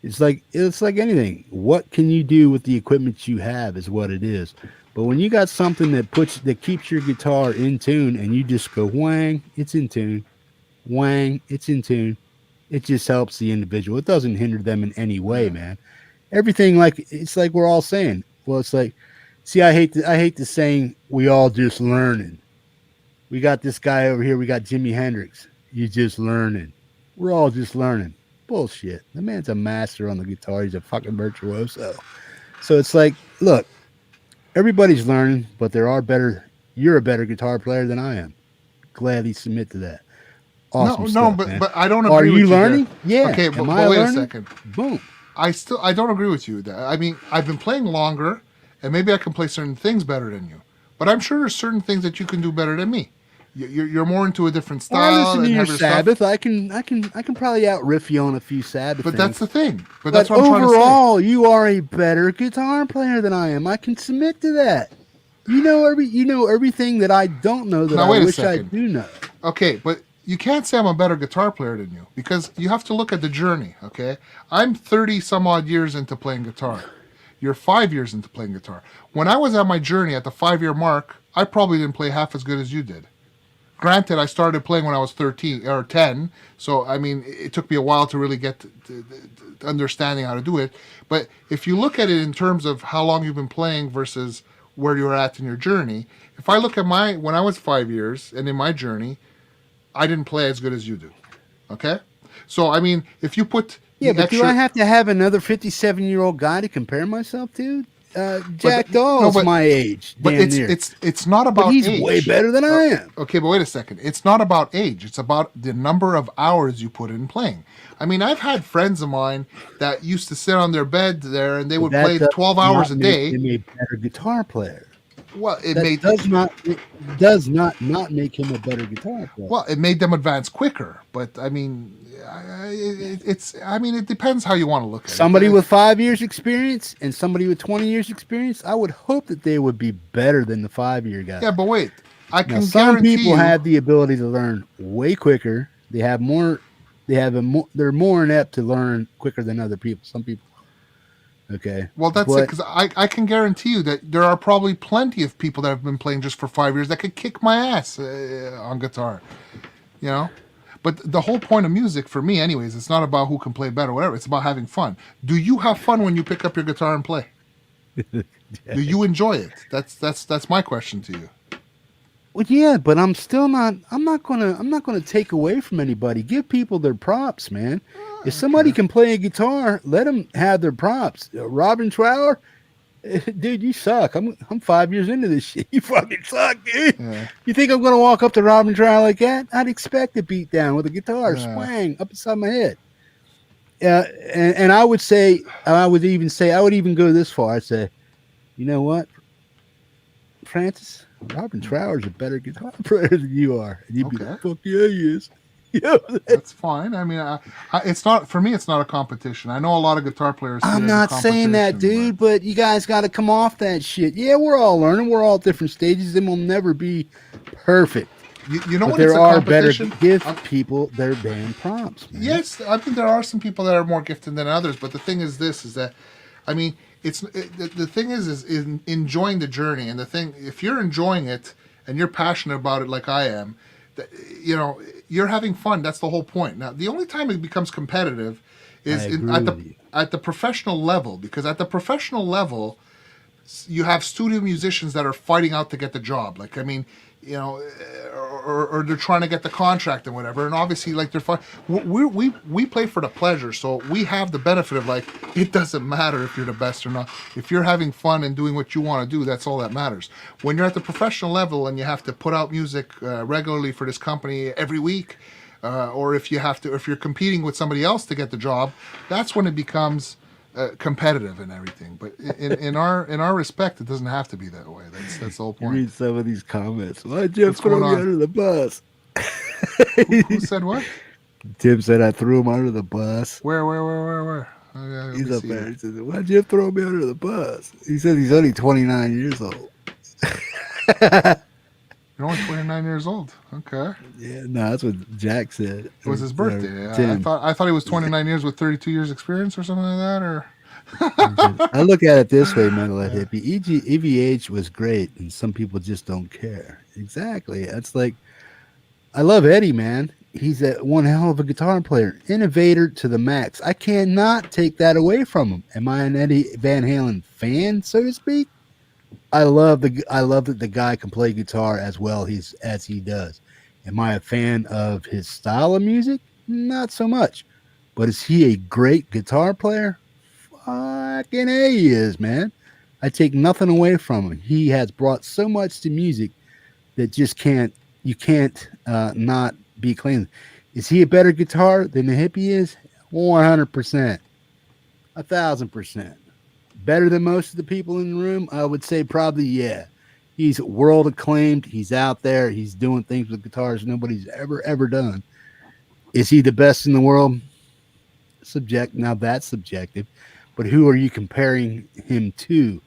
It's like anything. What can you do with the equipment you have is what it is. But when you got something that keeps your guitar in tune, and you just go whang, it's in tune, whang, it's in tune. It just helps the individual. It doesn't hinder them in any way, man. Everything, like, it's like we're all saying. Well, it's like, see, I hate the saying we all just learning. We got this guy over here. We got Jimi Hendrix. You just learning. We're all just learning. Bullshit. The man's a master on the guitar. He's a fucking virtuoso. So it's like, look, everybody's learning, but you're a better guitar player than I am. Gladly submit to that. Awesome stuff, man. But I don't agree. Are with you learning? There. Yeah. Okay, but wait a second. Boom. I don't agree with you. I mean, I've been playing longer, and maybe I can play certain things better than you. But I'm sure there's certain things that you can do better than me. You're more into a different style. I listen to your Sabbath. I can probably out riff you on a few Sabbath. But things. That's the thing. But that's what I'm overall, trying to say. Overall, you are a better guitar player than I am. I can submit to that. You know everything that I don't know that I wish I do know. Okay, but you can't say I'm a better guitar player than you, because you have to look at the journey. Okay, I'm 30 some odd years into playing guitar. You're 5 years into playing guitar. When I was at my journey at the 5-year mark, I probably didn't play half as good as you did. Granted, I started playing when I was 13 or 10, so I mean, it took me a while to really get to understanding how to do it. But if you look at it in terms of how long you've been playing versus where you're at in your journey, if I look at when I was 5 years and in my journey, I didn't play as good as you do. Okay, so I mean, if you put do I have to have another 57-year-old guy to compare myself to? Jack Doll's my age. But it's not about he's age. Way better than I am. Okay, but wait a second. It's not about age. It's about the number of hours you put in playing. I mean, I've had friends of mine that used to sit on their bed there and they would play 12 hours a day. Make him a better guitar player. Well, it does not make him a better guitar player. Well, it made them advance quicker. But I mean, it depends how you want to look at it. Somebody with 5 years experience and somebody with 20 years experience, I would hope that they would be better than the 5-year guy. Yeah, but wait, some people have the ability to learn way quicker. They're more inept to learn quicker than other people. Some people. Okay. Well, that's it, because I can guarantee you that there are probably plenty of people that have been playing just for 5 years that could kick my ass on guitar. You know? But the whole point of music, for me anyways, it's not about who can play better or whatever. It's about having fun. Do you have fun when you pick up your guitar and play? Do you enjoy it? That's my question to you. Well, yeah, but I'm not gonna take away from anybody. Give people their props, man. If somebody can play a guitar, let them have their props. Robin Trower, dude, you suck. I'm 5 years into this shit. You fucking suck, dude. Yeah. You think I'm gonna walk up to Robin Trower like that? I'd expect a beat down with a guitar swang up inside my head. And I would even go this far. I'd say, you know what, Francis? Robin Trower's a better guitar player than you are. And you'd be like, fuck yeah, he is. That's fine. I mean, it's not, for me, it's not a competition. I know a lot of guitar players. I'm not saying that, dude, but you guys got to come off that shit. Yeah, we're all learning. We're all at different stages, and we'll never be perfect. You know, but there are better. Give people their damn props, man. Yes, I think there are some people that are more gifted than others. But the thing is that, I mean, the thing is enjoying the journey. And the thing, if you're enjoying it and you're passionate about it like I am, you know, you're having fun. That's the whole point. Now, the only time it becomes competitive is at the professional level, because at the professional level, you have studio musicians that are fighting out to get the job. Like, I mean, you know, or they're trying to get the contract and whatever. And obviously, like, they're fun. We play for the pleasure, so we have the benefit of, like, it doesn't matter if you're the best or not. If you're having fun and doing what you want to do, that's all that matters. When you're at the professional level and you have to put out music regularly for this company every week, or if you're competing with somebody else to get the job, that's when it becomes competitive and everything. But in our respect, it doesn't have to be that way. That's the whole point. Read some of these comments. Why'd Jeff throw me under the bus? Who said what? Tim said I threw him under the bus. Where? He's up there. He said, why'd Jeff throw me under the bus? He said he's only 29 years old. You're only 29 years old. Okay. Yeah, no, that's what Jack said. It was his birthday. I thought he was 29 years with 32 years experience or something like that. Or I look at it this way, Mental Hippie. EVH was great, and some people just don't care. Exactly. That's like, I love Eddie, man. He's one hell of a guitar player, innovator to the max. I cannot take that away from him. Am I an Eddie Van Halen fan, so to speak? I love that the guy can play guitar as well as he does. Am I a fan of his style of music? Not so much. But is he a great guitar player? Fucking A, he is, man. I take nothing away from him. He has brought so much to music that you can't not be claimed. Is he a better guitar than the Hippie is? 100%. 1,000%. Better than most of the people in the room? I would say probably, yeah. He's world acclaimed. He's out there. He's doing things with guitars nobody's ever done. Is he the best in the world? Now that's subjective. But who are you comparing him to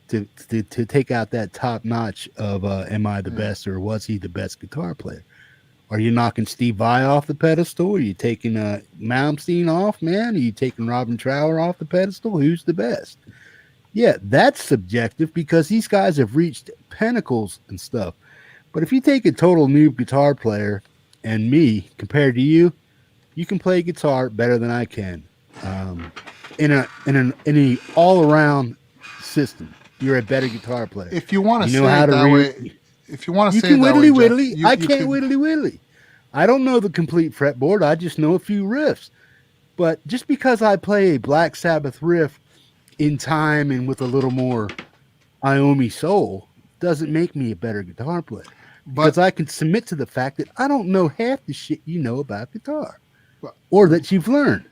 take out that top notch of am I the best, or was he the best guitar player? Are you knocking Steve Vai off the pedestal? Are you taking Malmsteen off, man? Are you taking Robin Trower off the pedestal? Who's the best? Yeah, that's subjective because these guys have reached pinnacles and stuff. But if you take a total new guitar player and me compared to you, you can play guitar better than I can. In a all around system, you're a better guitar player. If you want to say it that way, if you want to say it that way, whittly. I can't whittly. I don't know the complete fretboard. I just know a few riffs. But just because I play a Black Sabbath riff in time and with a little more Iommi soul doesn't make me a better guitar player. Because I can submit to the fact that I don't know half the shit you know about guitar or that you've learned.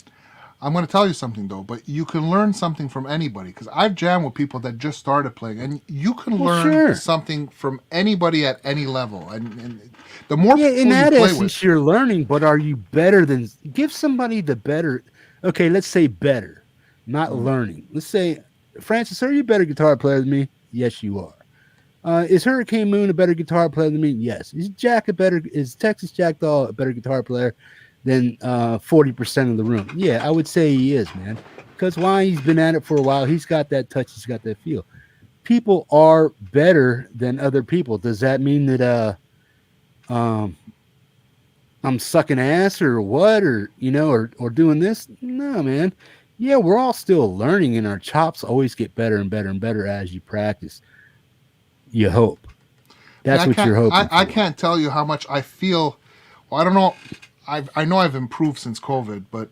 I'm going to tell you something, though, but you can learn something from anybody, because I've jammed with people that just started playing, and you can learn something from anybody at any level. And the more people in that you play essence, with, you're learning, but are you better than... Give somebody the better... Okay, let's say better, not learning. Let's say, Francis, are you a better guitar player than me? Yes, you are. Is Hurricane Moon a better guitar player than me? Yes. Is Texas Jack Doll a better guitar player than 40% of the room? Yeah, I would say he is, man. Because why? He's been at it for a while. He's got that touch. He's got that feel. People are better than other people. Does that mean that I'm sucking ass or what, or or doing this? No, man. Yeah, we're all still learning, and our chops always get better and better and better as you practice. You hope. That's what you're hoping. I can't tell you how much I feel. Well, I don't know. I know I've improved since COVID, but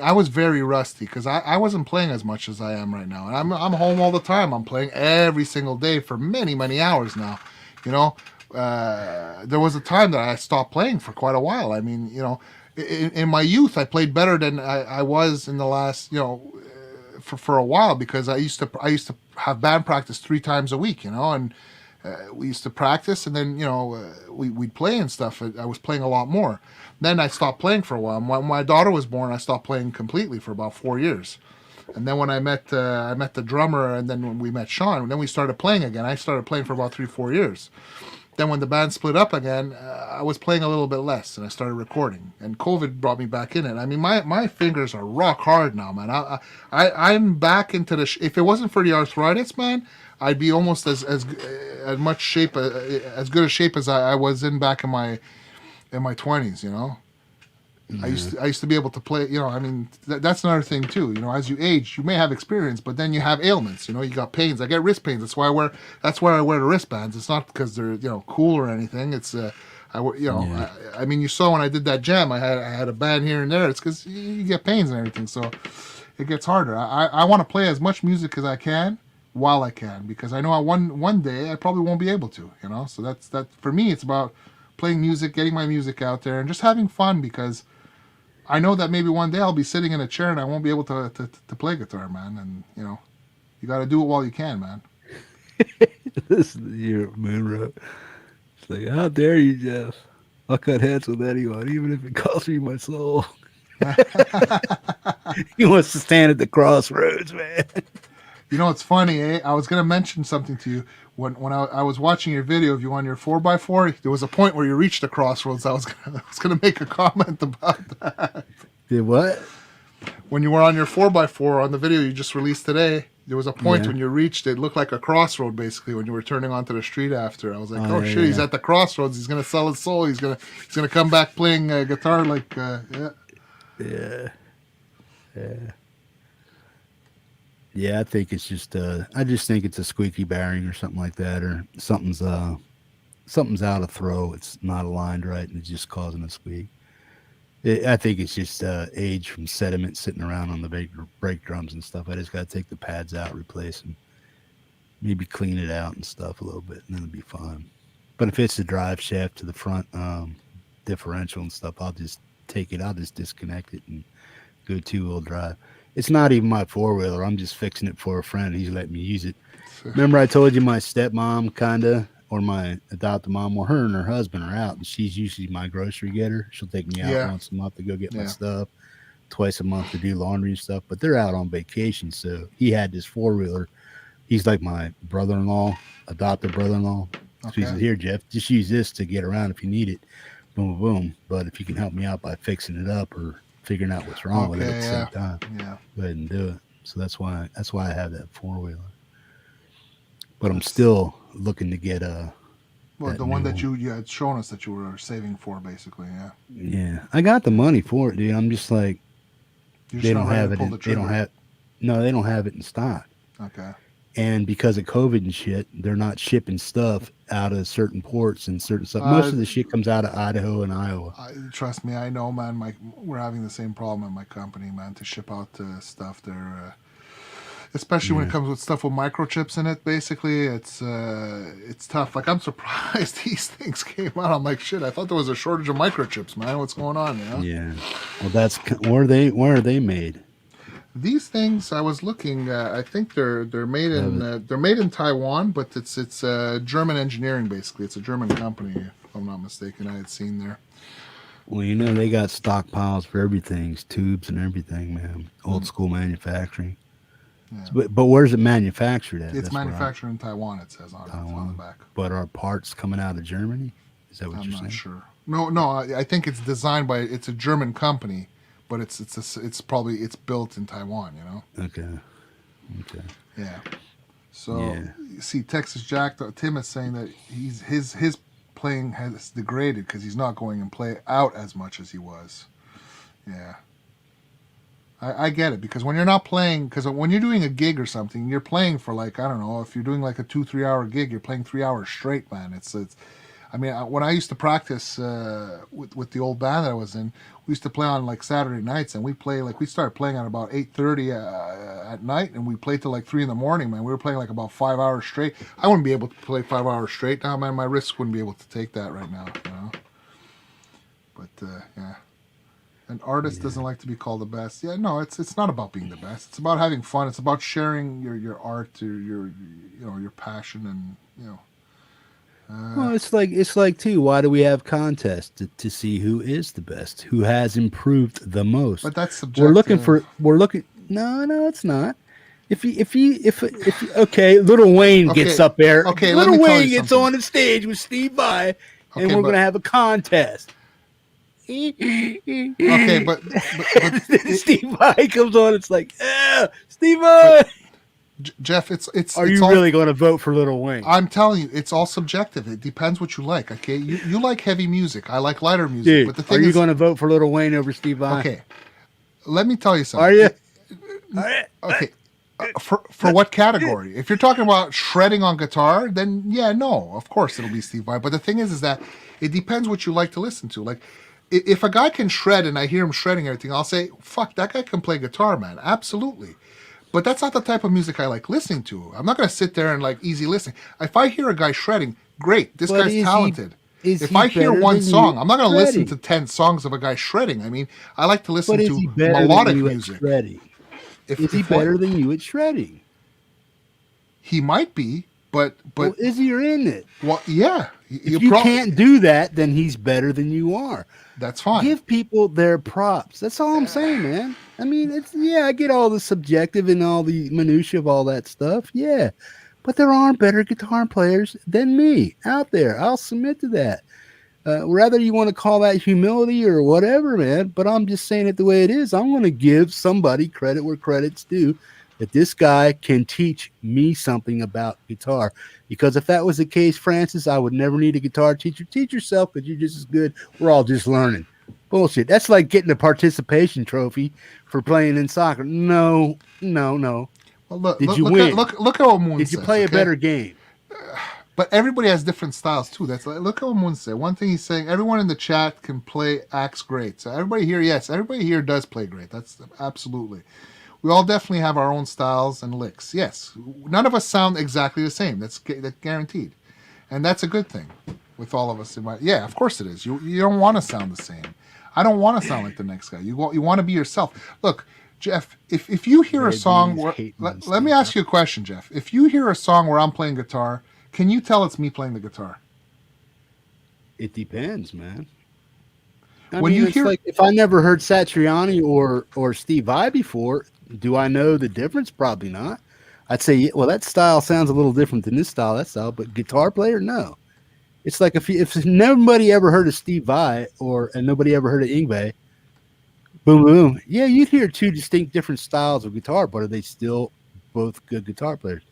I was very rusty because I wasn't playing as much as I am right now. And I'm home all the time. I'm playing every single day for many, many hours now. There was a time that I stopped playing for quite a while. I mean, in my youth, I played better than I was in the last, for a while, because I used to have band practice 3 times a week, and we used to practice, and then we'd play and stuff. I was playing a lot more. Then I stopped playing for a while. When my daughter was born, I stopped playing completely for about 4 years. And then when I met the drummer, and then when we met Sean, then we started playing again. I started playing for about 3-4 years. Then when the band split up again, I was playing a little bit less, and I started recording. And COVID brought me back in it. I mean, my fingers are rock hard now, man. I'm back into the... if it wasn't for the arthritis, man, I'd be almost as much shape, as good a shape as I was in back in my 20s, I used to be able to play, that's another thing too. As you age, you may have experience, but then you have ailments, you got pains. I get wrist pains. That's why I wear the wristbands. It's not because they're, cool or anything. It's, I mean, you saw when I did that jam, I had a band here and there. It's because you get pains and everything. So it gets harder. I want to play as much music as I can while I can, because I know one day I probably won't be able to, so that for me, it's about playing music, getting my music out there, and just having fun, because I know that maybe one day I'll be sitting in a chair and I won't be able to play guitar, man. And you got to do it while you can, man. This is your moon road. It's like, how dare you, Jeff? I'll cut heads with anyone, even if it costs me my soul. He wants to stand at the crossroads, man. You know, it's funny, eh? I was gonna mention something to you when I was watching your video of you on your 4x4. There was a point where you reached the crossroads. I was gonna make a comment about that. Did what? When you were on your 4x4 on the video you just released today, there was a point when you reached it looked like a crossroad basically when you were turning onto the street after. I was like, oh shit, he's at the crossroads. He's gonna sell his soul. He's gonna come back playing guitar like Yeah, I think it's just I just think it's a squeaky bearing or something like that, or something's out of throw. It's not aligned right, and it's just causing a squeak. I think it's just age from sediment sitting around on the brake drums and stuff. I just got to take the pads out, replace them, maybe clean it out and stuff a little bit, and then it'll be fine. But if it's the drive shaft to the front differential and stuff, I'll just take it. I'll just disconnect it and go 2-wheel drive. It's not even my 4-wheeler. I'm just fixing it for a friend. He's letting me use it. Remember I told you my stepmom or my adopted mom, well, her and her husband are out, and she's usually my grocery getter. She'll take me out once a month to go get my stuff, twice a month to do laundry and stuff, but they're out on vacation. So he had this 4-wheeler. He's like my brother-in-law, adopted brother-in-law. So he said, here, Jeff, just use this to get around if you need it. Boom, boom. But if you can help me out by fixing it up or figuring out what's wrong with it at the same time, go ahead and do it. So that's why I have that 4-wheeler. But I'm still looking to get the one that you had shown us that you were saving for, basically. Yeah, I got the money for it, dude. I'm just like, they don't have it. They don't have it in stock. Okay. And because of COVID and shit, they're not shipping stuff out of certain ports and certain stuff. Most of the shit comes out of Idaho and Iowa. Trust me, I know, man. We're having the same problem at my company, man, to ship out stuff. They're especially when it comes with stuff with microchips in it. Basically, it's tough. Like, I'm surprised these things came out. I'm like, shit, I thought there was a shortage of microchips, man. What's going on? You know? Yeah. Well, that's where are they made? These things, I was looking. I think they're made in Taiwan, but it's German engineering basically. It's a German company, if I'm not mistaken. I had seen there. Well, you know, they got stockpiles for everything, tubes and everything, man. Old school manufacturing. Yeah. But where's it manufactured at? It's manufactured in Taiwan. It says on the back. But are parts coming out of Germany? Is that what you're saying? I'm not sure. No. I think it's designed by. It's a German company. But it's built in Taiwan, you know. Okay. Yeah. So see, Texas Jack Tim is saying that his playing has degraded because he's not going and play out as much as he was. Yeah. I get it, because when you're not playing, because when you're doing a gig or something, you're playing for like, I don't know, if you're doing like a 2-3 hour gig, you're playing 3 hours straight, man. It's. I mean, when I used to practice with the old band that I was in, we used to play on like Saturday nights, and we started playing at about 8:30 at night, and we played till like 3 a.m, man. We were playing like about 5 hours straight. I wouldn't be able to play 5 hours straight now, man. My wrists wouldn't be able to take that right now, you know. But yeah, an artist doesn't like to be called the best. Yeah, no, it's not about being the best. It's about having fun. It's about sharing your art, or your passion, and you know. Well, it's like too. Why do we have contests to see who is the best, who has improved the most? But that's subjective. We're looking. No, it's not. If okay, Little Wayne gets up there. Okay, Little Wayne gets on the stage with Steve Vai, and we're gonna have a contest. Okay, but Steve Vai comes on. It's like, Steve Vai. Jeff, it's. Are you really going to vote for Little Wayne? I'm telling you, it's all subjective. It depends what you like. Okay, you like heavy music. I like lighter music. Dude, but the thing are you going to vote for Little Wayne over Steve Vai? Okay, let me tell you something. Are you? Okay, for what category? If you're talking about shredding on guitar, then yeah, no, of course it'll be Steve Vai. But the thing is that it depends what you like to listen to. Like, if a guy can shred and I hear him shredding everything, I'll say, fuck, that guy can play guitar, man. Absolutely. But that's not the type of music I like listening to. I'm not going to sit there and like easy listening. If I hear a guy shredding, great, this guy's talented. If I hear one song, I'm not going to listen to 10 songs of a guy shreding. I mean, I like to listen to melodic music. Is he better than you at shredding? He might be, but well, is he in it? Well, yeah. If you can't do that, then he's better than you are. That's fine. Give people their props. That's all I'm saying, man. I mean, I get all the subjective and all the minutia of all that stuff. Yeah. But there aren't better guitar players than me out there. I'll submit to that. Whether you want to call that humility or whatever, man, but I'm just saying it the way it is. I'm going to give somebody credit where credit's due, that this guy can teach me something about guitar. Because if that was the case, Francis, I would never need a guitar teacher. Teach yourself, because you're just as good. We're all just learning. Bullshit. That's like getting a participation trophy for playing in soccer. No. Well, look, Did you look win? Look at what Moon Did says. You play a better game? But everybody has different styles too. That's like, look at what Moon said. One thing he's saying, everyone in the chat can play acts great. So everybody here does play great. That's absolutely. We all definitely have our own styles and licks. Yes, none of us sound exactly the same. That's guaranteed, and that's a good thing with all of us. Yeah, of course it is. You don't want to sound the same. I don't want to sound like the next guy. You want to be yourself. Look, Jeff, if you hear a song where, let me ask you a question, Jeff. If you hear a song where I'm playing guitar, can you tell it's me playing the guitar? It depends, man. Like, if I never heard Satriani or Steve Vai before, do I know the difference? Probably not. I'd say, well, that style sounds a little different than this style, that style, but guitar player, no. It's like if nobody ever heard of Steve Vai and nobody ever heard of Yngwie, boom, boom. Yeah, you'd hear two distinct different styles of guitar, but are they still both good guitar players?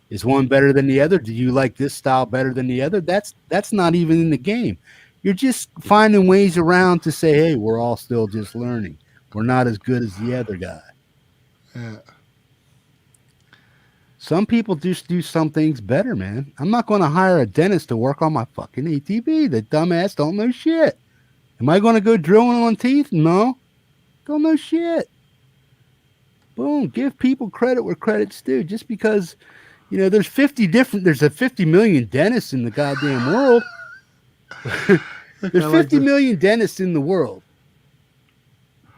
Is one better than the other? Do you like this style better than the other? That's not even in the game. You're just finding ways around to say, hey, we're all still just learning. We're not as good as the other guy. Yeah. Some people just do some things better, man. I'm not going to hire a dentist to work on my fucking ATV. The dumbass don't know shit. Am I going to go drilling on teeth? No. Don't know shit. Boom. Give people credit where credit's due. Just because, there's a 50 million dentists in the goddamn world. There's 50 million dentists in the world.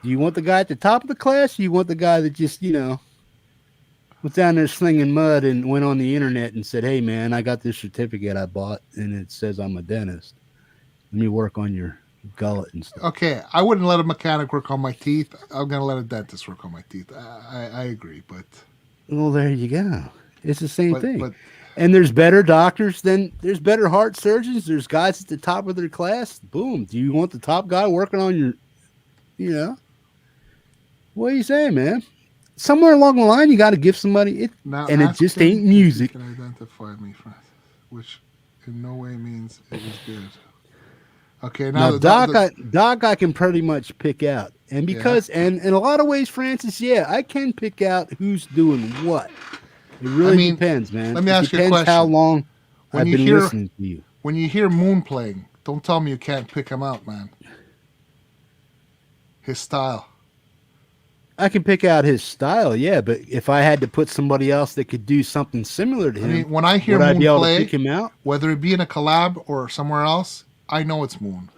Do you want the guy at the top of the class? Or you want the guy that just, was down there slinging mud and went on the internet and said, hey, man, I got this certificate I bought, and it says I'm a dentist. Let me work on your gullet and stuff. Okay, I wouldn't let a mechanic work on my teeth. I'm going to let a dentist work on my teeth. I agree, but... Well, there you go. It's the same thing. And there's better doctors there's better heart surgeons. There's guys at the top of their class. Boom. Do you want the top guy working on your, What are you saying, man? Somewhere along the line, you got to give somebody it, and it just ain't music. Can identify me, Francis, which in no way means it is good. Okay, now Doc, I can pretty much pick out, and because and in a lot of ways, Francis, I can pick out who's doing what. It really depends, man. Let me ask you a question. How long I've been listening to you. When you hear Moon playing, don't tell me you can't pick him out, man. His style. I can pick out his style, yeah, but if I had to put somebody else that could do something similar to him, when I hear Moon play, pick him out? Whether it be in a collab or somewhere else, I know it's Moon.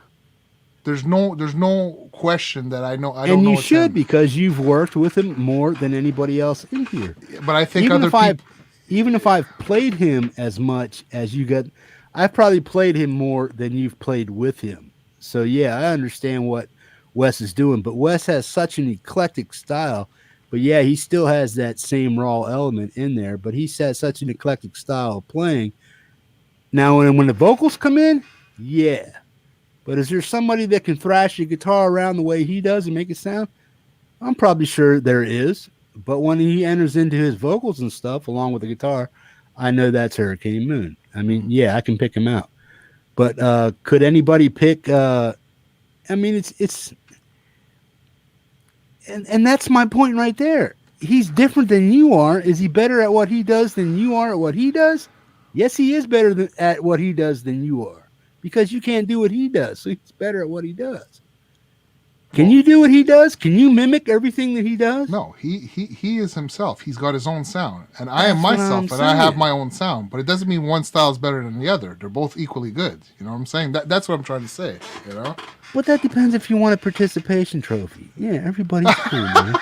There's no question that I know. I don't know. And you should, because you've worked with him more than anybody else in here. But I think even if I've played him as much as you got, I've probably played him more than you've played with him. So yeah, I understand what Wes is doing, but Wes has such an eclectic style. But yeah, he still has that same raw element in there, but he has such an eclectic style of playing. Now, when the vocals come in, yeah. But is there somebody that can thrash your guitar around the way he does and make it sound? I'm probably sure there is. But when he enters into his vocals and stuff along with the guitar, I know that's Hurricane Moon. I mean, yeah, I can pick him out. But could anybody pick? It's and that's my point right there. He's different than you are. Is he better at what he does than you are at what he does? Yes, he is better at what he does than you are. Because you can't do what he does, so he's better at what he does. Can you do what he does? Can you mimic everything that he does? No, he is himself. He's got his own sound, and I am myself, and I have my own sound. But it doesn't mean one style is better than the other. They're both equally good. You know what I'm saying? That's what I'm trying to say. But that depends if you want a participation trophy. Yeah, everybody's cool, man.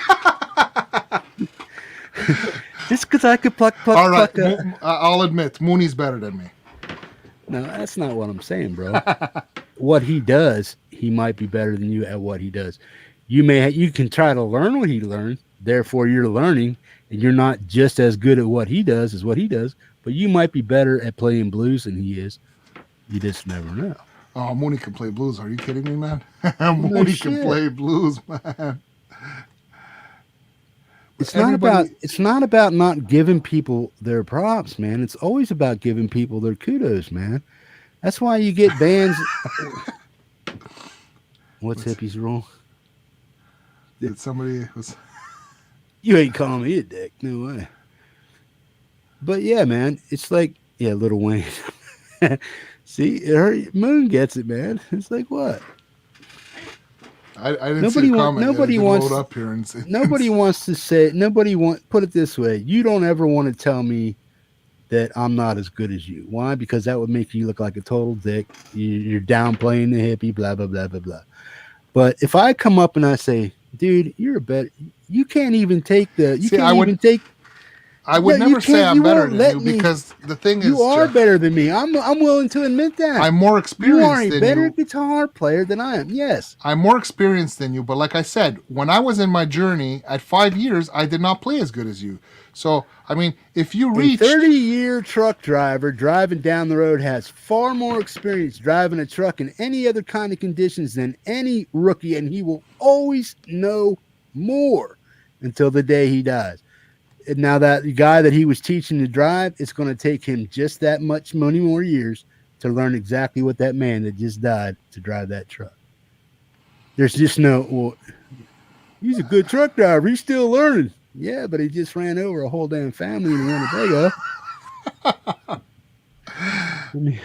Just because I could pluck. All right, I'll admit, Mooney's better than me. No, that's not what I'm saying, bro. What he does he might be better than you at what he does. You can try to learn what he learned, therefore you're learning, and you're not just as good at what he does as what he does, but you might be better at playing blues than he is. You just never know. Oh, Mooney can play blues. Are you kidding me, man? Mooney can play blues, man. It's not about not giving people their props, man. It's always about giving people their kudos, man. That's why you get bands. What's Hippie's rule? Did somebody was? You ain't calling me a dick, no way. But yeah, man, it's like Lil Wayne. See, Moon gets it, man. It's like what? I didn't see a comment. Nobody wants up here and say, nobody wants to say. Put it this way: you don't ever want to tell me that I'm not as good as you. Why? Because that would make you look like a total dick. You're downplaying the hippie, blah blah blah blah blah. But if I come up and I say, dude, you're a better. You can't even take the. You can't even take. I would never say I'm better than you because the thing is, you are better than me. I'm willing to admit that. I'm more experienced. You are a better guitar player than I am. Yes, I'm more experienced than you. But like I said, when I was in my journey at 5 years, I did not play as good as you. So I mean, if you reach a 30-year truck driver driving down the road has far more experience driving a truck in any other kind of conditions than any rookie, and he will always know more until the day he dies. Now that guy that he was teaching to drive, it's going to take him just that many more years to learn exactly what that man that just died to drive that truck. There's just he's a good truck driver. He's still learning. Yeah, but he just ran over a whole damn family in Winnebago. I mean,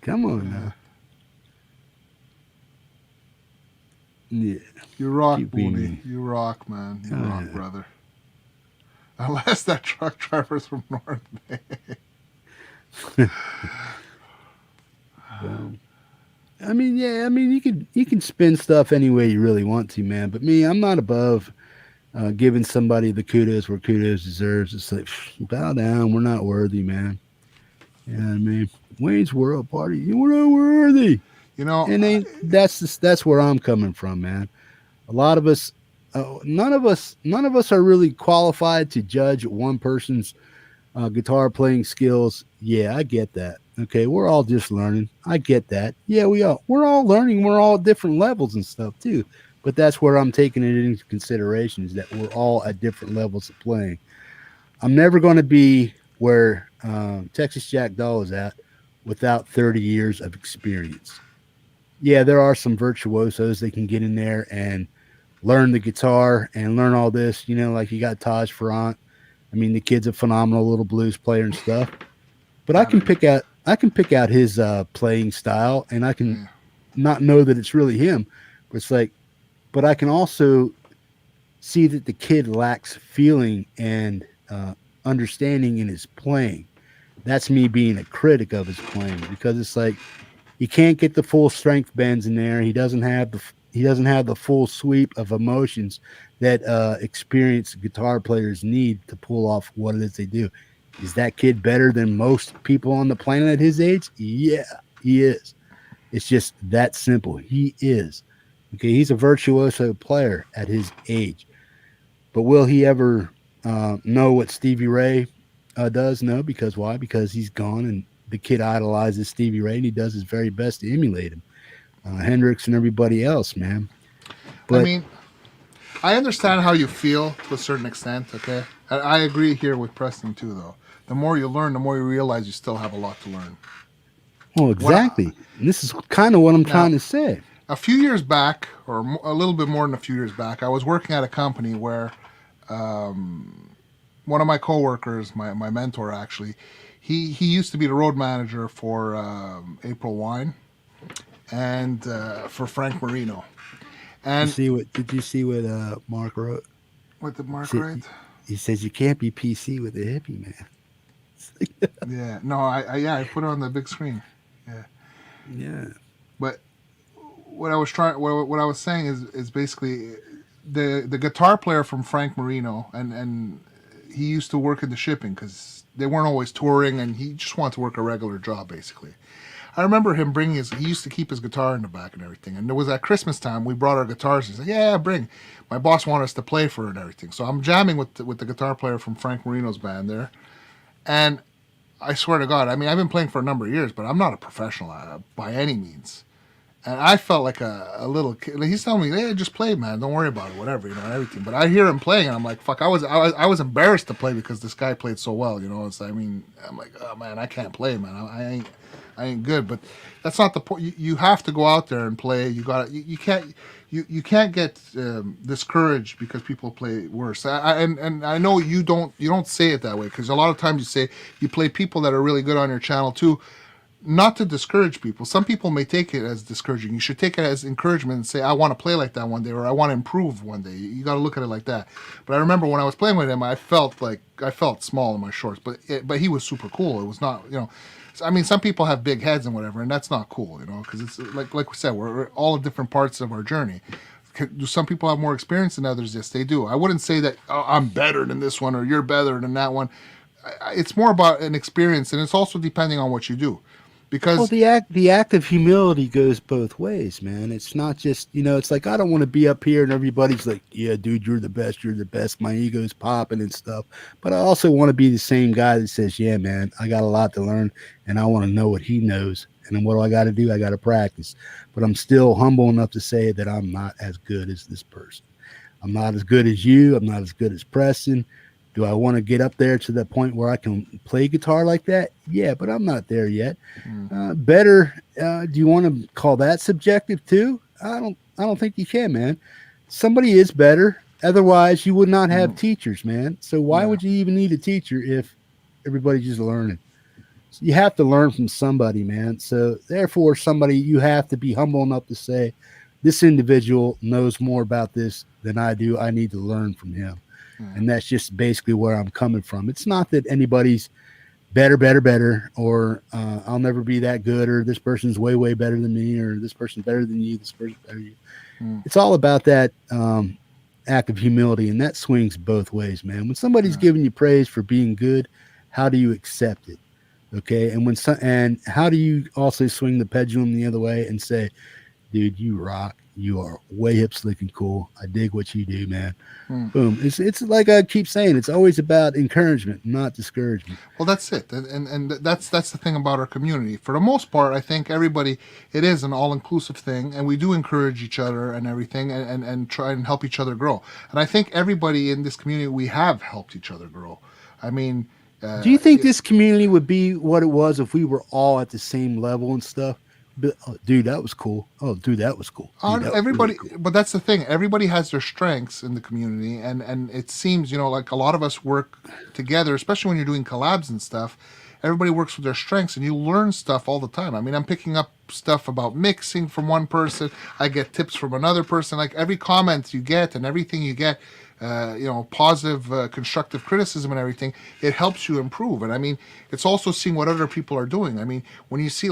come on now. Yeah. You rock, Booney. You rock, man. You rock, brother. Unless that truck driver's from North Bay. I mean, you can spin stuff any way you really want to, man. But me, I'm not above giving somebody the kudos where kudos deserves. It's like, bow down. We're not worthy, man. You know what I mean? Wayne's World Party. We're not worthy. You know, and that's where I'm coming from, man. A lot of us, none of us are really qualified to judge one person's guitar playing skills. Yeah, I get that. Okay, we're all just learning. I get that. Yeah, we're all learning. We're all at different levels and stuff too. But that's where I'm taking it into consideration, is that we're all at different levels of playing. I'm never going to be where Texas Jack Doll is at without 30 years of experience. Yeah, there are some virtuosos that can get in there and learn the guitar and learn all this, like you got Taj Ferrant. I mean, the kid's a phenomenal little blues player and stuff. But I can pick out his playing style, and I can not know that it's really him. But I can also see that the kid lacks feeling and understanding in his playing. That's me being a critic of his playing, because it's like he can't get the full strength bends in there. He doesn't have the full sweep of emotions that experienced guitar players need to pull off what it is they do. Is that kid better than most people on the planet at his age? Yeah, he is. It's just that simple. He is. Okay, he's a virtuoso player at his age. But will he ever know what Stevie Ray does? No, because why? Because he's gone, and the kid idolizes Stevie Ray, and he does his very best to emulate him. Hendrix and everybody else, man. But, I mean, I understand how you feel to a certain extent, okay? I agree here with Preston, too, though. The more you learn, the more you realize you still have a lot to learn. Well, exactly. And this is kind of what I'm trying to say. A few years back, or a little bit more than a few years back, I was working at a company where one of my coworkers, my mentor actually, he used to be the road manager for April Wine and for Frank Marino. And did you see what Mark wrote? What did Mark write? He says you can't be PC with a hippie, man. Yeah, no, I put it on the big screen. Yeah. But what I was saying is basically the guitar player from Frank Marino, and he used to work in the shipping because they weren't always touring, and he just wanted to work a regular job basically. I remember him bringing he used to keep his guitar in the back and everything. And it was at Christmas time, we brought our guitars. He said, yeah, bring. My boss wanted us to play for it and everything. So I'm jamming with the guitar player from Frank Marino's band there. And I swear to God, I mean, I've been playing for a number of years, but I'm not a professional by any means. And I felt like a little kid. He's telling me, "Hey, just play, man. Don't worry about it, whatever, and everything." But I hear him playing, and I'm like, "Fuck!" I was embarrassed to play because this guy played so well, I'm like, "Oh man, I can't play, man. I ain't good." But that's not the point. You have to go out there and play. You can't get discouraged because people play worse. And I know you don't say it that way, because a lot of times you say you play people that are really good on your channel too. Not to discourage people. Some people may take it as discouraging. You should take it as encouragement and say, I want to play like that one day, or I want to improve one day. You got to look at it like that. But I remember when I was playing with him, I felt small in my shorts, but he was super cool. It was not, I mean, some people have big heads and whatever, and that's not cool, because it's like we said, we're all at different parts of our journey. Do some people have more experience than others? Yes, they do. I wouldn't say that I'm better than this one or you're better than that one. It's more about an experience, and it's also depending on what you do. Because the act of humility goes both ways, man. It's not just, it's like, I don't want to be up here and everybody's like, yeah, dude, you're the best. My ego's popping and stuff. But I also want to be the same guy that says, yeah, man, I got a lot to learn and I want to know what he knows. And then what do I got to do? I got to practice. But I'm still humble enough to say that I'm not as good as this person. I'm not as good as you. I'm not as good as Preston. Do I want to get up there to the point where I can play guitar like that? Yeah, but I'm not there yet. Better. Do you want to call that subjective too? I don't think you can, man. Somebody is better. Otherwise, you would not have teachers, man. So why would you even need a teacher if everybody's just learning? So you have to learn from somebody, man. So therefore, you have to be humble enough to say, this individual knows more about this than I do. I need to learn from him. And that's just basically where I'm coming from. It's not that anybody's better, or I'll never be that good, or this person's way better than me, or this person's better than you, this person's better than you. It's all about that act of humility, and that swings both ways, man. When somebody's giving you praise for being good, how do you accept it? Okay, and how do you also swing the pendulum the other way and say, dude, you rock. You are way hip, slick, and cool. I dig what you do, man. Boom. It's like I keep saying, it's always about encouragement, not discouragement. Well, that's it. And that's the thing about our community. For the most part, I think it is an all-inclusive thing, and we do encourage each other and everything, and try and help each other grow. And I think everybody in this community, we have helped each other grow. I mean... do you think this community would be what it was if we were all at the same level and stuff? But, dude, that was cool. Oh, dude, that was cool. Dude, everybody, really cool. But that's the thing. Everybody has their strengths in the community, and it seems, like a lot of us work together, especially when you're doing collabs and stuff. Everybody works with their strengths, and you learn stuff all the time. I mean, I'm picking up stuff about mixing from one person. I get tips from another person. Like every comment you get and everything you get, positive, constructive criticism and everything, it helps you improve. And I mean, it's also seeing what other people are doing. I mean, when you see,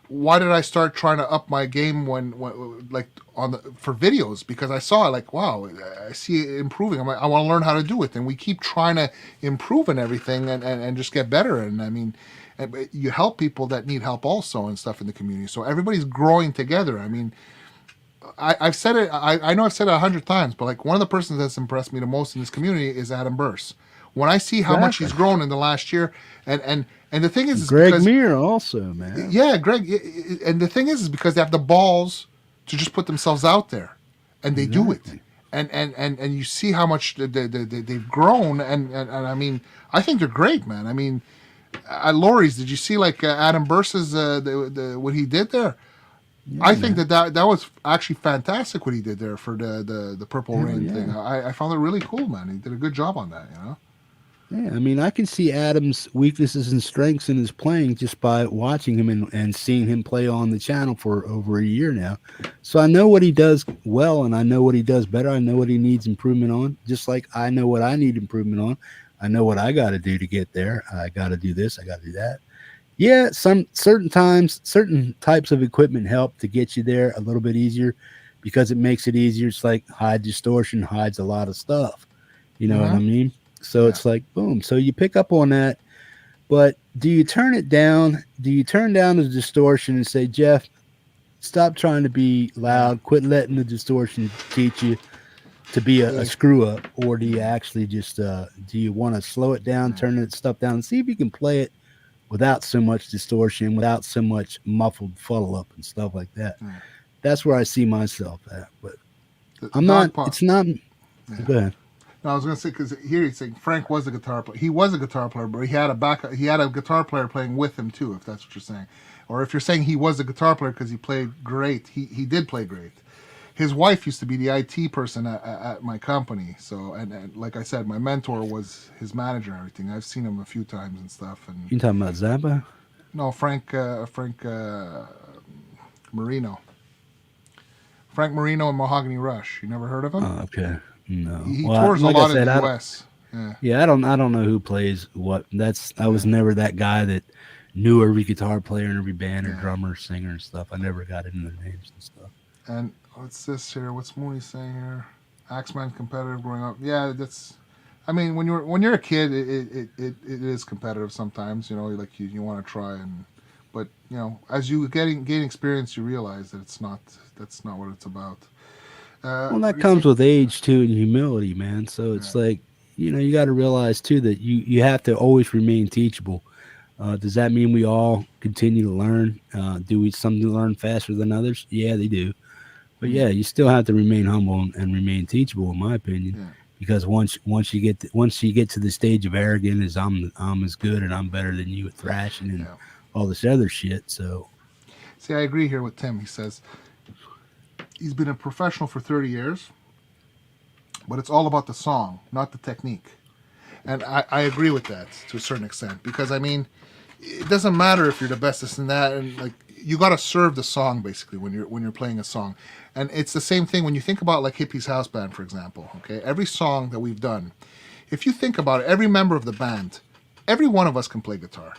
why did I start trying to up my game for videos? Because I saw wow, I see it improving. I'm like, I want to learn how to do it, and we keep trying to improve in everything and just get better. And I mean, you help people that need help also and stuff in the community. So everybody's growing together. I mean, I've said it. I know I've said it 100 times, but one of the persons that's impressed me the most in this community is Adam Burse. When I see how much he's grown in the last year, and the thing is Greg Meir also, man. Yeah, Greg. And the thing is because they have the balls to just put themselves out there, and they do it. And you see how much they've grown, and I mean, I think they're great, man. I mean, at Laurie's, did you see Adam Burse's what he did there? Yeah, I think that was actually fantastic what he did there for the Purple Rain thing. I found it really cool, man. He did a good job on that, Yeah, I mean, I can see Adam's weaknesses and strengths in his playing just by watching him and seeing him play on the channel for over a year now. So I know what he does well, and I know what he does better. I know what he needs improvement on, just like I know what I need improvement on. I know what I got to do to get there. I got to do this. I got to do that. Yeah, certain types of equipment help to get you there a little bit easier because it makes it easier. It's like hide distortion hides a lot of stuff. You know what I mean? So it's like, boom. So you pick up on that. But do you turn it down? Do you turn down the distortion and say, Jeff, stop trying to be loud. Quit letting the distortion teach you to be a screw up. Or do you actually just, do you want to slow it down, turn that stuff down, and see if you can play it without so much distortion, without so much muffled fuddle up and stuff like that? That's where I see myself at. But I'm not, it's not, go ahead. No, I was going to say, because here he's saying Frank was a guitar player. He was a guitar player, but he had a guitar player playing with him too, if that's what you're saying. Or if you're saying he was a guitar player because he played great, he did play great. His wife used to be the IT person at my company. So, and like I said, my mentor was his manager and everything. I've seen him a few times and stuff. And you talking about Zappa? No, Frank Marino. Frank Marino and Mahogany Rush. You never heard of him? Oh, okay. No. He tours like a lot in the U.S. Yeah, I don't know who plays what. I was never that guy that knew every guitar player in every band or drummer, singer, and stuff. I never got into their names and stuff. And what's this here? What's Mooney saying here? Axeman competitive growing up. Yeah, that's. I mean, when you're a kid, it is competitive sometimes. You know, like you want to try but you know, as you gain experience, you realize that that's not what it's about. Well, that comes with age too and humility, man. So it's like, you know, you got to realize too that you have to always remain teachable. Does that mean we all continue to learn? Do some learn faster than others? Yeah, they do. But yeah, you still have to remain humble and remain teachable, in my opinion. Because once you get to the stage of arrogance, as I'm as good and I'm better than you at thrashing and all this other shit. So, see, I agree here with Tim. He says he's been a professional for 30 years, but it's all about the song, not the technique. And I agree with that to a certain extent, because I mean, it doesn't matter if you're the best this and that, and like you got to serve the song basically when you're playing a song. And it's the same thing when you think about like Hippie's house band, for example. Okay, every song that we've done, if you think about it, every member of the band, every one of us can play guitar.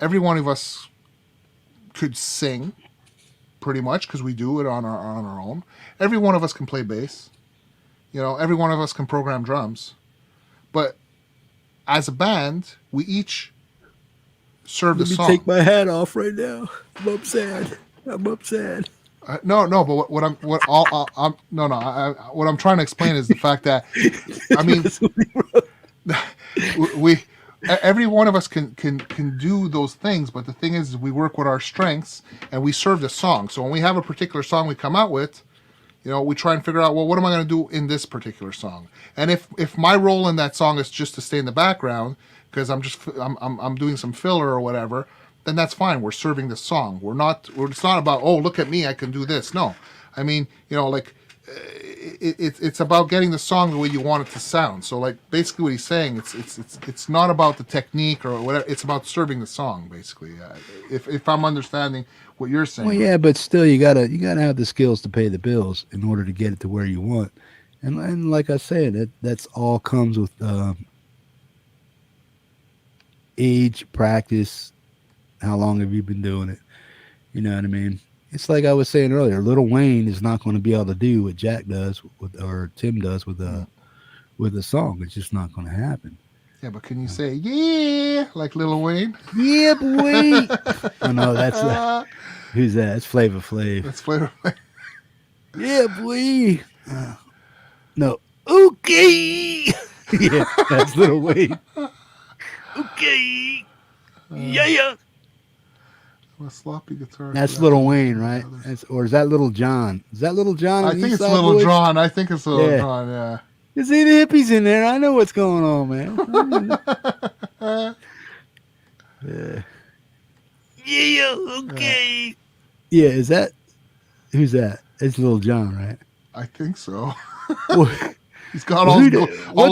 Every one of us could sing, pretty much, because we do it on our own. Every one of us can play bass. You know, every one of us can program drums. But as a band, we each serve the song. Let me take my hat off right now. I'm upset. No, but what I'm trying to explain is the fact that I mean, every one of us can do those things, but the thing is we work with our strengths and we serve the song. So when we have a particular song we come out with, you know, we try and figure out, well, what am I going to do in this particular song? And if my role in that song is just to stay in the background because I'm doing some filler or whatever, then that's fine. We're serving the song. It's not about, oh, look at me, I can do this. No, I mean, you know, like it's about getting the song the way you want it to sound. So like basically what he's saying, it's not about the technique or whatever. It's about serving the song basically. If I'm understanding what you're saying. Well, yeah, but still, you gotta have the skills to pay the bills in order to get it to where you want. And like I said, that's all comes with age, practice. How long have you been doing it? You know what I mean? It's like I was saying earlier. Lil Wayne is not going to be able to do what Jack does or Tim does with a song. It's just not going to happen. Yeah, but can you say yeah like Lil Wayne? Yeah, boy. Oh no, that's who's that? That's Flavor Flav. That's Flavor Flav. Yeah, boy. No, okay. Yeah, that's Lil Wayne. Okay. Yeah. A sloppy guitar. That's Lil Wayne, right? Or is that Little John? Is that Little John? I think it's Little John. I think it's Little John. Yeah. You see the hippies in there? I know what's going on, man. Yeah. Okay. Yeah. Is that who's that? It's Little John, right? I think so. He's got all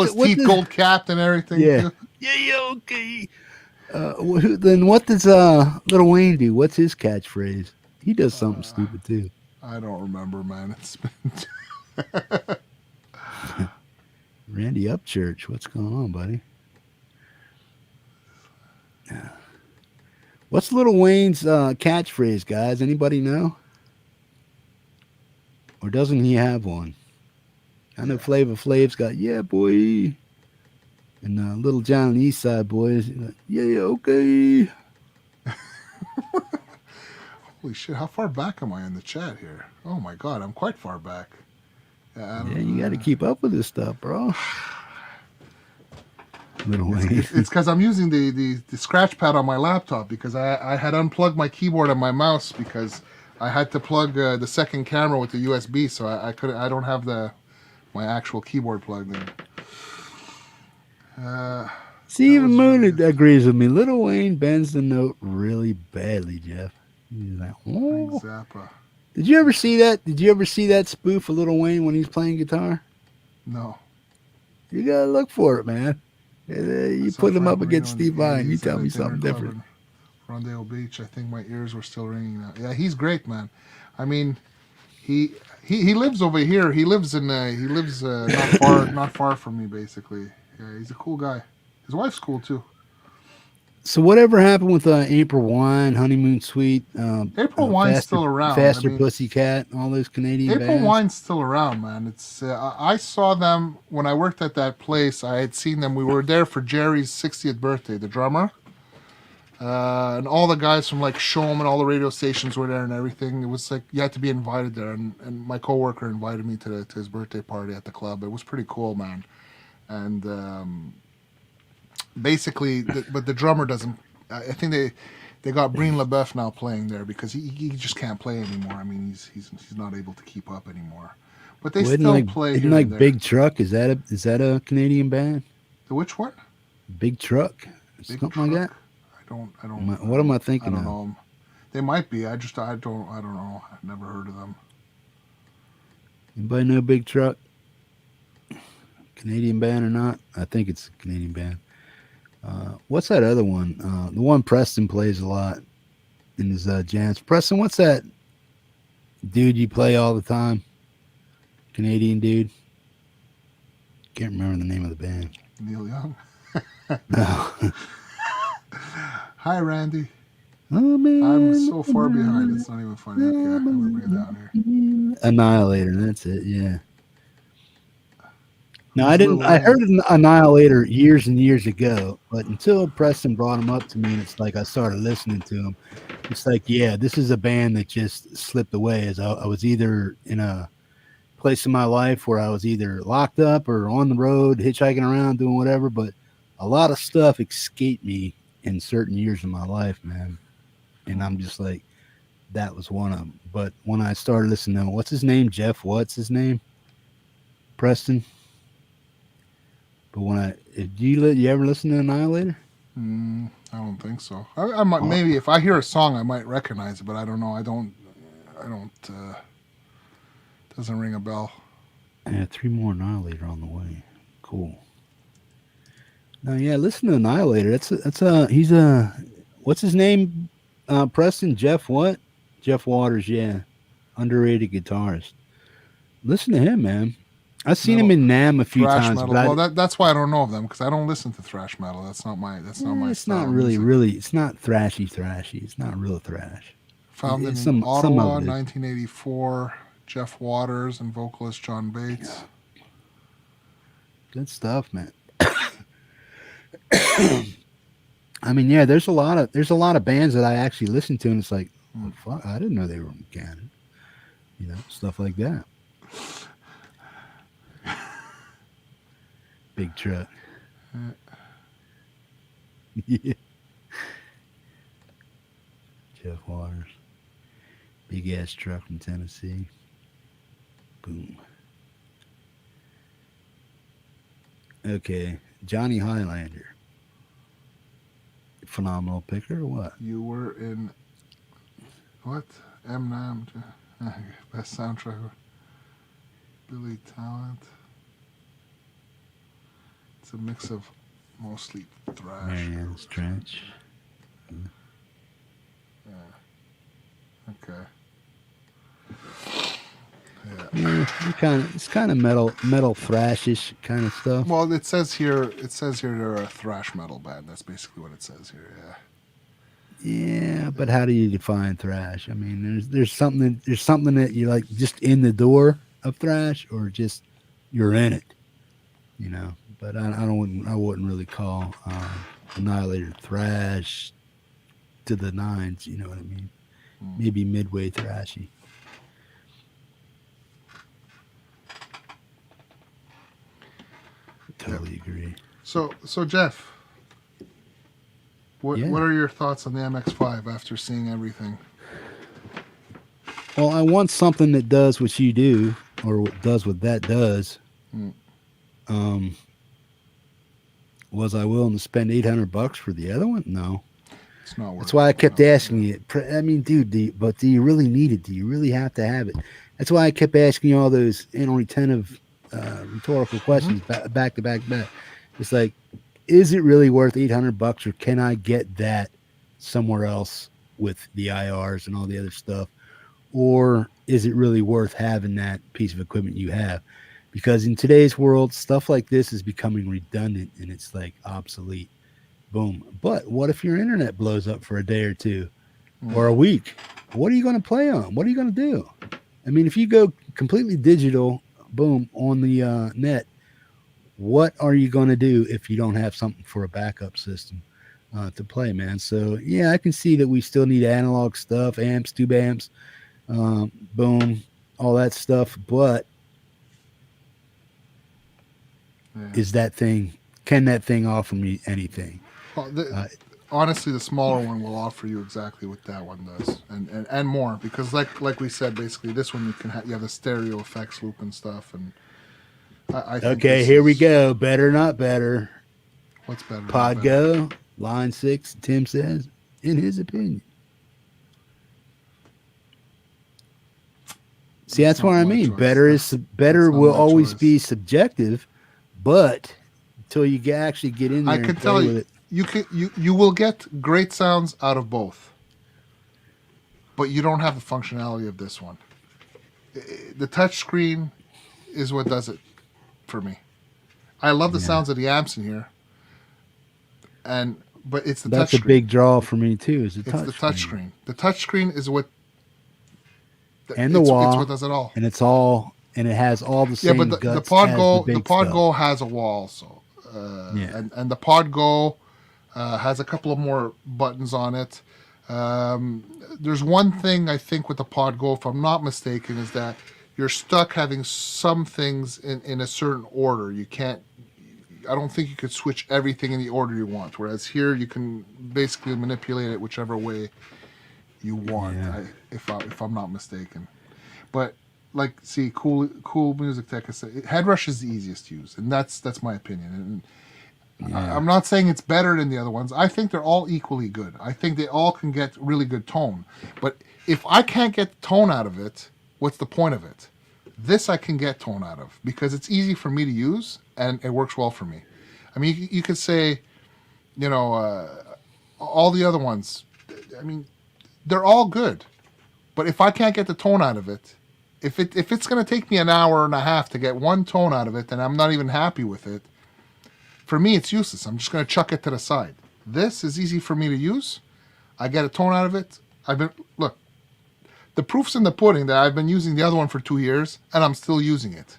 his teeth gold capped and everything. Yeah. Too. Yeah. Okay. Then what does Lil Wayne do? What's his catchphrase? He does something stupid too. I don't remember, man. It's been Randy Upchurch. What's going on, buddy? What's Lil Wayne's catchphrase, guys? Anybody know? Or doesn't he have one? I know Flavor Flav's got, yeah, boy. And Little John and the East Side Boys, like, yeah, okay. Holy shit! How far back am I in the chat here? Oh my god, I'm quite far back. Yeah, you got to keep up with this stuff, bro. Little Wayne. It's because I'm using the scratch pad on my laptop because I had unplugged my keyboard and my mouse because I had to plug the second camera with the USB, so I don't have my actual keyboard plugged in. See, even Moon agrees with me. Little Wayne bends the note really badly, Jeff. He's like, oh. Zappa. Did you ever see that? Did you ever see that spoof of Little Wayne when he's playing guitar? No. You gotta look for it, man. You put him up against Steve Vai and you tell me something different. Rondale Beach. I think my ears were still ringing now. Yeah, he's great, man. I mean, he lives over here. He lives not far from me, basically. Yeah, he's a cool guy. His wife's cool too. So whatever happened with April Wine, Honeymoon Suite, April Wine's still around. Faster Pussycat, all those Canadian April bands? Wine's still around, man. It's I saw them when I worked at that place. I had seen them. We were there for Jerry's 60th birthday, the drummer. And all the guys from like Show'em and all the radio stations were there and everything. It was like you had to be invited there. And my coworker invited me to his birthday party at the club. It was pretty cool, man. And basically, but the drummer doesn't. I think they got Breen LaBeouf now playing there because he just can't play anymore. I mean, he's not able to keep up anymore. But they still play. Isn't like Big Truck? Is that a Canadian band? The which one? Big Truck, something like that. I don't. What am I thinking? I don't know. They might be. I don't know. I've never heard of them. Anybody know Big Truck? Canadian band or not? I think it's a Canadian band. What's that other one? The one Preston plays a lot in his jams. Preston, what's that dude you play all the time? Canadian dude. Can't remember the name of the band. Neil Young. No. Hi, Randy. Oh, man. I'm so far behind. It's not even funny. Okay, I'm gonna bring it down here. Annihilator. That's it. Yeah. No, I didn't. I heard Annihilator years and years ago, but until Preston brought him up to me, and it's like I started listening to him. It's like, yeah, this is a band that just slipped away. As I was either in a place in my life where I was either locked up or on the road, hitchhiking around, doing whatever. But a lot of stuff escaped me in certain years of my life, man. And I'm just like, that was one of them. But when I started listening to him, what's his name? Jeff, what's his name? Preston. But when you ever listen to Annihilator? I don't think so. I might, maybe if I hear a song, I might recognize it, but I don't know. I don't. Doesn't ring a bell. Yeah, 3 more Annihilator on the way. Cool. Now, yeah, listen to Annihilator. He's what's his name? Preston, Jeff what? Jeff Waters, yeah. Underrated guitarist. Listen to him, man. I've seen him in NAMM a few times. Metal. Well, that's why I don't know of them, because I don't listen to thrash metal. That's not my It's style. Not really. It's not thrashy. It's not real thrash. Founded in Ottawa, 1984. Jeff Waters and vocalist John Bates. Yeah. Good stuff, man. I mean, yeah, there's a lot of bands that I actually listen to, and it's like, oh, fuck, I didn't know they were in Canada. You know, stuff like that. Big Truck. Yeah. Jeff Waters. Big ass truck from Tennessee. Boom. Okay. Johnny Highlander. Phenomenal picker or what? You were in what? M9 best soundtrack. Billy Talent. It's a mix of mostly thrash. Marianne's Trench. Yeah. Okay. Yeah, it's kind of metal thrashish kind of stuff. Well, it says here they're a thrash metal band. That's basically what it says here. Yeah. Yeah, but how do you define thrash? I mean, there's something that you like just in the door of thrash, or just you're in it, you know. but I wouldn't really call Annihilator thrash to the nines. You know what I mean? Maybe midway thrashy. Totally agree. So Jeff, what are your thoughts on the MX5 after seeing everything? Well, I want something that does what you do, or does what that does. Was I willing to spend $800 for the other one? No. It's not worth That's why I kept asking you. I mean, dude, do you really need it? Do you really have to have it? That's why I kept asking you all those retentive rhetorical questions back to back. It's like, is it really worth $800, or can I get that somewhere else with the IRs and all the other stuff? Or is it really worth having that piece of equipment you have? Because in today's world, stuff like this is becoming redundant and it's like obsolete. Boom. But what if your internet blows up for a day or two or a week? What are you going to play on? What are you going to do? I mean, if you go completely digital, boom, on the net, what are you going to do if you don't have something for a backup system to play, man? So, yeah, I can see that we still need analog stuff, amps, tube amps, boom, all that stuff. But can that thing offer me anything? Well, honestly, the smaller one will offer you exactly what that one does, and more, because like we said, basically this one you have the stereo effects loop and stuff, and I think okay, here we go. Better, not better. What's better? Podgo, line 6. Tim says, in his opinion. See, that's what I mean. Choice. Better will always be subjective, but until you actually get in there, I can tell you. You will get great sounds out of both, but you don't have the functionality of this one. The touchscreen is what does it for me. I love the sounds of the amps in here, but it's the touchscreen. That's a big draw for me too. It's the touchscreen. The touchscreen is what and the wall. It's what does it all. And it has all the same. Yeah, but the Podgo has a wall, so and the Podgo has a couple of more buttons on it. There's one thing I think with the Podgo, if I'm not mistaken, is that you're stuck having some things in a certain order. You can't. I don't think you could switch everything in the order you want. Whereas here, you can basically manipulate it whichever way you want. Yeah. If I'm not mistaken, but cool music tech. Headrush is the easiest to use, and that's my opinion. And I'm not saying it's better than the other ones. I think they're all equally good. I think they all can get really good tone. But if I can't get tone out of it, what's the point of it? This I can get tone out of because it's easy for me to use and it works well for me. I mean, you could say, all the other ones, I mean, they're all good. But if I can't get the tone out of it, if it's going to take me an hour and a half to get one tone out of it and I'm not even happy with it, for me, it's useless. I'm just going to chuck it to the side. This is easy for me to use. I get a tone out of it. Look, the proof's in the pudding that I've been using the other one for 2 years, and I'm still using it.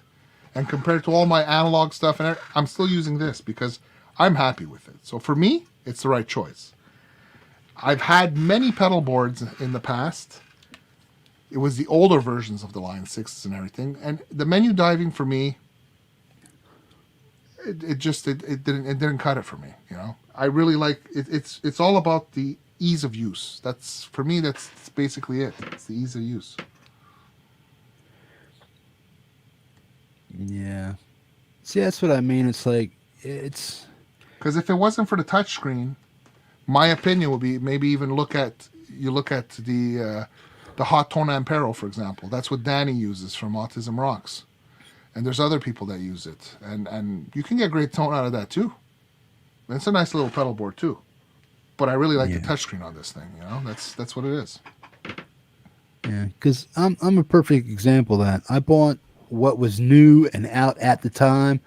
And compared to all my analog stuff, I'm still using this because I'm happy with it. So for me, it's the right choice. I've had many pedal boards in the past. It was the older versions of the Line 6s and everything. And the menu diving for me, it didn't cut it for me. I really like it. It's all about the ease of use. That's basically it. It's the ease of use. Yeah. See, that's what I mean. It's like it's because if it wasn't for the touchscreen, my opinion would be maybe even look at the Hot Tone Ampero, for example. That's what Danny uses from Autism Rocks. And there's other people that use it. And you can get great tone out of that too. And it's a nice little pedal board too. But I really like the touchscreen on this thing, That's what it is. Yeah, because I'm a perfect example of that. I bought what was new and out at the time.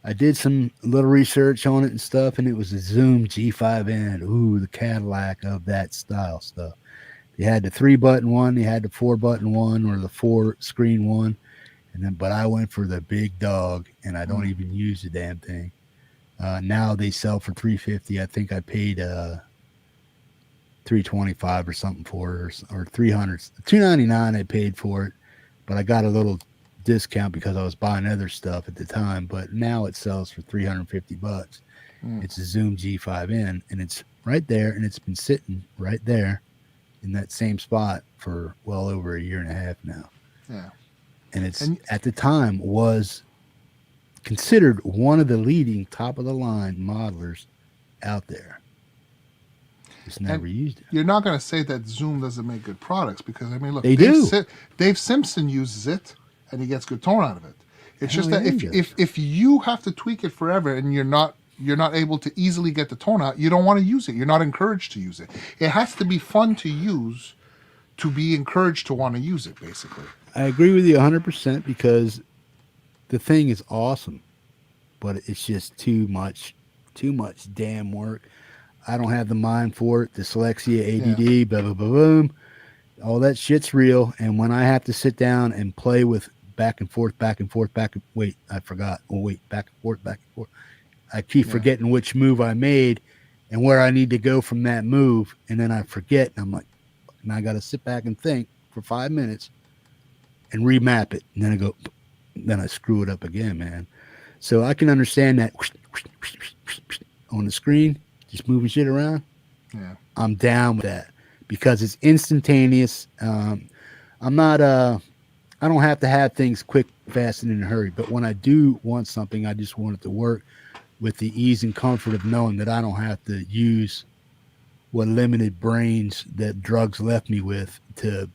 I did some little research on it and stuff, and it was a Zoom G5N. Ooh, the Cadillac of that style stuff. You had the 3-button one, you had the 4-button one, or the 4-screen one. But I went for the big dog, and I don't even use the damn thing. Now they sell for $350. I think I paid $325 or something for it, or $300. $299 I paid for it, but I got a little discount because I was buying other stuff at the time. But now it sells for $350. It's a Zoom G5N, and it's right there, and it's been sitting right there in that same spot for well over a year and a half now. Yeah. And it's at the time was considered one of the leading top of the line modelers out there. Just never used it. You're not going to say that Zoom doesn't make good products, because I mean, look, they do. Dave Simpson uses it and he gets good tone out of it. It's just that if you have to tweak it forever and you're not able to easily get the tone out, you don't want to use it. You're not encouraged to use it. It has to be fun to use to be encouraged to want to use it, basically. I agree with you 100%, because the thing is awesome, but it's just too much damn work. I don't have the mind for it. Dyslexia, ADD, blah, blah, blah, boom. All that shit's real. And when I have to sit down and play with back and forth, back and forth, wait, I forgot. Oh, wait, back and forth, back and forth. I keep forgetting which move I made and where I need to go from that move. And then I forget. And I'm like, and I got to sit back and think for 5 minutes and remap it. And then then I screw it up again, man. So I can understand that on the screen, just moving shit around. Yeah, I'm down with that because it's instantaneous. I don't have to have things quick, fast, and in a hurry. But when I do want something, I just want it to work with the ease and comfort of knowing that I don't have to use what limited brains that drugs left me with to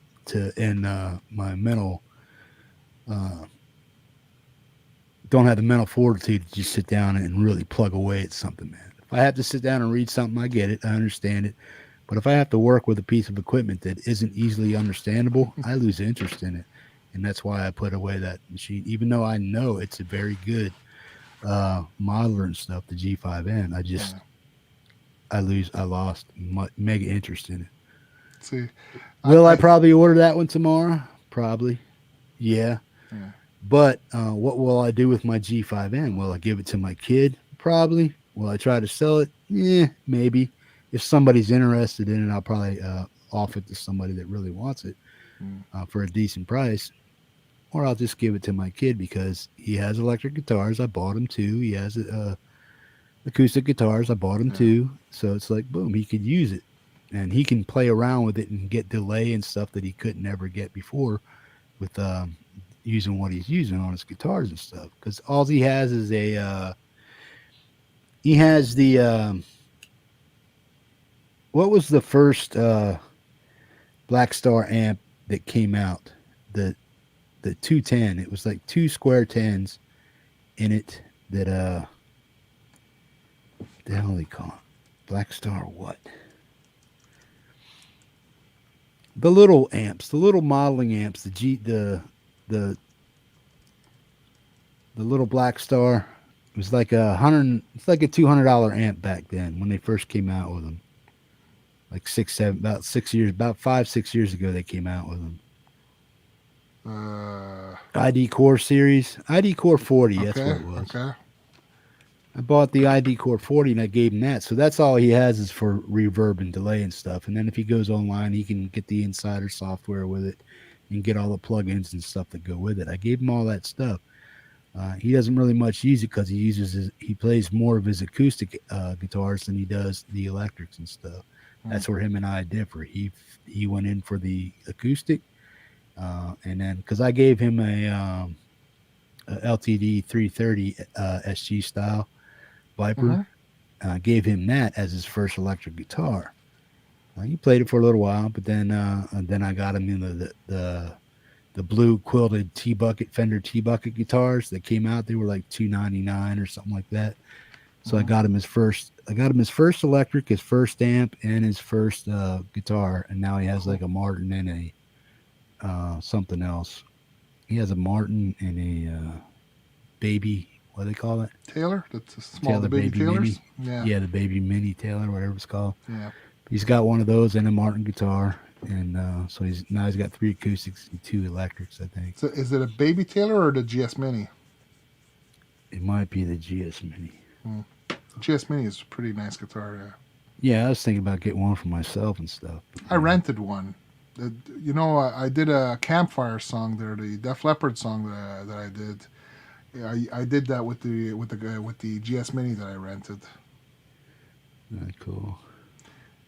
end my mental. Don't have the mental fortitude to just sit down and really plug away at something, man. If I have to sit down and read something, I get it, I understand it. But if I have to work with a piece of equipment that isn't easily understandable, I lose interest in it. And that's why I put away that machine, even though I know it's a very good modeler and stuff, the G5N. I lost mega interest in it. See, will I probably order that one tomorrow? Probably. Yeah. But what will I do with my G5N? Will I give it to my kid? Probably. Will I try to sell it? Yeah, maybe. If somebody's interested in it, I'll probably offer it to somebody that really wants it for a decent price. Or I'll just give it to my kid because he has electric guitars. I bought him 2. He has acoustic guitars. I bought him 2. So it's like, boom, he could use it. And he can play around with it and get delay and stuff that he couldn't ever get before with using what he's using on his guitars and stuff. Because all he has is he has the what was the first Black Star amp that came out? The 210. It was like 2 square 10s in it that the hell they call it? Black Star what? The little amps, the little modeling amps, the little Black Star. It was like it's like a $200 amp back then when they first came out with them. Like 5-6 years ago they came out with them. ID Core series, ID Core 40. That's what it was. Okay. I bought the ID Core 40 and I gave him that. So that's all he has is for reverb and delay and stuff. And then if he goes online, he can get the insider software with it and get all the plugins and stuff that go with it. I gave him all that stuff. He doesn't really much use it because he plays more of his acoustic guitars than he does the electrics and stuff. That's where him and I differ. He went in for the acoustic, and then because I gave him a LTD 330 SG style Viper, gave him that as his first electric guitar. He played it for a little while, but then I got him into the blue quilted Fender T-Bucket guitars that came out. They were like $299 or something like that. So I got him his first electric, his first amp, and his first guitar. And now he has like a Martin and a something else. He has a Martin and a baby. What do they call it? Taylor. That's a small baby Taylors. Yeah, the baby mini Taylor, whatever it's called. Yeah. He's got one of those and a Martin guitar. And so he's got 3 acoustics and 2 electrics, I think. So is it a baby Taylor or the GS Mini? It might be the GS Mini. GS Mini is a pretty nice guitar. Yeah. Yeah, I was thinking about getting one for myself and stuff. I rented one. You know, I did a campfire song there, the Def Leppard song that I did. Yeah, I did that with the GS Mini that I rented. Cool.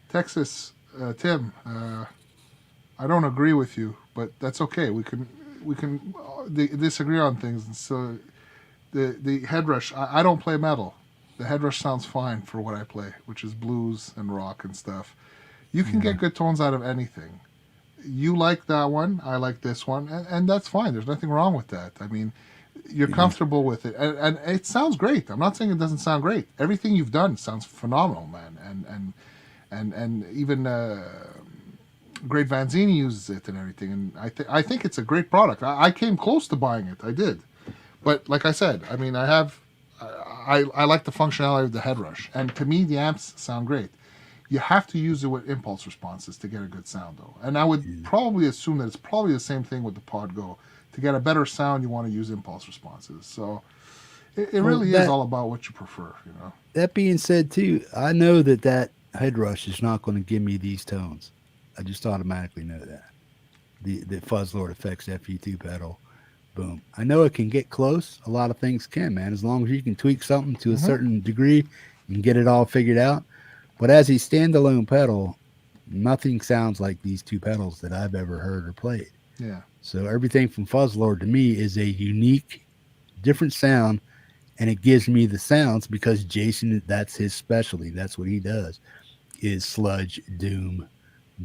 Texas, Tim. I don't agree with you, but that's okay. We can disagree on things. And so the Headrush, I don't play metal. The Headrush sounds fine for what I play, which is blues and rock and stuff. You can get good tones out of anything. You like that one, I like this one, and that's fine. There's nothing wrong with that. I mean, you're comfortable with it, and it sounds great. I'm not saying it doesn't sound great. Everything you've done sounds phenomenal, man. And even Great Vanzini uses it and everything. And I think it's a great product. I came close to buying it. I did, but like I said, I mean, I like the functionality of the Headrush, and to me, the amps sound great. You have to use it with impulse responses to get a good sound, though. And I would probably assume that it's probably the same thing with the Pod Go. To get a better sound, you want to use impulse responses. So it really is all about what you prefer, you know. That being said, too, I know that Headrush is not going to give me these tones. I just automatically know that. The Fuzzlord Effects FE2 pedal, boom. I know it can get close. A lot of things can, man. As long as you can tweak something to a certain degree and get it all figured out. But as a standalone pedal, nothing sounds like these two pedals that I've ever heard or played. Yeah. So everything from Fuzzlord to me is a unique, different sound, and it gives me the sounds because Jason, that's his specialty. That's what he does, is sludge, doom,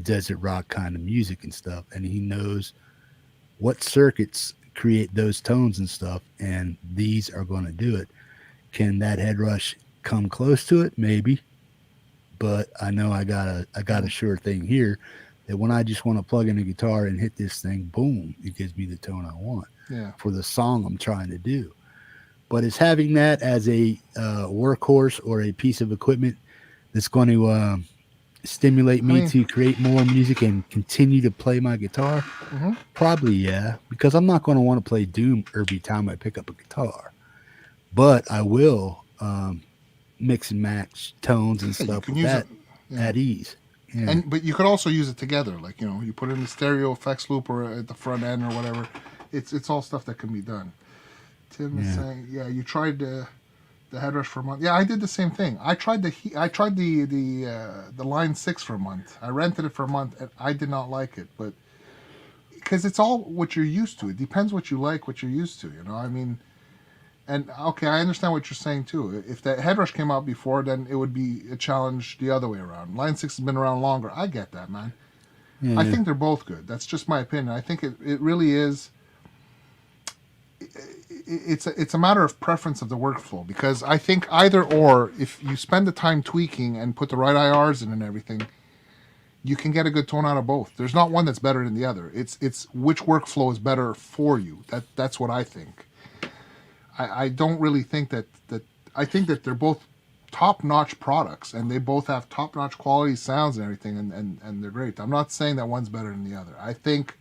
desert rock kind of music and stuff. And he knows what circuits create those tones and stuff, and these are going to do it. Can that Headrush come close to it? Maybe. But I know I got a sure thing here that when I just want to plug in a guitar and hit this thing, boom, it gives me the tone I want for the song I'm trying to do. But it's having that as a workhorse or a piece of equipment that's going to stimulate me to create more music and continue to play my guitar. Probably, yeah, because I'm not going to want to play doom every time I pick up a guitar. But I will mix and match tones and stuff with that at ease. Yeah. But you could also use it together, like, you know, you put it in the stereo effects loop or at the front end or whatever. It's all stuff that can be done. Tim is saying, you tried the Headrush for a month. Yeah, I did the same thing. I tried the Line 6 for a month. I rented it for a month and I did not like it, but because it's all what you're used to. It depends what you like, what you're used to, you know. I mean, and okay, I understand what you're saying too. If that Headrush came out before, then it would be a challenge the other way around. Line 6 has been around longer. I get that, man. Yeah. I think they're both good. That's just my opinion. I think it really is. It's a matter of preference of the workflow, because I think either or, if you spend the time tweaking and put the right IRs in and everything, you can get a good tone out of both. There's not one that's better than the other. It's which workflow is better for you. That's what I think. I don't really think that I think that they're both top-notch products, and they both have top-notch quality sounds and everything, and they're great. I'm not saying that one's better than the other. I think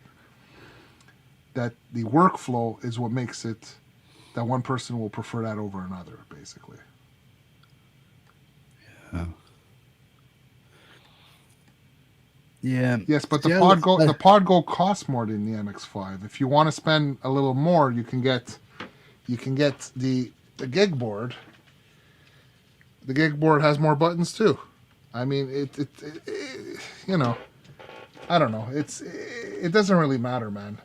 that the workflow is what makes it that one person will prefer that over another, basically. Yeah. Yes, but the Pod Go costs more than the MX5. If you want to spend a little more, you can get the Gigboard. The Gigboard has more buttons too. I mean, it you know, I don't know. It doesn't really matter, man.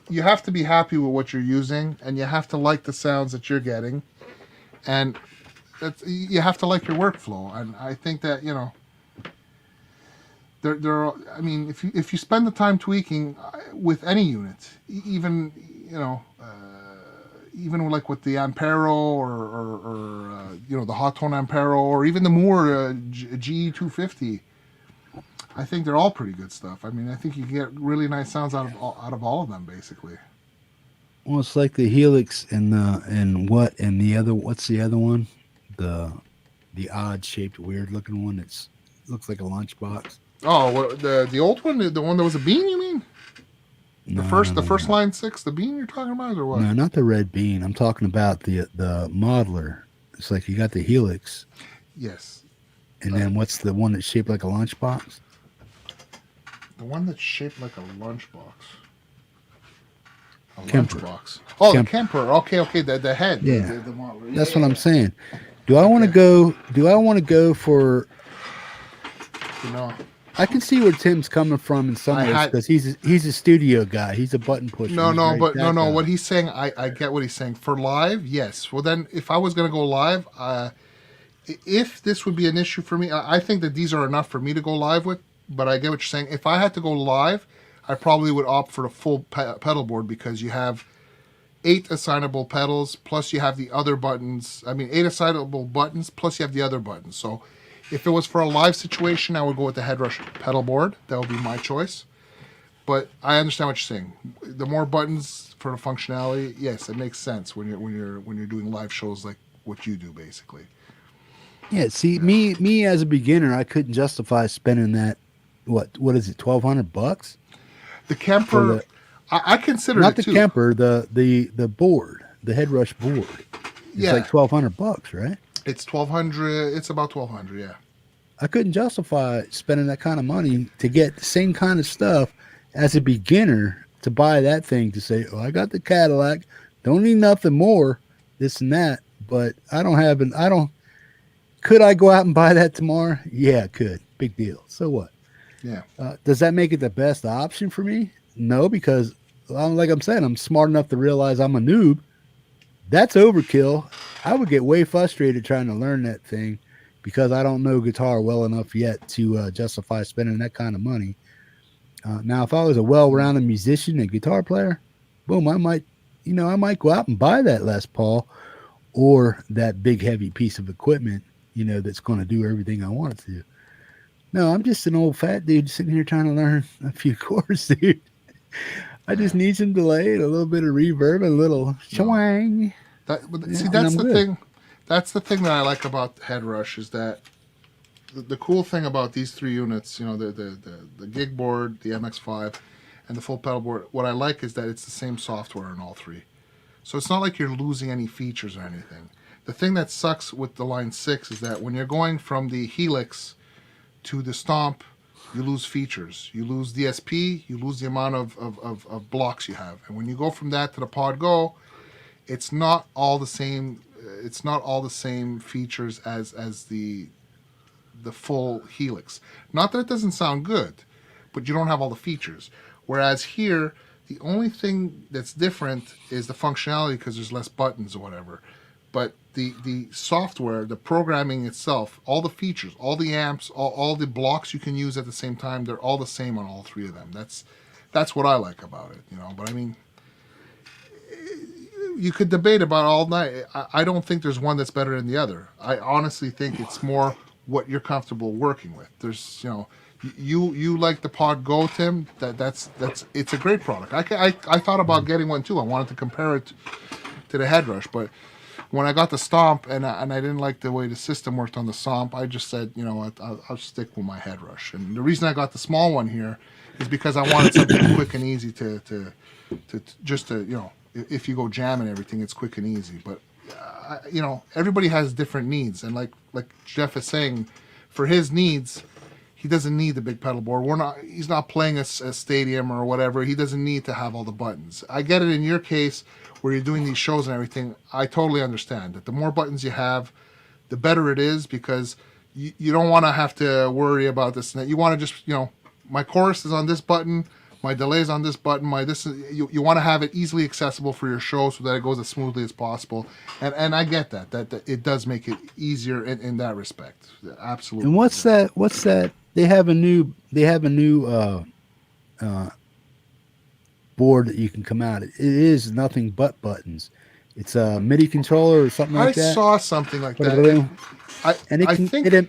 You have to be happy with what you're using, and you have to like the sounds that you're getting, and you have to like your workflow. And I think that, you know, I mean, if you spend the time tweaking with any unit, even, you know, even like with the Ampero or you know, the Hot Tone Ampero, or even the Moore GE250, I think they're all pretty good stuff. I mean, I think you can get really nice sounds out of all of them, basically. Well, it's like the Helix and what's the other one? The odd shaped, weird looking one. Looks like a lunchbox. Oh, the old one, the one that was a bean, you mean? The first Line 6, the bean you're talking about, or what? No, not the red bean. I'm talking about the modeler It's like you got the Helix. Yes. And then what's the one that's shaped like a lunchbox? The one that's shaped like a lunchbox. A Kemper. lunchbox. Oh, the Kemper. Okay. The head. Yeah. The model. That's what I'm saying. Do I want to go? Do I want to go for? You know, I can see where Tim's coming from in some ways because he's a studio guy. He's a button pusher. No. What he's saying, I get what he's saying. For live, yes. Well, then, if I was going to go live, if this would be an issue for me, I think that these are enough for me to go live with. But I get what you're saying. If I had to go live, I probably would opt for the full pedal board because you have 8 assignable pedals plus you have the other buttons. 8 assignable buttons plus you have the other buttons. So if it was for a live situation, I would go with the Headrush pedal board. That would be my choice. But I understand what you're saying. The more buttons for the functionality, yes, it makes sense when you're doing live shows like what you do, basically. Yeah. See, me as a beginner, I couldn't justify spending that. What is it? $1,200? The Kemper, I consider not it the Kemper, the board, the Headrush board. It's like $1,200, right? It's $1,200. It's about $1,200. Yeah. I couldn't justify spending that kind of money to get the same kind of stuff as a beginner to buy that thing to say, oh, I got the Cadillac, don't need nothing more, this and that. But could I go out and buy that tomorrow? Yeah, I could. Big deal. So what? Yeah. Does that make it the best option for me? No, because like I'm saying, I'm smart enough to realize I'm a noob. That's overkill. I would get way frustrated trying to learn that thing because I don't know guitar well enough yet to justify spending that kind of money. Now, if I was a well-rounded musician and guitar player, boom, I might go out and buy that Les Paul or that big heavy piece of equipment, that's going to do everything I want it to. No, I'm just an old fat dude sitting here trying to learn a few chords, dude. I just need some delay and a little bit of reverb and a little swang. That's the thing. That's the thing that I like about Headrush is that the cool thing about these 3 units, the Gigboard, the MX5, and the full pedal board. What I like is that it's the same software in all 3, so it's not like you're losing any features or anything. The thing that sucks with the Line 6 is that when you're going from the Helix to the Stomp, you lose features. You lose DSP, you lose the amount of blocks you have. And when you go from that to the Pod Go, it's not all the same. It's not all the same features as the full Helix. Not that it doesn't sound good, but you don't have all the features. Whereas here, the only thing that's different is the functionality because there's less buttons or whatever. But the software, the programming itself, all the features, all the amps, all the blocks you can use at the same time, they're all the same on all 3 of them. That's what I like about it, But you could debate about it all night. I don't think there's one that's better than the other. I honestly think it's more what you're comfortable working with. There's, you like the Pod Go, Tim. That's it's a great product. I thought about getting one too. I wanted to compare it to the Headrush, but when I got the Stomp and I didn't like the way the system worked on the Stomp, I just said, I'll stick with my Headrush. And the reason I got the small one here is because I wanted something quick and easy to if you go jam and everything, it's quick and easy. But everybody has different needs, and like Jeff is saying, for his needs, he doesn't need the big pedal board. He's not playing a stadium or whatever. He doesn't need to have all the buttons. I get it in your case where you're doing these shows and everything. I totally understand that the more buttons you have, the better it is because you don't want to have to worry about this and that. You want to just, my chorus is on this button, my delay is on this button, you want to have it easily accessible for your show so that it goes as smoothly as possible. And I get that it does make it easier in that respect. Absolutely. And what's that? They have a new board that you can come out. It is nothing but buttons. It's a MIDI controller or something like that. I saw something like that.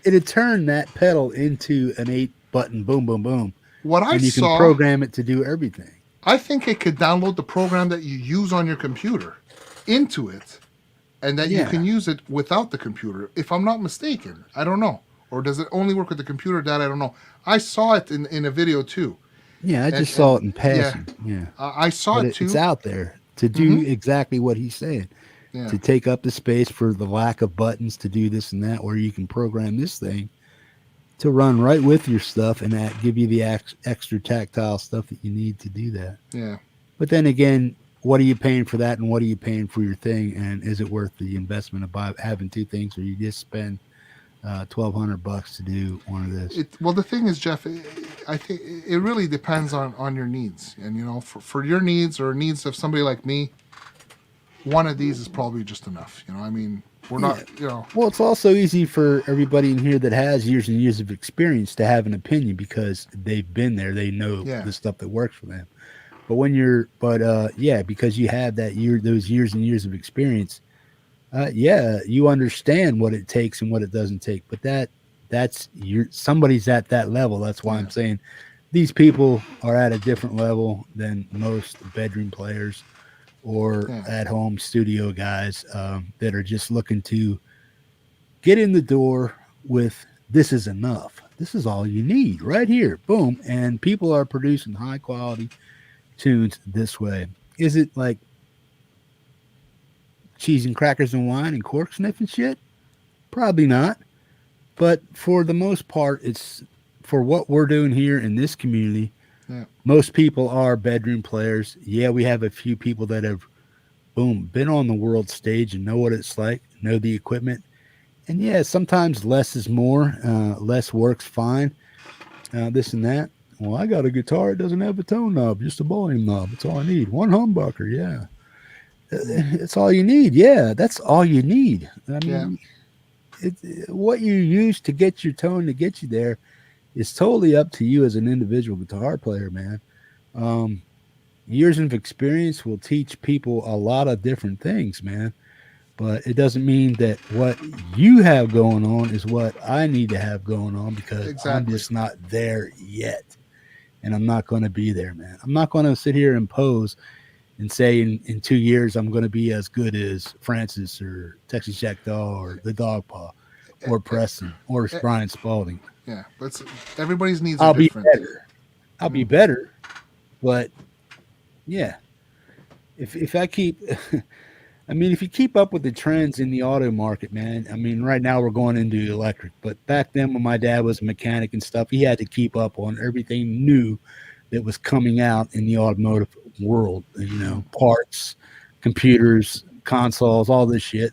It'd turn that pedal into an 8-button boom, boom, boom. You can program it to do everything. I think it could download the program that you use on your computer into it, and that you can use it without the computer. If I'm not mistaken, I don't know. Or does it only work with the computer? That I don't know. I saw it in a video too. Yeah, I just saw it in passing. Yeah. I saw it too. It's out there to do exactly what he's saying. to take up the space for the lack of buttons to do this and that, or you can program this thing to run right with your stuff and that give you the extra tactile stuff that you need to do that. Yeah. But then again, what are you paying for that, and what are you paying for your thing, and is it worth the investment of having two things, or you just spend $1,200 to do one of this? Well, the thing is, Jeff, I think it really depends on your needs, and you know, for your needs or needs of somebody like me, one of these is probably just enough. You know, I mean, we're not, you know. Well, it's also easy for everybody in here that has years and years of experience to have an opinion because they've been there, they know the stuff that works for them. But when you're, because you have those years and years of experience, you understand what it takes and what it doesn't take. But somebody's at that level. That's why I'm saying these people are at a different level than most bedroom players or at-home studio guys that are just looking to get in the door with, this is enough. This is all you need right here. Boom. And people are producing high-quality tunes this way. Is it like cheese and crackers and wine and cork sniffing shit? Probably not. But for the most part, it's for what we're doing here in this community. Most people are bedroom players. Yeah, we have a few people that have, been on the world stage and know what it's like, know the equipment. And yeah, sometimes less is more. Less works fine. This and that. Well, I got a guitar. It doesn't have a tone knob, just a volume knob. That's all I need. One humbucker, yeah. That's all you need. Yeah, that's all you need. I mean, what you use to get your tone to get you there is totally up to you as an individual guitar player, man. Years of experience will teach people a lot of different things, man. But it doesn't mean that what you have going on is what I need to have going on, because I'm just not there yet. And I'm not going to be there, man. I'm not going to sit here and pose and say in 2 years I'm going to be as good as Francis or Texas Jackdaw or the Dog Paw or Preston or Brian Spalding. Yeah, but everybody's needs are different. I'll be better, but yeah, if I keep, I mean, if you keep up with the trends in the auto market, man, I mean, right now we're going into electric, but back then when my dad was a mechanic and stuff, he had to keep up on everything new that was coming out in the automotive world, you know, parts, computers, consoles, all this shit.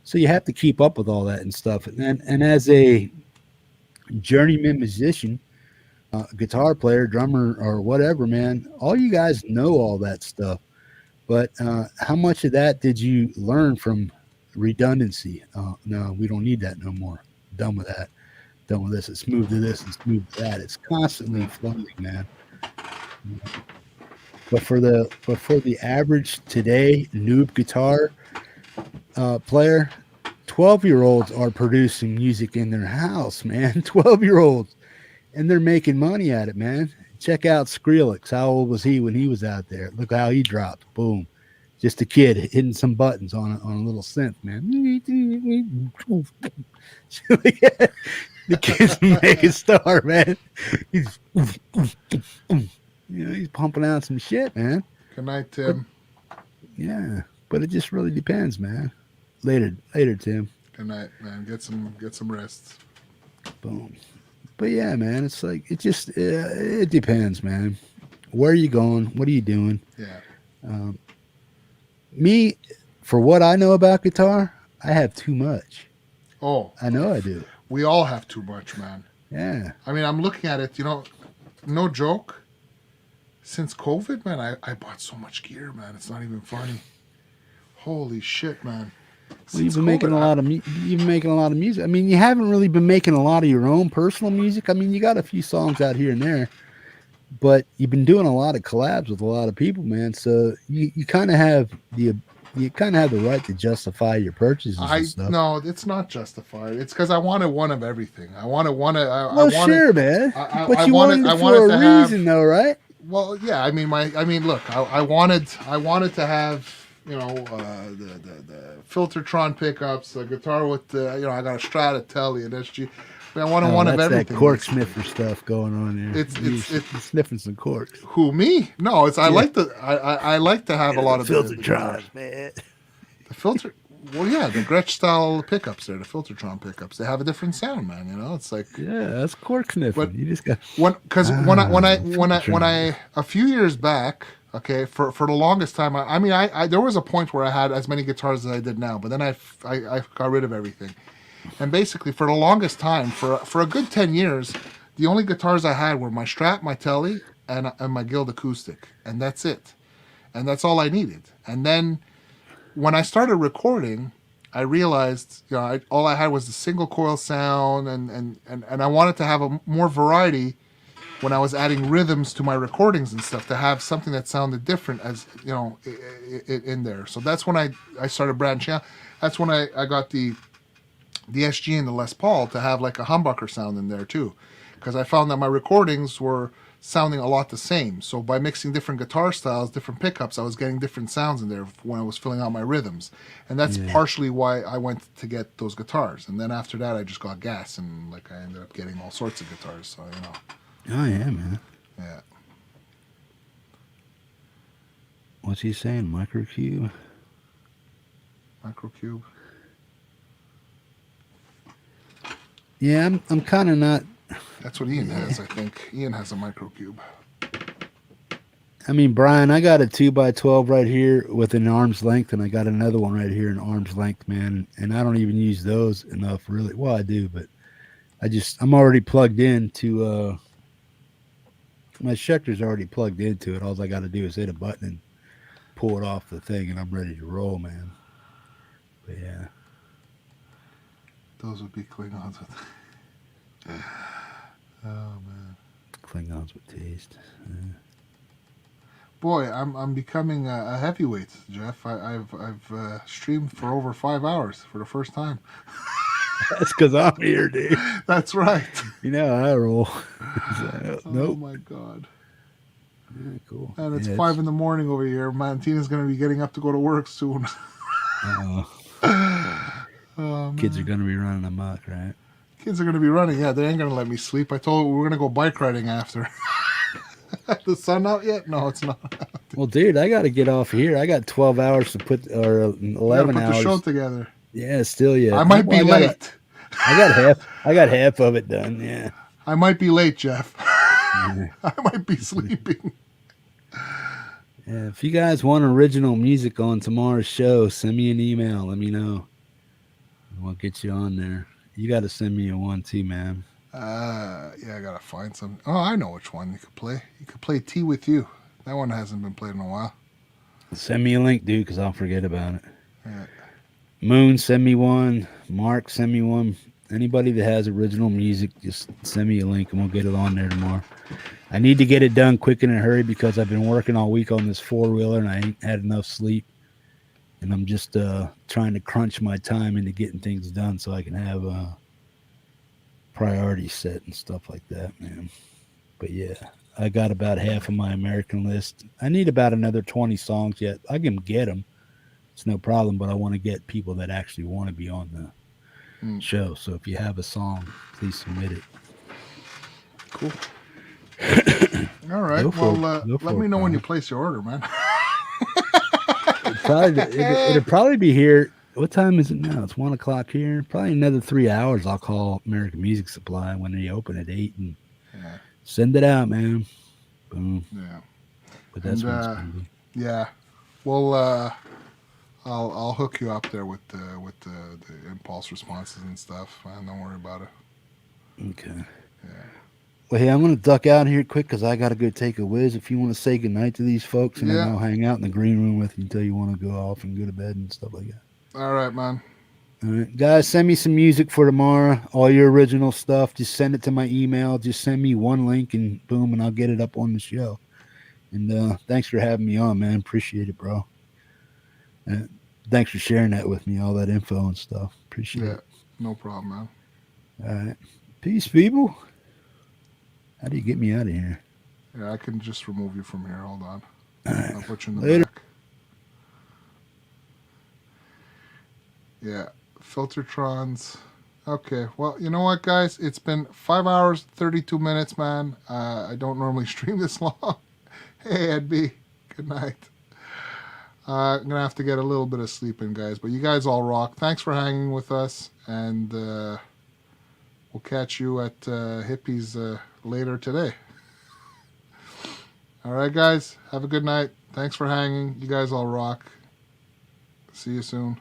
So you have to keep up with all that and stuff. And as a journeyman musician, guitar player, drummer, or whatever, man, all you guys know all that stuff. But how much of that did you learn from redundancy? No, we don't need that no more. Done with that. Done with this. It's moved to this. It's moved to that. It's constantly flowing, man. But for the average today noob guitar player, 12-year-olds are producing music in their house, man. 12-year-olds, and they're making money at it, man. Check out Skrillex. How old was he when he was out there? Look how he dropped. Boom. Just a kid hitting some buttons on a little synth, man. The kid's making a star, man. He's pumping out some shit, man. Good night, Tim. Yeah, but it just really depends, man. Later, Tim. Good night, man. Get some rest. Boom. But yeah, man, it's like it depends, man. Where are you going? What are you doing? Yeah. Me, for what I know about guitar, I have too much. Oh, I know I do. We all have too much, man. Yeah. I mean, I'm looking at it. You know, no joke. Since COVID, man, I bought so much gear, man. It's not even funny. Holy shit, man. Well, you've been making a lot of music. I mean, you haven't really been making a lot of your own personal music. I mean, you got a few songs out here and there, but you've been doing a lot of collabs with a lot of people, man. So you kind of have the right to justify your purchases and stuff. No, it's not justified. It's because I wanted one of everything. Sure, man. But you wanted it for a reason, though, right? Well, yeah. I mean, look, I wanted to have, you know, the Filtertron pickups, a guitar with the, you know, I got a Stratotelli and SG. I mean, I wanted one of everything. That cork sniffer stuff going on there. It's sniffing some corks. Who, me? No, it's I like to have a lot of Filtertrons, man. The filter. Well, yeah, the Gretsch style pickups there, the Filtertron pickups, they have a different sound, man. You know, it's like that's cork sniffing. But you just got when I a few years back, okay, for the longest time, I mean, I there was a point where I had as many guitars as I did now, but then I got rid of everything, and basically for the longest time, for a good 10 years, the only guitars I had were my Strat, my Tele, and my Guild acoustic, and that's it, and that's all I needed, and then when I started recording, I realized, you know, all I had was the single coil sound, and I wanted to have more variety when I was adding rhythms to my recordings and stuff, to have something that sounded different, as you know, in there. So that's when I started branching out. That's when I got the SG and the Les Paul to have like a humbucker sound in there too, because I found that my recordings were sounding a lot the same. So by mixing different guitar styles, different pickups, I was getting different sounds in there when I was filling out my rhythms. And that's partially why I went to get those guitars. And then after that, I just got gas, and like I ended up getting all sorts of guitars. So, you know. Oh, yeah, man. Yeah. What's he saying? Microcube? Microcube. Yeah, I'm kind of not. That's what Ian has, I think. Ian has a Microcube. I mean, Brian, I got a 2x12 right here with an arm's length, and I got another one right here in arm's length, man. And I don't even use those enough, really. Well, I do, but I'm already plugged in to, my Schecter's already plugged into it. All I got to do is hit a button and pull it off the thing, and I'm ready to roll, man. But yeah. Those would be Klingons with. Oh man. Klingons with taste. Yeah. Boy, I'm becoming a heavyweight, Jeff. I've streamed for over 5 hours for the first time. That's because I'm here, dude. That's right. You know how I roll. Oh my god. Yeah, cool. And it's 5 in the morning over here. Man, Tina's gonna be getting up to go to work soon. Kids are gonna be running amok, right? Kids are gonna be running. Yeah, they ain't gonna let me sleep. I told them we're gonna go bike riding after. The sun out yet? No, it's not. Well, dude, I got to get off here. I got 12 hours to put, or 11 put hours. The show together. Yeah, still yet. I might be late. I got half of it done. Yeah. I might be late, Jeff. I might be sleeping. Yeah, if you guys want original music on tomorrow's show, send me an email. Let me know. We'll get you on there. You got to send me a one too, man. Yeah, I gotta find some. Oh, I know which one you could play. You could play Tea With You. That one hasn't been played in a while. Send me a link, dude, because I'll forget about it. Yeah. Moon, send me one. Mark, send me one. Anybody that has original music, just send me a link and we'll get it on there tomorrow. I need to get it done quick and in a hurry because I've been working all week on this four-wheeler and I ain't had enough sleep. And I'm just trying to crunch my time into getting things done so I can have priorities set and stuff like that, man. But yeah, I got about half of my American list. I need about another 20 songs yet. I can get them. It's no problem, but I want to get people that actually want to be on the show. So if you have a song, please submit it. Cool. All right. Well, let me know when you place your order, man. It'll probably be here. What time is it now? It's 1 o'clock here. Probably another 3 hours. I'll call American Music Supply when they open at 8 and send it out, man. Boom. Yeah. But that's what it's gonna be. Yeah. Well, I'll hook you up there with the impulse responses and stuff. Man, don't worry about it. Okay. Yeah. Well, hey, I'm going to duck out here quick because I got to go take a whiz. If you want to say goodnight to these folks, and then I'll hang out in the green room with you until you want to go off and go to bed and stuff like that. All right, man. All right, guys, send me some music for tomorrow. All your original stuff. Just send it to my email. Just send me one link and boom, and I'll get it up on the show. And thanks for having me on, man. Appreciate it, bro. And thanks for sharing that with me, all that info and stuff. Appreciate it. No problem, man. All right. Peace, people. How do you get me out of here? Yeah, I can just remove you from here. Hold on. Right. I'll put you in the Later. back. Yeah, Filtertrons. Okay, well, you know what, guys? It's been 5 hours, 32 minutes, man. I don't normally stream this long. Hey, Ed B. Good night. I'm gonna have to get a little bit of sleep in, guys. But you guys all rock. Thanks for hanging with us, and we'll catch you at Hippie's later today. All right, guys. Have a good night. Thanks for hanging. You guys all rock. See you soon.